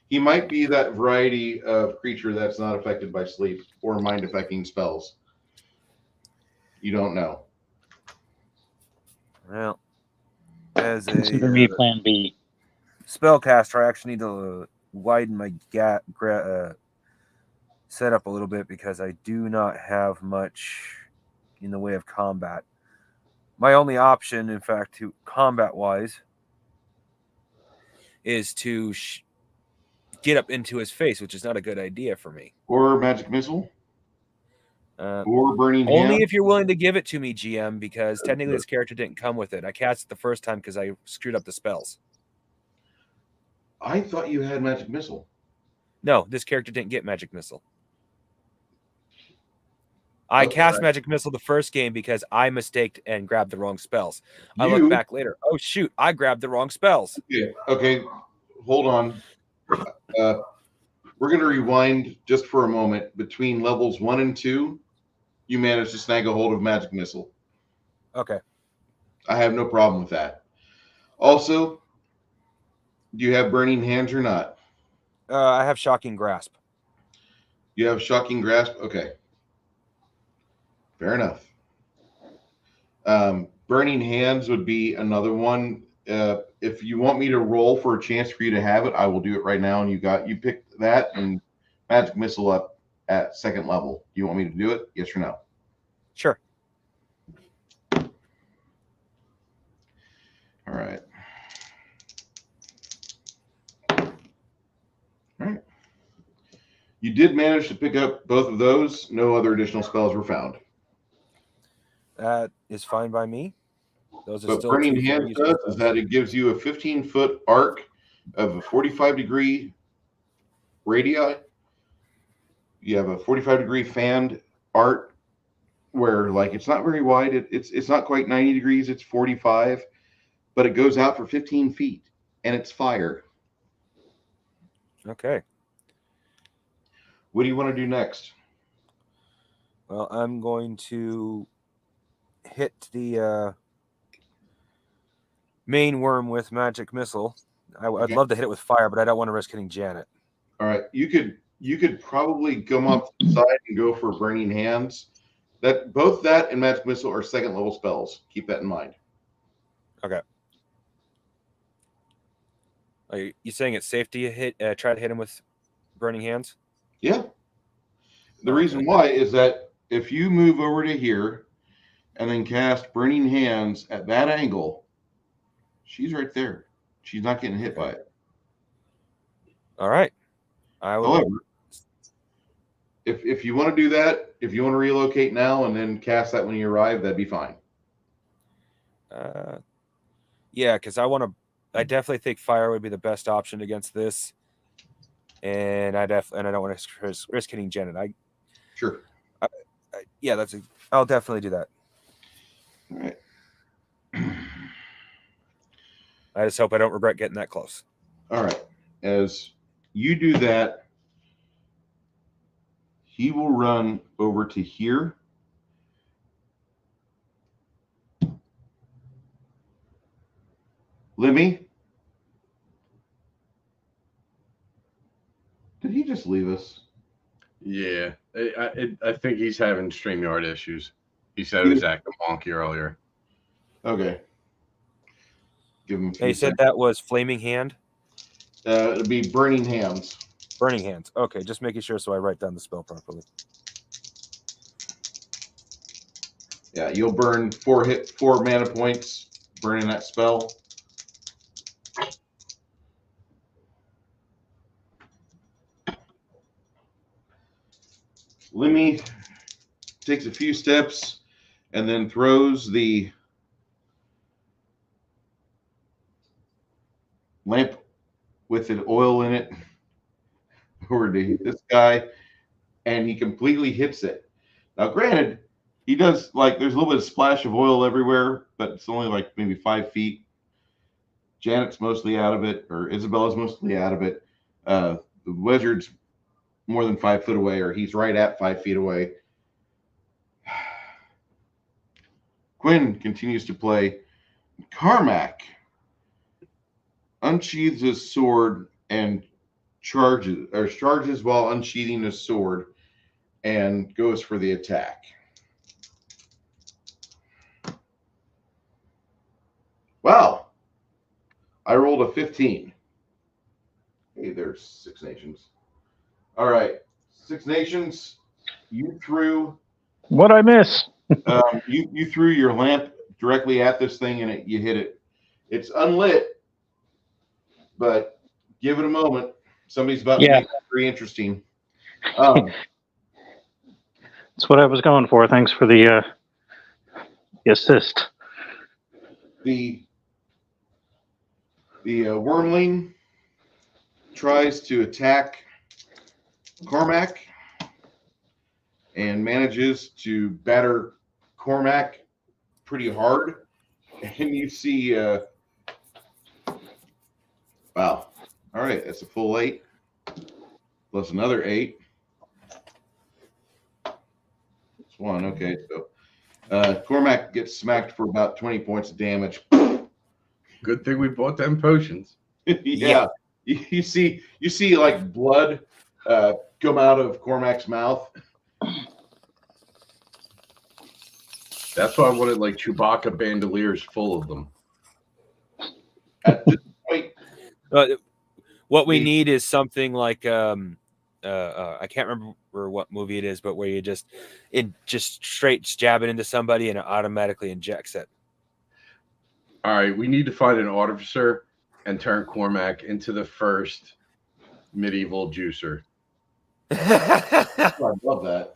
Speaker 2: He might be that variety of creature that's not affected by sleep or mind-affecting spells. You don't know.
Speaker 3: Well, as
Speaker 1: Consider me plan B.
Speaker 3: spellcaster, I actually need to widen my setup a little bit because I do not have much in the way of combat. My only option, in fact, to combat-wise, is to get up into his face, which is not a good idea for me.
Speaker 2: Or magic missile. Or burning
Speaker 3: Only
Speaker 2: hand.
Speaker 3: if you're willing to give it to me, GM, because technically this character didn't come with it. I cast it the first time because I screwed up the spells.
Speaker 2: I thought you had magic missile.
Speaker 3: No, this character didn't get magic missile. I cast magic missile the first game because I mistaked and grabbed the wrong spells. I look back later. Oh shoot! I grabbed the wrong spells.
Speaker 2: Okay. Hold on. We're going to rewind just for a moment. Between levels 1 and 2, you managed to snag a hold of magic missile.
Speaker 3: Okay.
Speaker 2: I have no problem with that. Also, do you have burning hands or not?
Speaker 3: I have shocking grasp.
Speaker 2: You have shocking grasp? Okay. Fair enough. Burning Hands would be another one. If you want me to roll for a chance for you to have it, I will do it right now. And you picked that and Magic Missile up at second level. Do you want me to do it? Yes or no?
Speaker 3: Sure.
Speaker 2: All right. All right. You did manage to pick up both of those. No other additional spells were found.
Speaker 3: That is fine by me. Those are
Speaker 2: But
Speaker 3: still
Speaker 2: Burning
Speaker 3: two
Speaker 2: Hands
Speaker 3: very useful
Speaker 2: does
Speaker 3: spells.
Speaker 2: is that it gives you a 15-foot arc of a 45-degree radii. You have a 45-degree fanned arc where, like, it's not very wide. It's not quite 90 degrees. It's 45, but it goes out for 15 feet, and it's fire.
Speaker 3: Okay.
Speaker 2: What do you want to do next?
Speaker 3: Well, I'm going to hit the main worm with Magic Missile. I'd
Speaker 2: Okay.
Speaker 3: love to hit it with fire, but I don't want to risk hitting Janet.
Speaker 2: All right, you could probably come off the side and go for Burning Hands. That both that and Magic Missile are second level spells. Keep that in mind.
Speaker 3: Okay. Are you saying it's safe to try to hit him with Burning Hands?
Speaker 2: Yeah. The reason why is that if you move over to here and then cast Burning Hands at that angle, she's right there. She's not getting hit by it.
Speaker 3: All right. I will.
Speaker 2: However, if you want to do that, if you want to relocate now and then cast that when you arrive, that'd be fine.
Speaker 3: Yeah, because I definitely think fire would be the best option against this, and I don't want to risk hitting Janet.
Speaker 2: Sure.
Speaker 3: Yeah, I'll definitely do that.
Speaker 2: All right.
Speaker 3: I just hope I don't regret getting that close.
Speaker 2: All right. As you do that, he will run over to here. Lemmy? Did he just leave us?
Speaker 5: Yeah, I think he's having StreamYard issues. He said it was acting wonky earlier.
Speaker 2: Okay. Give him a few
Speaker 3: They said
Speaker 2: seconds.
Speaker 3: that was Flaming Hand?
Speaker 2: It'll be Burning Hands.
Speaker 3: Burning Hands. Okay, just making sure so I write down the spell properly.
Speaker 2: Yeah, you'll burn 4 mana points burning that spell. Lemmy takes a few steps and then throws the lamp with the oil in it over to this guy, and he completely hits it. Now, granted, he does, like, there's a little bit of splash of oil everywhere, but it's only like maybe 5 feet. Janet's mostly out of it, or Isabella's mostly out of it. The wizard's more than 5 foot away, or he's right at 5 feet away. Quinn continues to play. Carmack unsheathes his sword and charges while unsheathing his sword and goes for the attack. Wow. I rolled a 15. Hey, there's Six Nations. All right. Six Nations, you threw
Speaker 1: What'd I miss?
Speaker 2: you threw your lamp directly at this thing and you hit it. It's unlit, but give it a moment. Somebody's about to make it very interesting.
Speaker 1: That's what I was going for. Thanks for the assist.
Speaker 2: The wormling tries to attack Cormac and manages to batter Cormac pretty hard. And you see, wow. All right, that's a full 8 plus another 8. That's 1. Okay, so Cormac gets smacked for about 20 points of damage.
Speaker 5: Good thing we bought them potions.
Speaker 2: Yeah. You see like blood come out of Cormac's mouth.
Speaker 5: That's why I wanted like Chewbacca bandoliers full of them.
Speaker 2: At this point,
Speaker 3: What we
Speaker 2: The-
Speaker 3: need is something like I can't remember what movie it is, but where you just straight jab it into somebody and it automatically injects it.
Speaker 5: All right, we need to find an officer and turn Cormac into the first medieval juicer.
Speaker 2: I love that.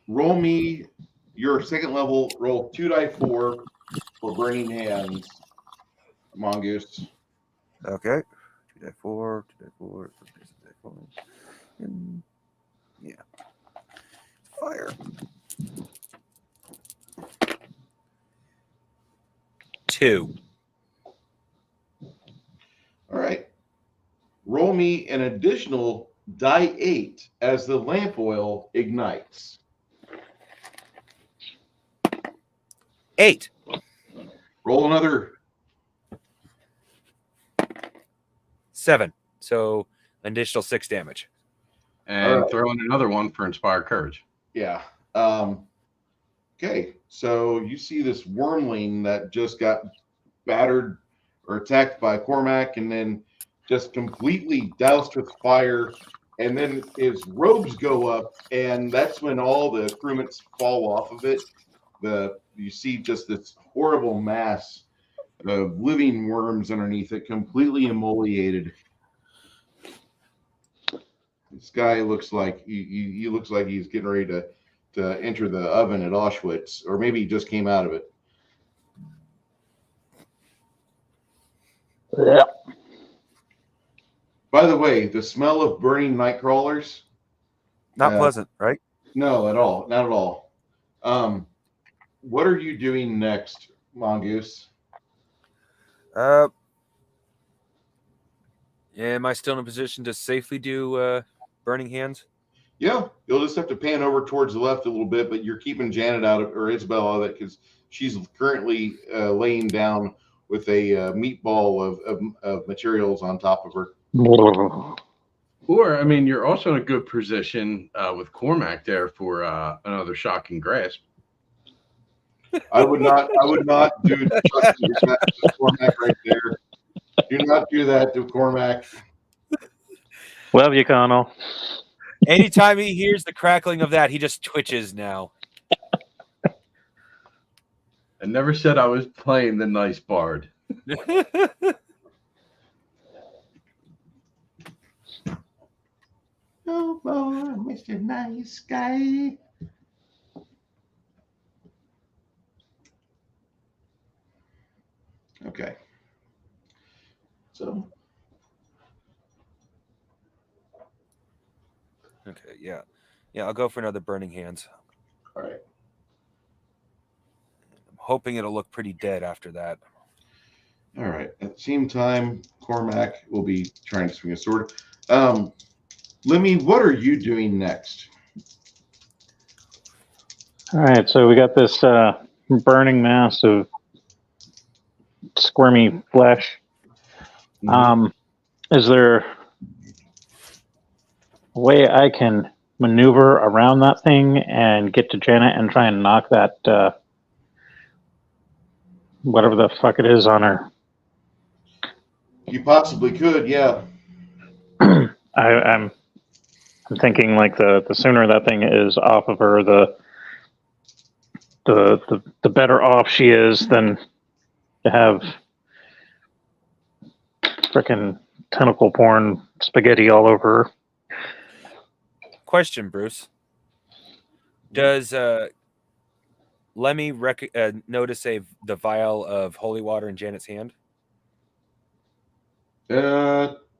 Speaker 2: Roll me your second level. Roll 2d4 for burning hands, Mongoose.
Speaker 3: Okay. 2d4, 2d4, 2d4. And yeah. Fire. 2.
Speaker 2: All right. Roll me an additional die 8 as the lamp oil ignites.
Speaker 3: 8.
Speaker 2: Roll another.
Speaker 3: 7. So additional 6 damage.
Speaker 5: And
Speaker 2: All right.
Speaker 5: throw in another one for inspired courage.
Speaker 2: Yeah. Okay. So you see this wormling that just got battered or attacked by Cormac and then just completely doused with fire. And then his robes go up, and that's when all the crewmates fall off of it. You see just this horrible mass of living worms underneath it, completely emoliated. This guy looks like he looks like he's getting ready to enter the oven at Auschwitz, or maybe he just came out of it.
Speaker 1: Yeah.
Speaker 2: By the way, the smell of burning night crawlers,
Speaker 3: Not pleasant, right?
Speaker 2: no, at all, not at all. What are you doing next, Mongoose?
Speaker 3: Am I still in a position to safely do burning hands?
Speaker 2: Yeah, you'll just have to pan over towards the left a little bit, but you're keeping Janet out of, or Isabel out of it, because she's currently laying down with a meatball of materials on top of her.
Speaker 5: Or, I mean, you're also in a good position with Cormac there for another shocking grasp.
Speaker 2: I would not do the Cormac right there. Do not do that to Cormac.
Speaker 1: Love you, Connell.
Speaker 3: Anytime he hears the crackling of that, he just twitches now.
Speaker 5: I never said I was playing the nice bard.
Speaker 2: Oh boy, Mr. Nice Guy. Okay. So,
Speaker 3: Okay, yeah. Yeah, I'll go for another burning hands.
Speaker 2: all right.
Speaker 3: I'm hoping it'll look pretty dead after that.
Speaker 2: All right. At the same time, Cormac will be trying to swing a sword. Lemmy, what are you doing next?
Speaker 1: All right, so we got this burning mass of squirmy flesh. Is there a way I can maneuver around that thing and get to Janet and try and knock that whatever the fuck it is on her?
Speaker 2: You possibly could, yeah.
Speaker 1: I'm thinking like the sooner that thing is off of her, the better off she is than to have frickin' tentacle porn spaghetti all over her.
Speaker 3: Question, Bruce. Does Lemmy notice the vial of holy water in Janet's hand?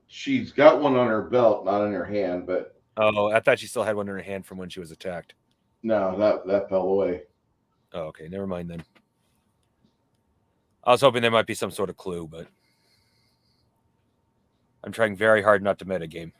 Speaker 2: She's got one on her belt, not in her hand, but
Speaker 3: Oh, I thought she still had one in her hand from when she was attacked.
Speaker 2: no, that fell away.
Speaker 3: Oh, okay. Never mind then. I was hoping there might be some sort of clue, but I'm trying very hard not to metagame.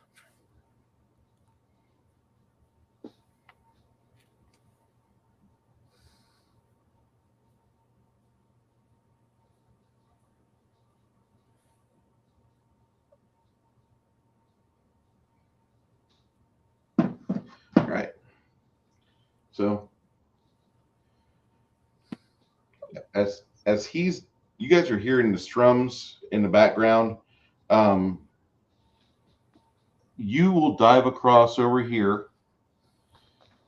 Speaker 2: All right. So as you guys are hearing the strums in the background, you will dive across over here,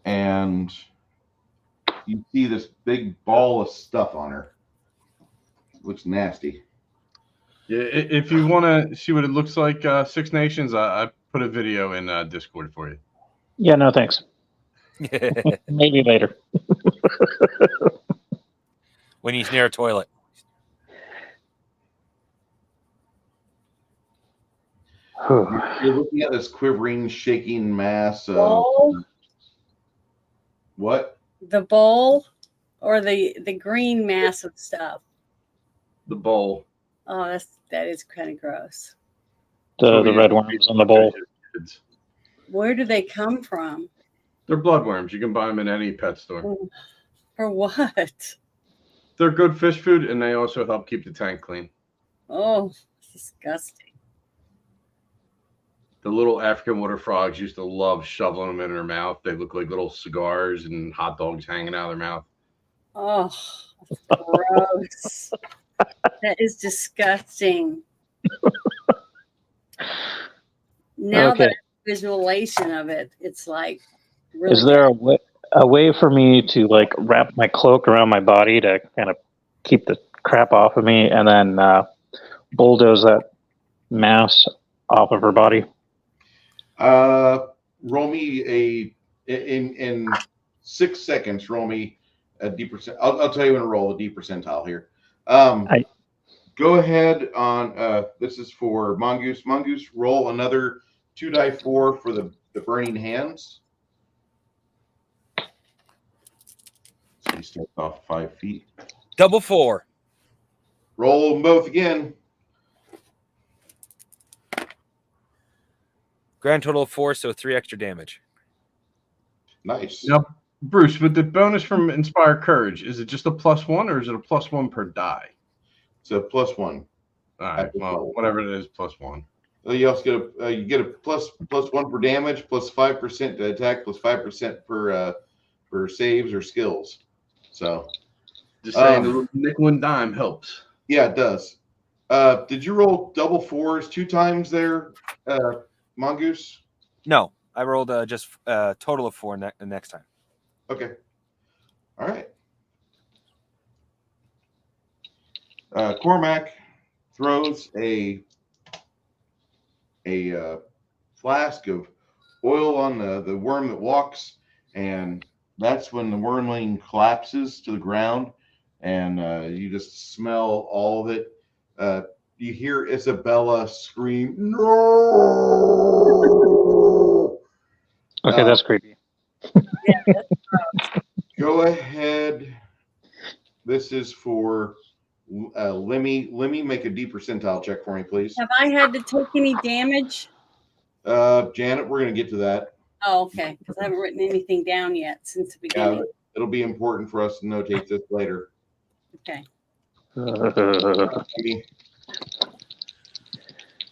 Speaker 2: and you see this big ball of stuff on her. Looks nasty.
Speaker 5: Yeah, if you want to see what it looks like, Six Nations, I put a video in Discord for you.
Speaker 1: Yeah, no thanks. Maybe later.
Speaker 3: When he's near a toilet.
Speaker 2: You're looking at this quivering, shaking mass of
Speaker 4: Bowl,
Speaker 2: what?
Speaker 4: the bowl, or the green mass of stuff.
Speaker 5: The bowl.
Speaker 4: Oh, that is kind of gross.
Speaker 1: The red worms in the bowl.
Speaker 4: Where do they come from?
Speaker 5: They're bloodworms. You can buy them in any pet store.
Speaker 4: For what?
Speaker 5: They're good fish food, and they also help keep the tank clean.
Speaker 4: Oh, disgusting.
Speaker 5: The little African water frogs used to love shoveling them in their mouth. They look like little cigars and hot dogs hanging out of their mouth.
Speaker 4: Oh, gross. That is disgusting. Now
Speaker 1: Okay.
Speaker 4: that I have visualization of it, it's like really
Speaker 1: Is there a way for me to like wrap my cloak around my body to kind of keep the crap off of me, and then bulldoze that mass off of her body?
Speaker 2: Roll me in 6 seconds. Roll me a D percent. I'll tell you when to roll a D percentile here. Go ahead on. This is for Mongoose. Mongoose, roll another 2 die 4 for the burning hands. So he starts off 5 feet.
Speaker 3: Double 4.
Speaker 2: Roll them both again.
Speaker 3: Grand total of 4, so 3 extra damage.
Speaker 2: Nice.
Speaker 5: Now, Bruce, with the bonus from Inspire Courage, is it just a +1 or is it a +1 per die?
Speaker 2: It's a +1.
Speaker 5: All right, well, whatever it is, +1.
Speaker 2: You also get a +1 for damage, +5% to attack, +5% for saves or skills. So,
Speaker 5: Just saying, a little nickel and dime helps.
Speaker 2: yeah, it does. Did you roll double 4s 2 times there, Mongoose?
Speaker 3: No, I rolled just a total of 4 next time.
Speaker 2: Okay. All right. Cormac throws a flask of oil on the worm that walks, and that's when the wormling collapses to the ground, and you just smell all of it. You hear Isabella scream, "No!"
Speaker 1: Okay, that's creepy.
Speaker 4: Yeah, that's gross.
Speaker 2: Go ahead. This is for Lemmy. Lemmy, make a D percentile check for me, please.
Speaker 4: Have I had to take any damage?
Speaker 2: Janet, we're going to get to that.
Speaker 4: Oh, okay. Because I haven't written anything down yet since the beginning.
Speaker 2: It'll be important for us to notate this later.
Speaker 4: Okay.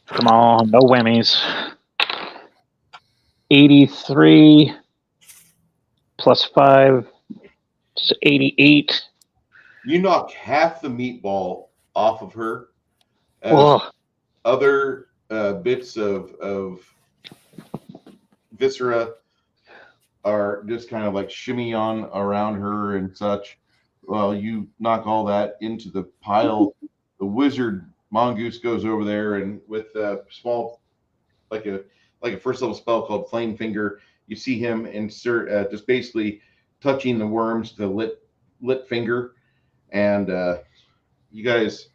Speaker 1: Come on, no whammies. 83 +5 is 88.
Speaker 2: You knock half the meatball off of her.
Speaker 1: Whoa.
Speaker 2: Other bits of viscera are just kind of like shimmy on around her and such. Well, you knock all that into the pile. The wizard Mongoose goes over there, and with a small, like a first level spell called Flame Finger, you see him insert just basically touching the worms to lit finger, and you guys,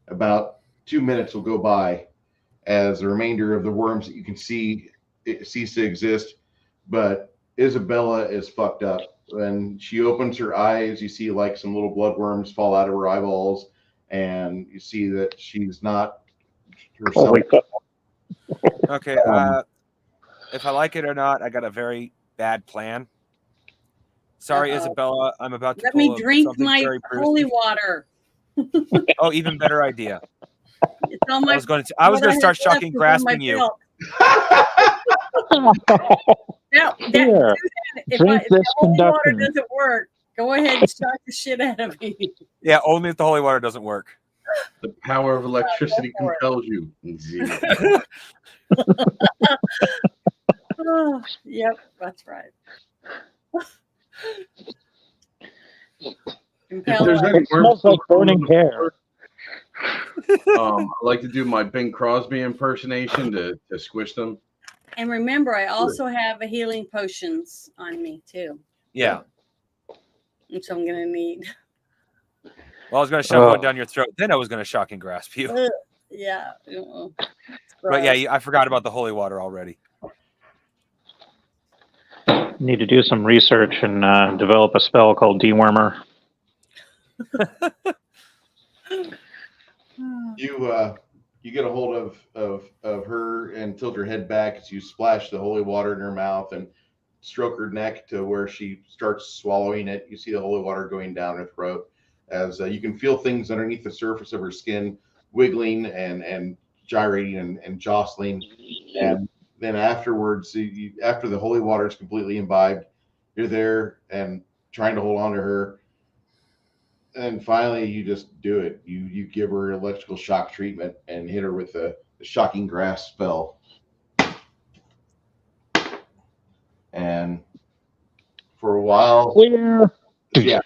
Speaker 2: about 2 minutes will go by as the remainder of the worms that you can see cease to exist, but Isabella is fucked up. When she opens her eyes, you see like some little blood worms fall out of her eyeballs, and you see that she's not herself.
Speaker 1: Holy fuck.
Speaker 3: Okay, if I like it or not, I got a very bad plan. Sorry,
Speaker 4: Uh-oh.
Speaker 3: Isabella, I'm about to
Speaker 4: Let
Speaker 3: pull
Speaker 4: me
Speaker 3: up
Speaker 4: drink
Speaker 3: something
Speaker 4: my
Speaker 3: very
Speaker 4: holy
Speaker 3: Brucey.
Speaker 4: water.
Speaker 3: Oh, even better idea.
Speaker 4: It's on my.
Speaker 3: I was going to start shocking, grasping you.
Speaker 4: No,
Speaker 1: Here,
Speaker 4: if
Speaker 1: drink
Speaker 4: the
Speaker 1: this
Speaker 4: holy water
Speaker 1: conducting.
Speaker 4: doesn't work, Go ahead and shock the shit out of me.
Speaker 3: Yeah, only if the holy water doesn't work.
Speaker 5: The power of electricity
Speaker 4: Go for it.
Speaker 5: compels you.
Speaker 4: Oh, yep, that's right.
Speaker 5: If
Speaker 4: Compel
Speaker 5: there's
Speaker 4: life.
Speaker 5: any
Speaker 1: It smells like burning hair.
Speaker 5: I like to do my Bing Crosby impersonation to squish them.
Speaker 4: And remember, I also have a healing potions on me too,
Speaker 3: Yeah.
Speaker 4: which I'm gonna need.
Speaker 3: Well, I was going to shove one down your throat. Then I was going to shock and grasp you.
Speaker 4: Ugh, yeah.
Speaker 3: But yeah, I forgot about the holy water already.
Speaker 1: Need to do some research and develop a spell called Dewormer.
Speaker 2: You get a hold of her and tilt her head back as you splash the holy water in her mouth and stroke her neck to where she starts swallowing it. You see the holy water going down her throat as you can feel things underneath the surface of her skin wiggling and gyrating and jostling. And then afterwards, after the holy water is completely imbibed, you're there and trying to hold on to her. And finally, you just do it. You give her electrical shock treatment and hit her with the shocking grasp spell. And for a while,
Speaker 1: Clear.
Speaker 2: yeah,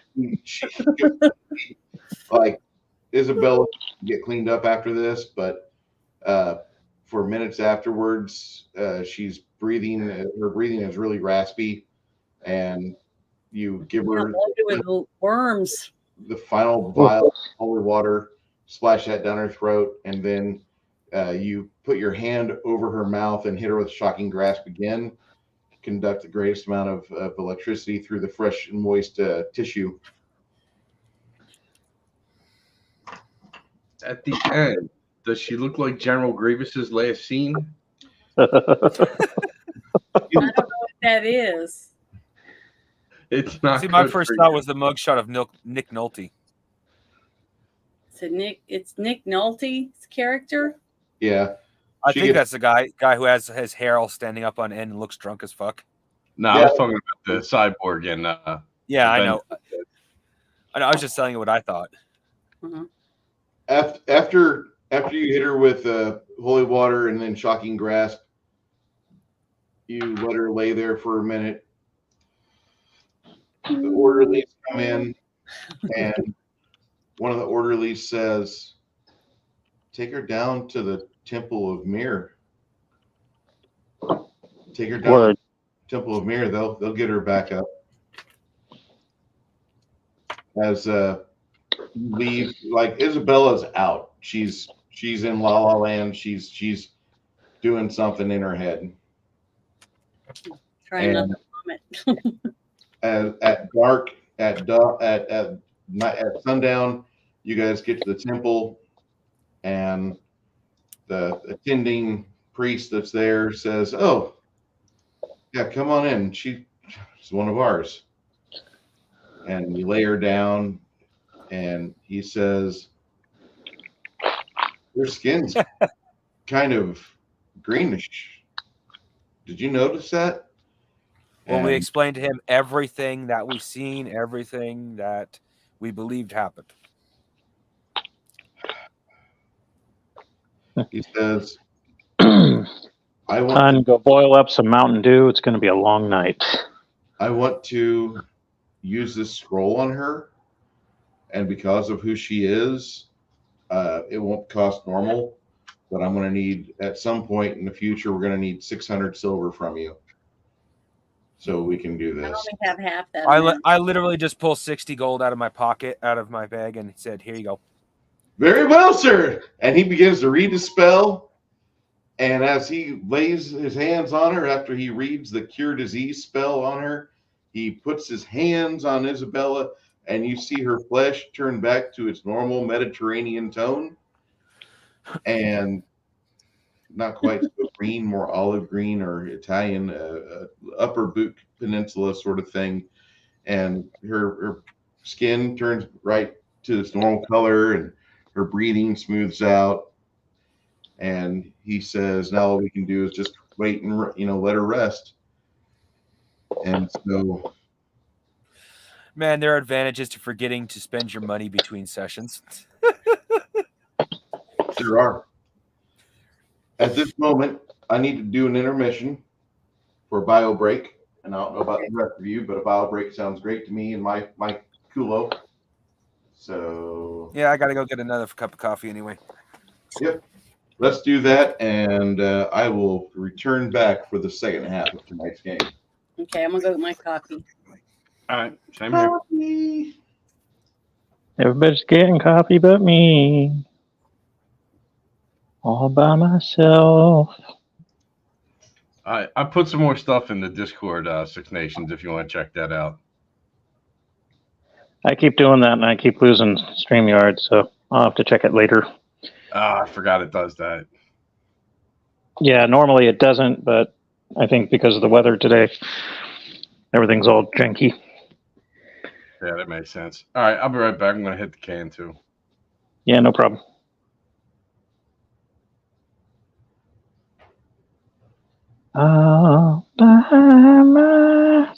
Speaker 2: like Isabella get cleaned up after this, but for minutes afterwards, she's breathing. Her breathing is really raspy, and you give her
Speaker 4: With worms.
Speaker 2: the final vial of holy water, splash that down her throat, and then you put your hand over her mouth and hit her with shocking grasp again. Conduct the greatest amount of electricity through the fresh and moist tissue.
Speaker 5: At the end, does she look like General Grievous's last scene?
Speaker 4: I don't know what that is.
Speaker 5: It's not.
Speaker 3: See, my
Speaker 5: good
Speaker 3: first
Speaker 5: for
Speaker 3: thought
Speaker 5: you.
Speaker 3: was the mugshot of Nick Nolte.
Speaker 4: So it's Nick Nolte's character.
Speaker 2: Yeah,
Speaker 3: I
Speaker 2: She
Speaker 3: think
Speaker 2: gets-
Speaker 3: that's the guy who has his hair all standing up on end and looks drunk as fuck.
Speaker 5: No, I
Speaker 2: Yeah.
Speaker 5: was talking about the cyborg and
Speaker 3: Yeah, I
Speaker 5: Ben-
Speaker 3: know. I was just telling you what I thought.
Speaker 4: Mhm.
Speaker 2: after you hit her with holy water and then shocking grasp, you let her lay there for a minute. The orderlies come in, and one of the orderlies says, "Take her down to the Temple of Mir. Take her down
Speaker 1: Word.
Speaker 2: to the Temple of Mir. They'll get her back up." As leave, like Isabella's out. She's in La La Land. She's doing something in her head.
Speaker 4: Trying not
Speaker 2: And
Speaker 4: to vomit.
Speaker 2: at dark, at night, at sundown, you guys get to the temple, and the attending priest that's there says, "Oh, yeah, come on in. She's one of ours." And you lay her down, and he says, "Your skin's kind of greenish. Did you notice that?"
Speaker 3: Well, we
Speaker 2: And
Speaker 3: explained to him everything that we've seen, everything that we believed happened.
Speaker 2: he says,
Speaker 1: Son,
Speaker 2: I want
Speaker 1: go boil up some Mountain Dew. It's going to be a long night.
Speaker 2: to use this scroll on her, and because of who she is, it won't cost normal, but I'm going to need, at some point in the future, we're going to need 600 silver from you so we can do
Speaker 4: I
Speaker 2: this.
Speaker 4: only have half that.
Speaker 3: I literally just pulled 60 gold out of my pocket, out of my bag, and said, "Here you go."
Speaker 2: Very well, sir. And he begins to read the spell. And as he lays his hands on her, after he reads the cure disease spell on her, he puts his hands on Isabella, and you see her flesh turn back to its normal Mediterranean tone. And not quite so green, more olive green or Italian, upper boot peninsula sort of thing. And her skin turns right to its normal color, and her breathing smooths out. And he says, "Now all we can do is just wait and let her rest." And so
Speaker 3: Man, there are advantages to forgetting to spend your money between sessions.
Speaker 2: There are. At this moment, I need to do an intermission for a bio break. And I don't know about the rest of you, but a bio break sounds great to me and my culo. So
Speaker 3: Yeah, I gotta go get another cup of coffee anyway.
Speaker 2: yep, let's do that, and I will return back for the second half of tonight's game.
Speaker 4: Okay, I'm gonna go get my coffee.
Speaker 5: All right, same here.
Speaker 2: Coffee.
Speaker 1: Everybody's getting coffee but me. All by myself.
Speaker 5: I put some more stuff in the Discord, Six Nations, if you want to check that out.
Speaker 1: I keep doing that and I keep losing StreamYard, so I'll have to check it later.
Speaker 5: I forgot it does that.
Speaker 1: Yeah, normally it doesn't, but I think because of the weather today, everything's all janky.
Speaker 5: Yeah, that makes sense. All right, I'll be right back. I'm going to hit the can, too.
Speaker 1: Yeah, no problem. All by myself.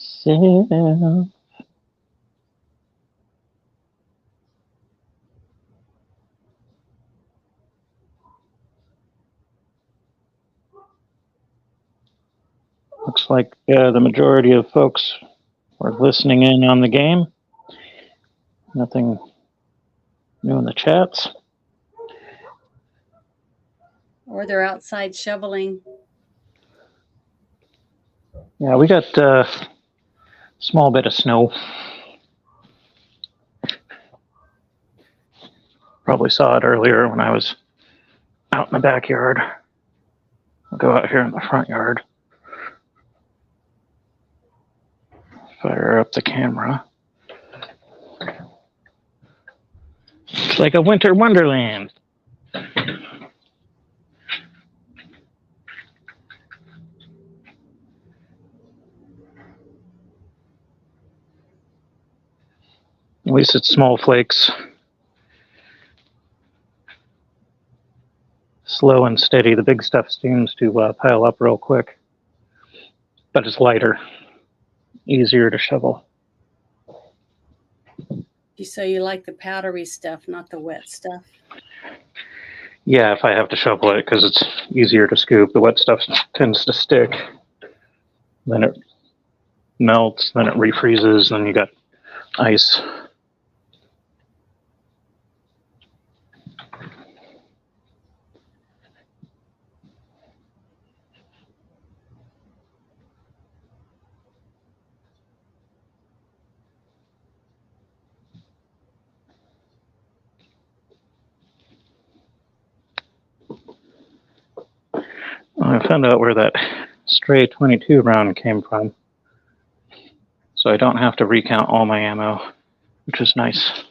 Speaker 1: Looks like the majority of folks were listening in on the game. Nothing new in the chats.
Speaker 4: Or they're outside shoveling.
Speaker 1: Yeah, we got a small bit of snow. Probably saw it earlier when I was out in the backyard. I'll go out here in the front yard. Fire up the camera. It's like a winter wonderland. At least it's small flakes. Slow and steady. The big stuff seems to pile up real quick. But it's lighter. Easier to shovel.
Speaker 4: So you like the powdery stuff, not the wet stuff.
Speaker 1: Yeah, if I have to shovel it, because it's easier to scoop. The wet stuff tends to stick. Then it melts, then it refreezes, then you got ice. I found out where that stray 22 round came from. So I don't have to recount all my ammo, which is nice.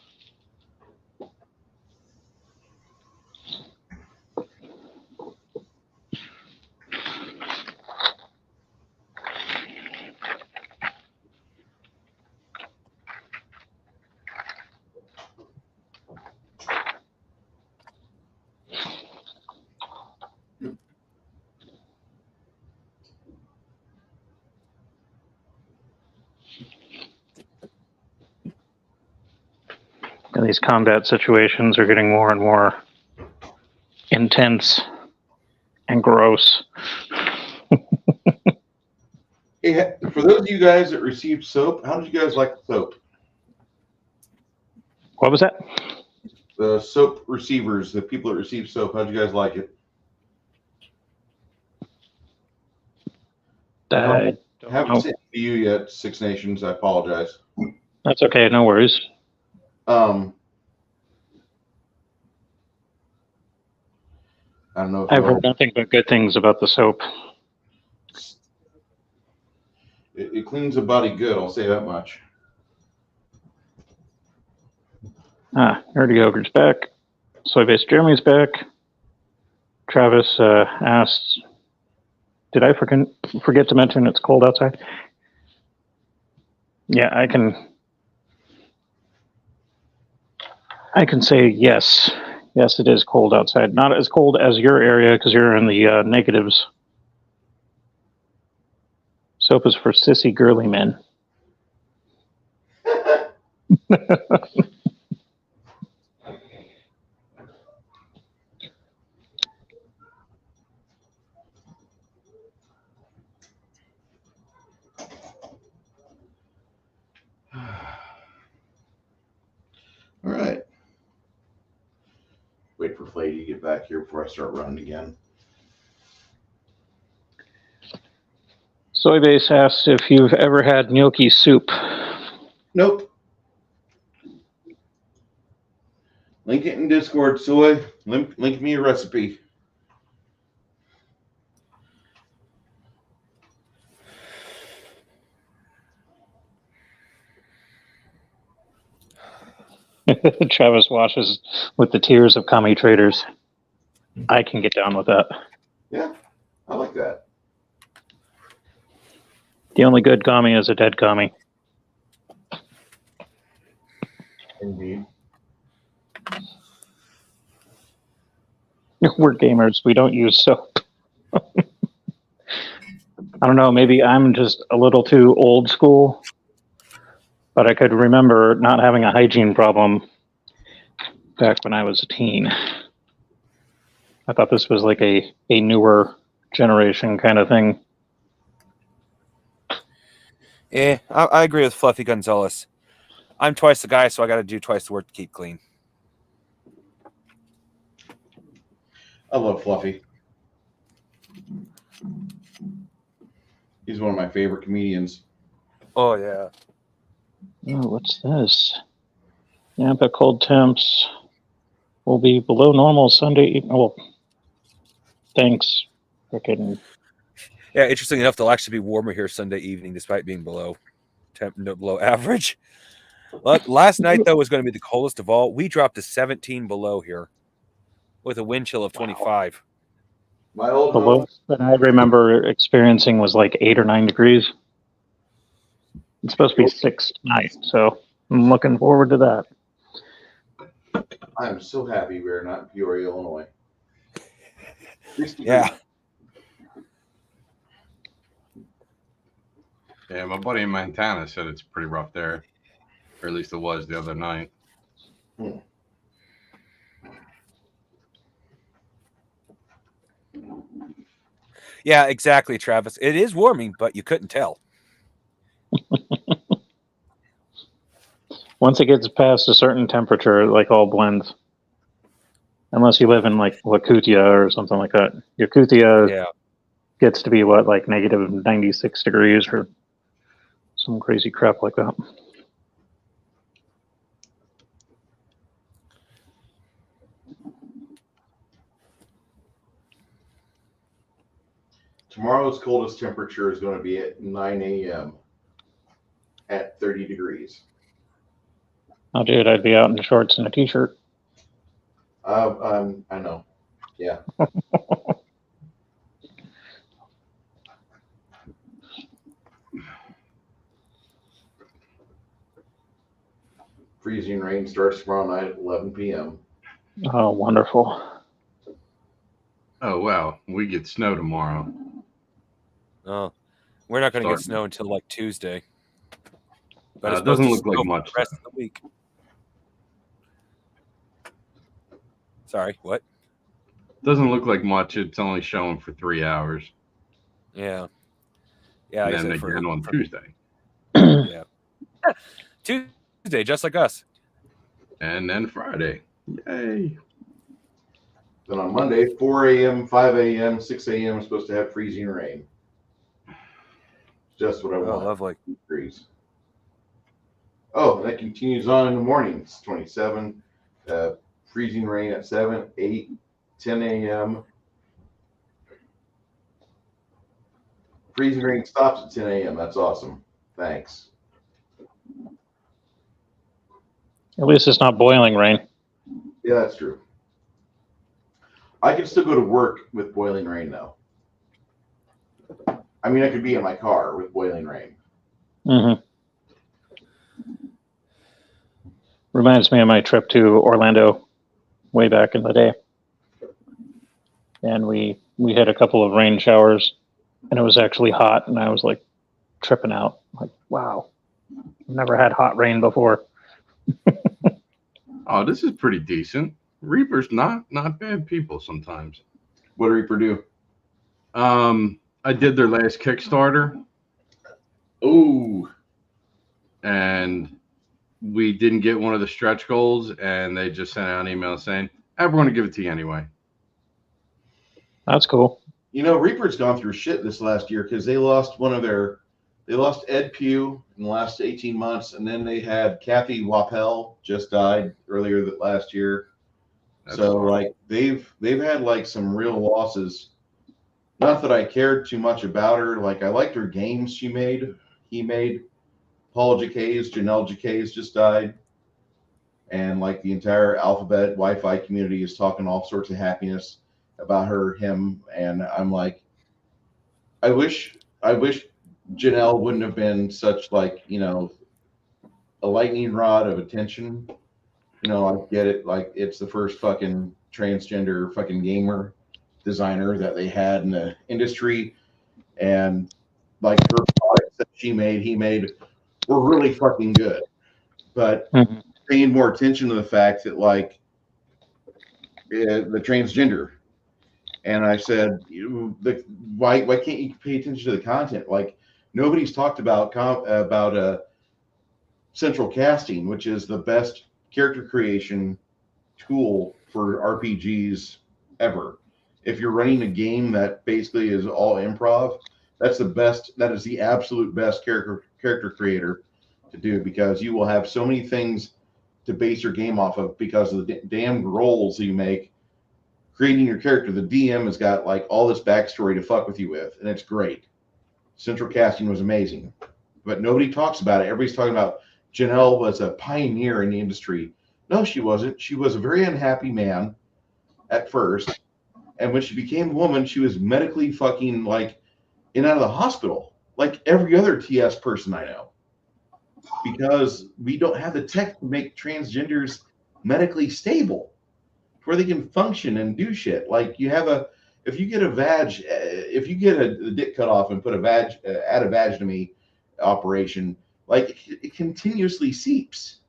Speaker 1: And these combat situations are getting more and more intense and gross.
Speaker 2: Hey, for those of you guys that received soap, how did you guys like the soap?
Speaker 1: What was that?
Speaker 2: The soap receivers, the people that received soap, how did you guys like it?
Speaker 1: I
Speaker 2: Haven't sent it to you yet, Six Nations. I apologize.
Speaker 1: That's okay, no worries.
Speaker 2: I don't know if
Speaker 1: I've heard nothing but good things about the soap.
Speaker 2: it cleans the body good, I'll say that much.
Speaker 1: Nerdy Ogre's back. Soy-based Jeremy's back. Travis asked, did I forget to mention it's cold outside? Yeah, I can say yes. Yes, it is cold outside. Not as cold as your area because you're in the negatives. Soap is for sissy girly men.
Speaker 2: All right. Wait for Flay to get back here before I start running again.
Speaker 1: Soybase asked if you've ever had gnocchi soup.
Speaker 2: Nope. Link it in Discord, Soy. Link me a recipe.
Speaker 1: Travis washes with the tears of commie traders. I can get down with that.
Speaker 2: Yeah, I like that.
Speaker 1: The only good commie is a dead commie.
Speaker 2: Indeed.
Speaker 1: We're gamers. We don't use soap. I don't know. Maybe I'm just a little too old school, but I could remember not having a hygiene problem back when I was a teen. I thought this was like a newer generation kind of thing.
Speaker 3: Yeah, I agree with Fluffy Gonzalez. I'm twice the guy, so I got to do twice the work to keep clean.
Speaker 2: I love Fluffy. He's one of my favorite comedians.
Speaker 3: Oh, yeah.
Speaker 1: Oh, what's this? Nampa cold temps will be below normal Sunday evening. Well, thanks. Frickin'
Speaker 3: Yeah, interesting enough, they'll actually be warmer here Sunday evening, despite being below average. Look, last night, though, was going to be the coldest of all. We dropped to 17 below here with a wind chill of 25.
Speaker 2: My old
Speaker 1: the
Speaker 2: home.
Speaker 1: lowest that I remember experiencing was like 8 or 9 degrees. It's supposed to be 6 tonight, so I'm looking forward to that.
Speaker 2: I am so happy we're not in Peoria, Illinois.
Speaker 3: Yeah.
Speaker 5: Yeah, my buddy in Montana said it's pretty rough there, or at least it was the other night.
Speaker 3: Yeah, exactly, Travis. It is warming, but you couldn't tell.
Speaker 1: Once it gets past a certain temperature, it like all blends. Unless you live in like Yakutia or something like that. Yakutia
Speaker 3: Yeah.
Speaker 1: gets to be what, like negative 96 degrees or some crazy crap like that.
Speaker 2: Tomorrow's coldest temperature is going to be at 9 a.m. at 30 degrees.
Speaker 1: Oh, dude, I'd be out in shorts and a t-shirt.
Speaker 2: I know. Yeah. Freezing rain starts tomorrow night at 11 p.m.
Speaker 1: Oh, wonderful.
Speaker 5: Oh, wow. We get snow tomorrow.
Speaker 3: Oh, we're not going to get
Speaker 5: Starting.
Speaker 3: snow until like Tuesday. But
Speaker 5: It
Speaker 3: it's supposed
Speaker 5: doesn't
Speaker 3: to
Speaker 5: look like
Speaker 3: snow
Speaker 5: much,
Speaker 3: for the rest of the week. Sorry, what?
Speaker 5: Doesn't look like much. It's only showing for 3 hours.
Speaker 3: Yeah. Yeah,
Speaker 5: And
Speaker 3: I
Speaker 5: then
Speaker 3: said
Speaker 5: again on Tuesday.
Speaker 3: Yeah. Tuesday, just like us.
Speaker 5: And then Friday. Yay.
Speaker 2: Then on Monday, 4 a.m., 5 a.m., 6 a.m. is supposed to have freezing rain. Just what I
Speaker 3: Oh,
Speaker 2: want.
Speaker 3: lovely.
Speaker 2: Degrees. Oh, and that continues on in the mornings. 27. Freezing rain at 7, 8, 10 a.m. Freezing rain stops at 10 a.m. That's awesome. Thanks.
Speaker 1: At least it's not boiling rain.
Speaker 2: Yeah, that's true. I can still go to work with boiling rain, though. I mean, I could be in my car with boiling rain.
Speaker 1: Mm-hmm. Reminds me of my trip to Orlando way back in the day. And we had a couple of rain showers, and it was actually hot, and I was like tripping out. Like, wow, I've never had hot rain before.
Speaker 5: Oh, this is pretty decent. Reaper's not bad people sometimes.
Speaker 2: What did Reaper do?
Speaker 5: I did their last Kickstarter,
Speaker 2: Ooh,
Speaker 5: and we didn't get one of the stretch goals, and they just sent out an email saying, we're going to give it to you anyway.
Speaker 1: That's cool.
Speaker 2: you know, Reaper's gone through shit this last year because they lost they lost Ed Pugh in the last 18 months, and then they had Kathy Wappel just died earlier last year.
Speaker 5: That's
Speaker 2: so
Speaker 5: fine.
Speaker 2: like they've had like some real losses. Not that I cared too much about her. Like I liked her games he made. Paul Jaquays, Janelle Jaquays just died. And like the entire Alphabet Wi-Fi community is talking all sorts of happiness about him. And I'm like, I wish Janelle wouldn't have been such like, you know, a lightning rod of attention. You know, I get it. Like it's the first fucking transgender fucking gamer designer that they had in the industry. And like her products that he made were really fucking good. But paying more attention to the fact that like the transgender. And I said, why can't you pay attention to the content? Like nobody's talked about central casting, which is the best character creation tool for RPGs ever. If you're running a game that basically is all improv, that's the best. That is the absolute best character creator to do, because you will have so many things to base your game off of because of the damn roles you make creating your character. The DM has got like all this backstory to fuck with you with, and it's great. Central casting was amazing, but nobody talks about it. Everybody's talking about Janelle was a pioneer in the industry. No, she wasn't. She was a very unhappy man at first, and when she became a woman, she was medically fucking like in and out of the hospital, like every other TS person I know, because we don't have the tech to make transgenders medically stable where they can function and do shit. Like you have if you get a dick cut off and put add a vaginectomy operation, like it continuously seeps.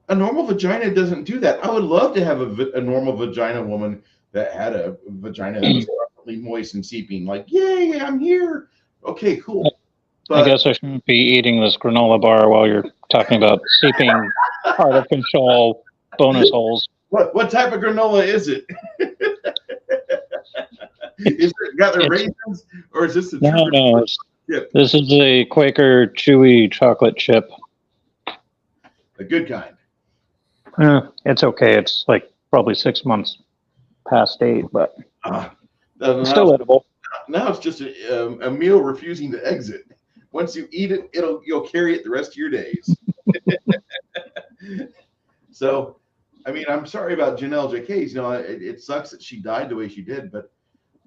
Speaker 2: A normal vagina doesn't do that. I would love to have a normal vagina woman that had a vagina that was constantly moist and seeping. Like, yay, I'm here. Okay, cool.
Speaker 1: I guess I shouldn't be eating this granola bar while you're talking about seeping out of control bonus holes.
Speaker 2: What type of granola is it? Is it got the raisins, or is this a
Speaker 1: no?
Speaker 2: Chip?
Speaker 1: This is a Quaker chewy chocolate chip.
Speaker 2: A good kind.
Speaker 1: It's okay. It's like probably 6 months past date, but still edible.
Speaker 2: Now it's just a meal refusing to exit. Once you eat it, you'll carry it the rest of your days. So, I mean, I'm sorry about Janelle Jaquays. You know, it sucks that she died the way she did, but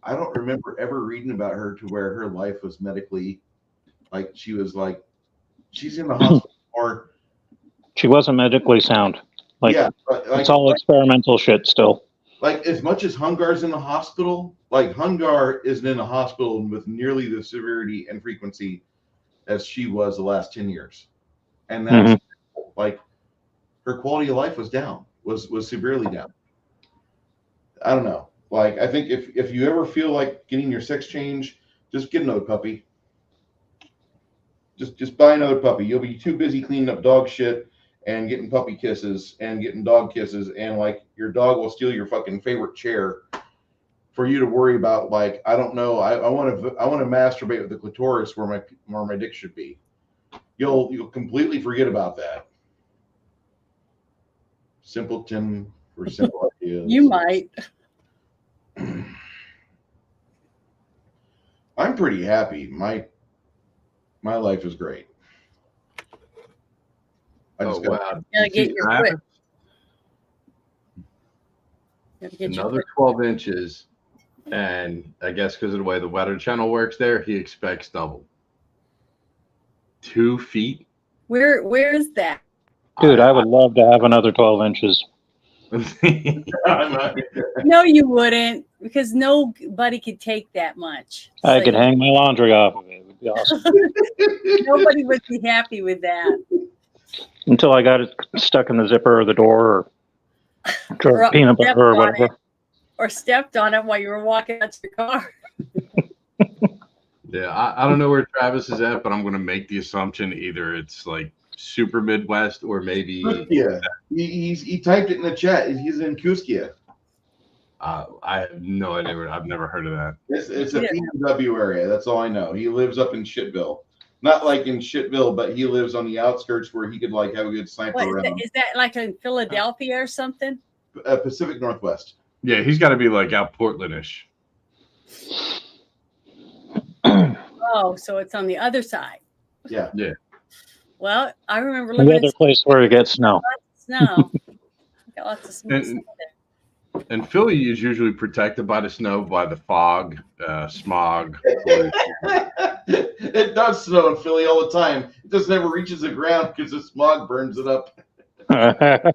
Speaker 2: I don't remember ever reading about her to where her life was medically like she's in the hospital or
Speaker 1: she wasn't medically sound. Like,
Speaker 2: yeah,
Speaker 1: it's all experimental shit still.
Speaker 2: Like as much as Hungar's in the hospital, like Hungar isn't in the hospital with nearly the severity and frequency as she was the last 10 years. And that's like her quality of life was down, was severely down. I don't know. Like, I think if you ever feel like getting your sex change, just get another puppy. Just buy another puppy. You'll be too busy cleaning up dog shit and getting puppy kisses and getting dog kisses, and like your dog will steal your fucking favorite chair for you to worry about. Like, I don't know. I want to masturbate with the clitoris where my dick should be. You'll completely forget about that. Simpleton for simple ideas.
Speaker 4: You might.
Speaker 2: I'm pretty happy. My life is great. I just
Speaker 5: wow.
Speaker 4: Gotta get your whip.
Speaker 5: Another 12 inches. And I guess because of the way the Weather Channel works there, he expects double. 2 feet.
Speaker 4: Where is that?
Speaker 1: Dude, I would love to have another 12 inches.
Speaker 4: No, you wouldn't, because nobody could take that much.
Speaker 1: I could hang my laundry off of it. It would be awesome.
Speaker 4: Nobody would be happy with that.
Speaker 1: until I got it stuck in the zipper of the door or
Speaker 4: Or
Speaker 1: peanut
Speaker 4: stepped
Speaker 1: butter or
Speaker 4: on
Speaker 1: whatever.
Speaker 4: it, or stepped on it while you were walking out to your car.
Speaker 5: Yeah, I don't know where Travis is at, but I'm going to make the assumption either it's like super Midwest or maybe
Speaker 2: Kuskia. He typed it in the chat. He's in Kuskia.
Speaker 5: I have no idea. I've never heard of that.
Speaker 2: It's a PNW area. That's all I know. He lives up in Shitville. Not like in Shitville, but he lives on the outskirts where he could like have a good sniper
Speaker 4: What,
Speaker 2: around.
Speaker 4: is that like in Philadelphia or something?
Speaker 2: Pacific Northwest.
Speaker 5: Yeah, he's got to be like out Portlandish.
Speaker 4: Oh, so it's on the other side.
Speaker 2: Yeah.
Speaker 5: Yeah.
Speaker 4: Well, I remember
Speaker 1: The
Speaker 4: living in
Speaker 1: other place where it gets snow.
Speaker 4: snow. Got lots of snow there.
Speaker 5: And Philly is usually protected by the snow, by the fog, smog.
Speaker 2: It does snow in Philly all the time. It just never reaches the ground because the smog burns it up.
Speaker 5: I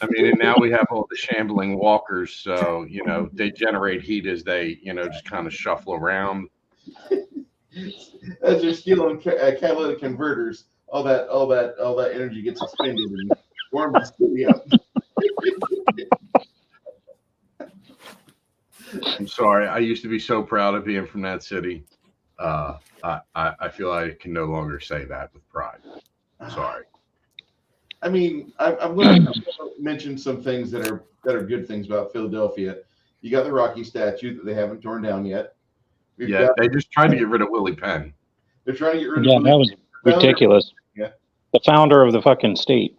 Speaker 5: mean, and now we have all the shambling walkers, so they generate heat as they just kind of shuffle around.
Speaker 2: As they're stealing catalytic converters, all that energy gets expended and warms the city up.
Speaker 5: I'm sorry. I used to be so proud of being from that city. I feel I can no longer say that with pride. Sorry.
Speaker 2: I mean, I'm going to mention some things that are good things about Philadelphia. You got the Rocky statue that they haven't torn down yet.
Speaker 5: They just tried to get rid of Willie Penn.
Speaker 2: They're trying to get rid of
Speaker 1: Yeah, that was ridiculous.
Speaker 2: Yeah.
Speaker 1: The founder of the fucking state.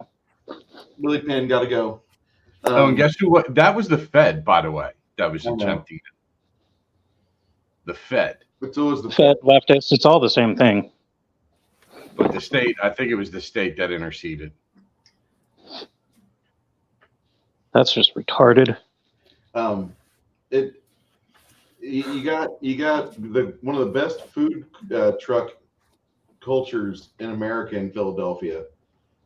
Speaker 2: Willie Penn got to go.
Speaker 5: And guess who? What? That was the Fed, by the way. That was attempting it. The Fed.
Speaker 2: But so was the
Speaker 1: Fed, leftist, it's all the same thing.
Speaker 5: But the state, I think it was the state that interceded.
Speaker 1: That's just retarded.
Speaker 2: You got one of the best food truck cultures in America in Philadelphia.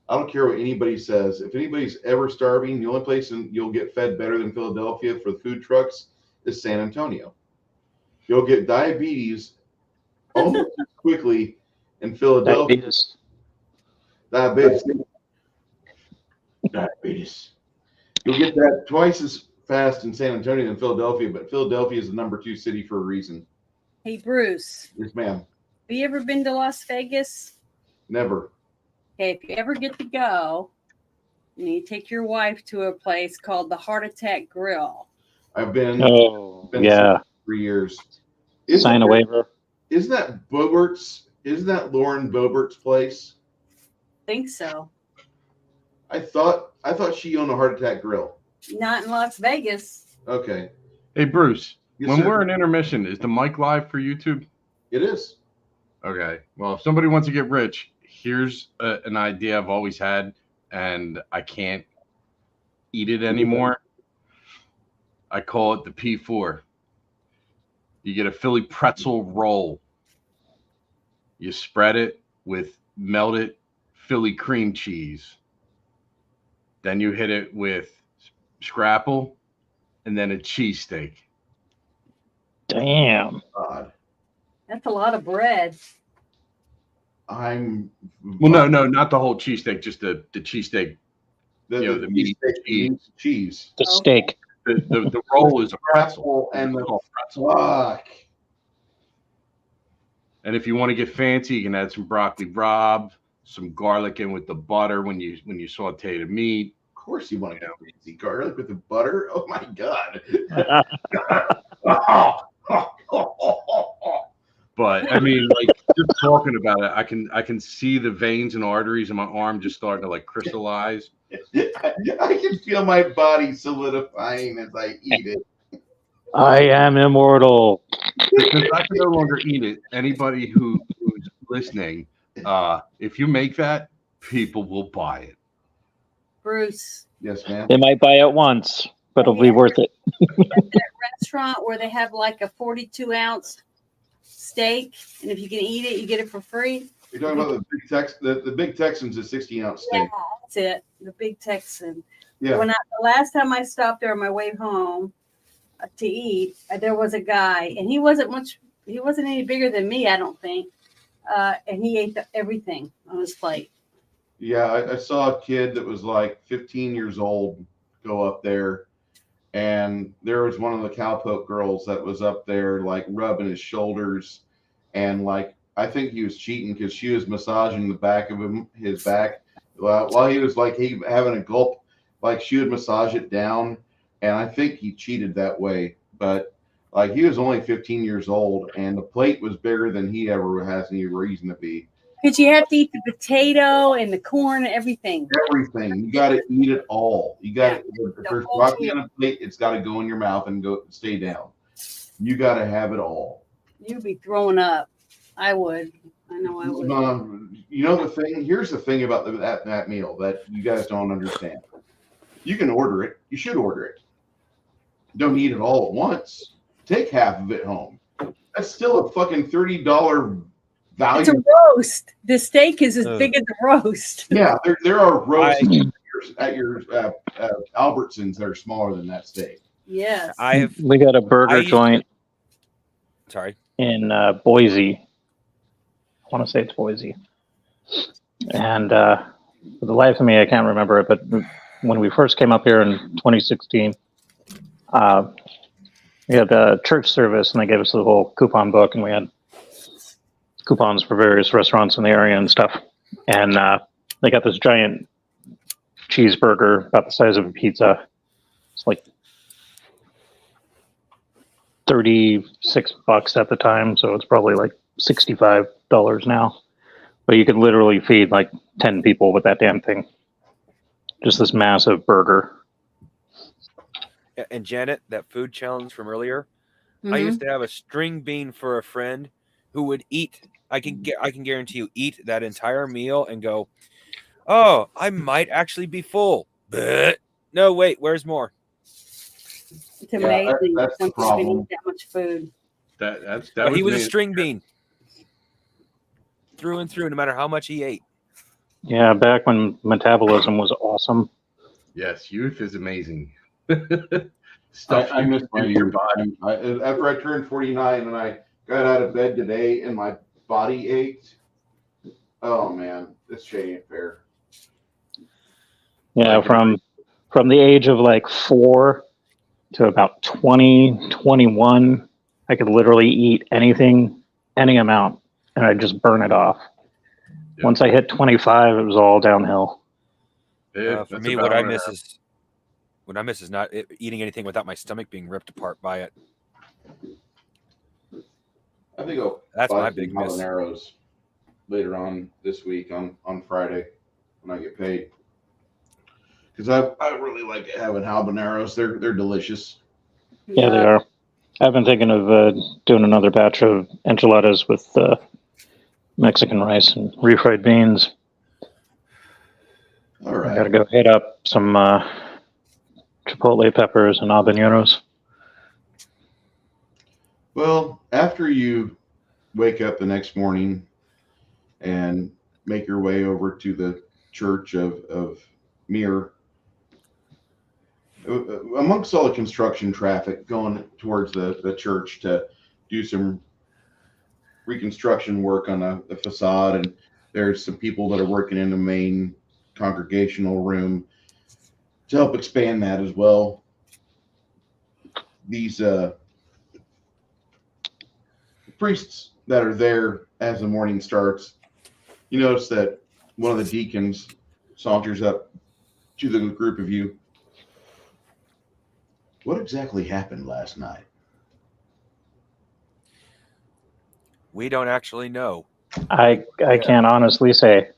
Speaker 2: I don't care what anybody says. If anybody's ever starving, the only place you'll get fed better than Philadelphia for food trucks is San Antonio. You'll get diabetes almost as quickly in Philadelphia. Diabetes. You'll get that twice as fast in San Antonio than Philadelphia, but Philadelphia is the number 2 city for a reason.
Speaker 4: Hey, Bruce.
Speaker 2: Yes, ma'am.
Speaker 4: Have you ever been to Las Vegas?
Speaker 2: Never.
Speaker 4: Okay, if you ever get to go, you need to take your wife to a place called the Heart Attack Grill.
Speaker 2: I've been.
Speaker 1: Oh,
Speaker 2: been
Speaker 1: yeah.
Speaker 2: 3 years.
Speaker 1: Sign a waiver.
Speaker 2: Isn't that Bobert's? Isn't that Lauren Bobert's place?
Speaker 4: I think so.
Speaker 2: I thought she owned a Heart Attack Grill.
Speaker 4: Not in Las Vegas.
Speaker 2: Okay.
Speaker 5: Hey, Bruce,
Speaker 2: Yes,
Speaker 5: when
Speaker 2: sir.
Speaker 5: we're in intermission, is the mic live for YouTube?
Speaker 2: It is.
Speaker 5: Okay. Well, if somebody wants to get rich, here's an idea I've always had, and I can't eat it anymore. I call it the P4. You get a Philly pretzel roll. You spread it with melted Philly cream cheese. Then you hit it with scrapple and then a cheesesteak.
Speaker 1: Damn.
Speaker 2: God.
Speaker 4: That's a lot of bread.
Speaker 5: Well, no, not the whole cheesesteak, just the cheesesteak.
Speaker 2: The
Speaker 5: meat
Speaker 2: cheese.
Speaker 1: The steak.
Speaker 5: The roll is a pretzel.
Speaker 2: And the
Speaker 5: pretzel.
Speaker 2: fuck.
Speaker 5: And if you want to get fancy, you can add some broccoli rabe, some garlic in with the butter when you saute the meat.
Speaker 2: Of course you want to go fancy garlic with the butter. Oh my god.
Speaker 5: But I mean, like just talking about it, I can see the veins and arteries in my arm just starting to like crystallize.
Speaker 2: I can feel my body solidifying as I eat it.
Speaker 1: I am immortal.
Speaker 5: Because I can no longer eat it. Anybody who's listening, if you make that, people will buy it.
Speaker 4: Bruce.
Speaker 2: Yes, ma'am.
Speaker 1: They might buy it once, but it'll be worth it.
Speaker 4: That restaurant where they have like a 42-ounce steak, and if you can eat it, you get it for free.
Speaker 2: You're talking about the Big Texans, a 16-ounce
Speaker 4: Yeah,
Speaker 2: steak.
Speaker 4: that's it. The Big Texan.
Speaker 2: Yeah.
Speaker 4: The last time I stopped there on my way home to eat, there was a guy, and he wasn't any bigger than me, I don't think. And he ate everything on his plate.
Speaker 2: Yeah, I saw a kid that was like 15 years old go up there, and there was one of the cowpoke girls that was up there like rubbing his shoulders, and like I think he was cheating because she was massaging the back of his back while he was like he having a gulp, like she would massage it down, and I think he cheated that way, but like he was only 15 years old, and the plate was bigger than he ever has any reason to be.
Speaker 4: Because you have to eat the potato and the corn and everything.
Speaker 2: Everything. You got to eat it all. You got to, if there's
Speaker 4: whole
Speaker 2: broccoli
Speaker 4: meal.
Speaker 2: on a plate, it's got to go in your mouth and go stay down. You got to have it all.
Speaker 4: You'd be throwing up. I would. I know I would.
Speaker 2: You know the thing. Here's the thing about that meal that you guys don't understand. You can order it. You should order it. Don't eat it all at once. Take half of it home. That's still a fucking $30 value.
Speaker 4: It's a roast. The steak is as big as the roast.
Speaker 2: Yeah, there are roasts at your Albertsons that are smaller than that steak.
Speaker 4: Yes.
Speaker 1: We got a burger joint
Speaker 3: Sorry.
Speaker 1: in Boise. I want to say it's Boise. And for the life of me, I can't remember it. But when we first came up here in 2016, we had a church service, and they gave us the whole coupon book, and we had coupons for various restaurants in the area and stuff. And they got this giant cheeseburger about the size of a pizza. It's like $36 at the time, so it's probably like $65 now. But you could literally feed like 10 people with that damn thing. Just this massive burger.
Speaker 3: And Janet, that food challenge from earlier,
Speaker 4: Mm-hmm.
Speaker 3: I used to have a string bean for a friend who would eat. I can guarantee you, eat that entire meal and go, "Oh, I might actually be full." But no, wait, where's more?
Speaker 4: It's amazing.
Speaker 2: That's the
Speaker 4: Some people
Speaker 2: problem.
Speaker 4: eat that much food.
Speaker 3: But he was a string bean through and through, no matter how much he ate.
Speaker 1: Yeah, back when metabolism was awesome.
Speaker 5: Yes, youth is amazing.
Speaker 2: I miss my your body. After I turned 49 and I got out of bed today and my body ached. Oh man, this shit ain't fair.
Speaker 1: Yeah, from the age of like 4 to about 20, 21, I could literally eat anything, any amount, and I'd just burn it off.
Speaker 5: Yeah.
Speaker 1: Once I hit 25, it was all downhill.
Speaker 3: For me, what I miss is not eating anything without my stomach being ripped apart by it.
Speaker 2: I think I'll
Speaker 3: That's
Speaker 2: buy
Speaker 3: my
Speaker 2: some
Speaker 3: big miss.
Speaker 2: habaneros later on this week on Friday when I get paid. Because I really like having habaneros. They're delicious.
Speaker 1: Yeah, they are. I've been thinking of doing another batch of enchiladas with Mexican rice and refried beans.
Speaker 2: All right.
Speaker 1: I gotta go hit up some chipotle peppers and habaneros.
Speaker 2: Well, after you wake up the next morning and make your way over to the church of Mir, amongst all the construction traffic going towards the church to do some reconstruction work on the facade, and there's some people that are working in the main congregational room to help expand that as well. These priests that are there as the morning starts, you notice that one of the deacons saunters up to the group of you. What exactly happened last night?
Speaker 3: We don't actually know.
Speaker 1: I can't honestly say.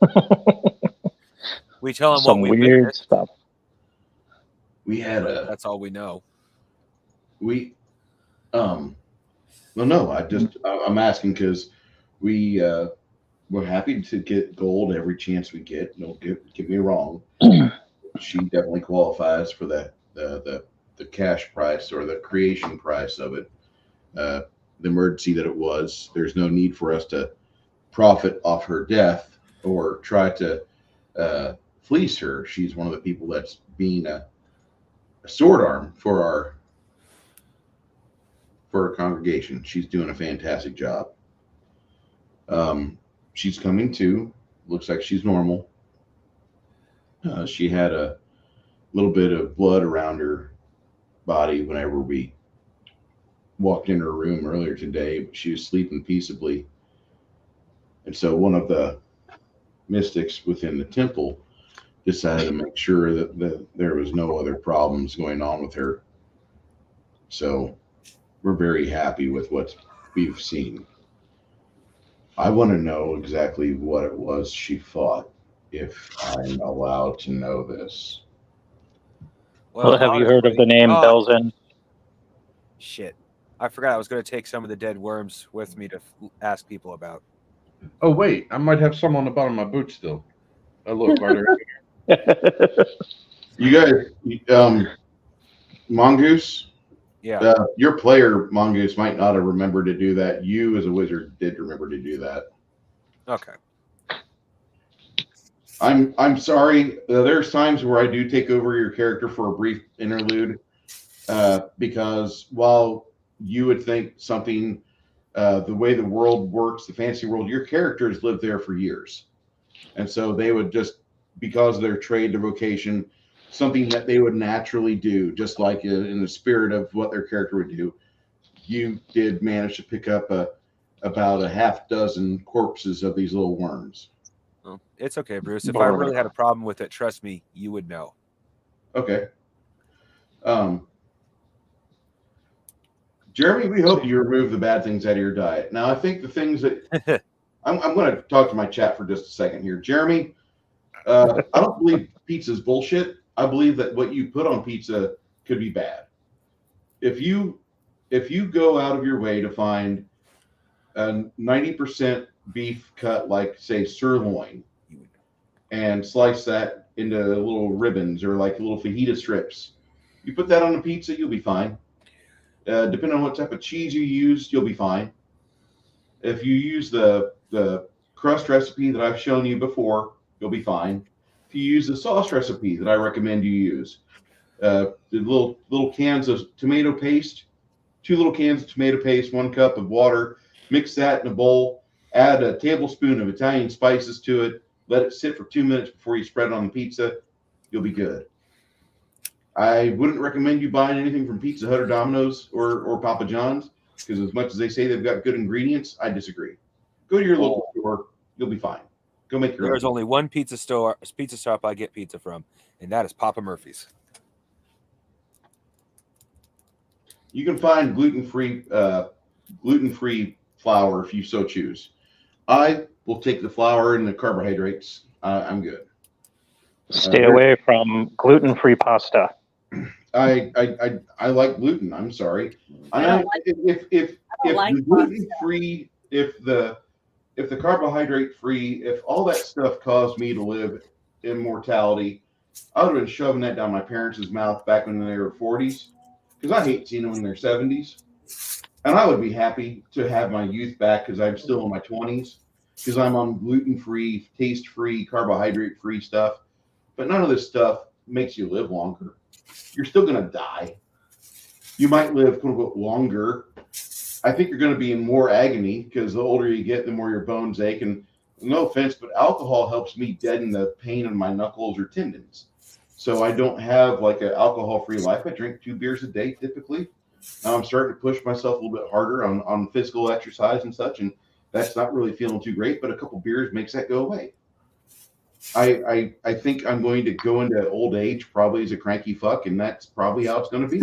Speaker 3: We tell him
Speaker 1: Some
Speaker 3: what we
Speaker 1: weird
Speaker 3: witnessed.
Speaker 1: stuff.
Speaker 2: We had
Speaker 3: That's all we know.
Speaker 2: well, no, I'm asking because we're happy to get gold every chance we get. Don't get me wrong. She definitely qualifies for the cash price or the creation price of it. The emergency that it was. There's no need for us to profit off her death or try to fleece her. She's one of the people that's being a sword arm for our congregation. She's doing a fantastic job. She's coming to. Looks like she's normal. She had a little bit of blood around her body whenever we walked in her room earlier today, but she was sleeping peaceably. And so one of the mystics within the temple decided to make sure that there was no other problems going on with her. So we're very happy with what we've seen. I want to know exactly what it was she fought, if I'm allowed to know this.
Speaker 1: Well, have you heard of the name Belzen?
Speaker 3: Shit. I forgot I was going to take some of the dead worms with me to ask people about.
Speaker 5: Oh wait, I might have some on the bottom of my boot still. Oh look, right there.
Speaker 2: You guys, Mongoose,
Speaker 3: Yeah.
Speaker 2: your player Mongoose might not have remembered to do that. You, as a wizard, did remember to do that.
Speaker 3: Okay.
Speaker 2: I'm sorry. There's times where I do take over your character for a brief interlude, because while you would think something, the way the world works, the fantasy world, your characters lived there for years, and so they would just, because of their trade, their vocation, something that they would naturally do, just like in the spirit of what their character would do. You did manage to pick up about a half dozen corpses of these little worms.
Speaker 3: Well, it's okay, Bruce. If I really had a problem with it, trust me, you would know.
Speaker 2: Okay. Jeremy, we hope you remove the bad things out of your diet. Now, I think the things that I'm going to talk to my chat for just a second here. Jeremy, I don't believe pizza's bullshit. I believe that what you put on pizza could be bad. If you go out of your way to find a 90% beef cut, like say sirloin, and slice that into little ribbons or like little fajita strips, you put that on a pizza, you'll be fine. Depending on what type of cheese you use, you'll be fine. If you use the crust recipe that I've shown you before, you'll be fine. If you use the sauce recipe that I recommend you use, the little cans of tomato paste, 2 little cans of tomato paste, 1 cup of water, mix that in a bowl, add a tablespoon of Italian spices to it, let it sit for 2 minutes before you spread it on the pizza, you'll be good. I wouldn't recommend you buying anything from Pizza Hut or Domino's or Papa John's, because as much as they say they've got good ingredients, I disagree. Go to your local store, you'll be fine. Go make your own.
Speaker 3: There's only one pizza shop I get pizza from, and that is Papa Murphy's.
Speaker 2: You can find gluten-free flour if you so choose. I will take the flour and the carbohydrates. I'm good.
Speaker 1: Stay away from gluten-free pasta.
Speaker 2: I like gluten. I'm sorry. If the gluten-free, if the carbohydrate-free, if all that stuff caused me to live immortality, I would have been shoving that down my parents' mouth back when they were 40s, because I hate seeing them in their 70s. And I would be happy to have my youth back, because I'm still in my 20s, because I'm on gluten-free, taste-free, carbohydrate-free stuff. But none of this stuff makes you live longer. You're still going to die. You might live, quote unquote, longer. I think you're going to be in more agony, because the older you get, the more your bones ache. And no offense, but alcohol helps me deaden the pain in my knuckles or tendons. So I don't have like an alcohol-free life. I drink 2 beers a day typically. Now I'm starting to push myself a little bit harder on physical exercise and such, and that's not really feeling too great, but a couple beers makes that go away. I think I'm going to go into old age probably as a cranky fuck, and that's probably how it's going to be.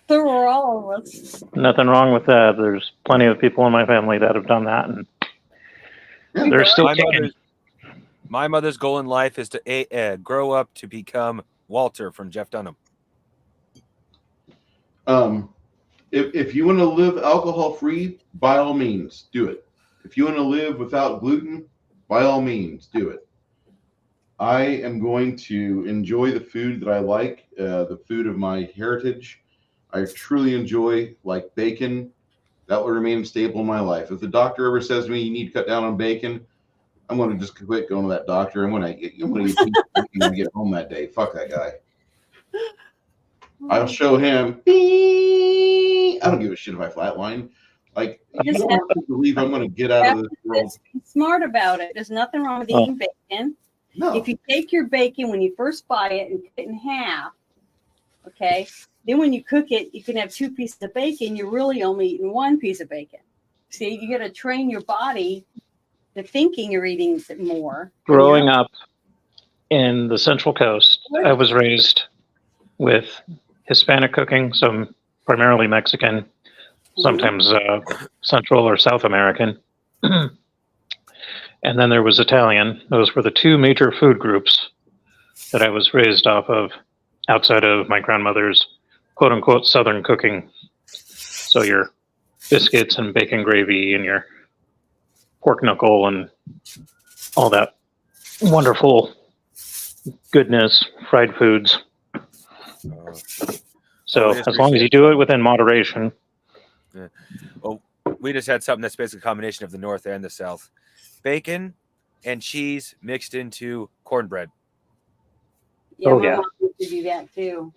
Speaker 4: So we're all of us.
Speaker 1: Nothing wrong with that. There's plenty of people in my family that have done that, and they're still kicking.
Speaker 3: My mother's goal in life is to grow up to become Walter from Jeff Dunham.
Speaker 2: If you want to live alcohol free, by all means, do it. If you want to live without gluten, by all means, do it. I am going to enjoy the food that I like, the food of my heritage. I truly enjoy like bacon. That will remain a staple in my life. If the doctor ever says to me, you need to cut down on bacon, I'm going to just quit going to that doctor. I'm going to eat pizza when I get home that day. Fuck that guy. I'll show him. I don't give a shit if I flatline. Like, you don't have to believe I'm going to get out of this world.
Speaker 4: Be smart about it. There's nothing wrong with eating bacon.
Speaker 2: No.
Speaker 4: If you take your bacon when you first buy it and cut it in half, okay, then when you cook it, you can have 2 pieces of bacon. You're really only eating 1 piece of bacon. See, you got to train your body to thinking you're eating more.
Speaker 1: Growing up in the Central Coast, I was raised with Hispanic cooking, so I'm primarily Mexican, sometimes Central or South American. And then there was Italian. Those were the 2 major food groups that I was raised off of outside of my grandmother's quote unquote Southern cooking. So your biscuits and bacon gravy and your pork knuckle and all that wonderful goodness, fried foods. So as long as you do it within moderation.
Speaker 3: Yeah. Well, we just had something that's basically a combination of the North and the South. Bacon and cheese mixed into cornbread.
Speaker 4: Yeah,
Speaker 1: Oh,
Speaker 4: my
Speaker 1: yeah.
Speaker 4: mom used to do that too.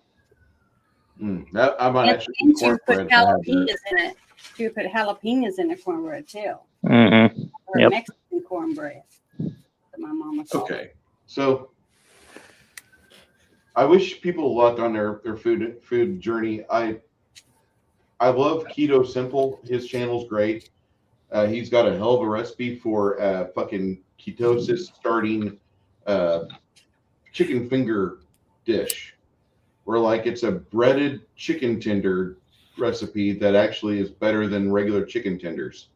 Speaker 2: I might
Speaker 4: And
Speaker 2: actually
Speaker 4: she would put
Speaker 2: cornbread if I had
Speaker 4: jalapenos
Speaker 2: that.
Speaker 4: in it. She would put jalapenos in the cornbread too,
Speaker 1: Mm-hmm.
Speaker 4: or
Speaker 1: Yep.
Speaker 4: Mexican cornbread. That my mom would call it.
Speaker 2: Okay, so I wish people luck on their food journey. I love Keto Simple. His channel's great. He's got a hell of a recipe for fucking ketosis starting chicken finger dish, where like it's a breaded chicken tender recipe that actually is better than regular chicken tenders.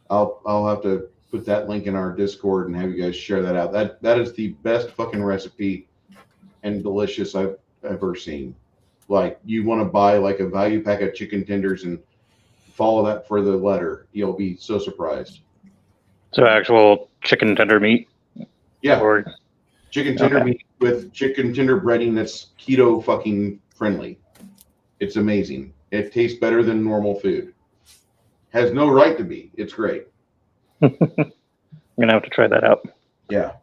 Speaker 2: I'll have to put that link in our Discord and have you guys share that out. That is the best fucking recipe and delicious I've ever seen. Like, you want to buy like a value pack of chicken tenders and follow that for the letter. You'll be so surprised.
Speaker 1: So actual chicken tender meat.
Speaker 2: Yeah,
Speaker 1: Or
Speaker 2: chicken tender
Speaker 1: Okay.
Speaker 2: meat with chicken tender breading that's keto fucking friendly. It's amazing. It tastes better than normal food. Has no right to be. It's great.
Speaker 1: I'm gonna have to try that out
Speaker 2: Yeah.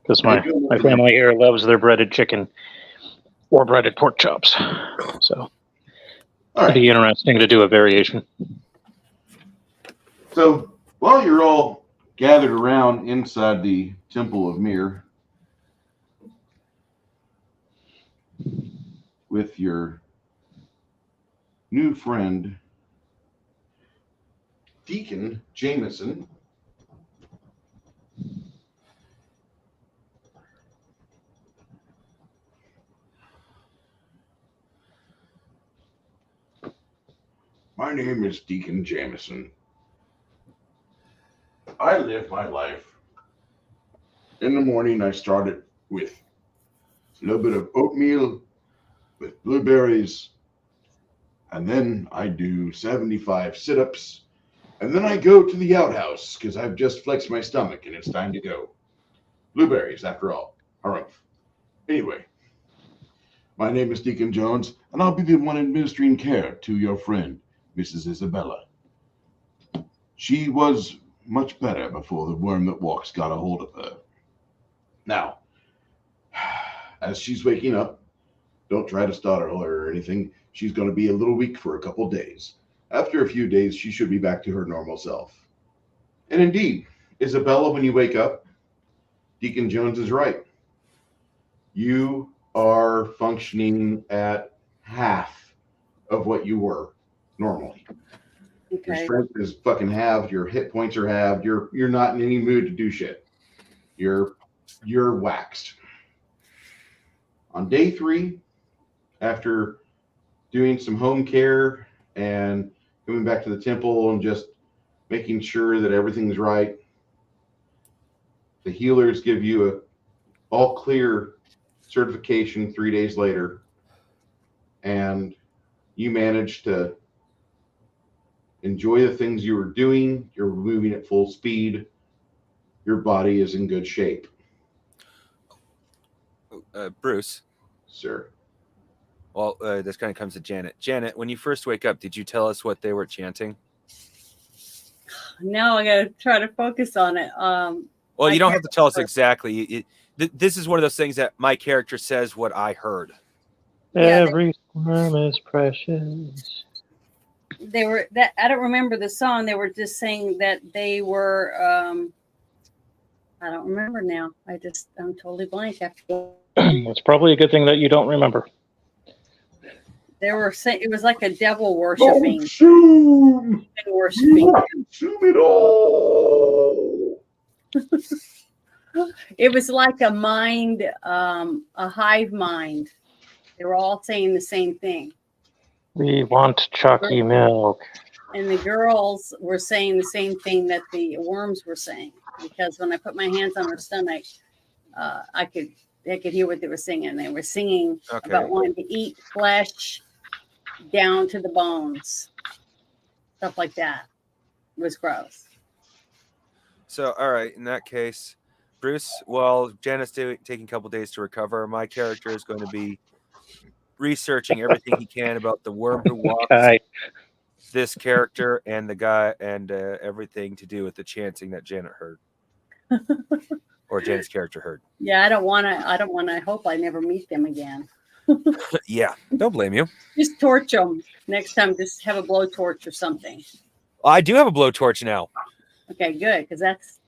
Speaker 1: because my family here loves their breaded chicken or breaded pork chops. So
Speaker 2: All
Speaker 1: it'd
Speaker 2: right.
Speaker 1: be interesting to do a variation.
Speaker 2: So while you're all gathered around inside the Temple of Mir with your new friend, Deacon Jameson, my name is Deacon Jameson. I live my life. In the morning, I start it with a little bit of oatmeal with blueberries, and then I do 75 sit-ups, and then I go to the outhouse because I've just flexed my stomach and it's time to go. Blueberries, after all. All right. Anyway, my name is Deacon Jones, and I'll be the one administering care to your friend, Mrs. Isabella. She was much better before the worm that walks got a hold of her. Now, as she's waking up, don't try to startle her or anything. She's going to be a little weak for a couple days. After a few days, she should be back to her normal self. And indeed, Isabella, when you wake up, Deacon Jones is right. You are functioning at half of what you were normally. Your
Speaker 4: Okay.
Speaker 2: strength is fucking halved. Your hit points are halved. You're not in any mood to do shit. You're waxed. On day 3, after doing some home care and coming back to the temple and just making sure that everything's right, the healers give you a all clear certification 3 days later, and you manage to enjoy the things you were doing. You're moving at full speed. Your body is in good shape,
Speaker 3: Bruce.
Speaker 2: sir.
Speaker 3: Well, this kind of comes to Janet. Janet, when you first wake up, did you tell us what they were chanting?
Speaker 4: Now I gotta try to focus on it.
Speaker 3: Well, you don't have to tell us exactly. This is one of those things that my character says what I heard.
Speaker 4: Yeah,
Speaker 1: Every sperm is precious.
Speaker 4: they were that I don't remember the song. They were just saying that they were I don't remember now. I'm totally blank after.
Speaker 1: It's probably a good thing that you don't remember.
Speaker 4: They were saying it was like a devil
Speaker 2: Don't
Speaker 4: worshiping,
Speaker 2: consume.
Speaker 4: worshiping.
Speaker 2: Consume it all.
Speaker 4: It was like a mind, a hive mind. They were all saying the same thing.
Speaker 1: We want chalky milk.
Speaker 4: And the girls were saying the same thing that the worms were saying. Because when I put my hands on her stomach, I could hear what they were singing. They were singing about wanting to eat flesh down to the bones. Stuff like that. It was gross.
Speaker 3: So, all right, in that case, Bruce, while Janet's taking a couple days to recover, my character is going to be researching everything he can about the worm who walks,
Speaker 1: Okay.
Speaker 3: this character, and the guy, and everything to do with the chanting that Janet heard, or Janet's character heard.
Speaker 4: Yeah, I don't want to. I hope I never meet them again.
Speaker 3: Yeah, don't blame you.
Speaker 4: Just torch them next time. Just have a blowtorch or something.
Speaker 3: I do have a blowtorch now.
Speaker 4: Okay, good. Because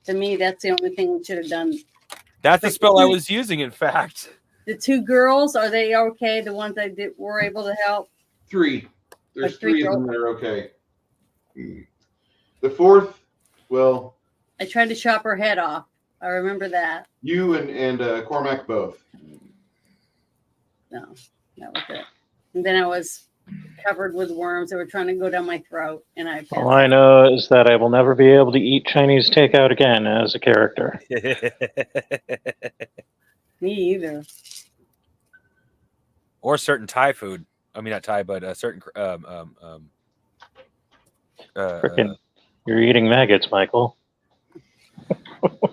Speaker 4: to me, that's the only thing we should have done.
Speaker 3: That's the spell I was using, in fact.
Speaker 4: The two girls, are they okay? The ones that were able to help?
Speaker 2: 3. There's
Speaker 4: Like 3
Speaker 2: 3 of them
Speaker 4: girls?
Speaker 2: that are okay. The 4th, well,
Speaker 4: I tried to chop her head off. I remember that.
Speaker 2: you and Cormac both.
Speaker 4: No, that was it. And then I was covered with worms that were trying to go down my throat, and I.
Speaker 1: All I know is that I will never be able to eat Chinese takeout again as a character.
Speaker 4: Me either.
Speaker 3: Or certain Thai food. I mean, not Thai, but certain.
Speaker 1: Frickin', you're eating maggots, Michael.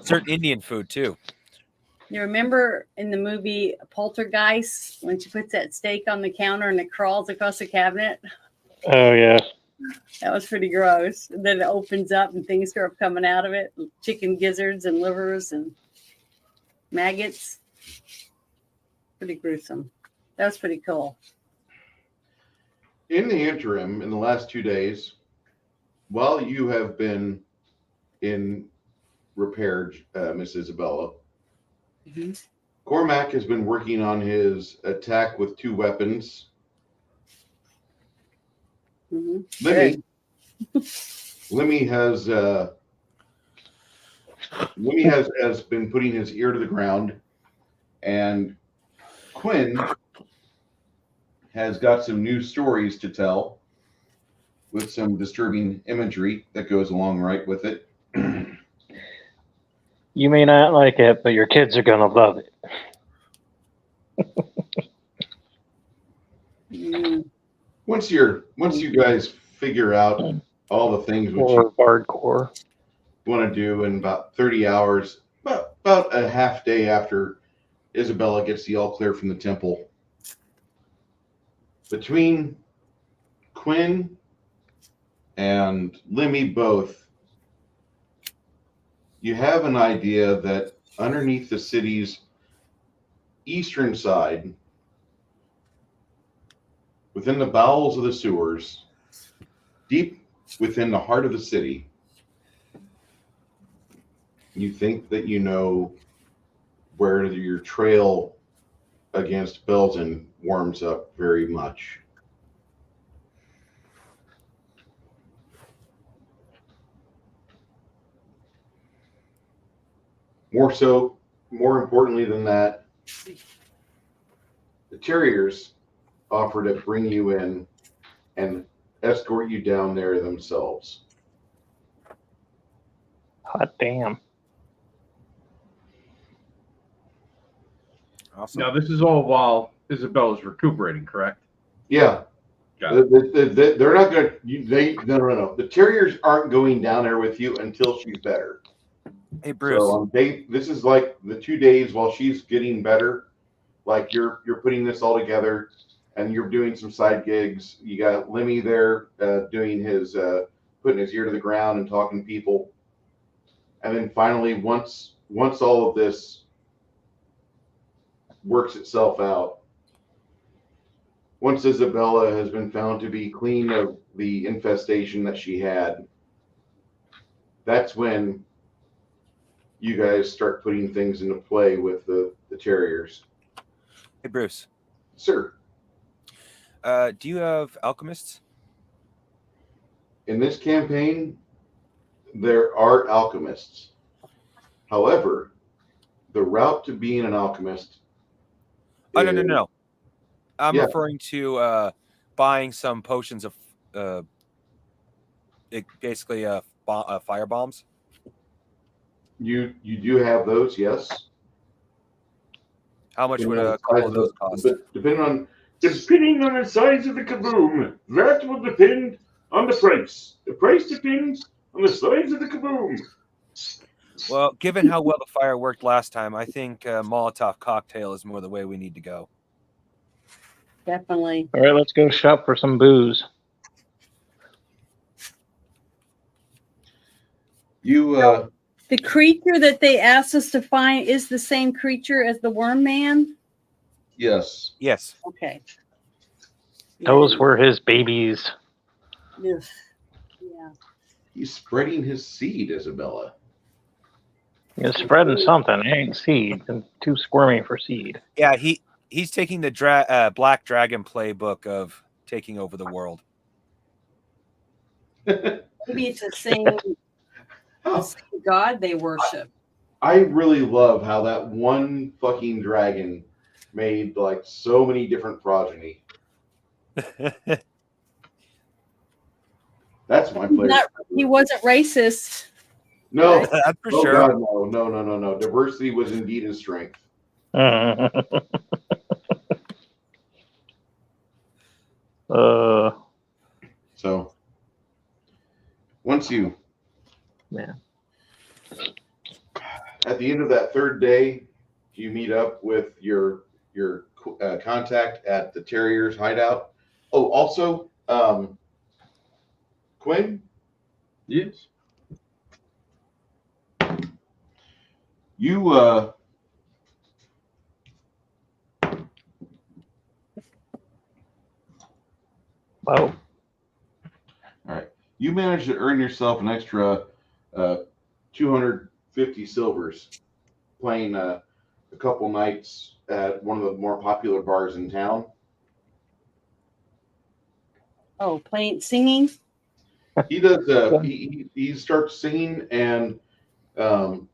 Speaker 3: Certain Indian food too.
Speaker 4: You remember in the movie Poltergeist when she puts that steak on the counter and it crawls across the cabinet?
Speaker 1: Oh, yeah.
Speaker 4: That was pretty gross. And then it opens up and things start coming out of it. Chicken gizzards and livers and maggots. Pretty gruesome. That was pretty cool.
Speaker 2: In the interim, in the last 2 days, while you have been in repair, Miss Isabella,
Speaker 4: Mm-hmm.
Speaker 2: Cormac has been working on his attack with 2 weapons.
Speaker 4: Mm-hmm.
Speaker 2: Lemmy has been putting his ear to the ground, and Quinn has got some new stories to tell with some disturbing imagery that goes along right with it.
Speaker 1: You may not like it, but your kids are going to love it.
Speaker 4: Mm.
Speaker 2: Once you guys figure out all the things which
Speaker 1: Or
Speaker 2: you
Speaker 1: hardcore.
Speaker 2: want to do in about 30 hours, about a half day after Isabella gets the all clear from the temple, between Quinn and Lemmy both, you have an idea that underneath the city's eastern side, within the bowels of the sewers, deep within the heart of the city, you think that you know where your trail against Belzen warms up very much. More importantly than that, the Terriers offer to bring you in and escort you down there themselves.
Speaker 1: Hot damn.
Speaker 3: Awesome.
Speaker 5: Now, this is all while Isabella's recuperating, correct?
Speaker 2: Yeah.
Speaker 5: Got it.
Speaker 2: They're not going to, no. The Terriers aren't going down there with you until she's better.
Speaker 3: Hey, Bruce.
Speaker 2: So this is like the 2 days while she's getting better. Like you're putting this all together, and you're doing some side gigs. You got Lemmy there doing his putting his ear to the ground and talking to people. And then finally, once all of this works itself out, once Isabella has been found to be clean of the infestation that she had, that's when you guys start putting things into play with the terriers.
Speaker 3: Hey, Bruce.
Speaker 2: Sir,
Speaker 3: Do you have alchemists?
Speaker 2: in this campaign, there are alchemists. However, the route to being an alchemist.
Speaker 3: Oh, no. I'm
Speaker 2: Yeah.
Speaker 3: referring to buying some potions of basically fire bombs.
Speaker 2: You do have those, yes.
Speaker 3: How much would
Speaker 2: Depending
Speaker 3: a couple of those cost?
Speaker 2: Depending on
Speaker 7: Depending on the size of the kaboom, that will depend on the price. The price depends on the size of the kaboom.
Speaker 3: Well, given how well the fire worked last time, I think Molotov cocktail is more the way we need to go.
Speaker 4: Definitely.
Speaker 1: All right, let's go shop for some booze.
Speaker 2: you.
Speaker 4: The creature that they asked us to find is the same creature as the worm man.
Speaker 2: Yes.
Speaker 3: Yes.
Speaker 4: Okay.
Speaker 1: Those were his babies.
Speaker 4: Ugh. Yeah.
Speaker 2: He's spreading his seed, Isabella.
Speaker 1: He's spreading something. It ain't seed. I'm too squirmy for seed.
Speaker 3: Yeah, he's taking the Black Dragon playbook of taking over the world.
Speaker 4: Maybe it's the same god they worship.
Speaker 2: I really love how that one fucking dragon made like so many different progeny. That's my player.
Speaker 4: He wasn't racist.
Speaker 2: No,
Speaker 3: That's for
Speaker 2: oh
Speaker 3: sure.
Speaker 2: God, no. Diversity was indeed his strength. So once you,
Speaker 1: Yeah.
Speaker 2: at the end of that third day, you meet up with your contact at the Terrier's hideout. Oh, also, Quinn,
Speaker 5: Yes.
Speaker 2: you
Speaker 1: Wow.
Speaker 2: all right. You managed to earn yourself an extra 250 silvers playing a couple nights at one of the more popular bars in town.
Speaker 4: Oh, singing.
Speaker 2: He does. He starts singing, and on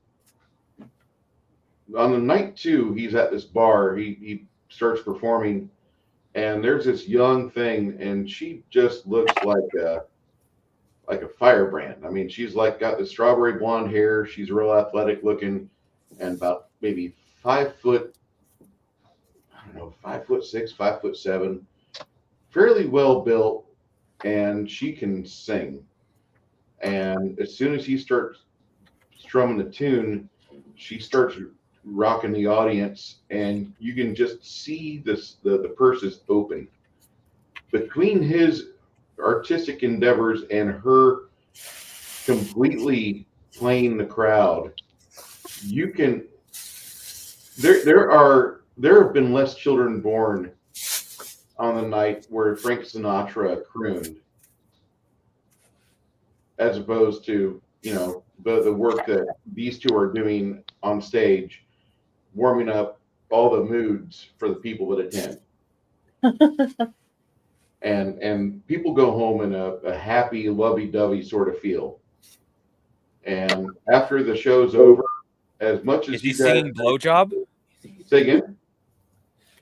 Speaker 2: the night two, he's at this bar. He starts performing, and there's this young thing, and she just looks like a firebrand. I mean, she's like got the strawberry blonde hair. She's real athletic looking, and about maybe 5 foot. I don't know, 5'6", 5'7", fairly well built, and she can sing. And as soon as he starts strumming the tune, she starts rocking the audience, and you can just see the purses open. Between his artistic endeavors and her completely playing the crowd, you can there have been less children born on the night where Frank Sinatra crooned, as opposed to, you know, the work that these two are doing on stage, warming up all the moods for the people that attend. and people go home in a happy, lovey-dovey sort of feel. And after the show's over, as much as
Speaker 3: Is he
Speaker 2: you guys
Speaker 3: singing Blowjob?
Speaker 2: say again,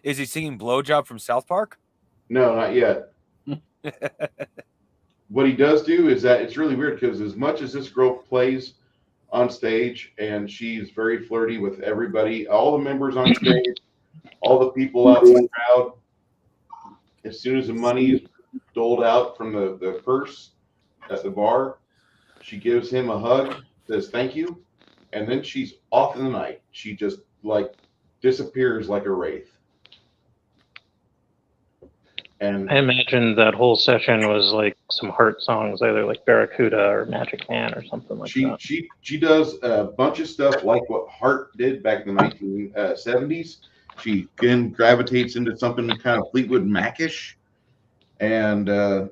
Speaker 3: Is he singing Blowjob from South Park?
Speaker 2: no, not yet. What he does do is that it's really weird, because as much as this girl plays on stage and she's very flirty with everybody, all the members on stage, all the people out in the crowd, as soon as the money is doled out from the purse at the bar, she gives him a hug, says thank you, and then she's off in the night. She just like disappears like a wraith. And
Speaker 1: I imagine that whole session was like some heart songs, either like Barracuda or Magic Man or something like that.
Speaker 2: she does a bunch of stuff like what Hart did back in the 1970s. She again gravitates into something kind of Fleetwood Mac-ish, and her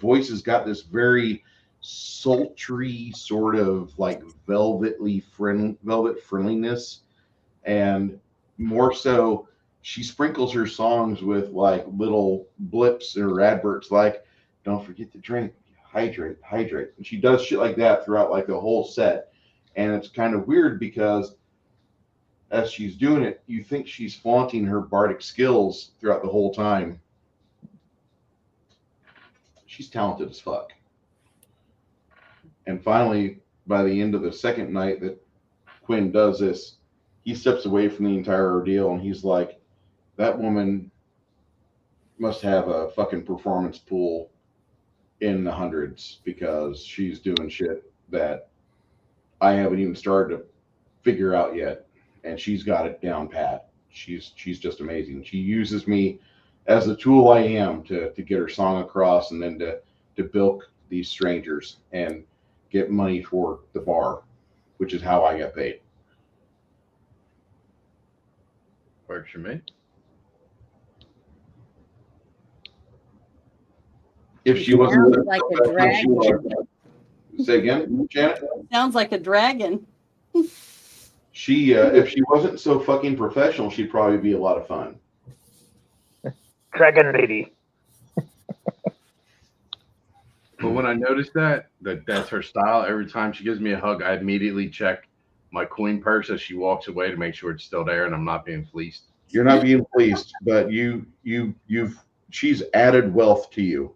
Speaker 2: voice has got this very sultry sort of like velvet friendliness, and more so, she sprinkles her songs with like little blips or adverts like, "Don't forget to drink, hydrate, hydrate," and she does shit like that throughout like the whole set, and it's kind of weird because as she's doing it, you think she's flaunting her bardic skills throughout the whole time. She's talented as fuck. And finally, by the end of the second night that Quinn does this, he steps away from the entire ordeal and he's like, that woman must have a fucking performance pool in the hundreds because she's doing shit that I haven't even started to figure out yet. And she's got it down pat. She's just amazing. She uses me as the tool I am to get her song across and then to bilk these strangers and get money for the bar, which is how I get paid.
Speaker 5: Works for me.
Speaker 2: If she wasn't
Speaker 4: Sounds like a dragon.
Speaker 2: Say again, Janet?
Speaker 4: Sounds like a dragon.
Speaker 2: She if she wasn't so fucking professional, she'd probably be a lot of fun.
Speaker 1: Dragon lady.
Speaker 5: But when I noticed that's her style, every time she gives me a hug, I immediately check my coin purse as she walks away to make sure it's still there and I'm not being fleeced.
Speaker 2: You're not being fleeced, but she's added wealth to you.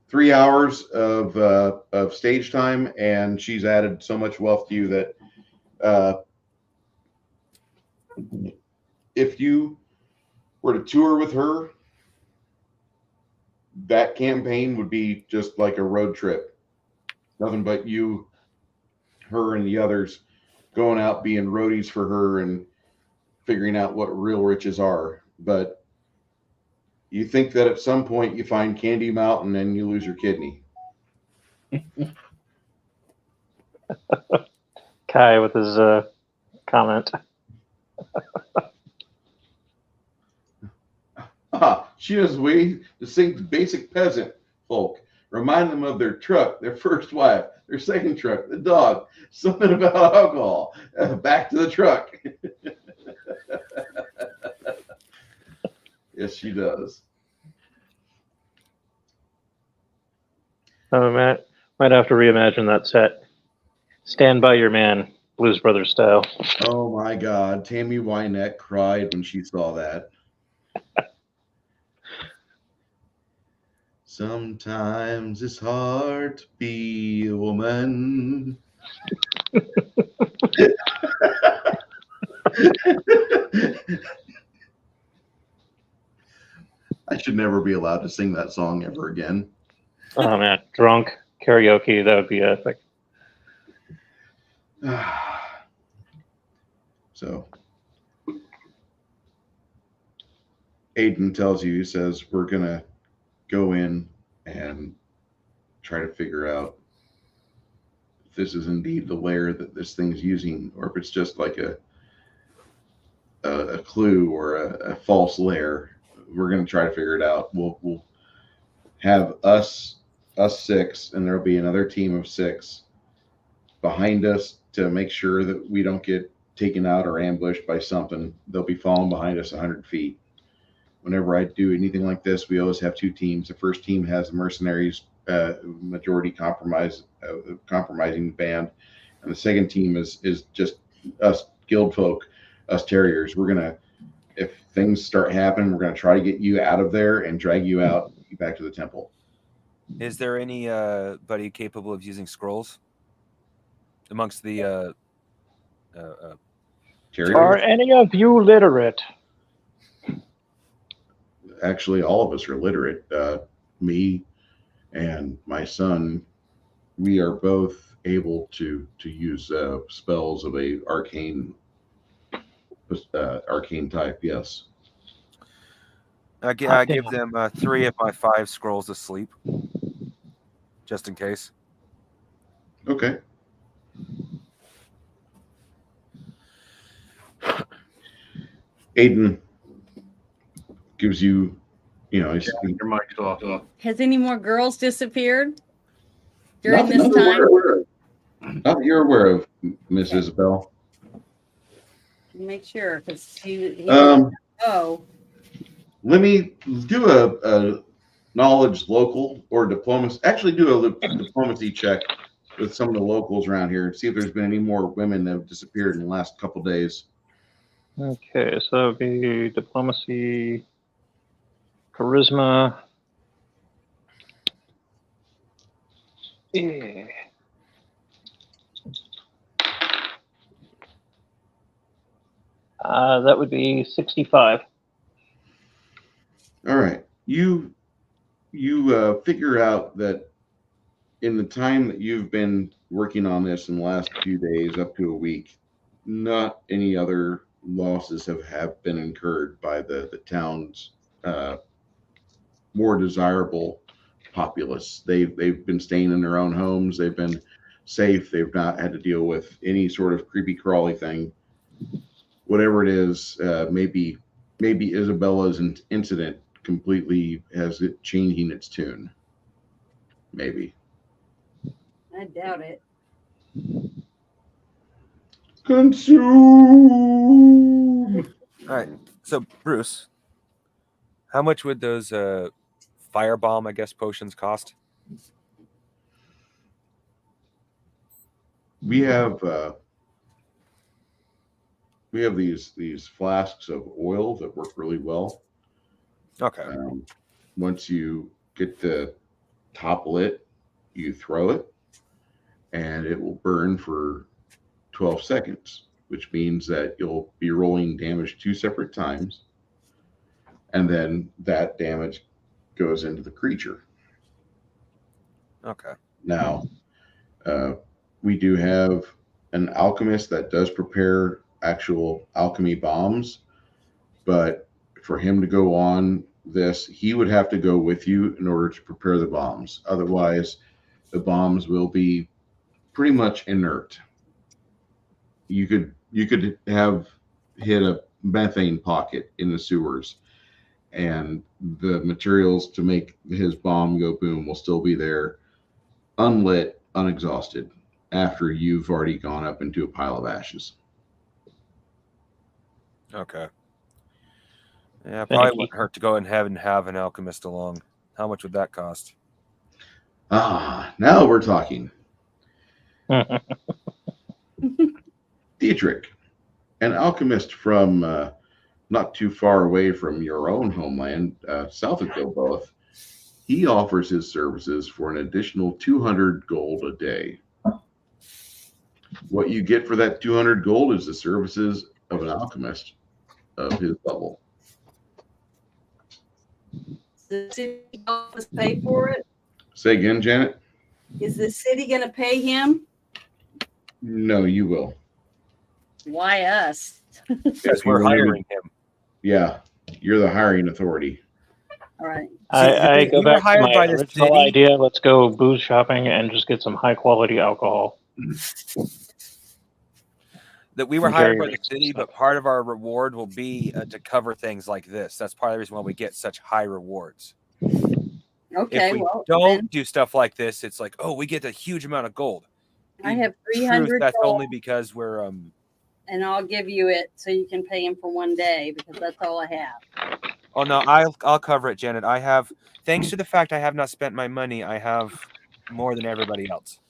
Speaker 2: 3 hours of stage time, and she's added so much wealth to you that if you were to tour with her, that campaign would be just like a road trip. Nothing but you, her, and the others going out being roadies for her and figuring out what real riches are. But you think that at some point you find Candy Mountain and you lose your kidney.
Speaker 1: Kai with his comment.
Speaker 2: She knows a way to sing to basic peasant folk. Remind them of their truck, their first wife, their second truck, the dog, something about alcohol. Back to the truck. Yes, she does.
Speaker 1: Oh, Matt, might have to reimagine that set. Stand by your man, Blues Brothers style.
Speaker 2: Oh my God. Tammy Wynette cried when she saw that. Sometimes it's hard to be a woman. I should never be allowed to sing that song ever again.
Speaker 1: Oh man, drunk karaoke, that would be epic.
Speaker 2: So Aiden tells you, he says, we're going to go in and try to figure out if this is indeed the layer that this thing's using, or if it's just like a clue or a false layer. We're going to try to figure it out. We'll have us six, and there'll be another team of six behind us to make sure that we don't get taken out or ambushed by something. They'll be following behind us 100 feet. Whenever I do anything like this, we always have two teams. The first team has the mercenaries, majority compromising the band, and the second team is just us guild folk, us terriers. We're gonna, if things start happening, we're gonna try to get you out of there and drag you out back to the temple.
Speaker 3: Is there anybody capable of using scrolls amongst the
Speaker 2: Terriers?
Speaker 1: Are any of you literate?
Speaker 2: Actually, all of us are literate. Me and my son, we are both able to use spells of a arcane type. Yes.
Speaker 3: I give them 3 of my 5 scrolls of sleep, just in case.
Speaker 2: Okay. Aiden gives you,
Speaker 5: Your mic's off.
Speaker 4: Has any more girls disappeared? during
Speaker 2: Not
Speaker 4: this
Speaker 2: that
Speaker 4: time?
Speaker 2: not that you're aware of, Miss Isabel.
Speaker 4: Make sure, because he
Speaker 2: Um,
Speaker 4: oh,
Speaker 2: let me do a knowledge local or diplomacy. Actually, do a diplomacy check with some of the locals around here. See if there's been any more women that have disappeared in the last couple days.
Speaker 1: Okay, so that would be diplomacy, charisma. Yeah. That would be 65.
Speaker 2: All right, you figure out that in the time that you've been working on this in the last few days, up to a week, not any other losses have been incurred by the town's more desirable populace. They've been staying in their own homes. They've been safe. They've not had to deal with any sort of creepy crawly thing. Whatever it is, maybe Isabella's incident completely has it changing its tune. Maybe.
Speaker 4: I doubt it.
Speaker 2: Consume.
Speaker 3: All right. So, Bruce, how much would those firebomb, I guess, potions cost?
Speaker 2: We have these flasks of oil that work really well.
Speaker 3: Okay.
Speaker 2: Once you get the top lit, you throw it, and it will burn for 12 seconds, which means that you'll be rolling damage 2 separate times, and then that damage goes into the creature.
Speaker 3: Okay.
Speaker 2: Now, we do have an alchemist that does prepare actual alchemy bombs, but for him to go on this, he would have to go with you in order to prepare the bombs. Otherwise, the bombs will be pretty much inert. You could have hit a methane pocket in the sewers, and the materials to make his bomb go boom will still be there, unlit, unexhausted, after you've already gone up into a pile of ashes.
Speaker 3: Okay. Yeah, probably wouldn't hurt to go and have an alchemist along. How much would that cost?
Speaker 2: Now we're talking. Dietrich, an alchemist from not too far away from your own homeland, south of Gilboa, he offers his services for an additional 200 gold a day. What you get for that 200 gold is the services of an alchemist of his level.
Speaker 4: The city going to pay for it?
Speaker 2: Say again, Janet?
Speaker 4: Is the city going to pay him?
Speaker 2: No, you will.
Speaker 4: Why us?
Speaker 3: Because we're hiring him.
Speaker 2: Yeah, you're the hiring authority.
Speaker 4: All right.
Speaker 1: I go
Speaker 3: we were
Speaker 1: back to
Speaker 3: hired
Speaker 1: my
Speaker 3: by the
Speaker 1: original
Speaker 3: city.
Speaker 1: idea. Let's go booze shopping and just get some high quality alcohol.
Speaker 3: That we were
Speaker 1: And
Speaker 3: hired by
Speaker 1: Jerry
Speaker 3: the city, but part of our reward will be to cover things like this. That's part of the reason why we get such high rewards.
Speaker 4: Okay.
Speaker 3: If we
Speaker 4: Well,
Speaker 3: don't
Speaker 4: then
Speaker 3: do stuff like this, it's like, oh, we get a huge amount of gold.
Speaker 4: I have
Speaker 3: Truth,
Speaker 4: 300
Speaker 3: that's
Speaker 4: gold,
Speaker 3: only because we're
Speaker 4: and I'll give you it so you can pay him for one day because that's all I have.
Speaker 3: Oh no, I'll cover it, Janet. I have, thanks to the fact I have not spent my money, I have more than everybody else.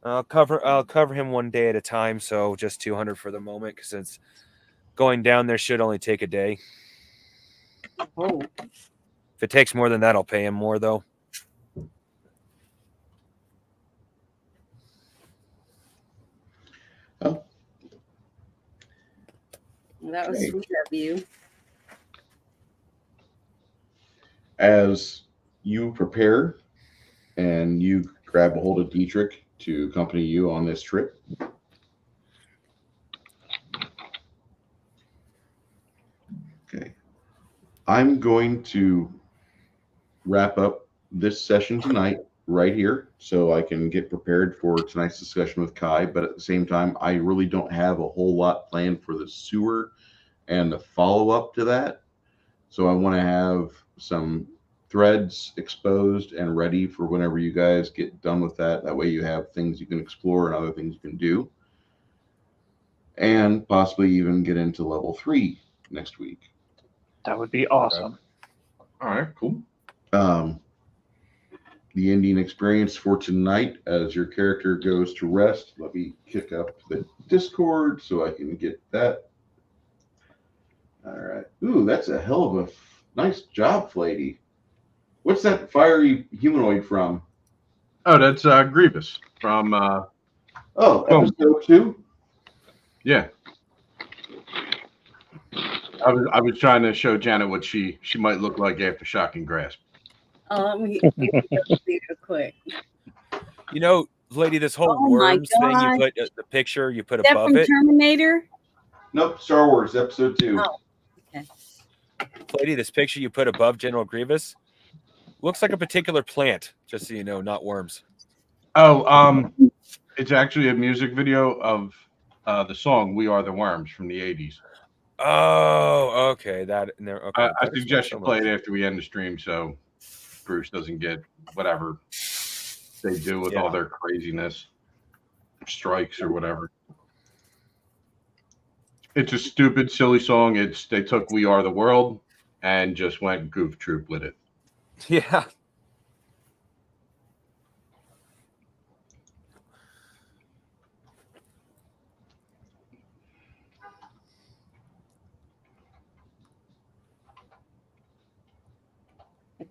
Speaker 3: I'll cover him one day at a time, so just 200 for the moment, because it's going down there should only take a day.
Speaker 4: Oh,
Speaker 3: If it takes more than that, I'll pay him more though.
Speaker 2: Oh,
Speaker 4: well, that was
Speaker 2: Okay.
Speaker 4: sweet of you.
Speaker 2: as you prepare and you grab a hold of Dietrich to accompany you on this trip, okay, I'm going to wrap up this session tonight right here so I can get prepared for tonight's discussion with Kai. But at the same time, I really don't have a whole lot planned for the sewer and the follow-up to that. So I want to have some threads exposed and ready for whenever you guys get done with that. That way you have things you can explore and other things you can do. And possibly even get into level 3 next week.
Speaker 1: That would be awesome.
Speaker 5: All right, cool.
Speaker 2: The ending experience for tonight as your character goes to rest. Let me kick up the Discord so I can get that. All right. Ooh, that's a hell of a nice job, Flady. What's that fiery humanoid from?
Speaker 5: Oh, that's Grievous from
Speaker 2: Episode 2?
Speaker 5: Yeah. I was trying to show Janet what she might look like after shocking grasp.
Speaker 4: Real quick.
Speaker 3: You know, lady, this whole
Speaker 4: Oh my
Speaker 3: worms thing you
Speaker 4: God.
Speaker 3: put the picture you put
Speaker 4: Is that
Speaker 3: above
Speaker 4: from
Speaker 3: it.
Speaker 4: Terminator?
Speaker 2: Nope, Star Wars Episode 2.
Speaker 4: Oh. Okay.
Speaker 3: Lady, this picture you put above General Grievous looks like a particular plant, just so you know, not worms.
Speaker 5: Oh, it's actually a music video of the song "We Are the Worms" from the '80s.
Speaker 3: Oh, okay. That and there. Okay,
Speaker 5: I suggest you play it after we end the stream, so Bruce doesn't get whatever they do with all their craziness, strikes or whatever. It's a stupid, silly song. They took "We Are the World" and just went goof troop with it.
Speaker 3: Yeah.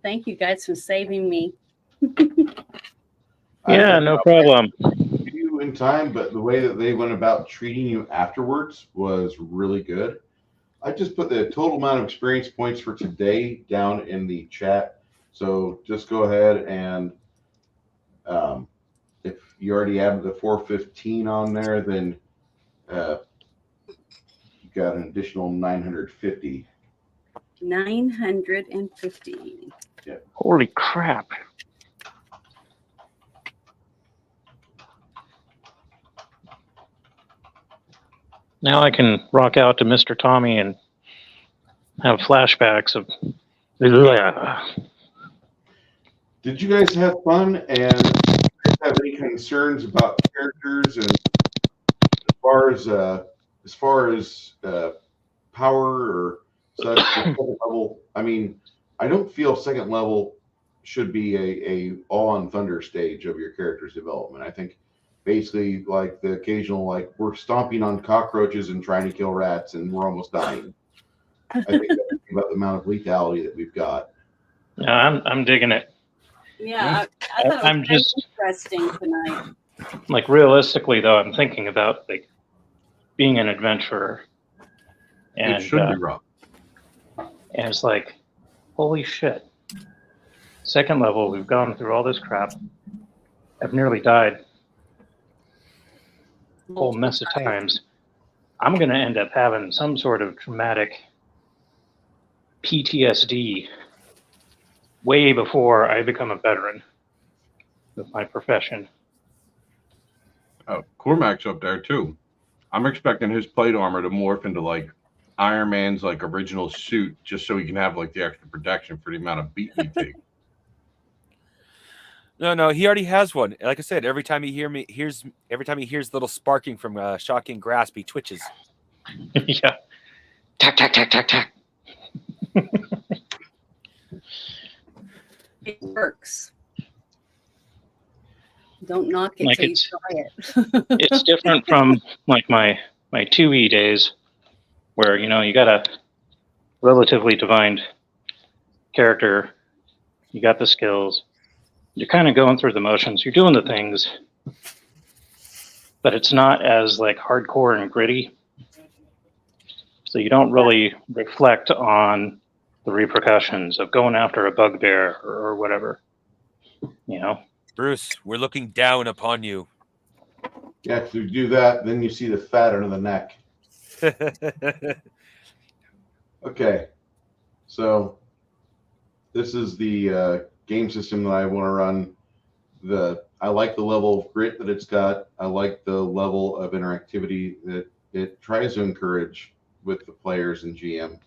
Speaker 4: Thank you guys for saving me.
Speaker 1: Yeah, no problem.
Speaker 2: You in time, but the way that they went about treating you afterwards was really good. I just put the total amount of experience points for today down in the chat. So just go ahead and if you already have the 415 on there, then you got an additional 950.
Speaker 4: 950.
Speaker 2: Yeah.
Speaker 1: Holy crap. Now I can rock out to Mr. Tommy and have flashbacks of.
Speaker 2: Did you guys have fun? And do you guys have any concerns about characters and as far as power or such? Second level. I mean, I don't feel second level should be a all on thunder stage of your character's development. I think basically like the occasional like we're stomping on cockroaches and trying to kill rats and we're almost dying. I think that's about the amount of lethality that we've got.
Speaker 1: No, I'm digging it.
Speaker 4: Yeah, I thought it was
Speaker 1: I'm just
Speaker 4: interesting tonight.
Speaker 1: like realistically though. I'm thinking about like being an adventurer, and
Speaker 5: It should be rough.
Speaker 1: and it's like, holy shit! Second level, we've gone through all this crap. I've nearly died a whole mess of times. I'm going to end up having some sort of traumatic PTSD way before I become a veteran with my profession.
Speaker 5: Oh, Cormac's up there too. I'm expecting his plate armor to morph into like Iron Man's like original suit, just so he can have like the extra protection for the amount of beat he takes.
Speaker 3: No, he already has one. Like I said, every time he hears little sparking from shocking grasp, he twitches.
Speaker 1: Yeah. Tack, tack, tack, tack, tack.
Speaker 4: It works. Don't knock it
Speaker 1: Like
Speaker 4: till you
Speaker 1: it's-
Speaker 4: try it.
Speaker 1: It's different from like my 2E days where, you know, you got a relatively defined character, you got the skills, you're kind of going through the motions, you're doing the things, but it's not as like hardcore and gritty. So you don't really reflect on the repercussions of going after a bugbear or whatever, you know?
Speaker 3: Bruce, we're looking down upon you.
Speaker 2: Yeah, if you do that, then you see the fat under the neck. Okay, so this is the game system that I want to run. I like the level of grit that it's got. I like the level of interactivity that it tries to encourage with the players and GM.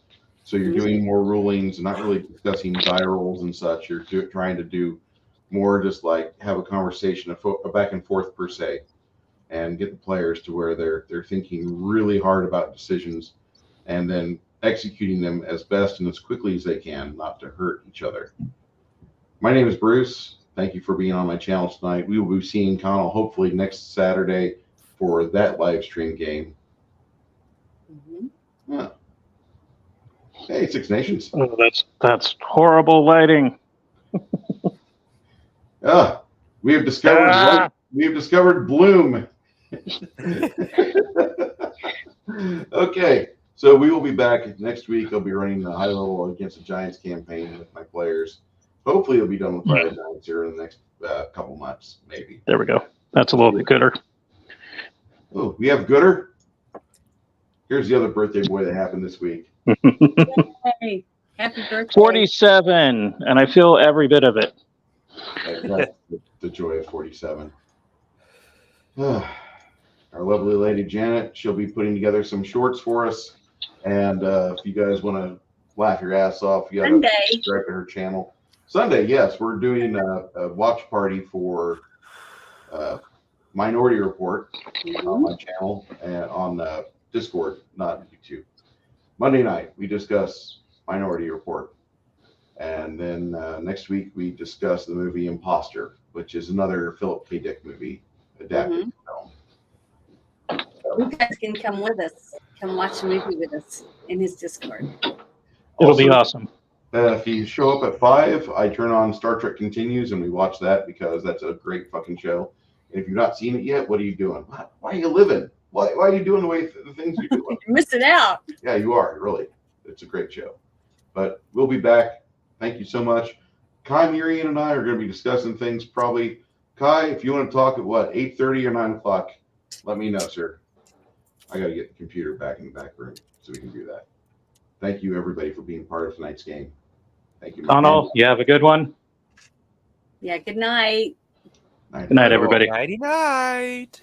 Speaker 2: So you're doing more rulings, not really discussing die rolls and such. You're trying to do more just like have a conversation, a back and forth per se, and get the players to where they're thinking really hard about decisions and then executing them as best and as quickly as they can, not to hurt each other. My name is Bruce. Thank you for being on my channel tonight. We will be seeing Connell hopefully next Saturday for that live stream game. Yeah. Hey, Six Nations.
Speaker 1: Oh, that's horrible lighting.
Speaker 2: We have discovered we have discovered bloom. Okay, so we will be back next week. I'll be running the high level against the Giants campaign with my players. Hopefully, it'll be done with Friday Giants here in the next couple months, maybe.
Speaker 1: There we go. That's a little bit gooder.
Speaker 2: Oh, we have gooder. Here's the other birthday boy that happened this week.
Speaker 4: Hey, happy birthday.
Speaker 1: 47, and I feel every bit of it.
Speaker 2: That's the joy of 47. Our lovely lady Janet, she'll be putting together some shorts for us. And if you guys want to laugh your ass off, you got to subscribe to her channel. Sunday, yes, we're doing a watch party for Minority Report on my channel and on Discord, not YouTube. Monday night, we discuss Minority Report. And then next week, we discuss the movie Imposter, which is another Philip K. Dick movie adapted film.
Speaker 4: You guys can come with us. Come watch the movie with us in his Discord.
Speaker 1: It'll be awesome.
Speaker 2: If you show up at 5, I turn on Star Trek Continues and we watch that because that's a great fucking show. And if you've not seen it yet, what are you doing? Why are you living? Why are you doing the things you're doing?
Speaker 4: You're missing out.
Speaker 2: Yeah, you are, really. It's a great show. But we'll be back. Thank you so much. Kai, Miriam, and I are going to be discussing things probably. Kai, if you want to talk at 8:30 or 9 o'clock, let me know, sir. I got to get the computer back in the back room so we can do that. Thank you, everybody, for being part of tonight's game. Thank you.
Speaker 1: Connell, you have a good one.
Speaker 4: Yeah, good night.
Speaker 2: Night.
Speaker 1: Good night, everybody.
Speaker 3: Nighty night.